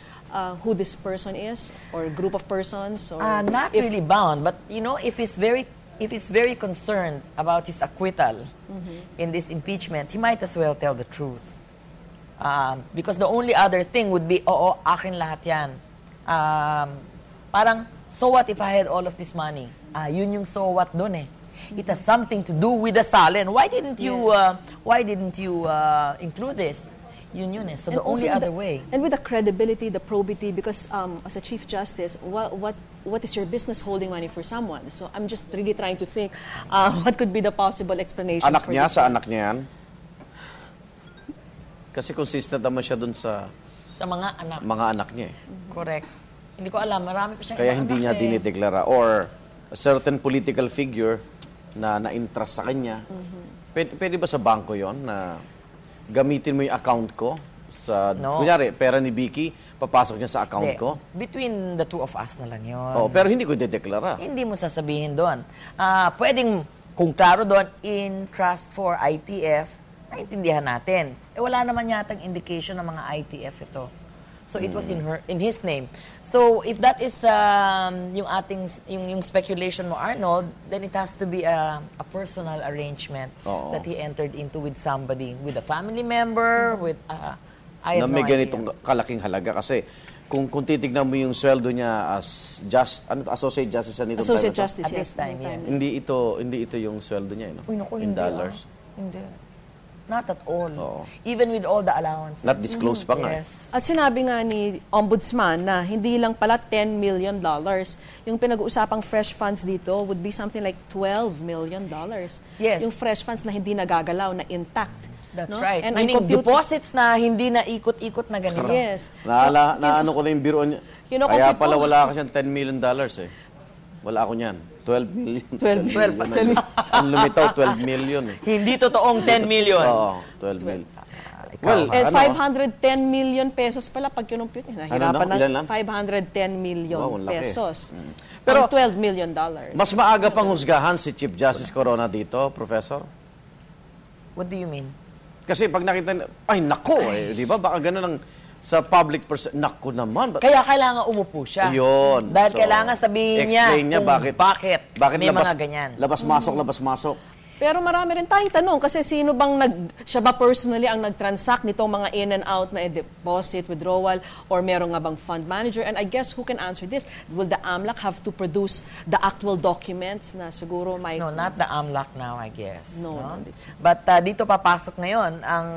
Speaker 5: who this person is or group of persons? Or
Speaker 8: not really bound, but you know, if he's very concerned about his acquittal in this impeachment, he might as well tell the truth. Because the only other thing would be, akin lahat yan. Parang, so what if I had all of this money? Yun yung so what dun eh. It has something to do with the Salen. Why didn't you include this? Yun eh. So the only other way.
Speaker 5: And with the credibility, the probity, because as a Chief Justice, what is your business holding money for someone? So I'm just really trying to think what could be the possible explanation
Speaker 4: Anak
Speaker 5: for
Speaker 4: niya,
Speaker 5: this.
Speaker 4: sa anak niya yan? Kasi consistent naman siya dun sa
Speaker 8: mga anak.
Speaker 4: Mga anak niya eh.
Speaker 8: Correct. Hindi ko alam, marami pa siyang
Speaker 4: Kaya
Speaker 8: ibang
Speaker 4: hindi
Speaker 8: anak
Speaker 4: niya
Speaker 8: eh.
Speaker 4: dinideklara. Or a certain political figure na na-interest sa kanya. Pwede ba sa bangko yon na gamitin mo yung account ko? Kunyari, pera ni Vicky, papasok niya sa account ko?
Speaker 8: Between the two of us na lang yun.
Speaker 4: Pero hindi ko idedeklara.
Speaker 8: Hindi mo sasabihin doon. Pwedeng, kung klaro doon, in trust for ITF, naintindihan natin. Wala naman yatang indication ng mga ITF ito. So it was in his name. So if that is yung speculation mo, Arnold, then it has to be a personal arrangement that he entered into with somebody, with a family member, with I have
Speaker 4: na may
Speaker 8: no idea.
Speaker 4: ganitong kalaking halaga kasi kung titignan mo yung sweldo niya as Associate Justice
Speaker 5: Associate Justice,
Speaker 8: at this time, yes.
Speaker 4: Hindi ito yung sweldo niya, no?
Speaker 8: Uy, naku,
Speaker 4: in
Speaker 8: hindi,
Speaker 4: dollars.
Speaker 8: Hindi. Not at all. Even with all the allowances.
Speaker 4: Not disclosed pa nga.
Speaker 8: Yes.
Speaker 5: At sinabi nga ni Ombudsman na hindi lang pala $10 million. Yung pinag-uusapang fresh funds dito would be something like $12 million.
Speaker 8: Yes.
Speaker 5: Yung fresh funds na hindi nagagalaw, na intact.
Speaker 8: That's
Speaker 5: no?
Speaker 8: right.
Speaker 5: And
Speaker 8: Meaning deposits na hindi na ikot-ikot na ganito.
Speaker 5: Yes.
Speaker 4: Naano ko na yung biro niya. Kaya pala wala ka siyang $10 million eh. Wala ako niyan. 12 million.
Speaker 8: 12.
Speaker 4: Ang lumitaw, 12 million eh.
Speaker 8: Hindi totoong 10 million.
Speaker 4: Oo, 12 million.
Speaker 5: Well, 510 million pesos pala pag kinumpute. Nahirapan na 510 million pesos. Pero $12 million.
Speaker 4: Mas maaga pang husgahan si Chief Justice Corona dito, Professor?
Speaker 8: What do you mean?
Speaker 4: Kasi pag nakita, ay nako eh, di ba? Baka gano'n ang sa public person, nako naman.
Speaker 8: Kaya kailangan umupo siya.
Speaker 4: Yun.
Speaker 8: Dahil kailangan sabihin niya kung bakit may mga ganyan.
Speaker 4: Labas-masok.
Speaker 5: Pero marami rin tayong tanong kasi sino bang siya ba personally ang nag-transact nitong mga in and out na deposit, withdrawal, or meron nga bang fund manager? And I guess who can answer this? Will the AMLAC have to produce the actual documents na siguro may...
Speaker 8: No, not the AMLAC now, I guess.
Speaker 5: No.
Speaker 8: But dito papasok ngayon ang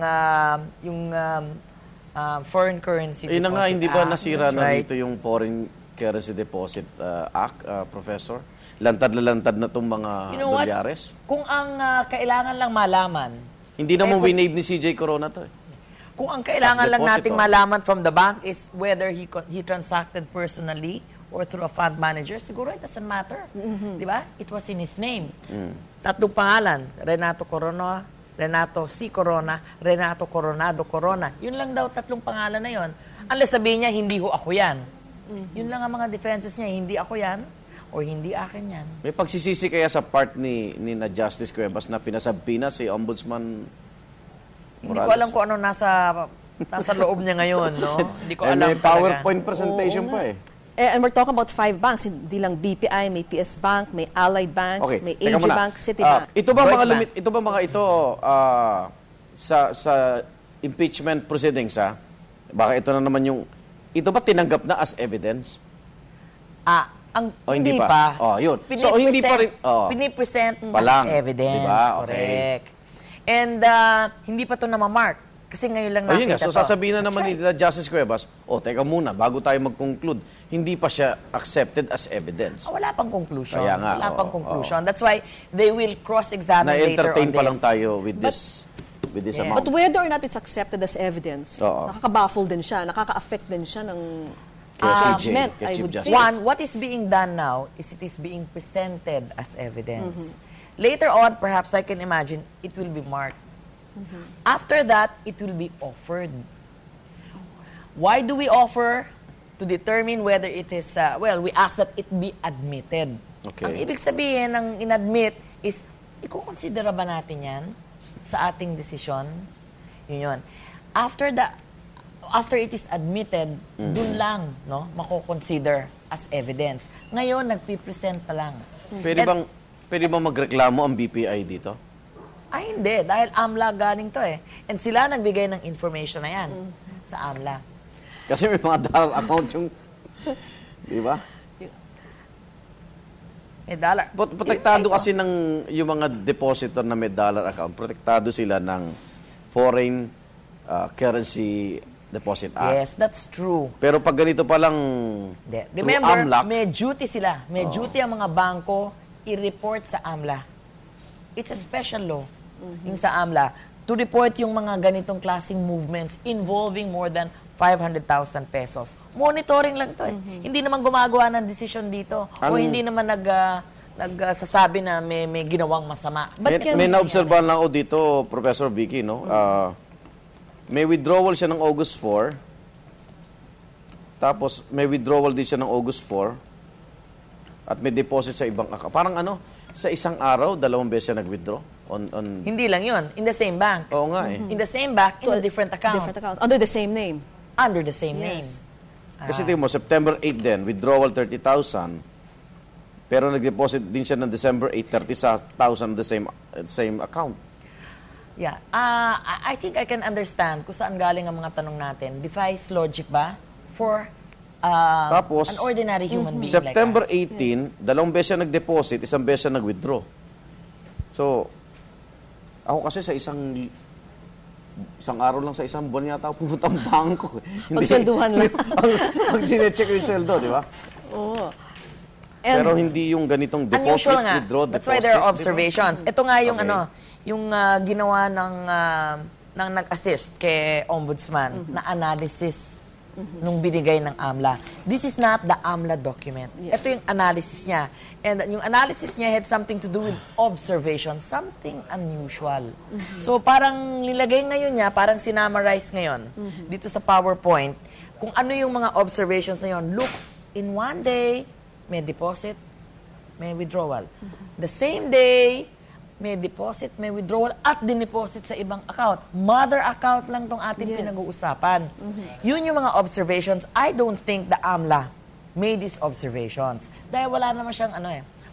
Speaker 8: foreign currency deposit
Speaker 4: nga, hindi ba nasira na
Speaker 8: right?
Speaker 4: dito yung Foreign Currency Deposit Act, Professor? Lantad na itong mga dolyares?
Speaker 8: Kung ang kailangan lang malaman...
Speaker 4: Hindi naman winave ni CJ Corona to eh.
Speaker 8: Kung ang kailangan lang nating malaman from the bank is whether he transacted personally or through a fund manager, siguro it doesn't matter. Di ba? It was in his name. Tatlong pangalan, Renato Corona, Renato C. Corona, Renato Coronado Corona. Yun lang daw tatlong pangalan na yon. Unless sabihin niya, hindi ho ako yan. Yun lang ang mga defenses niya, hindi ako yan o hindi akin yan.
Speaker 4: May pagsisisi kaya sa part ni na Justice Cuevas na pinasabpina si Ombudsman Morales?
Speaker 8: Hindi ko alam kung ano nasa loob niya ngayon, no? Hindi ko alam
Speaker 4: may PowerPoint presentation pa eh.
Speaker 5: And we're talking about 5 banks, hindi lang BPI, may PS Bank, may Allied Bank, may AG Bank, Citibank.
Speaker 4: Ito ba mga sa impeachment proceedings, baka ito na naman yung, ito ba tinanggap na as evidence?
Speaker 8: Hindi pa.
Speaker 4: Yun. So, hindi pa rin.
Speaker 8: Pinipresent
Speaker 4: pa lang,
Speaker 8: as evidence.
Speaker 4: Diba? Okay.
Speaker 8: Correct. And hindi pa ito namamark. Kasi ngayon lang
Speaker 4: Yun
Speaker 8: nakita
Speaker 4: so sasabihin na naman nila Justice Cuevas, teka muna, bago tayo mag-conclude, hindi pa siya accepted as evidence.
Speaker 8: Wala pang conclusion.
Speaker 4: Kaya nga,
Speaker 8: Wala pang conclusion. That's why they will cross-examine later on this.
Speaker 4: Na-entertain pa lang tayo with this amount.
Speaker 5: But whether or not it's accepted as evidence, nakaka-baffle din siya, nakaka-affect din siya ng judgment, I would say.
Speaker 8: One, what is being done now is it is being presented as evidence. Later on, perhaps I can imagine, it will be marked. After that, it will be offered. Why do we offer? To determine whether it is, we ask that it be admitted.
Speaker 4: Okay.
Speaker 8: Ang ibig sabihin ng inadmit is, ikukonsidera ba natin yan sa ating desisyon? Yun. After it is admitted, dun lang, mako-consider as evidence. Ngayon, nagpipresent pa lang.
Speaker 4: Pwede bang magreklamo ang BPI dito?
Speaker 8: Hindi. Dahil AMLA galing to And sila nagbigay ng information na yan sa AMLA.
Speaker 4: Kasi may mga dollar account yung... Di ba?
Speaker 8: May dollar.
Speaker 4: Protektado kasi yung mga depositor na may dollar account, protektado sila ng Foreign Currency Deposit Act.
Speaker 8: Yes, that's true.
Speaker 4: Pero pag ganito pa lang...
Speaker 8: Remember, may duty sila. May duty ang mga bangko i-report sa AMLA. It's a special law. Yung sa AMLA, to report yung mga ganitong klaseng movements involving more than 500,000 pesos. Monitoring lang to Hindi naman gumagawa ng decision dito. O hindi naman nagsasabi na may ginawang masama.
Speaker 4: May na-obserbahan lang ako dito, Professor Vicky, no? May withdrawal siya ng August 4. Tapos, may withdrawal din siya ng August 4. At may deposit sa ibang account. Parang sa isang araw, 2 beses siya nag-withdraw.
Speaker 8: Hindi lang yun. In the same bank.
Speaker 4: Oo nga
Speaker 8: In the same bank, in a different account.
Speaker 5: Different account. Under the same name.
Speaker 8: Under the same name.
Speaker 4: Kasi tingin mo, September 8 din, withdrawal 30,000. Pero nag-deposit din siya ng December 8, 30,000 the same account.
Speaker 8: Yeah. I think I can understand kung saan galing ang mga tanong natin. Defies logic ba? For
Speaker 4: tapos,
Speaker 8: an ordinary human being
Speaker 4: September
Speaker 8: like us.
Speaker 4: 18, 2 beses siya nag-deposit, 1 beses siya nag-withdraw. So, ako kasi sa isang araw lang, sa isang buwan yata ako pumunta ang bangko.
Speaker 5: Pagswelduhan lang.
Speaker 4: Pag sinecheck yung sweldo, di ba?
Speaker 5: Oo.
Speaker 4: Pero hindi yung ganitong deposit, withdraw, deposit.
Speaker 8: That's why there are observations. Ito nga yung yung ginawa ng nag-assist kay Ombudsman na analysis nung binigay ng AMLA. This is not the AMLA document. Ito yung analysis niya. And yung analysis niya had something to do with observation, something unusual. So parang nilagay ngayon niya, parang sinamarize ngayon dito sa PowerPoint kung ano yung mga observations na yun. Look, in one day, may deposit, may withdrawal. The same day, may deposit, may withdrawal, at dineposit sa ibang account. Mother account lang tong ating pinag-uusapan. Yun yung mga observations. I don't think the AMLA made these observations. Dahil wala naman siyang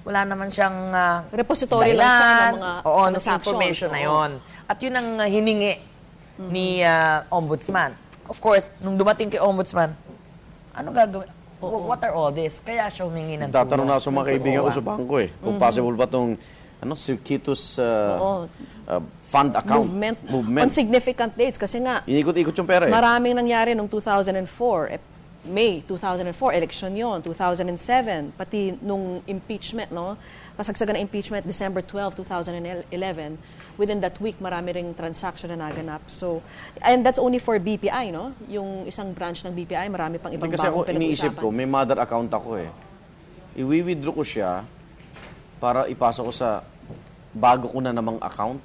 Speaker 8: wala naman siyang
Speaker 5: repository lang siya ng mga
Speaker 8: ng information na yun. At yun ang hiningi ni Ombudsman. Of course, nung dumating kay Ombudsman, ano gagawin? What are all this? Kaya siya humingi ng tulong.
Speaker 4: Tatanong na sa mga kaibigan ko sa bangko kung possible ba itong circuitous fund account.
Speaker 5: Movement. On significant dates. Kasi nga,
Speaker 4: inikot-ikot yung pera
Speaker 5: maraming nangyari noong 2004. May 2004, election yon 2007, pati nung impeachment, kasagsagan ng impeachment, December 12, 2011. Within that week, marami ring transaction na naganap. So, and that's only for BPI, Yung isang branch ng BPI, marami pang ibang
Speaker 4: kasi
Speaker 5: bangko
Speaker 4: ako, iniisip ko, may mother account ako Iwi-withdraw ko siya para ipasok ko sa bago ko na namang account.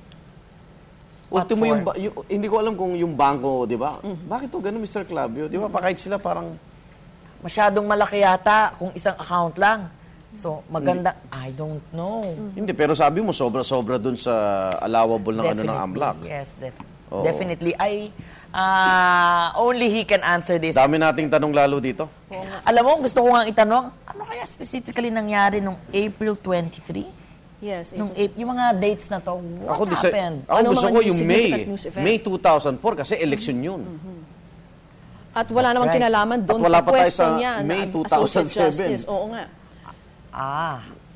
Speaker 4: Ultimo hindi ko alam kung yung bangko, di ba? Bakit to ganun, Mr. Clavio? Di ba, kahit sila parang...
Speaker 8: Masyadong malaki yata kung isang account lang. So, maganda, I don't know.
Speaker 4: Hindi, pero sabi mo, sobra-sobra dun sa allowable ng ng AMLAC.
Speaker 8: Yes, definitely. Only he can answer this.
Speaker 4: Dami nating tanong lalo dito.
Speaker 8: Alam mo, gusto ko nga itanong, ano kaya specifically nangyari nung April 23?
Speaker 5: Yes.
Speaker 8: Nung yung mga dates na to, what happened?
Speaker 4: Ako gusto ko yung
Speaker 5: May
Speaker 4: 2004 kasi election yun.
Speaker 5: At wala namang kinalaman doon sa pwesto niya.
Speaker 4: May
Speaker 5: Associate
Speaker 4: 2007.
Speaker 5: Justice. Oo nga.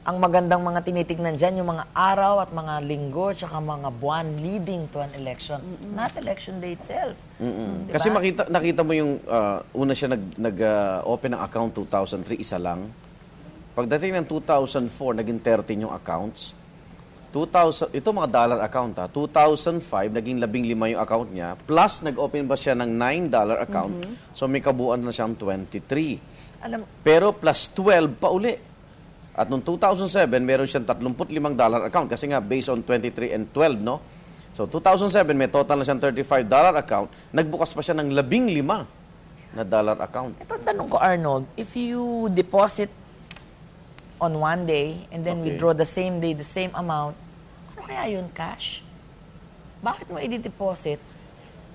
Speaker 8: Ang magandang mga tinitignan dyan, yung mga araw at mga linggo, tsaka mga buwan leading to an election. Not election day itself. Diba?
Speaker 4: Kasi nakita mo yung una siya nag-open ng account 2003, isa lang. Pagdating ng 2004, naging 13 yung accounts. Ito mga dollar account 2005, naging 15 yung account niya. Plus, nag-open ba siya ng $9 account. So, may kabuuan na siyang 23. Pero plus 12 pa uli. At noong 2007, meron siyang $35 account kasi nga based on 23 and 12, no? So 2007, may total na siyang $35 account. Nagbukas pa siya ng 15 na dollar account.
Speaker 8: Ito tanong ko, Arnold, if you deposit on one day and then withdraw the same day, the same amount, ano kaya yun, cash? Bakit mo i-deposit?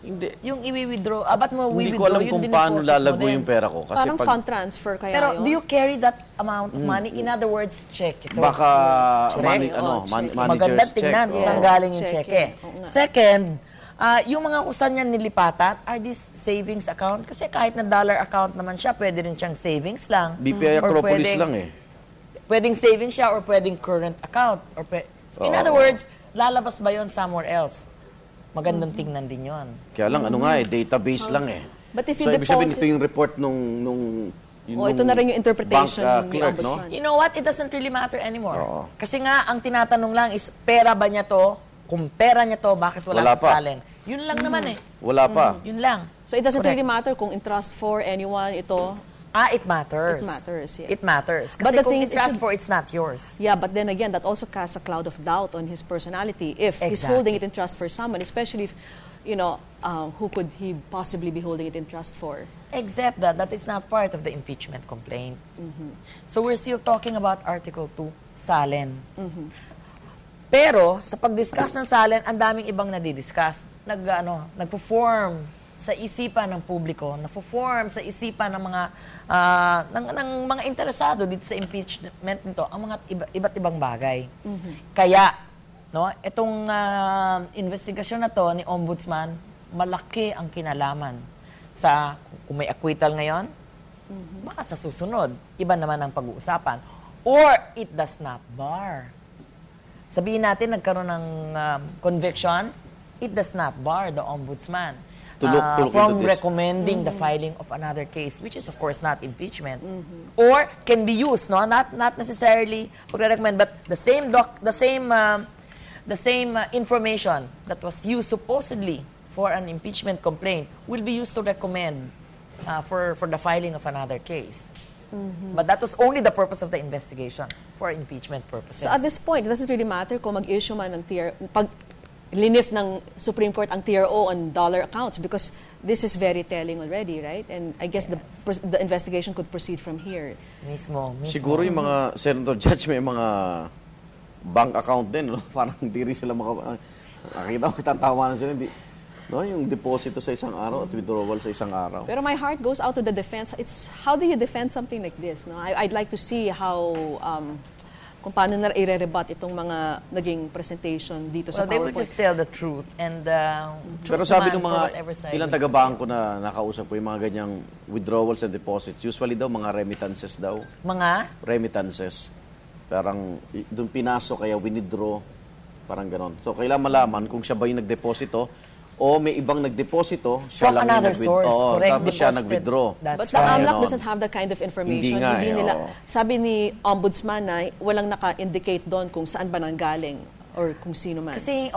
Speaker 4: Hindi.
Speaker 8: Yung i-withdraw, ba't mo
Speaker 4: Hindi ko alam kung paano lalago yung pera ko. Kasi
Speaker 5: parang fund transfer kaya
Speaker 8: pero
Speaker 5: yun?
Speaker 8: do you carry that amount of money? In other words, check ito.
Speaker 4: Baka manager's check.
Speaker 8: Tingnan kung saan galing yung check. Second, yung mga kusan niyan nilipatat, are these savings account? Kasi kahit na dollar account naman siya, pwede rin siyang savings lang.
Speaker 4: BPI Acropolis lang eh.
Speaker 8: Pwedeng savings siya or pwedeng current account. In other words, lalabas ba yon somewhere else? Magandang tingnan din yon.
Speaker 4: Kaya lang, database lang eh.
Speaker 5: But if you
Speaker 4: so, ibig sabihin, ito yung report nung
Speaker 5: ito na rin yung interpretation
Speaker 4: bank clerk, no?
Speaker 8: You know what? It doesn't really matter anymore. Kasi nga, ang tinatanong lang is, pera ba niya to? Kung pera niya to, bakit wala sa salin? Yun lang naman eh.
Speaker 4: Wala pa.
Speaker 8: Yun lang.
Speaker 5: So it doesn't really matter kung entrust for anyone ito?
Speaker 8: It matters.
Speaker 5: It matters, yes.
Speaker 8: It matters. Kasi
Speaker 5: But the
Speaker 8: kung
Speaker 5: thing is,
Speaker 8: entrust for, it's not yours.
Speaker 5: Yeah, but then again, that also casts a cloud of doubt on his personality. If he's holding it in trust for someone, especially if, who could he possibly be holding it in trust for?
Speaker 8: Except that is not part of the impeachment complaint. So we're still talking about Article 2, Salen. Pero, sa pag-discuss ng Salen, ang daming ibang nadidiscuss. Nagpo-form sa isipan ng publiko, nagpo-form sa isipan ng mga ng mga interesado dito sa impeachment nito, ang mga iba't ibang bagay. Kaya, itong investigasyon na to ni Ombudsman, malaki ang kinalaman sa kung may acquittal ngayon, baka sa susunod, iba naman ang pag-uusapan. Or it does not bar. Sabihin natin, nagkaroon ng conviction, it does not bar the Ombudsman from recommending the filing of another case, which is of course not impeachment, or can be used, not necessarily recommend, but the same information that was used supposedly for an impeachment complaint will be used to recommend for the filing of another case. But that was only the purpose of the investigation, for impeachment purposes.
Speaker 5: So at this point, it doesn't really matter kung mag-issue man ng linif ng Supreme Court ang TRO on dollar accounts because this is very telling already, right? And I guess the investigation could proceed from here.
Speaker 8: Mismo.
Speaker 4: Siguro yung mga senator judge may mga bank account din, no? Parang hindi rin sila nakita mo, tatawa na sila, yung deposito sa isang araw at withdrawal sa isang araw.
Speaker 5: Pero my heart goes out to the defense. It's how do you defend something like this? No? I'd like to see how kung paano na i-rebut itong mga naging presentation dito sa PowerPoint.
Speaker 8: They would just tell the truth. And
Speaker 4: pero sabi ng mga ilang taga-bangko na nakausap ko, yung mga ganyang withdrawals and deposits, usually daw mga remittances daw.
Speaker 8: Mga?
Speaker 4: Remittances. Parang doon pinasok, kaya withdraw. Parang ganon. So, kailangan malaman kung siya ba yung nagdeposito o may ibang nagdeposito, siya lang yung nag-withdraw. Tapos siya nag-withdraw.
Speaker 5: But the AMLAC doesn't have that kind of information.
Speaker 4: Hindi nga,
Speaker 5: sabi ni Ombudsman na walang naka-indicate doon kung saan ba nanggaling or kung sino man.
Speaker 8: Kasi,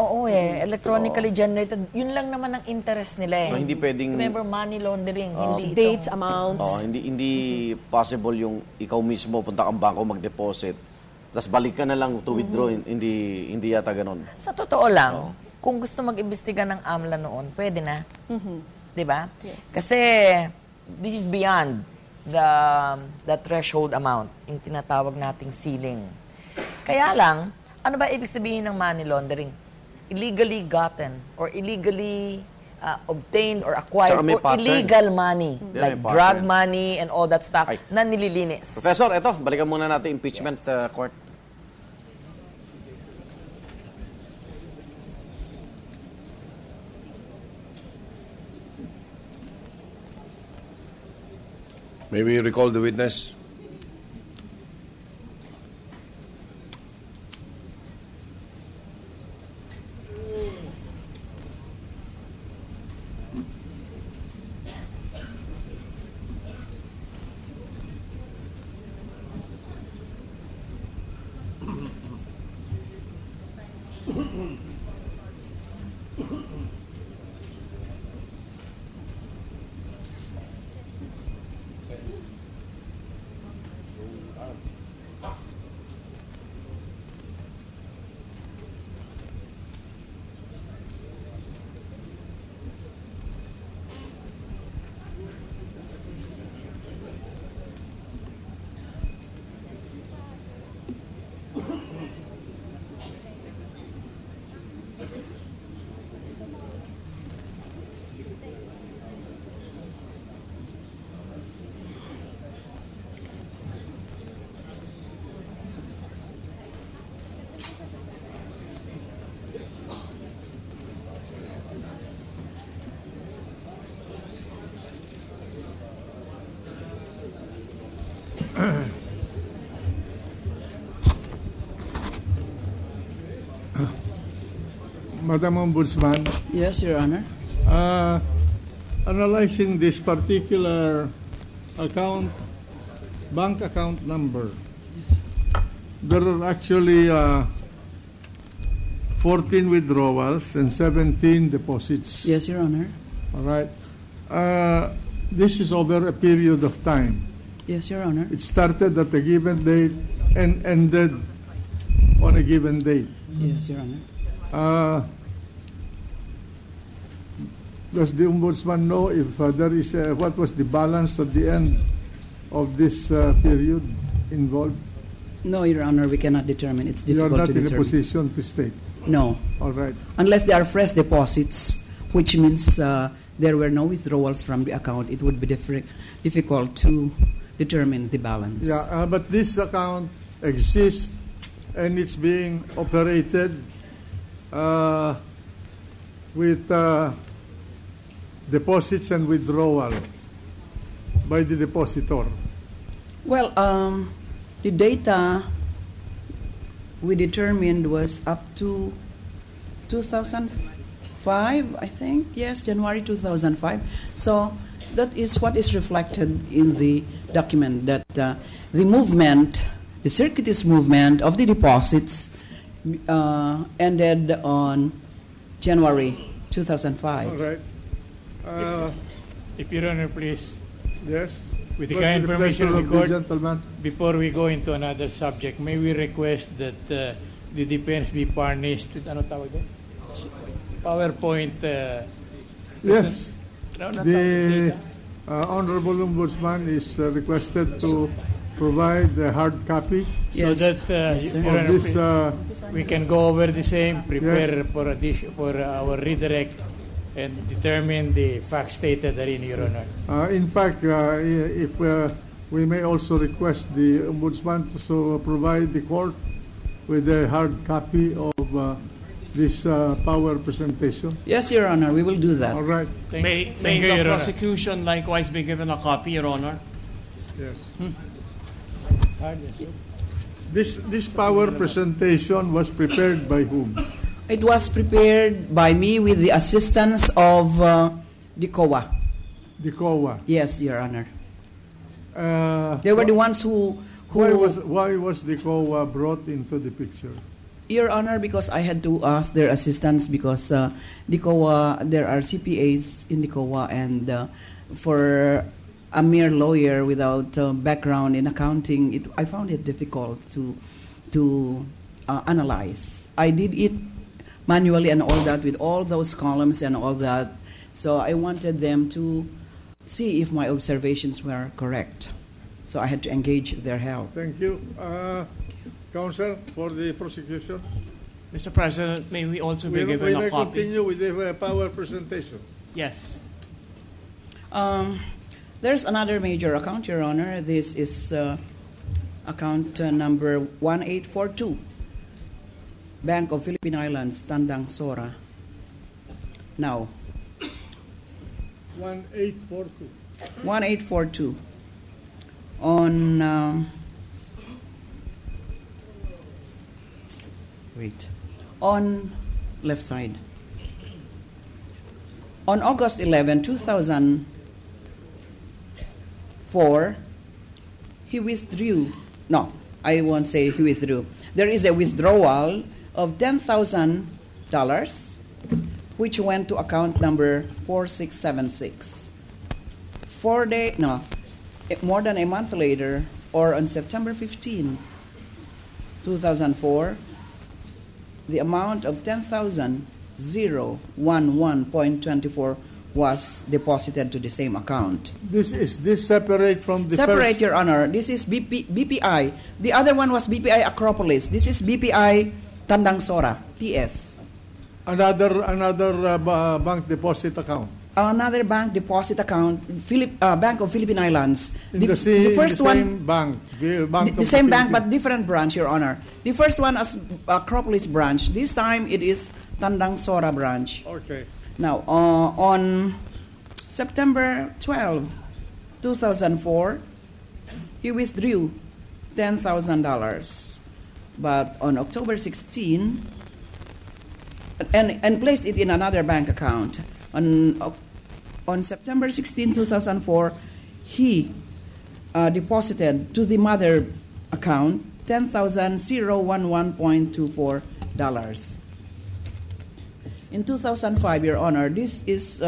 Speaker 8: electronically generated, yun lang naman ang interest nila eh.
Speaker 4: So, hindi pwedeng...
Speaker 8: Remember, money laundering.
Speaker 5: Hindi dates, amounts.
Speaker 4: Hindi possible yung ikaw mismo punta kang bangko mag-deposit tapos balik ka na lang to withdraw. Hindi yata ganon.
Speaker 8: Sa totoo lang, kung gusto mag-imbestiga ng AMLA noon, pwede na. Diba?
Speaker 5: Yes.
Speaker 8: Kasi this is beyond the threshold amount, yung tinatawag nating ceiling. Kaya lang, ano ba ibig sabihin ng money laundering? Illegally gotten or illegally obtained or acquired or illegal money, like drug money and all that stuff na nililinis.
Speaker 4: Professor, balikan muna natin impeachment court.
Speaker 12: May we recall the witness?
Speaker 9: Madam Ombudsman.
Speaker 16: Yes, Your Honor.
Speaker 9: Analyzing this particular account, bank account number, there are actually 14 withdrawals and 17 deposits.
Speaker 16: Yes, Your Honor.
Speaker 9: All right. This is over a period of time.
Speaker 16: Yes, Your Honor.
Speaker 9: It started at a given date and ended on a given date.
Speaker 16: Yes, Your Honor.
Speaker 9: Does the Ombudsman know if there is what was the balance at the end of this period involved?
Speaker 16: No, Your Honor, we cannot determine. It's difficult to determine.
Speaker 9: You are not in a position to state?
Speaker 16: No.
Speaker 9: All right.
Speaker 16: Unless they are fresh deposits, which means there were no withdrawals from the account, it would be difficult to determine the balance.
Speaker 9: Yeah, but this account exists and it's being operated with deposits and withdrawal by the depositor.
Speaker 16: Well, the data we determined was up to 2005, I think. Yes, January 2005. So that is what is reflected in the document, that the movement, the circuitous movement of the deposits ended on January 2005.
Speaker 9: All right.
Speaker 15: If Your Honor, please.
Speaker 9: Yes.
Speaker 15: With the kind permission of the court,
Speaker 9: gentleman.
Speaker 15: Before we go into another subject, may we request that the defense be furnished with ano tawag doon? PowerPoint.
Speaker 9: Yes.
Speaker 15: No, not
Speaker 9: the Honorable Ombudsman is requested to provide the hard copy.
Speaker 15: So that Your Honor,
Speaker 9: this,
Speaker 15: we can go over the same, prepare for our redirect, and determine the facts stated therein, Your Honor.
Speaker 9: In fact, if we may also request the Ombudsman to provide the court with a hard copy of this power presentation.
Speaker 16: Yes, Your Honor, we will do that.
Speaker 9: All right.
Speaker 17: May the prosecution likewise be given a copy, Your Honor?
Speaker 9: Yes. This power presentation was prepared by whom?
Speaker 16: It was prepared by me with the assistance of the COA.
Speaker 9: The COA?
Speaker 16: Yes, Your Honor. They were the ones who
Speaker 9: Why was the COA brought into the picture?
Speaker 16: Your Honor, because I had to ask their assistance because the COA, there are CPAs in the COA, and for a mere lawyer without background in accounting, I found it difficult to analyze. I did it manually and all that with all those columns and all that. So I wanted them to see if my observations were correct. So I had to engage their help.
Speaker 9: Thank you. Counsel, for the prosecution.
Speaker 17: Mr. President, may we also be given a copy?
Speaker 9: We may continue with the power presentation.
Speaker 17: Yes.
Speaker 16: There's another major account, Your Honor. This is account number 1842. Bank of Philippine Islands, Tandang Sora. Now.
Speaker 9: 1842.
Speaker 16: 1842. On left side. On August 11, 2004, he withdrew. No, I won't say he withdrew. There is a withdrawal of $10,000, which went to account number 4676. More than a month later, or on September 15, 2004, the amount of 10,011.24 was deposited to the same account.
Speaker 9: Is this separate from the
Speaker 16: Separate,
Speaker 9: first?
Speaker 16: Your Honor. This is BPI. The other one was BPI Acropolis. This is BPI Tandang Sora, TS.
Speaker 9: Another bank deposit account.
Speaker 16: Another bank deposit account, Bank of Philippine Islands.
Speaker 9: The same bank,
Speaker 16: but different branch, Your Honor. The first one is Acropolis branch. This time it is Tandang Sora branch.
Speaker 9: Okay.
Speaker 16: Now, on September 12, 2004, he withdrew $10,000. But on October 16, and placed it in another bank account. On September 16, 2004, he deposited to the mother account $10,011.24. In 2005, Your Honor, this is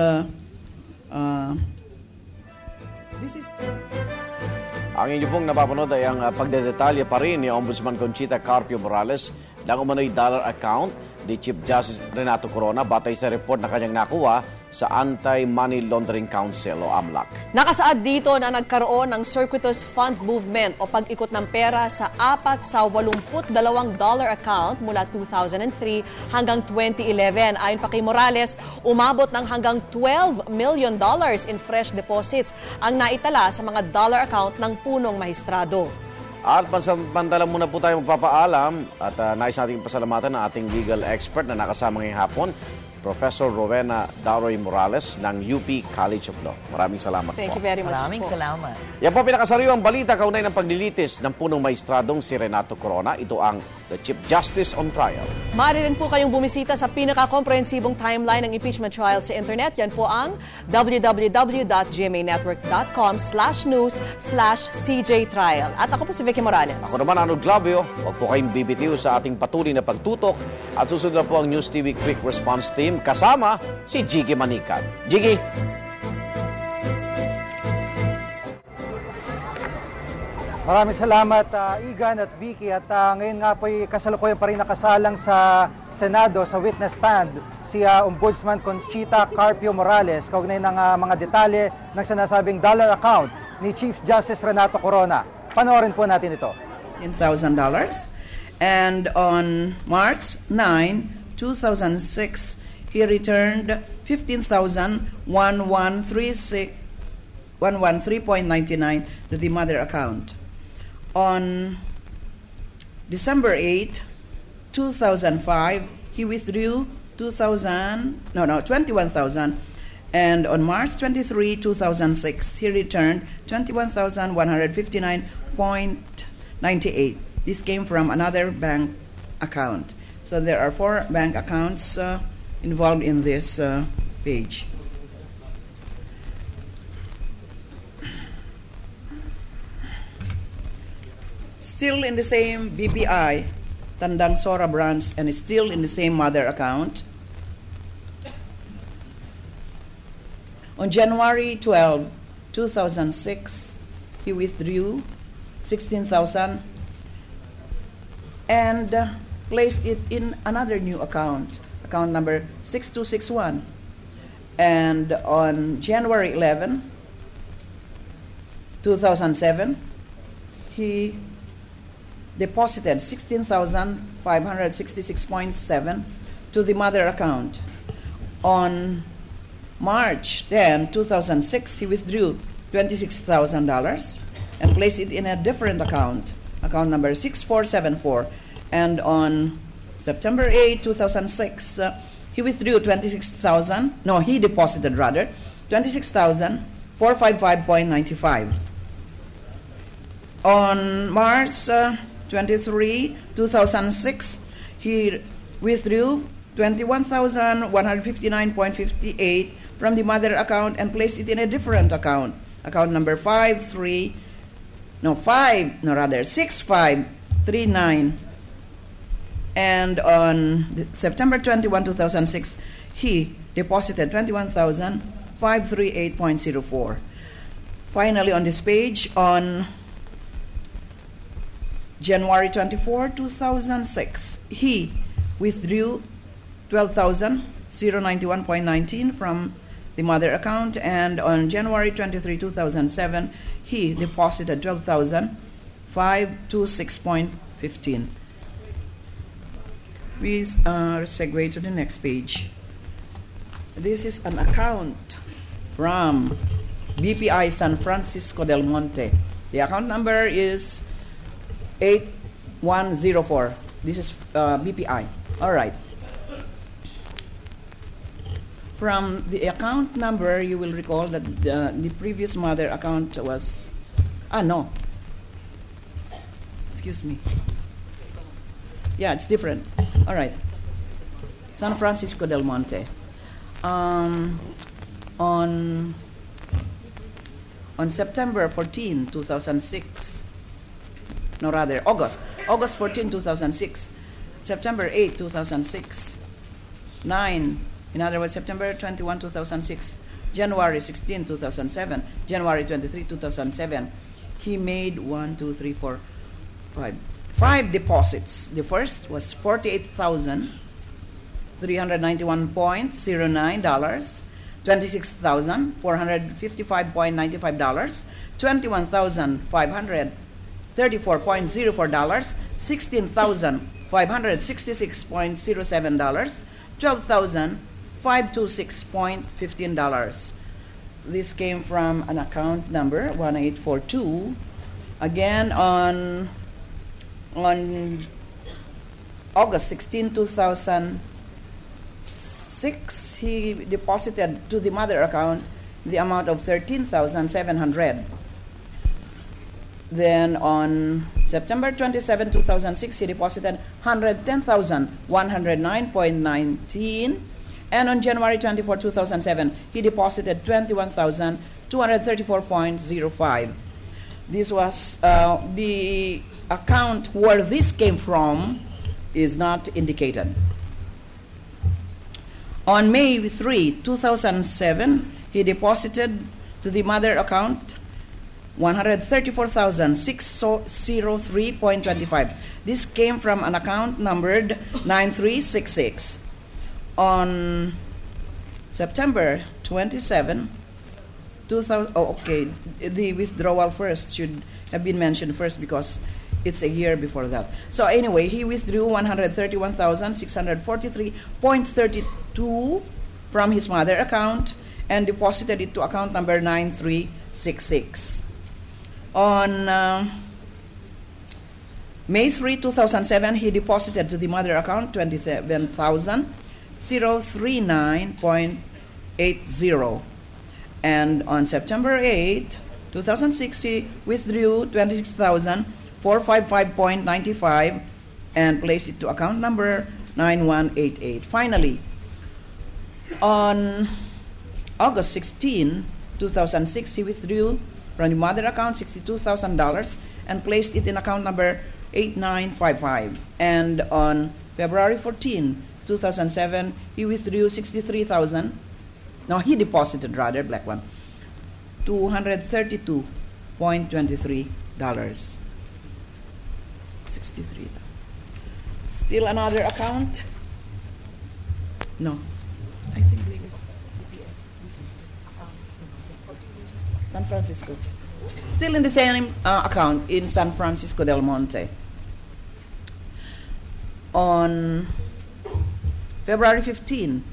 Speaker 4: Ang inyo pong napapanood ay ang pagdedetalye pa rin ni Ombudsman Conchita Carpio Morales ng umano'y dollar account ni Chief Justice Renato Corona batay sa report na kanyang nakuha sa Anti-Money Laundering Council o AMLAC.
Speaker 5: Nakasaad dito na nagkaroon ng circuitous fund movement o pag-ikot ng pera sa 4 sa 82 dollar account mula 2003 hanggang 2011. Ayon pa kay Morales, umabot ng hanggang $12 million in fresh deposits ang naitala sa mga dollar account ng punong mahistrado.
Speaker 4: At pansamantala muna po tayo magpapaalam at nais natin pasalamatan ng ating legal expert na nakasama ngayong hapon, Professor Rowena Daroy Morales ng UP College of Law. Maraming salamat
Speaker 5: Thank
Speaker 4: po.
Speaker 5: you very much.
Speaker 8: Maraming salamat.
Speaker 4: Yan po pinakasariwang balita kaunay ng paglilitis ng punong maestradong si Renato Corona. Ito ang The Chief Justice on Trial.
Speaker 5: Maaari rin po kayong bumisita sa pinaka-komprehensibong timeline ng impeachment trial sa internet. Yan po ang www.gmanetwork.com/news/CJTrial. At ako po si Vicky Morales.
Speaker 4: Ako naman, Arnold Glavio. Huwag po kayong bibitiw sa ating patuloy na pagtutok. At susunod na po ang News TV Quick Response Team kasama si Jiggy Manikan. Jiggy!
Speaker 11: Maraming salamat, Igan at Vicky. At ngayon nga po kasalukuyan pa rin nakasalang sa Senado sa witness stand si Ombudsman Conchita Carpio Morales kaugnay ng mga detalye ng sinasabing dollar account ni Chief Justice Renato Corona. Panoorin po natin ito.
Speaker 16: $10,000. And on March 9, 2006, he returned 15,113.99 to the mother account. On December 8, 2005, he withdrew 21,000. And on March 23, 2006, he returned 21,159.98. This came from another bank account. So there are 4 bank accounts involved in this page. Still in the same BPI, Tandang Sora branch, and still in the same mother account. On January 12, 2006, he withdrew 16,000 and placed it in another new account number 6261. And on January 11, 2007, he deposited 16,566.7 to the mother account. On March 10, 2006, he withdrew $26,000 and placed it in a different account number 6474. And on September 8, 2006, he withdrew he deposited rather, $26,455.95.
Speaker 13: On March 23, 2006, he withdrew 21,159.58 from the mother account and placed it in a different account number 6539. And on September 21, 2006, he deposited 21,538.04. Finally, on this page, on January 24, 2006, he withdrew 12,091.19 from the mother account, and on January 23, 2007, he deposited 12,526.15. Please segue to the next page. This is an account from BPI San Francisco del Monte. The account number is 8104. This is BPI. All right. From the account number, you will recall that the previous mother account was... no. Excuse me. Yeah, it's different. All right. San Francisco del Monte. On September 14, 2006, no, rather, August 14, 2006, September 8, 2006, 9, in other words, September 21, 2006, January 16, 2007, January 23, 2007, he made 5 deposits. The first was $48,391.09, $26,455.95, $21,534.04, $16,566.07, $12,526.15. This came from an account number 1842. Again, on August 16, 2006, he deposited to the mother account the amount of $13,700. Then on September 27, 2006, he deposited $110,109.19. And on January 24, 2007, he deposited $21,234.05. This was the account where this came from is not indicated. On May 3, 2007, he deposited to the mother account $134,603.25. This came from an account numbered 9366. On September 27, 2000, the withdrawal first should have been mentioned first because it's a year before that. So anyway, he withdrew $131,643.32 from his mother account and deposited it to account number 9366. On May 3, 2007, he deposited to the mother account $27,039.80. And on September 8, 2006, he withdrew $26,455.95 and placed it to account number 9188. Finally, on August 16, 2006, he withdrew from the mother account $62,000 and placed it in account number 8955. And on February 14, 2007, he withdrew $63,000. No, he deposited rather, black one, $232.23. 63. Still another account? No. I think this is San Francisco. Still in the same account in San Francisco del Monte. On February 15,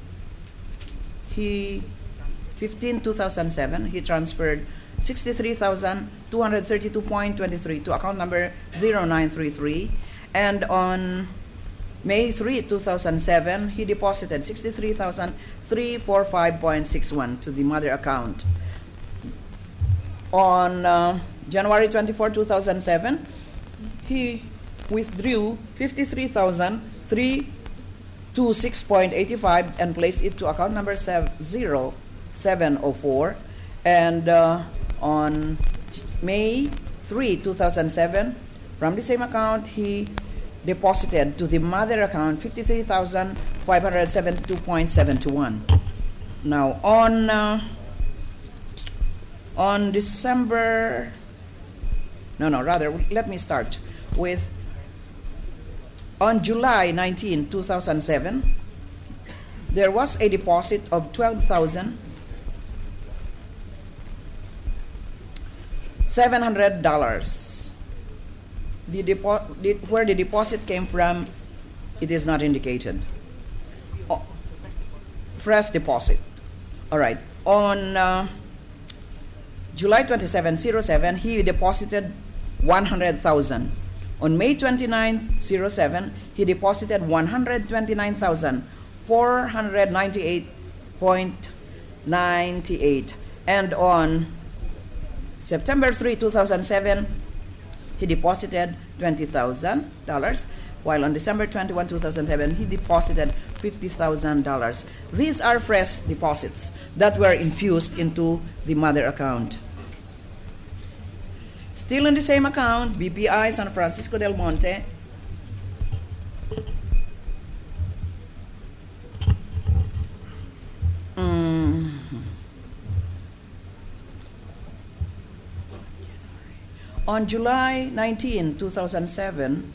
Speaker 13: 2007, he transferred $63,232.23 to account number 0933. And on May 3, 2007, he deposited $63,345.61 to the mother account. On January 24, 2007, he withdrew 53,326.85 and placed it to account number 0704. And on May 3, 2007, from the same account, he deposited to the mother account 53,572.71. Now, on December, let me start with, on July 19, 2007, there was a deposit of $12,700. Where the deposit came from, it is not indicated. Fresh deposit. All right. On July 27, he deposited 100,000. On May 29, 07, he deposited 129,498.98. And on September 3, 2007, he deposited $20,000, while on December 21, 2007, he deposited $50,000. These are fresh deposits that were infused into the mother account. Still in the same account, BPI San Francisco del Monte, on July 19, 2007,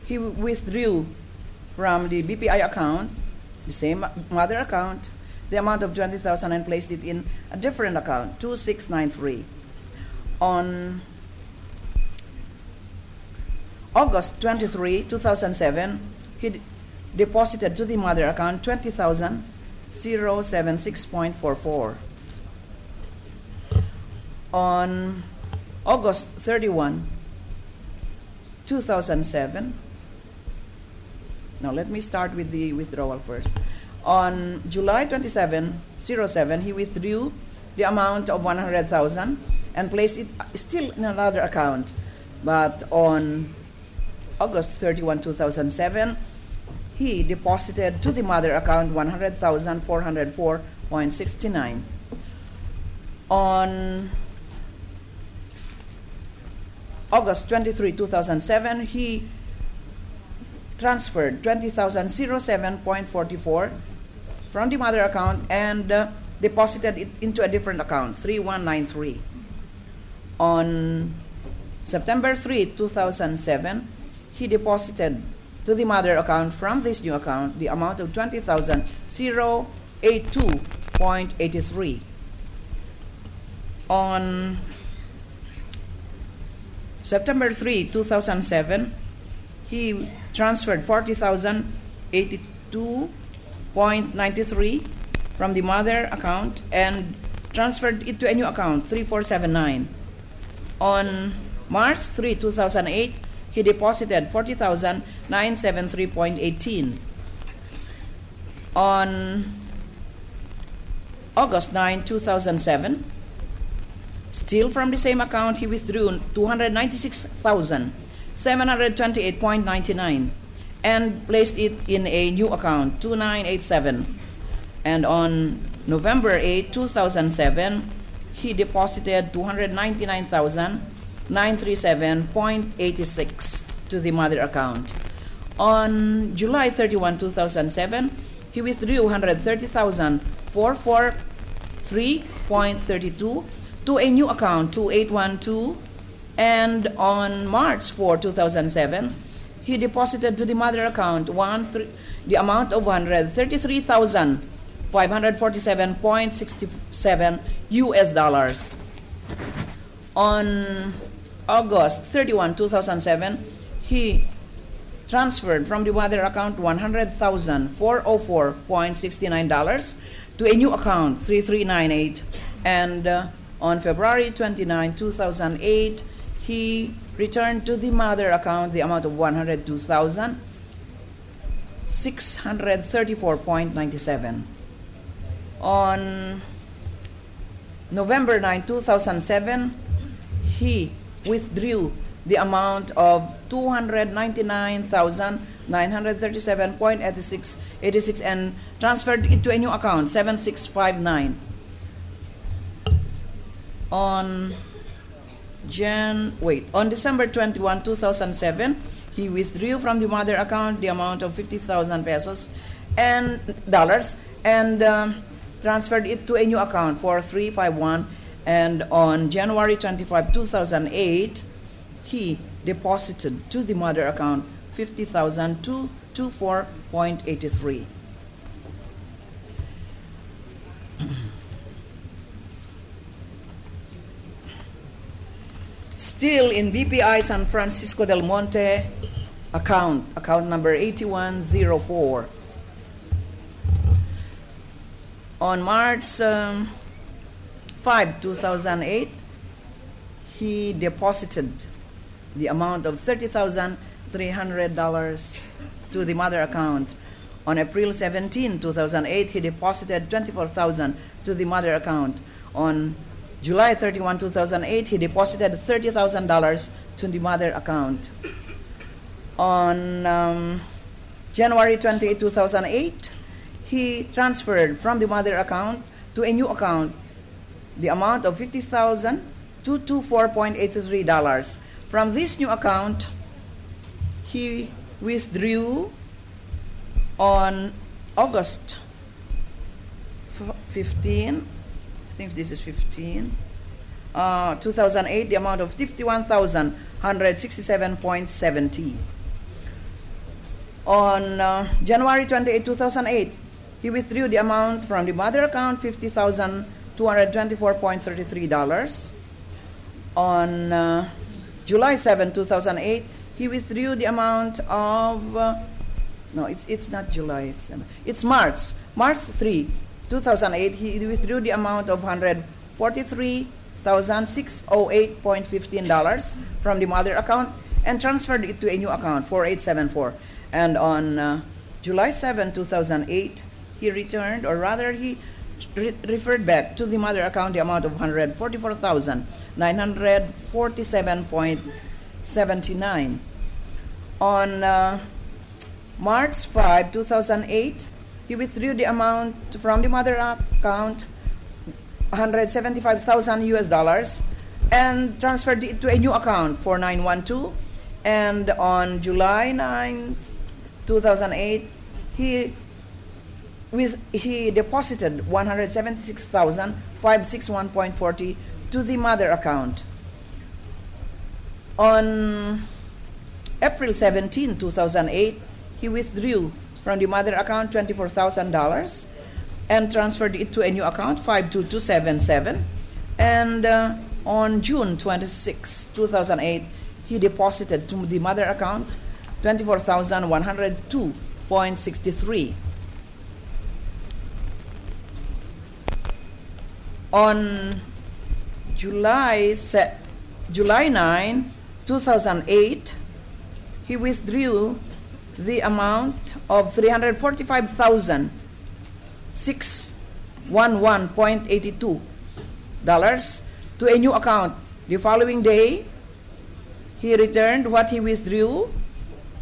Speaker 13: he withdrew from the BPI account, the same mother account, the amount of $20,000 and placed it in a different account, 2693. On August 23, 2007, he deposited to the mother account $20,076.44. On August 31, 2007, now let me start with the withdrawal first. On July 27, 07, he withdrew the amount of 100,000 and placed it still in another account. But on August 31, 2007, he deposited to the mother account 100,404.69. On August 23, 2007, he transferred 20,007.44 from the mother account and deposited it into a different account, 3193. On September 3, 2007, he deposited to the mother account from this new account the amount of 20,082.83. On September 3, 2007, he transferred 40,082.93 from the mother account and transferred it to a new account, 3479. On March 3, 2008, he deposited 40,973.18. On August 9, 2007, still from the same account, he withdrew 296,728.99 and placed it in a new account, 2987. And on November 8, 2007, he deposited 299,937.86 to the mother account. On July 31, 2007, he withdrew 130,443.32 to a new account, 2812. And on March 4, 2007, he deposited to the mother account the amount of $133,547.67 US dollars. On August 31, 2007, he transferred from the mother account $100,404.69 to a new account, 3398. And on February 29, 2008, he returned to the mother account the amount of $102,634.97. On November 9, 2007, he withdrew the amount of 299,937.86 and transferred it to a new account, 7659. On December 21, 2007, he withdrew from the mother account the amount of 50,000 pesos and dollars and transferred it to a new account, 4351. And on January 25, 2008, he deposited to the mother account 50,000 to 24.83. Still in BPI San Francisco del Monte account number 8104. On March 5, 2008, he deposited the amount of $30,300 to the mother account. On April 17, 2008, he deposited $24,000 to the mother account. On July 31, 2008, he deposited $30,000 to the mother account. On January 28, 2008, he transferred from the mother account to a new account the amount of $50,000 to $24.83. From this new account, he withdrew on August 15, I think this is 15, 2008, the amount of $51,167.70. On January 28, 2008, he withdrew the amount from the mother account, $50,224.33. On July 7, 2008, he withdrew the amount of, it's not July 7, it's March 3, 2008, he withdrew the amount of $143,608.15 from the mother account and transferred it to a new account, 4874. And on July 7, 2008, he returned, or rather he referred back to the mother account the amount of $144,947.79. On March 5, 2008, he withdrew the amount from the mother account, $175,000 and transferred it to a new account, 4912. And on July 9, 2008, he deposited $176,561.40 to the mother account. On April 17, 2008, he withdrew from the mother account $24,000 and transferred it to a new account, 52277. And on June 26, 2008, he deposited to the mother account $24,102.63. On July 9, 2008, he withdrew the amount of $345,611.82 to a new account. The following day, he returned what he withdrew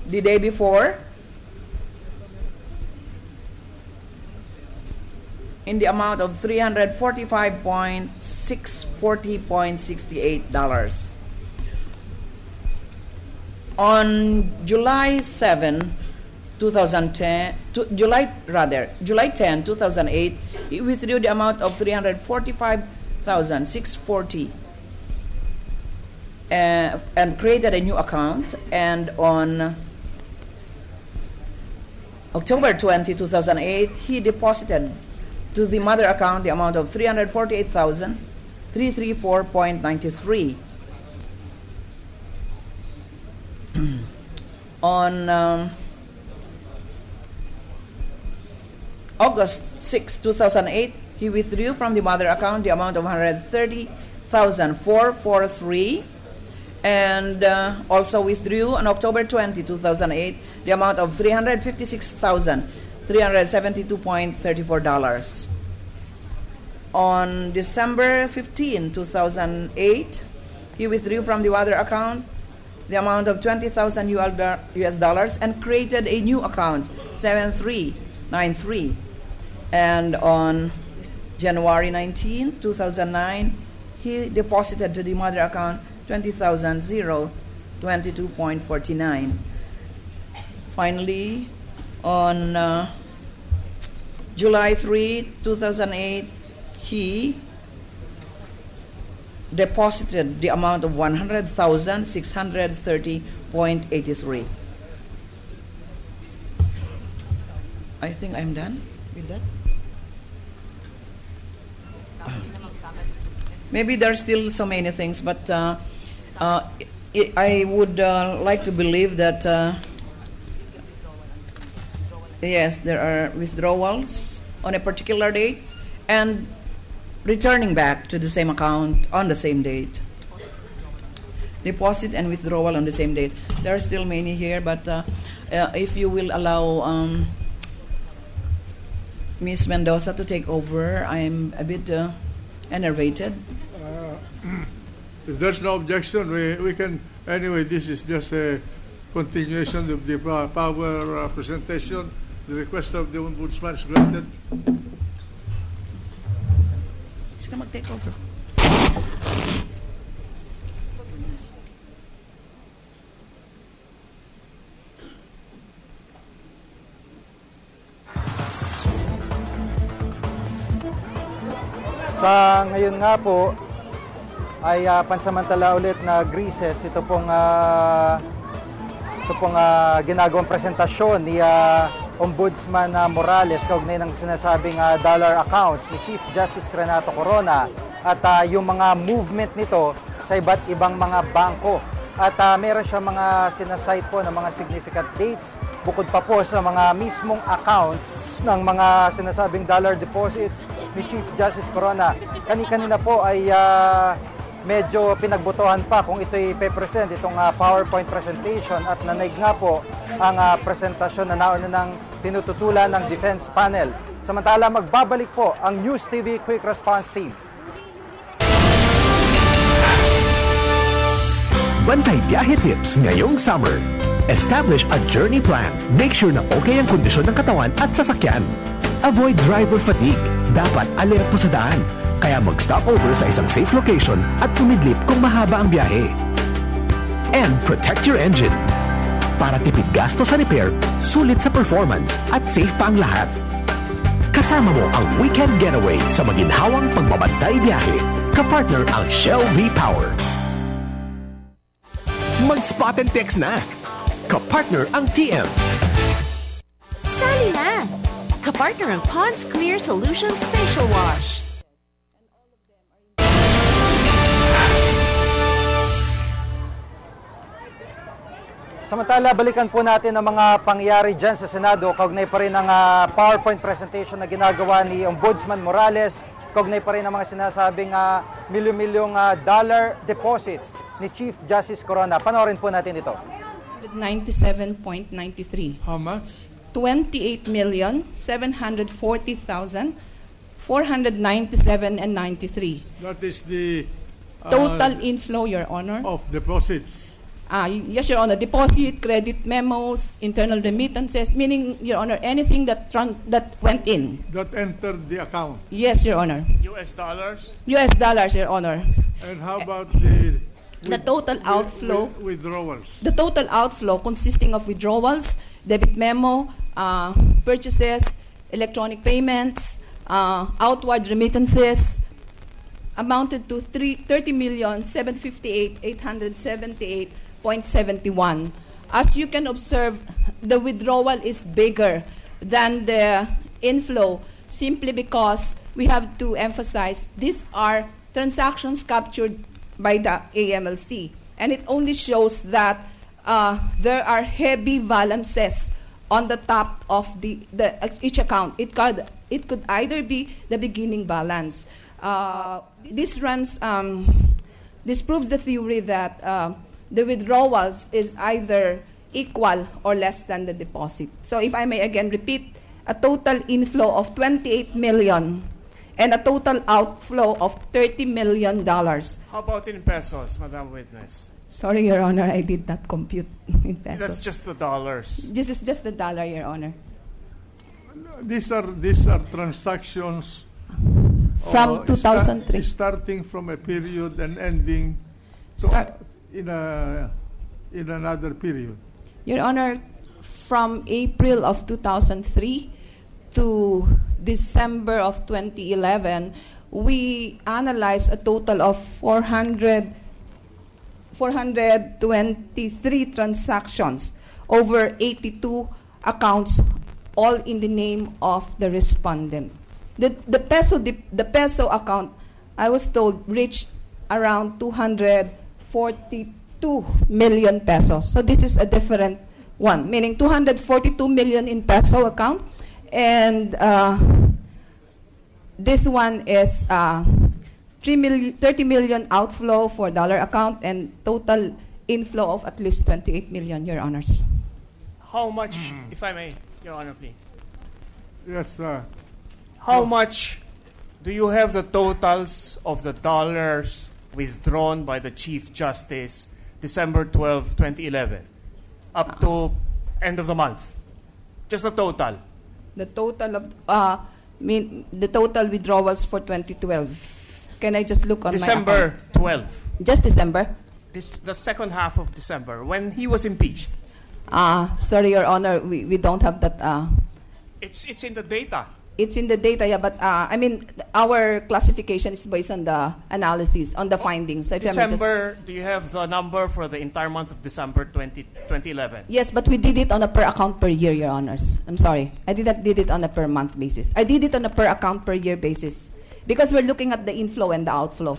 Speaker 13: the day before in the amount of $345,640.68. On July 7, 2010, July 10, 2008, he withdrew the amount of $345,640 and created a new account. And on October 20, 2008, he deposited to the mother account the amount of $348,334.93. On August 6, 2008, he withdrew from the mother account the amount of $130,443 and also withdrew on October 20, 2008, the amount of $356,372.34. on December 15, 2008, he withdrew from the other account the amount of $20,000 US dollars and created a new account, 7393. And on January 19, 2009, he deposited to the mother account $20,022.49. Finally, on July 3, 2008, he deposited the amount of $100,630.83. I think I'm done with that. Maybe there's still so many things, but I would like to believe that yes, there are withdrawals on a particular date and returning back to the same account on the same date. Deposit and withdrawal on the same date. There are still many here, but if you will allow Ms. Mendoza to take over, I'm a bit enervated.
Speaker 18: If there's no objection, we can. Anyway, this is just a continuation of the power presentation. The request of the Ombudsman is granted.
Speaker 13: Sige, mag-take over.
Speaker 11: Sa ngayon nga po ay pansamantala ulit na recess ito pong ginagawang presentasyon ni Ombudsman Morales kaugnay ng sinasabing dollar accounts ni Chief Justice Renato Corona at yung mga movement nito sa iba't ibang mga bangko. At meron siya mga sinasite po ng mga significant dates bukod pa po sa mga mismong account ng mga sinasabing dollar deposits ni Chief Justice Corona. Kanina po ay medyo pinagbotohan pa kung ito'y pe-present, itong PowerPoint presentation at nanaig nga po ang presentasyon na nauna ng pinututulan ng Defense Panel. Samantala, magbabalik po ang News TV Quick Response Team.
Speaker 14: Bantay biyahe tips ngayong summer. Establish a journey plan. Make sure na okay ang kondisyon ng katawan at sasakyan. Avoid driver fatigue. Dapat alerto sa daan. Kaya mag-stop over sa isang safe location at tumidlip kung mahaba ang biyahe. And protect your engine. Para tipid gasto sa repair, sulit sa performance at safe pa ang lahat. Kasama mo ang weekend getaway sa maginhawang pagbabantay biyahe. Kapartner ang Shell V-Power. Mag-spot and text na. Kapartner ang TM.
Speaker 19: Sali na! Kapartner ang Pond's Clear Solutions Facial Wash.
Speaker 11: Samantala, balikan po natin ang mga pangyayari dyan sa Senado. Kaugnay pa rin ang PowerPoint presentation na ginagawa ni Ombudsman Morales. Kaugnay pa rin ang mga sinasabing milyon-milyong dollar deposits ni Chief Justice Corona. Panoorin po natin ito.
Speaker 23: 97.93.
Speaker 18: How much?
Speaker 23: 28,744,497.93.
Speaker 18: That is the
Speaker 23: total inflow, Your Honor.
Speaker 18: Of deposits.
Speaker 23: Yes, Your Honor. Deposit, credit memos, internal remittances, meaning, Your Honor, anything that went in.
Speaker 18: That entered the account.
Speaker 23: Yes, Your Honor.
Speaker 18: US dollars?
Speaker 23: US dollars, Your Honor.
Speaker 18: And how about the
Speaker 23: total outflow?
Speaker 18: Withdrawals.
Speaker 23: The total outflow consisting of withdrawals, debit memo, purchases, electronic payments, outward remittances, amounted to 30,758,878.71. As you can observe, the withdrawal is bigger than the inflow simply because we have to emphasize these are transactions captured by the AMLC. And it only shows that there are heavy balances on the top of each account. It could either be the beginning balance. This proves the theory that the withdrawals is either equal or less than the deposit. So if I may again repeat, a total inflow of 28 million and a total outflow of $30 million.
Speaker 17: How about in pesos, Madam Witness?
Speaker 23: Sorry, Your Honor, I did not compute in pesos.
Speaker 17: That's just the dollars.
Speaker 23: This is just the dollar, Your Honor.
Speaker 9: These are transactions
Speaker 23: From 2003.
Speaker 9: starting from a period and ending in another period.
Speaker 23: Your Honor, from April of 2003 to December of 2011, we analyzed a total of 423 transactions over 82 accounts, all in the name of the respondent. The peso account, I was told, reached around 242 million pesos. So this is a different one, meaning 242 million in peso account, and this one is 30 million outflow for dollar account and total inflow of at least 28 million, Your Honors.
Speaker 17: How much, if I may, Your Honor, please?
Speaker 9: Yes, sir.
Speaker 17: How much do you have the totals of the dollars withdrawn by the Chief Justice December 12, 2011, up to end of the month? Just the total.
Speaker 23: The total of the total withdrawals for 2012. Can I just look on
Speaker 17: December
Speaker 23: my account?
Speaker 17: 12.
Speaker 23: Just December?
Speaker 17: The second half of December, when he was impeached.
Speaker 23: Sorry, Your Honor, we don't have that.
Speaker 17: It's in the data.
Speaker 23: It's in the data, yeah, but I mean, our classification is based on the analysis, on the findings. So
Speaker 17: December, do you have the number for the entire month of December 2011?
Speaker 23: Yes, but we did it on a per account per year, Your Honors. I'm sorry. I did it on a per month basis. I did it on a per account per year basis because we're looking at the inflow and the outflow.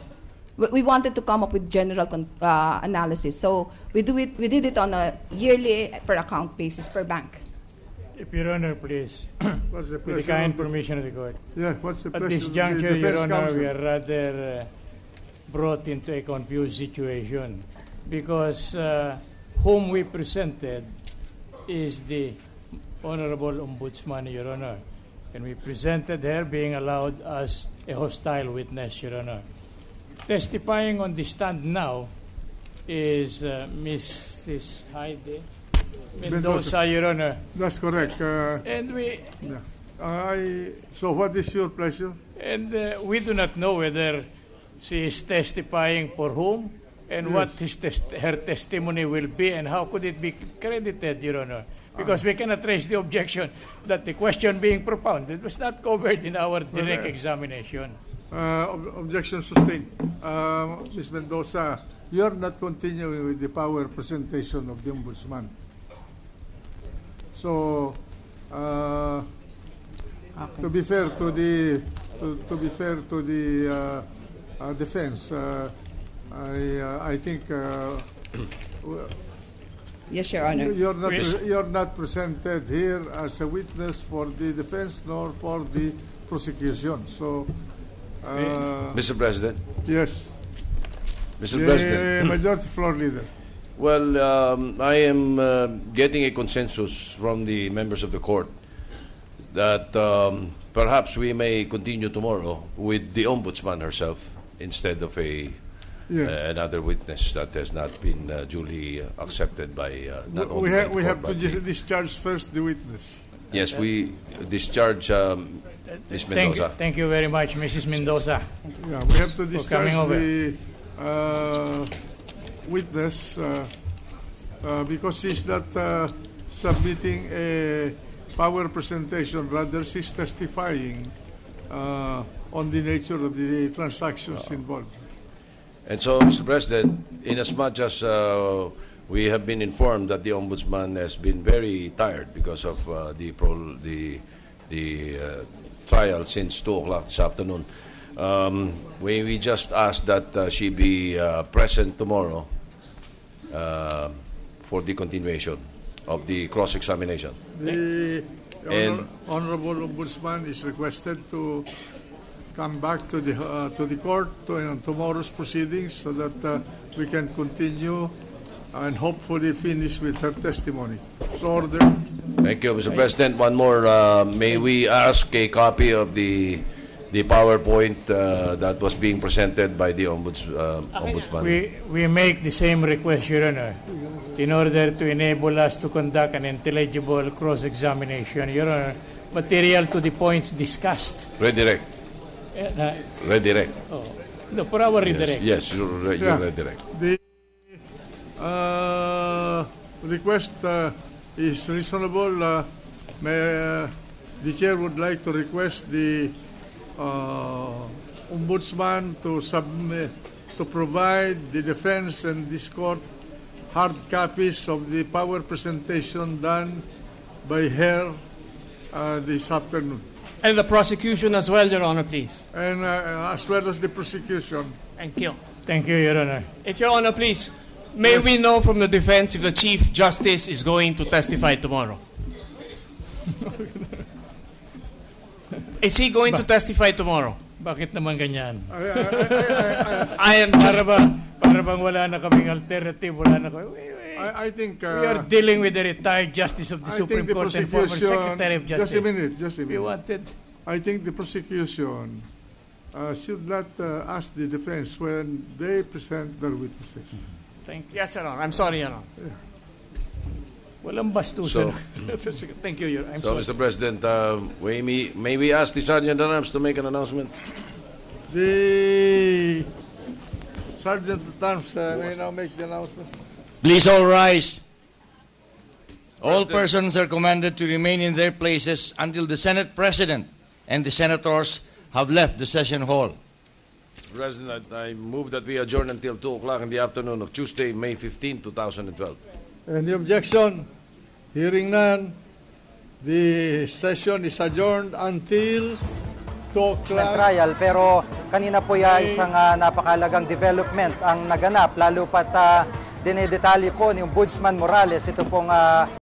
Speaker 23: We wanted to come up with general analysis. So we did it on a yearly per account basis per bank.
Speaker 15: If Your Honor, please,
Speaker 9: What's the
Speaker 15: with the kind permission of the court.
Speaker 9: Yeah, what's the
Speaker 15: At this juncture, Your Honor, we are rather brought into a confused situation because whom we presented is the Honorable Ombudsman, Your Honor. And we presented her being allowed as a hostile witness, Your Honor. Testifying on the stand now is Mrs. Heidi Mendoza, Your Honor.
Speaker 9: That's correct.
Speaker 15: And we...
Speaker 9: So what is your pleasure?
Speaker 15: And we do not know whether she is testifying for whom and what her testimony will be and how could it be credited, Your Honor. Because we cannot raise the objection that the question being propounded was not covered in our direct examination.
Speaker 9: Objection sustained. Ms. Mendoza, you are not continuing with the power presentation of the Ombudsman. So, to be fair to the defense, I think
Speaker 23: yes, Your Honor.
Speaker 9: You're not presented here as a witness for the defense nor for the prosecution. So,
Speaker 12: Mr. President.
Speaker 9: Yes.
Speaker 12: Mr. President.
Speaker 9: Majority Floor Leader.
Speaker 12: Well, I am getting a consensus from the members of the court that perhaps we may continue tomorrow with the Ombudsman herself instead of another witness that has not been duly accepted by not only by the court,
Speaker 9: we have to discharge first the witness.
Speaker 12: Yes, we discharge Ms. Mendoza.
Speaker 15: Thank you very much, Mrs. Mendoza.
Speaker 9: Yeah, we have to discharge the witness because she's not submitting a power presentation. Rather, she's testifying on the nature of the transactions involved.
Speaker 12: And so, Mr. President, inasmuch as we have been informed that the Ombudsman has been very tired because of the trial since 2 o'clock this afternoon, we just ask that she be present tomorrow for the continuation of the cross-examination.
Speaker 9: The Honorable Ombudsman is requested to come back to the court in tomorrow's proceedings so that we can continue and hopefully finish with her testimony. So ordered.
Speaker 12: Thank you, Mr. President. One more. May we ask a copy of the the PowerPoint that was being presented by the Ombudsman.
Speaker 15: We make the same request, Your Honor, in order to enable us to conduct an intelligible cross-examination. Your Honor, material to the points discussed.
Speaker 12: Redirect. Redirect.
Speaker 15: Oh. No, for our redirect.
Speaker 12: Yes, you're redirect.
Speaker 9: The request is reasonable. The chair would like to request the Ombudsman to provide the defense and this court hard copies of the power presentation done by her this afternoon.
Speaker 6: And the prosecution as well, Your Honor, please.
Speaker 9: And as well as the prosecution.
Speaker 6: Thank you.
Speaker 15: Thank you, Your Honor.
Speaker 6: If Your Honor, please, may we know from the defense if the Chief Justice is going to testify tomorrow? Is he going to testify tomorrow?
Speaker 15: Bakit naman ganyan?
Speaker 6: I am just...
Speaker 15: Para bang wala na kaming alternative, wala na
Speaker 9: I think...
Speaker 15: we are dealing with the retired Justice of the Supreme Court and former Secretary of Justice.
Speaker 9: Just a minute.
Speaker 15: We wanted...
Speaker 9: I think the prosecution should not ask the defense when they present their witnesses.
Speaker 6: Thank you. Yes, Your Honor. I'm sorry, Your Honor.
Speaker 9: Yeah.
Speaker 15: Walang bastusan. Thank you, Your Honor.
Speaker 12: So, Mr. President, may we ask the Sergeant-at-Arms to make an announcement?
Speaker 9: The Sergeant-at-Arms may now make the announcement.
Speaker 20: Please all rise. All persons are commanded to remain in their places until the Senate President and the Senators have left the session hall.
Speaker 12: Mr. President, I move that we adjourn until 2 o'clock in the afternoon of Tuesday, May 15, 2012.
Speaker 9: Any objection? Hearing none, the session is adjourned until 2 o'clock.
Speaker 11: Trial, pero kanina po isang napakalagang development ang naganap, lalo pat dinedetalye po ni Ombudsman Morales ito pong